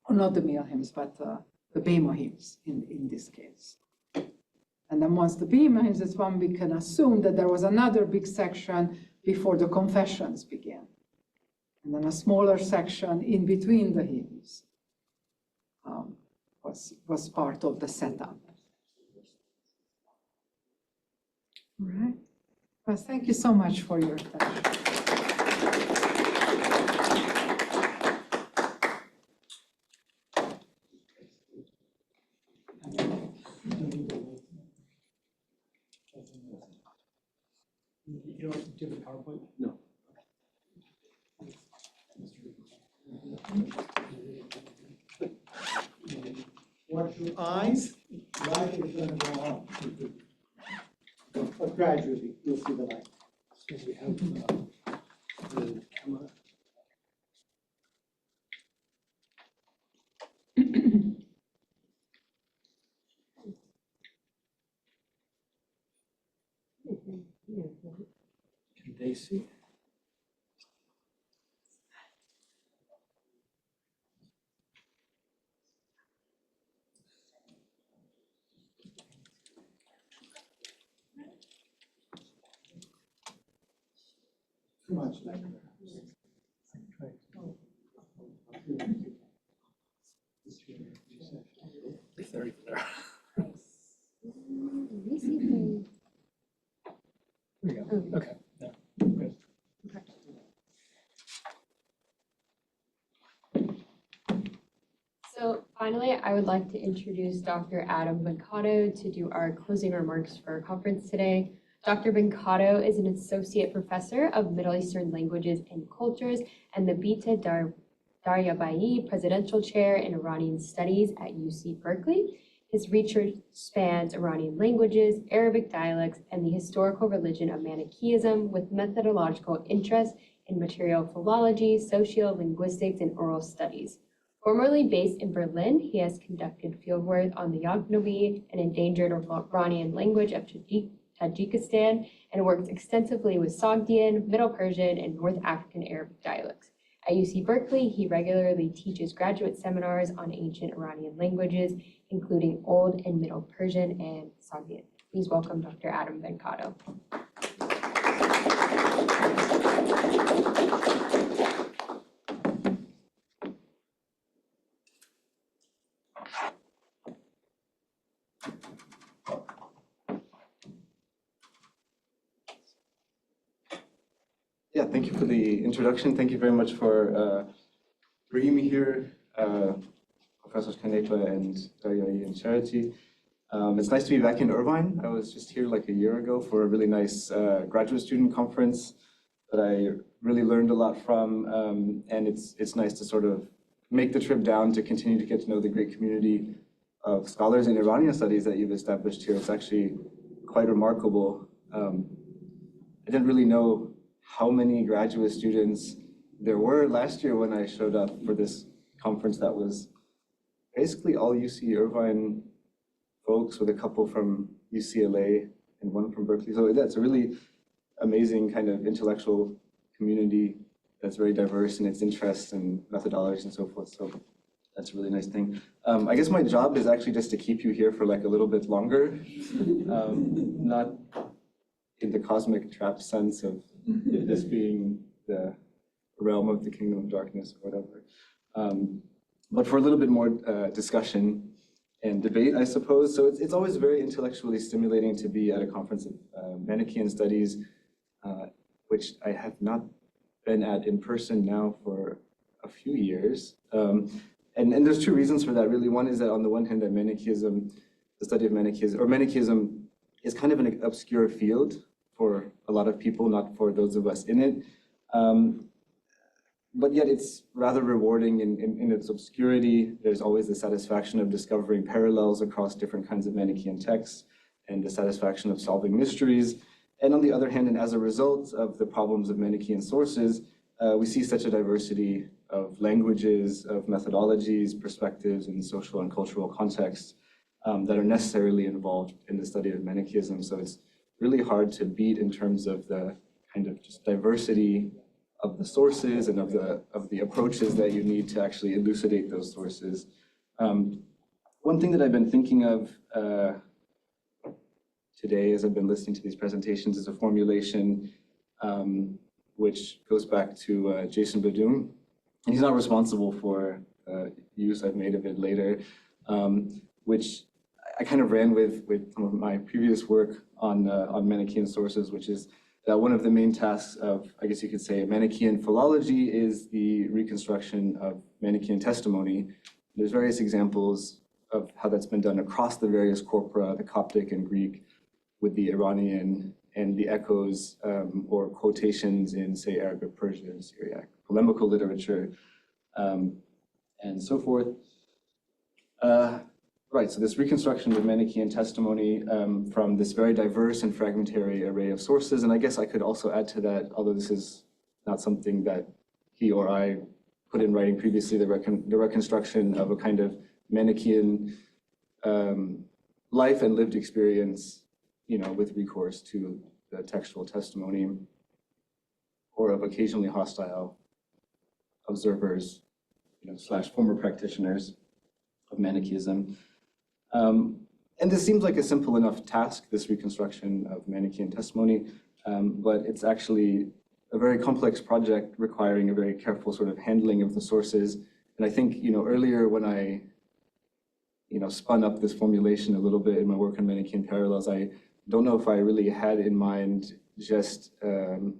Or not the meal hymns, but the Bema hymns in this case. And then once the Bema hymns is one, we can assume that there was another big section before the confessions began. And then a smaller section in between the hymns was part of the setup. All right. Well, thank you so much for your attention. You don't do the PowerPoint? No. Watch your eyes, light is going to go on. But gradually, you'll see the light. So we have the camera. Can they see? Too much light. If they're even there. Let me see if they. There we go. Okay. Yeah. Good. So finally, I would like to introduce Dr. Adam Bencato to do our closing remarks for our conference today. Dr. Bencato is an associate professor of Middle Eastern languages and cultures and the Bita Daryabai Presidential Chair in Iranian Studies at UC Berkeley. His research spans Iranian languages, Arabic dialects, and the historical religion of Manichaeism, with methodological interest in material philology, sociolinguistics, and oral studies. Formerly based in Berlin, he has conducted fieldwork on the Yagnobi, an endangered Iranian language of Tajikistan, and worked extensively with Sogdian, Middle Persian, and North African Arabic dialects. At UC Berkeley, he regularly teaches graduate seminars on ancient Iranian languages, including Old and Middle Persian and Soviet. Please welcome Dr. Adam Venkato. Yeah, thank you for the introduction. Thank you very much for bringing me here, Professor Kanepa and Daryai and Charity. It's nice to be back in Irvine. I was just here like a year ago for a really nice graduate student conference that I really learned a lot from, and it's nice to sort of make the trip down to continue to get to know the great community of scholars in Iranian studies that you've established here. It's actually quite remarkable. I didn't really know how many graduate students there were last year when I showed up for this conference that was basically all UC Irvine folks with a couple from UCLA and one from Berkeley. So that's a really amazing kind of intellectual community that's very diverse in its interests and methodologies and so forth. So that's a really nice thing. I guess my job is actually just to keep you here for like a little bit longer, not in the cosmic trap sense of this being the realm of the kingdom of darkness or whatever. But for a little bit more discussion and debate, I suppose. So it's always very intellectually stimulating to be at a conference of Manichaean studies, which I have not been at in person now for a few years. And there's two reasons for that, really. One is that on the one hand, that Manichaeism, the study of Manichaeism, or Manichaeism is kind of an obscure field for a lot of people, not for those of us in it. But yet it's rather rewarding in its obscurity. There's always the satisfaction of discovering parallels across different kinds of Manichaean texts and the satisfaction of solving mysteries. And on the other hand, and as a result of the problems of Manichaean sources, we see such a diversity of languages, of methodologies, perspectives, and social and cultural contexts that are necessarily involved in the study of Manichaeism. So it's really hard to beat in terms of the kind of just diversity of the sources and of the approaches that you need to actually elucidate those sources. One thing that I've been thinking of today as I've been listening to these presentations is a formulation which goes back to Jason Badoon. And he's not responsible for use I've made of it later, which I kind of ran with some of my previous work on Manichaean sources, which is that one of the main tasks of, I guess you could say, Manichaean philology is the reconstruction of Manichaean testimony. There's various examples of how that's been done across the various corpora, the Coptic and Greek, with the Iranian and the echoes or quotations in, say, Arabic, Persian, Syriac, polemical literature, and so forth. Right, so this reconstruction of Manichaean testimony from this very diverse and fragmentary array of sources, and I guess I could also add to that, although this is not something that he or I put in writing previously, the reconstruction of a kind of Manichaean life and lived experience, you know, with recourse to the textual testimony, or of occasionally hostile observers, you know, / former practitioners of Manichaeism. And this seems like a simple enough task, this reconstruction of Manichaean testimony, but it's actually a very complex project requiring a very careful sort of handling of the sources. And I think, you know, earlier when I, you know, spun up this formulation a little bit in my work on Manichaean parallels, I don't know if I really had in mind just the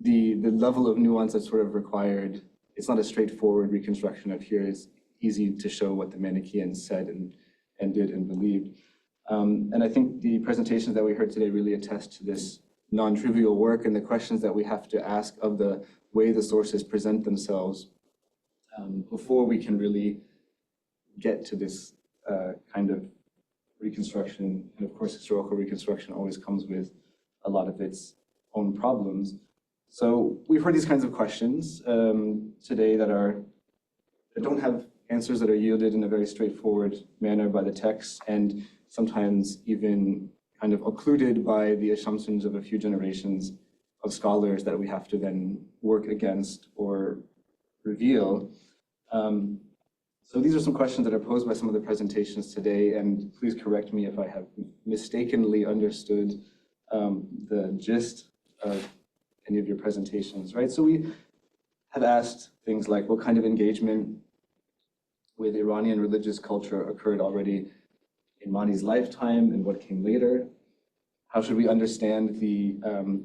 level of nuance that's sort of required. It's not a straightforward reconstruction of here. It's easy to show what the Manichaeans said and did and believed. And I think the presentations that we heard today really attest to this non-trivial work and the questions that we have to ask of the way the sources present themselves before we can really get to this kind of reconstruction. And of course, historical reconstruction always comes with a lot of its own problems. So we've heard these kinds of questions today that don't have answers that are yielded in a very straightforward manner by the text, and sometimes even kind of occluded by the assumptions of a few generations of scholars that we have to then work against or reveal. So these are some questions that are posed by some of the presentations today, and please correct me if I have mistakenly understood the gist of any of your presentations, right? So we have asked things like what kind of engagement with Iranian religious culture occurred already in Mani's lifetime and what came later? How should we understand the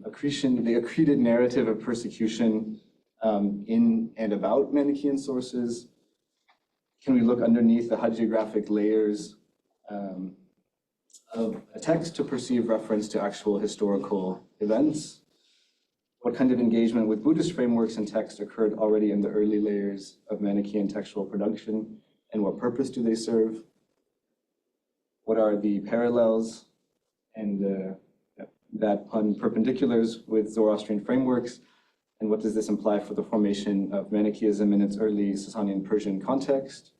accreted narrative of persecution in and about Manichaean sources? Can we look underneath the hagiographic layers of a text to perceive reference to actual historical events? What kind of engagement with Buddhist frameworks and text occurred already in the early layers of Manichaean textual production, and what purpose do they serve? What are the parallels and that pun perpendiculars with Zoroastrian frameworks, and what does this imply for the formation of Manichaeism in its early Sasanian Persian context?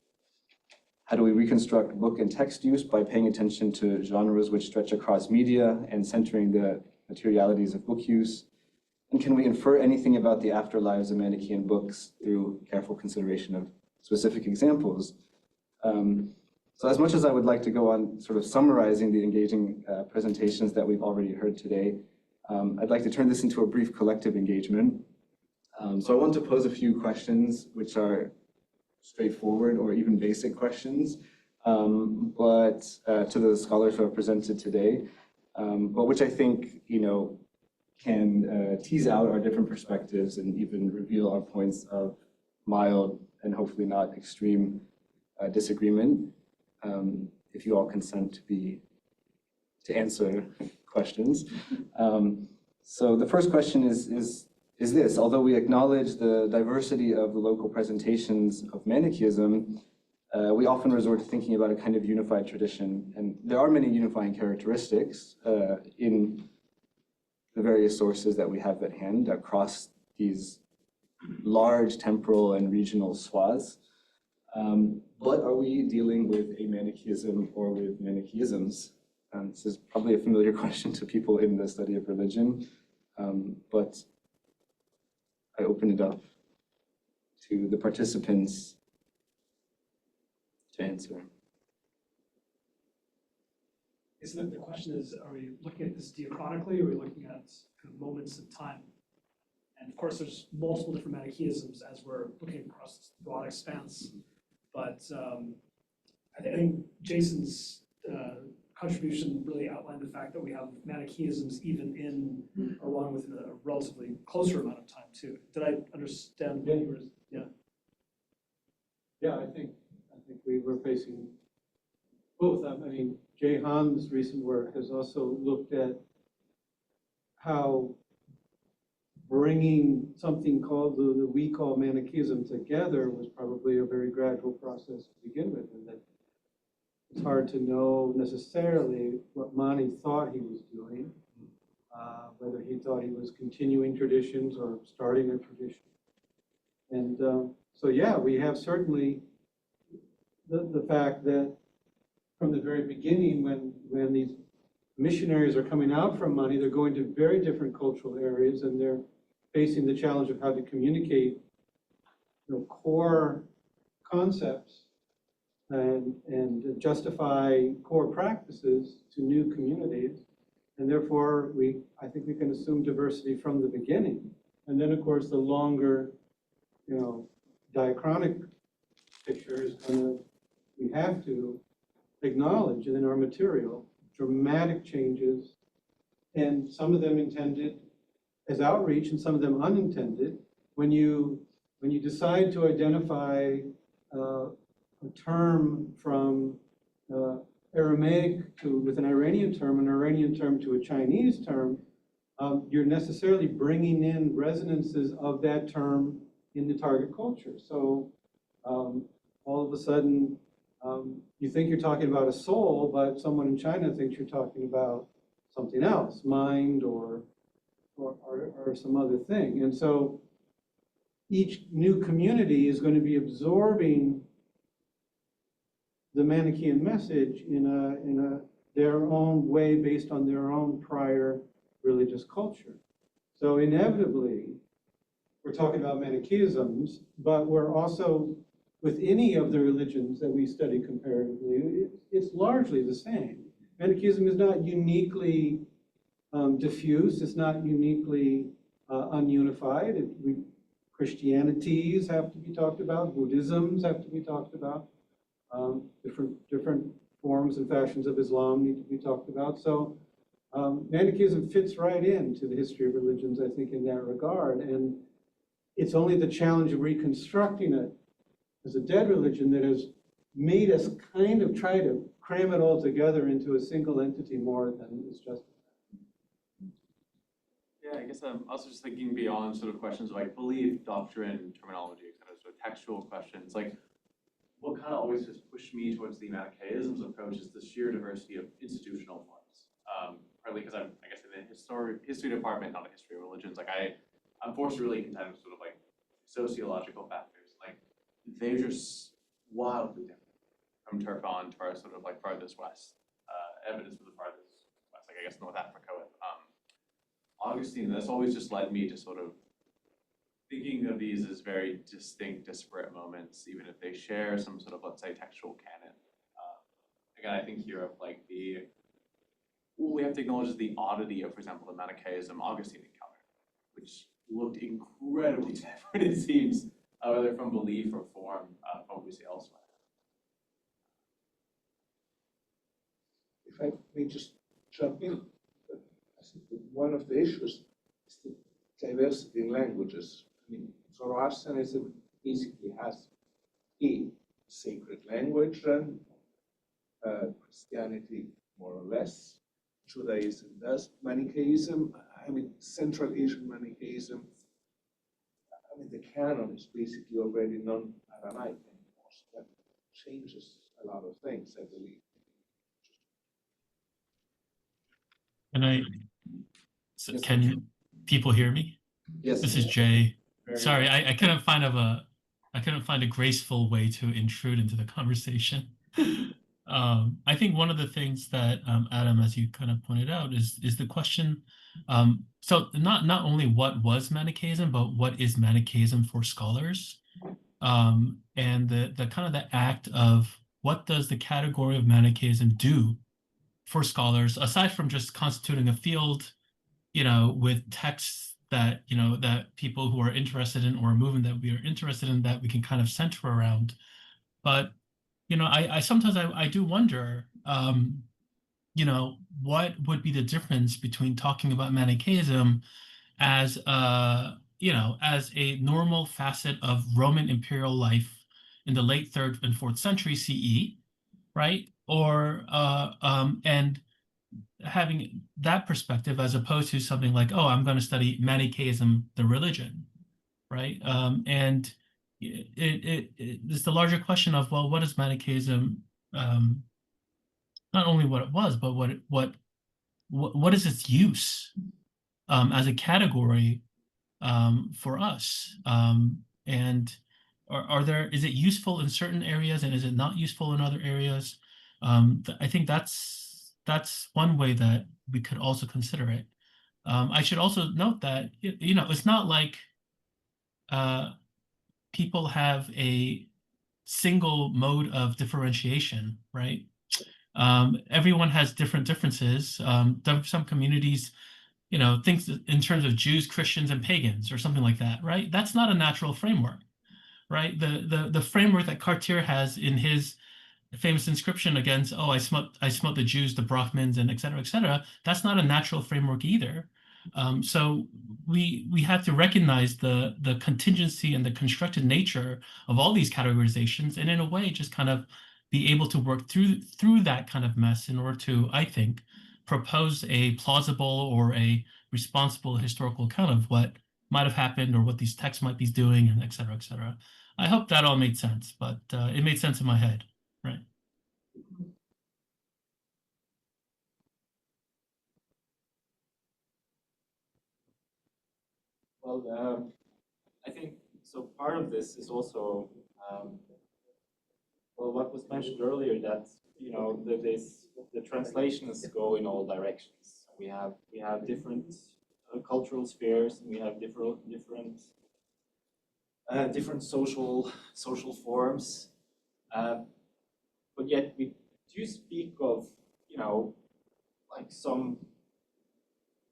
How do we reconstruct book and text use by paying attention to genres which stretch across media and centering the materialities of book use? And can we infer anything about the afterlives of Manichaean books through careful consideration of specific examples? So as much as I would like to go on sort of summarizing the engaging presentations that we've already heard today, I'd like to turn this into a brief collective engagement. So I want to pose a few questions which are straightforward or even basic questions, but to the scholars who are presented today, but which I think, can tease out our different perspectives and even reveal our points of mild and hopefully not extreme disagreement. If you all consent to answer questions. So the first question is this: although we acknowledge the diversity of the local presentations of Manichaeism, we often resort to thinking about a kind of unified tradition, and there are many unifying characteristics in the various sources that we have at hand across these large temporal and regional swaths. But are we dealing with a Manichaeism or with Manichaeisms? This is probably a familiar question to people in the study of religion, but I open it up to the participants to answer. Isn't it, the question is, are we looking at this diachronically, or are we looking at kind of moments in time? And of course, there's multiple different Manichaeisms as we're looking across this broad expanse. But I think Jason's contribution really outlined the fact that we have Manichaeisms even in Iran within a relatively closer amount of time too. Did I understand what you were? Yeah. Yeah, I think we were facing both. I mean, Jay Han's recent work has also looked at how bringing something called that we call Manichaeism together was probably a very gradual process to begin with, and that it's hard to know necessarily what Mani thought he was doing, whether he thought he was continuing traditions or starting a tradition. And so, yeah, we have certainly the fact that from the very beginning, when these missionaries are coming out from Mani, they're going to very different cultural areas, and they're facing the challenge of how to communicate core concepts and justify core practices to new communities. And therefore, I think we can assume diversity from the beginning. And then, of course, the longer, diachronic picture is we have to acknowledge in our material dramatic changes, and some of them intended as outreach and some of them unintended. When you decide to identify a term from Aramaic with an Iranian term to a Chinese term, you're necessarily bringing in resonances of that term in the target culture. So all of a sudden, you think you're talking about a soul, but someone in China thinks you're talking about something else, mind or some other thing. And so each new community is going to be absorbing the Manichaean message in their own way based on their own prior religious culture. So inevitably, we're talking about Manichaeisms, but we're also, with any of the religions that we study comparatively, it's largely the same. Manichaeism is not uniquely diffuse, it's not uniquely ununified. Christianities have to be talked about, Buddhisms have to be talked about, different forms and fashions of Islam need to be talked about. So Manichaeism fits right into the history of religions, I think, in that regard. And it's only the challenge of reconstructing it as a dead religion that has made us kind of try to cram it all together into a single entity more than is just. Yeah, I guess I'm also just thinking beyond sort of questions like belief, doctrine, terminology, kind of sort of textual questions. Like, what kind of always has pushed me towards the Manichaeism's approach is the sheer diversity of institutional forms. Partly because I'm, I guess, in the history department, not a history of religions. Like, I'm forced to really contend with sort of like sociological factors. Like, they're just wildly different from Turfan to our sort of like farthest west. Evidence for the farthest west, like I guess North Africa with Augustine. That's always just led me to sort of thinking of these as very distinct, disparate moments, even if they share some sort of, let's say, textual canon. Again, I think here of like what we have to acknowledge is the oddity of, for example, the Manichaeism Augustine encounter, which looked incredibly different, it seems, whether from belief or form, from what we see elsewhere. If I may just jump in, I think that one of the issues is the diversity in languages. I mean, Zoroastrianism basically has a sacred language, and Christianity more or less. Judaism does. Manichaeism, I mean, Central Asian Manichaeism, I mean, the canon is basically already non-Aramaic anymore, so that changes a lot of things, I believe. Can people hear me? Yes. This is Jay. Very Sorry, well. I couldn't find a graceful way to intrude into the conversation. I think one of the things that Adam, as you kind of pointed out, is the question. So not only what was Manichaeism, but what is Manichaeism for scholars, and the kind of the act of what does the category of Manichaeism do for scholars, aside from just constituting a field, with texts that, that people who are interested in, or a movement that we are interested in, that we can kind of center around. But, I sometimes I do wonder, what would be the difference between talking about Manichaeism as as a normal facet of Roman imperial life in the late 3rd and 4th century CE, right? Or and having that perspective as opposed to something like, oh, I'm going to study Manichaeism, the religion, right? And it's the larger question of, well, what is Manichaeism? Not only what it was, but what is its use as a category for us? And is it useful in certain areas, and is it not useful in other areas? I think that's one way that we could also consider it. I should also note that, it's not like people have a single mode of differentiation, right? Everyone has differences. Some communities, think in terms of Jews, Christians, and pagans, or something like that, right? That's not a natural framework, right? The framework that Cartier has in his famous inscription against, oh, I smote the Jews, the Brahmins, and et cetera, that's not a natural framework either. So we have to recognize the contingency and the constructed nature of all these categorizations, and in a way just kind of be able to work through that kind of mess in order to, I think, propose a plausible or a responsible historical account of what might have happened, or what these texts might be doing, and et cetera, et cetera. I hope that all made sense, but it made sense in my head, right? Well, I think so. Part of this is also well, what was mentioned earlier, that the translations go in all directions. We have different cultural spheres, and we have different different social forms, but yet we do speak of, like some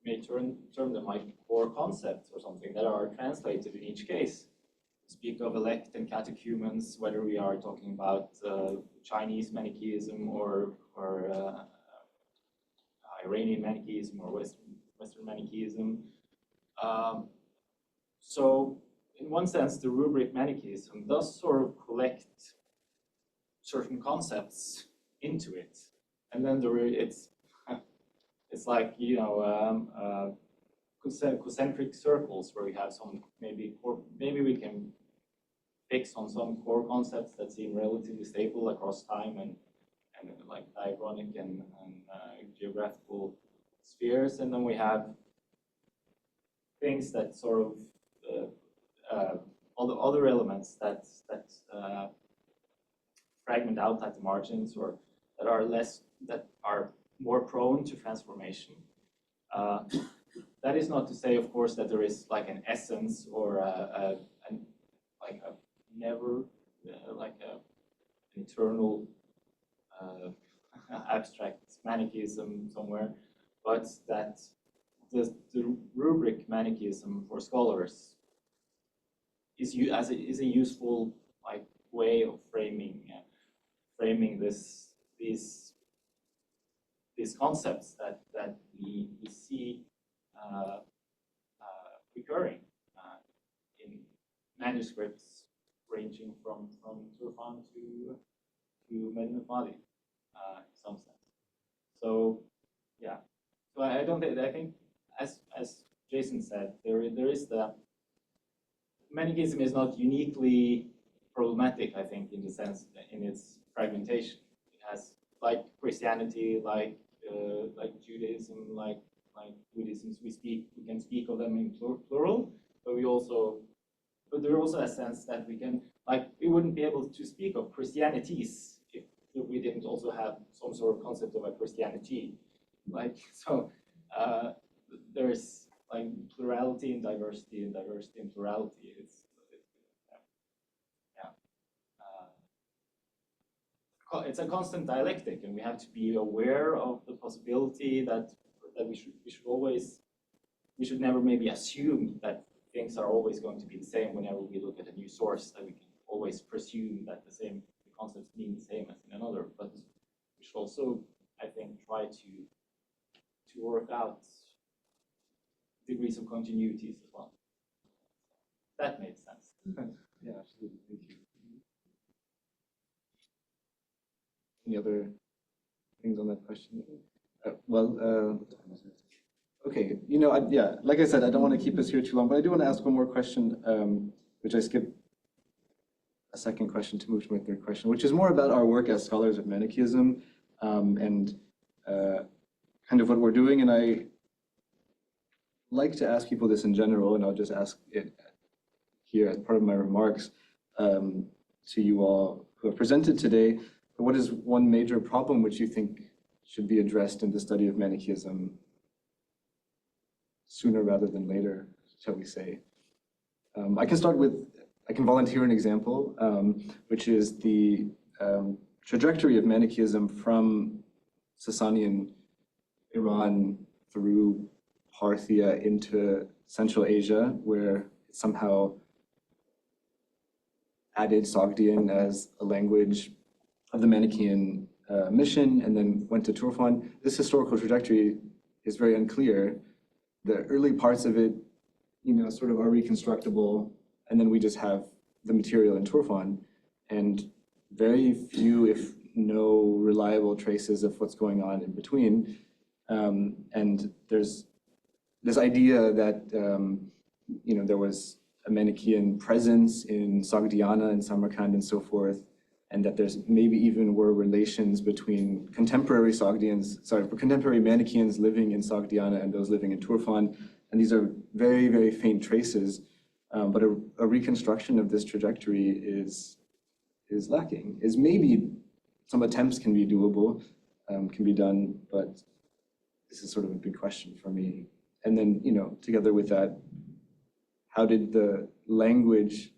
may term them like core concepts or something that are translated in each case. We speak of elect and catechumens, whether we are talking about Chinese Manichaeism or Iranian Manichaeism or Western Manichaeism. So in one sense, the rubric Manichaeism does sort of collect certain concepts into it, and then it's like concentric circles where we have some maybe we can fix on some core concepts that seem relatively stable across time and like diachronic and geographical spheres, and then we have things that sort of other elements that fragment out at the margins or that are more prone to transformation. That is not to say, of course, that there is like an essence or an eternal abstract Manichaeism somewhere, but that the rubric Manichaeism for scholars is a useful way of framing these concepts that we see recurring in manuscripts ranging from Turfan to Medina Fadi in some sense. So yeah, so I think as Jason said, there is the Manichaeism is not uniquely problematic, I think, in the sense in its fragmentation. It has, like Christianity, like Judaism, like Buddhism, we can speak of them in plural, but there is also a sense that we wouldn't be able to speak of Christianities if we didn't also have some sort of concept of a Christianity. There's plurality and diversity and plurality. It's a constant dialectic, and we have to be aware of the possibility that we should never maybe assume that things are always going to be the same whenever we look at a new source, that we can always presume that the concepts mean the same as in another. But we should also, I think, try to work out degrees of continuities as well. That made sense. Yeah, absolutely. Thank you. Any other things on that question? Okay. Yeah, like I said, I don't want to keep us here too long, but I do want to ask one more question, which I skipped a second question to move to my third question, which is more about our work as scholars of Manichaeism and kind of what we're doing. And I like to ask people this in general, and I'll just ask it here as part of my remarks to you all who have presented today. What is one major problem which you think should be addressed in the study of Manichaeism sooner rather than later, shall we say? I can volunteer an example, which is the trajectory of Manichaeism from Sasanian Iran through Parthia into Central Asia, where it somehow added Sogdian as a language of the Manichaean mission, and then went to Turfan. This historical trajectory is very unclear. The early parts of it, sort of are reconstructible, and then we just have the material in Turfan, and very few, if no reliable traces of what's going on in between. And there's this idea that, there was a Manichaean presence in Sogdiana and Samarkand and so forth, and that there's maybe even were relations between contemporary Manichaeans living in Sogdiana and those living in Turfan. And these are very, very faint traces, but a reconstruction of this trajectory is lacking. Maybe some attempts can be doable, can be done, but this is sort of a big question for me. And then, together with that, how did the language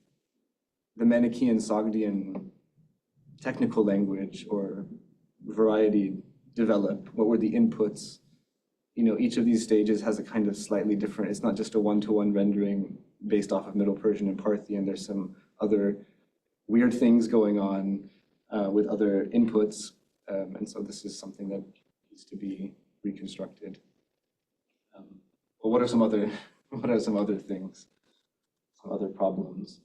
the Manichaean Sogdian technical language or variety develop? What were the inputs? You know, each of these stages has a kind of slightly different, it's not just a one-to-one rendering based off of Middle Persian and Parthian. There's some other weird things going on with other inputs. And so this is something that needs to be reconstructed. But what are some other things, some other problems?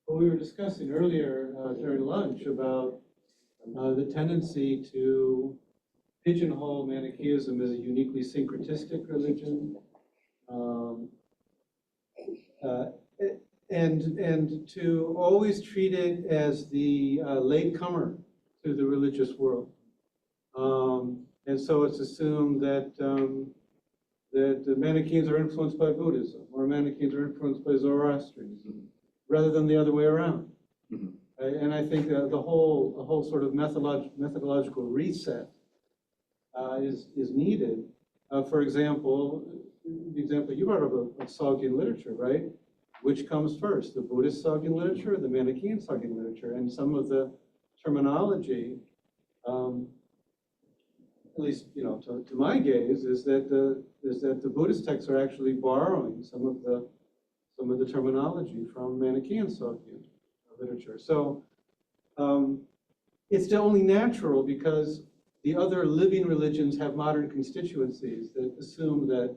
Well, we were discussing earlier during lunch about the tendency to pigeonhole Manichaeism as a uniquely syncretistic religion, and to always treat it as the latecomer to the religious world. And so it's assumed that that the Manichaeans are influenced by Buddhism, or Manichaeans are influenced by Zoroastrianism, rather than the other way around. And I think the whole sort of methodological reset is needed. For example, the example you brought up of Sogdian literature, right? Which comes first, the Buddhist Sogdian literature or the Manichaean Sogdian literature? And some of the terminology, at least to my gaze, is that the Buddhist texts are actually borrowing some of the terminology from Manichaean Sogdian literature. So it's only natural because the other living religions have modern constituencies that assume that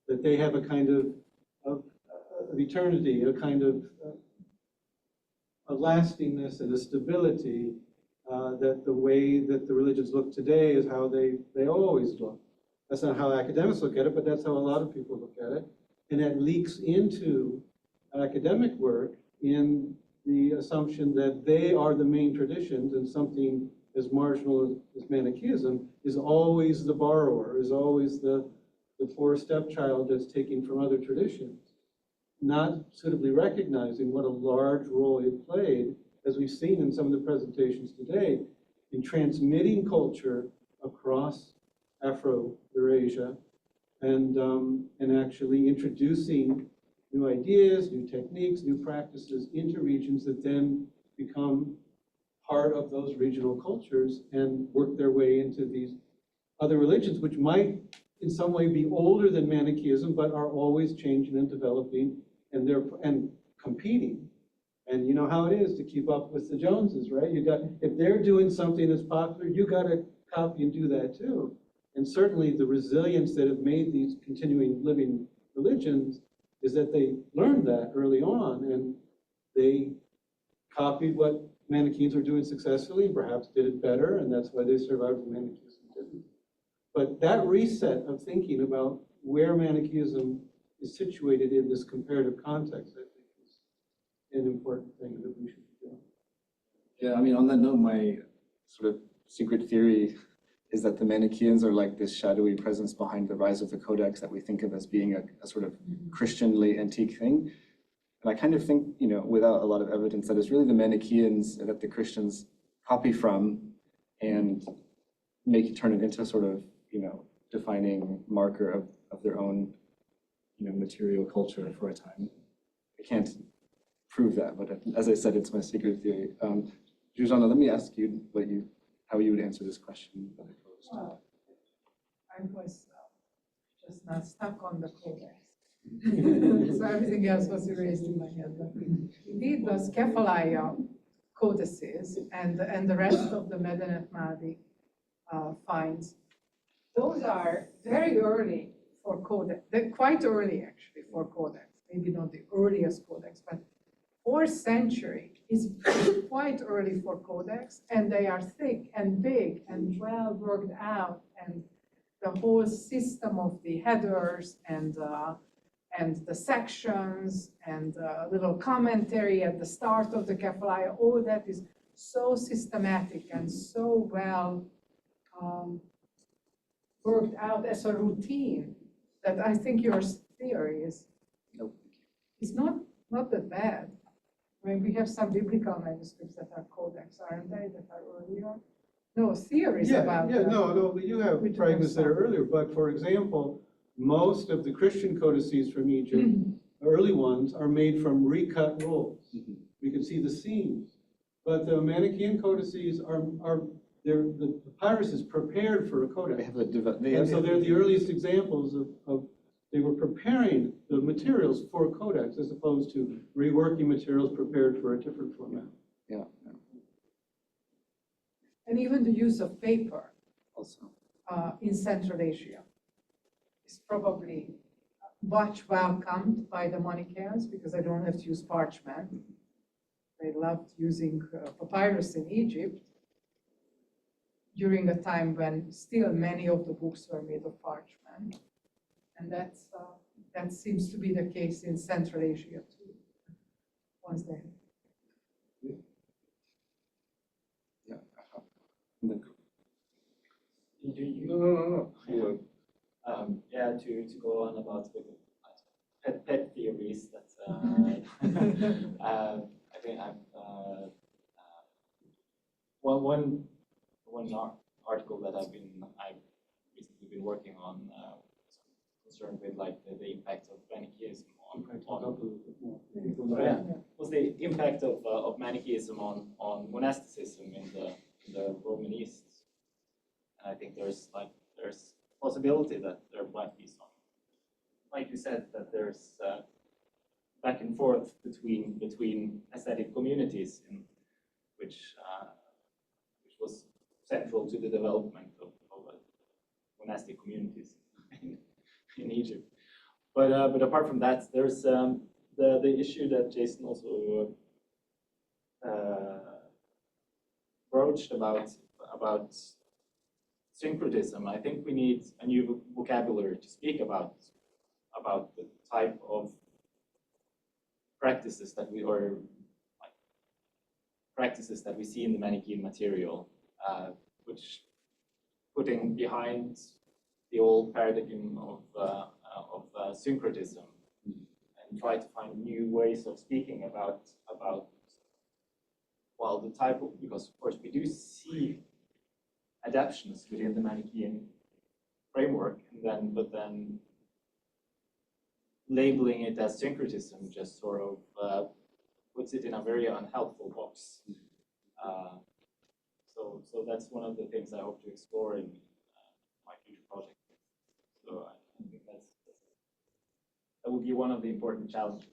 they have a kind of eternity, a kind of a lastingness and a stability, that the way that the religions look today is how they always look. That's not how academics look at it, but that's how a lot of people look at it. And that leaks into academic work in the assumption that they are the main traditions, and something as marginal as Manichaeism is always the borrower, is always the poor stepchild that's taking from other traditions, not suitably recognizing what a large role it played, as we've seen in some of the presentations today, in transmitting culture across Afro-Eurasia and actually introducing new ideas, new techniques, new practices into regions that then become part of those regional cultures and work their way into these other religions, which might in some way be older than Manichaeism, but are always changing and developing and competing. And you know how it is to keep up with the Joneses, right? If they're doing something that's popular, you got to copy and do that too. And certainly the resilience that have made these continuing living religions is that they learned that early on, and they copied what Manichaeans were doing successfully, and perhaps did it better, and that's why they survived and Manichaeism didn't. But that reset of thinking about where Manichaeism is situated in this comparative context, I think, is an important thing that we should be doing. Yeah, I mean, on that note, my sort of secret theory is that the Manichaeans are like this shadowy presence behind the rise of the Codex that we think of as being a sort of Christian late antique thing. And I kind of think, without a lot of evidence, that it's really the Manichaeans that the Christians copy from and turn it into sort of, defining marker of their own, material culture for a time. I can't prove that, but as I said, it's my secret theory. Zsuzsanna, let me ask you how you would answer this question that I posed. Well, I was just not stuck on the Codex. So everything else was erased in my head. But indeed, those Kefalaya codices and the rest of the Medinet Mahdi finds, those are very early for Codex. They're quite early, actually, for Codex. Maybe not the earliest Codex, but 4th century is quite early for Codex, and they are thick and big and well worked out, and the whole system of the headers and the sections and a little commentary at the start of the Kefalaya, all that is so systematic and so well worked out as a routine that I think your theory is not that bad. I mean, we have some biblical manuscripts that are Codex, aren't they, that are earlier? No, theories about no, but you have fragments that are earlier. But for example, most of the Christian codices from Egypt, early ones, are made from recut rolls. We can see the seams. But the Manichaean codices the papyrus is prepared for a codex. And so they're the earliest examples of they were preparing the materials for a codex as opposed to reworking materials prepared for a different format. Yeah. And even the use of paper also in Central Asia is probably much welcomed by the Manichaeans because they don't have to use parchment. They loved using papyrus in Egypt during a time when still many of the books were made of parchment. And that seems to be the case in Central Asia too, once they No. Yeah, to go on about the pet theories that I think one article that I've recently been working on concerned with like the impact of Manichaeism was the impact of Manichaeism on monasticism in the Roman East. And I think there's possibility that there might be some, like you said, that there's back and forth between ascetic communities, which was central to the development of monastic communities in Egypt. But apart from that, there's the issue that Jason also broached about syncretism. I think we need a new vocabulary to speak about the type of practices that we see in the Manichaean material, which putting behind the old paradigm of syncretism and try to find new ways of speaking about well, the type of, because of course we do see adaptations within the Manichaean framework, but then labeling it as syncretism just sort of puts it in a very unhelpful box. So that's one of the things I hope to explore in my future project. So I think that will be one of the important challenges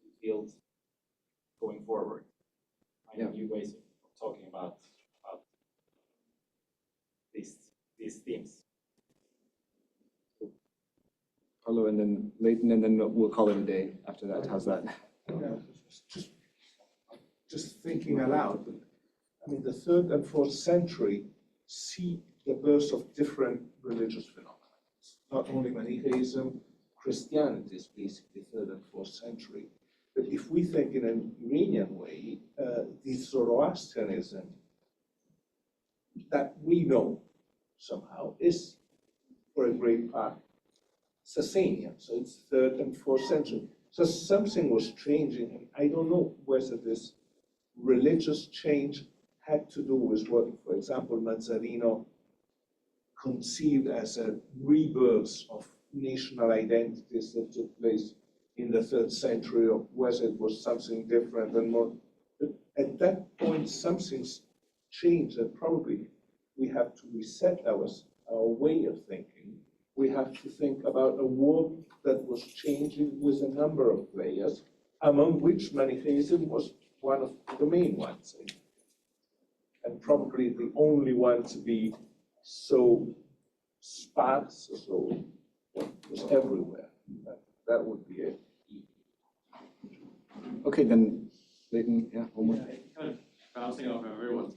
in the field going forward. Finding new ways of talking about these themes. Paulo, and then Leighton, and then we'll call it a day after that. How's that? Just thinking aloud. I mean, the 3rd and 4th century see the birth of different religious phenomena. Not only Manichaeism, Christianity is basically 3rd and 4th century. But if we think in an Iranian way, the Zoroastrianism that we know somehow is, for a great part, Sasanian. So it's 3rd and 4th century. So something was changing, and I don't know whether this religious change had to do with what, for example, Mazzarino conceived as a rebirth of national identities that took place in the 3rd century, or whether it was something different and more. But at that point, something's changed, and probably we have to reset our way of thinking. We have to think about a world that was changing with a number of players, among which Manichaeism was one of the main ones, and probably the only one to be so sparse, so it was everywhere. That would be it. Okay, then Leighton, yeah, one more. Kind of bouncing off everyone's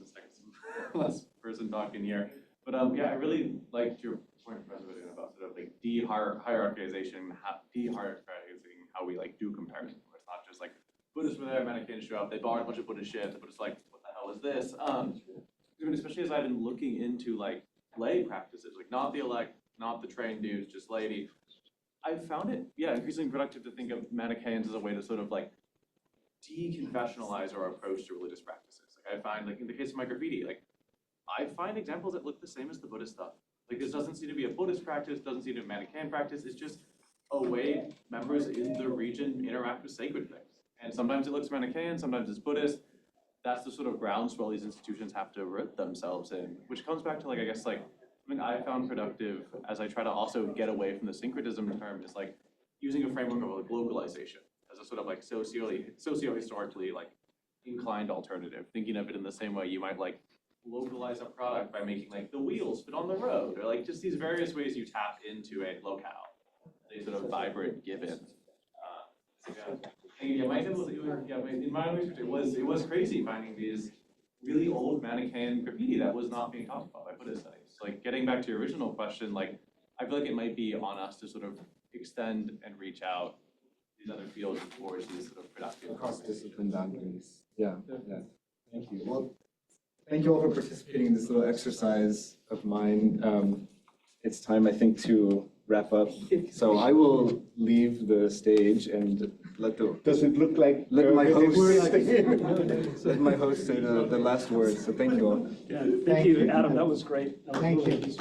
last person talking here. But yeah, I really liked your point, Professor, about sort of like de-hierarchizing how we like do comparison. Where it's not just like Buddhists were there, Manichaeans show up, they borrowed a bunch of Buddhist shit, but it's like, what the hell is this? Especially as I've been looking into like lay practices, like not the elect, not the trained dudes, just laity. I've found it, increasingly productive to think of Manichaeans as a way to sort of like deconfessionalize our approach to religious practices. Like I find, like in the case of my graffiti, like I find examples that look the same as the Buddhist stuff. Like this doesn't seem to be a Buddhist practice, doesn't seem to be a Manichaean practice. It's just a way members in the region interact with sacred things. And sometimes it looks Manichaean, sometimes it's Buddhist. That's the sort of groundswell these institutions have to root themselves in, which comes back to like, I guess like, something I found productive as I try to also get away from the syncretism term is like using a framework of like globalization as a sort of like socio-historically like inclined alternative, thinking of it in the same way you might like localize a product by making like the wheels fit on the road, or like just these various ways you tap into a locale, a sort of vibrant given. In my research, it was crazy finding these really old Manichaean graffiti that was not being talked about by Buddhist studies. Like getting back to your original question, like I feel like it might be on us to sort of extend and reach out these other fields towards these sort of productive cross-discipline boundaries. Yeah. Thank you. Well, thank you all for participating in this little exercise of mine. It's time, I think, to wrap up. So I will leave the stage and let the. Does it look like? Let my host. Let my host say the last words. So thank you all. Yeah, thank you, Adam. That was great. Thank you.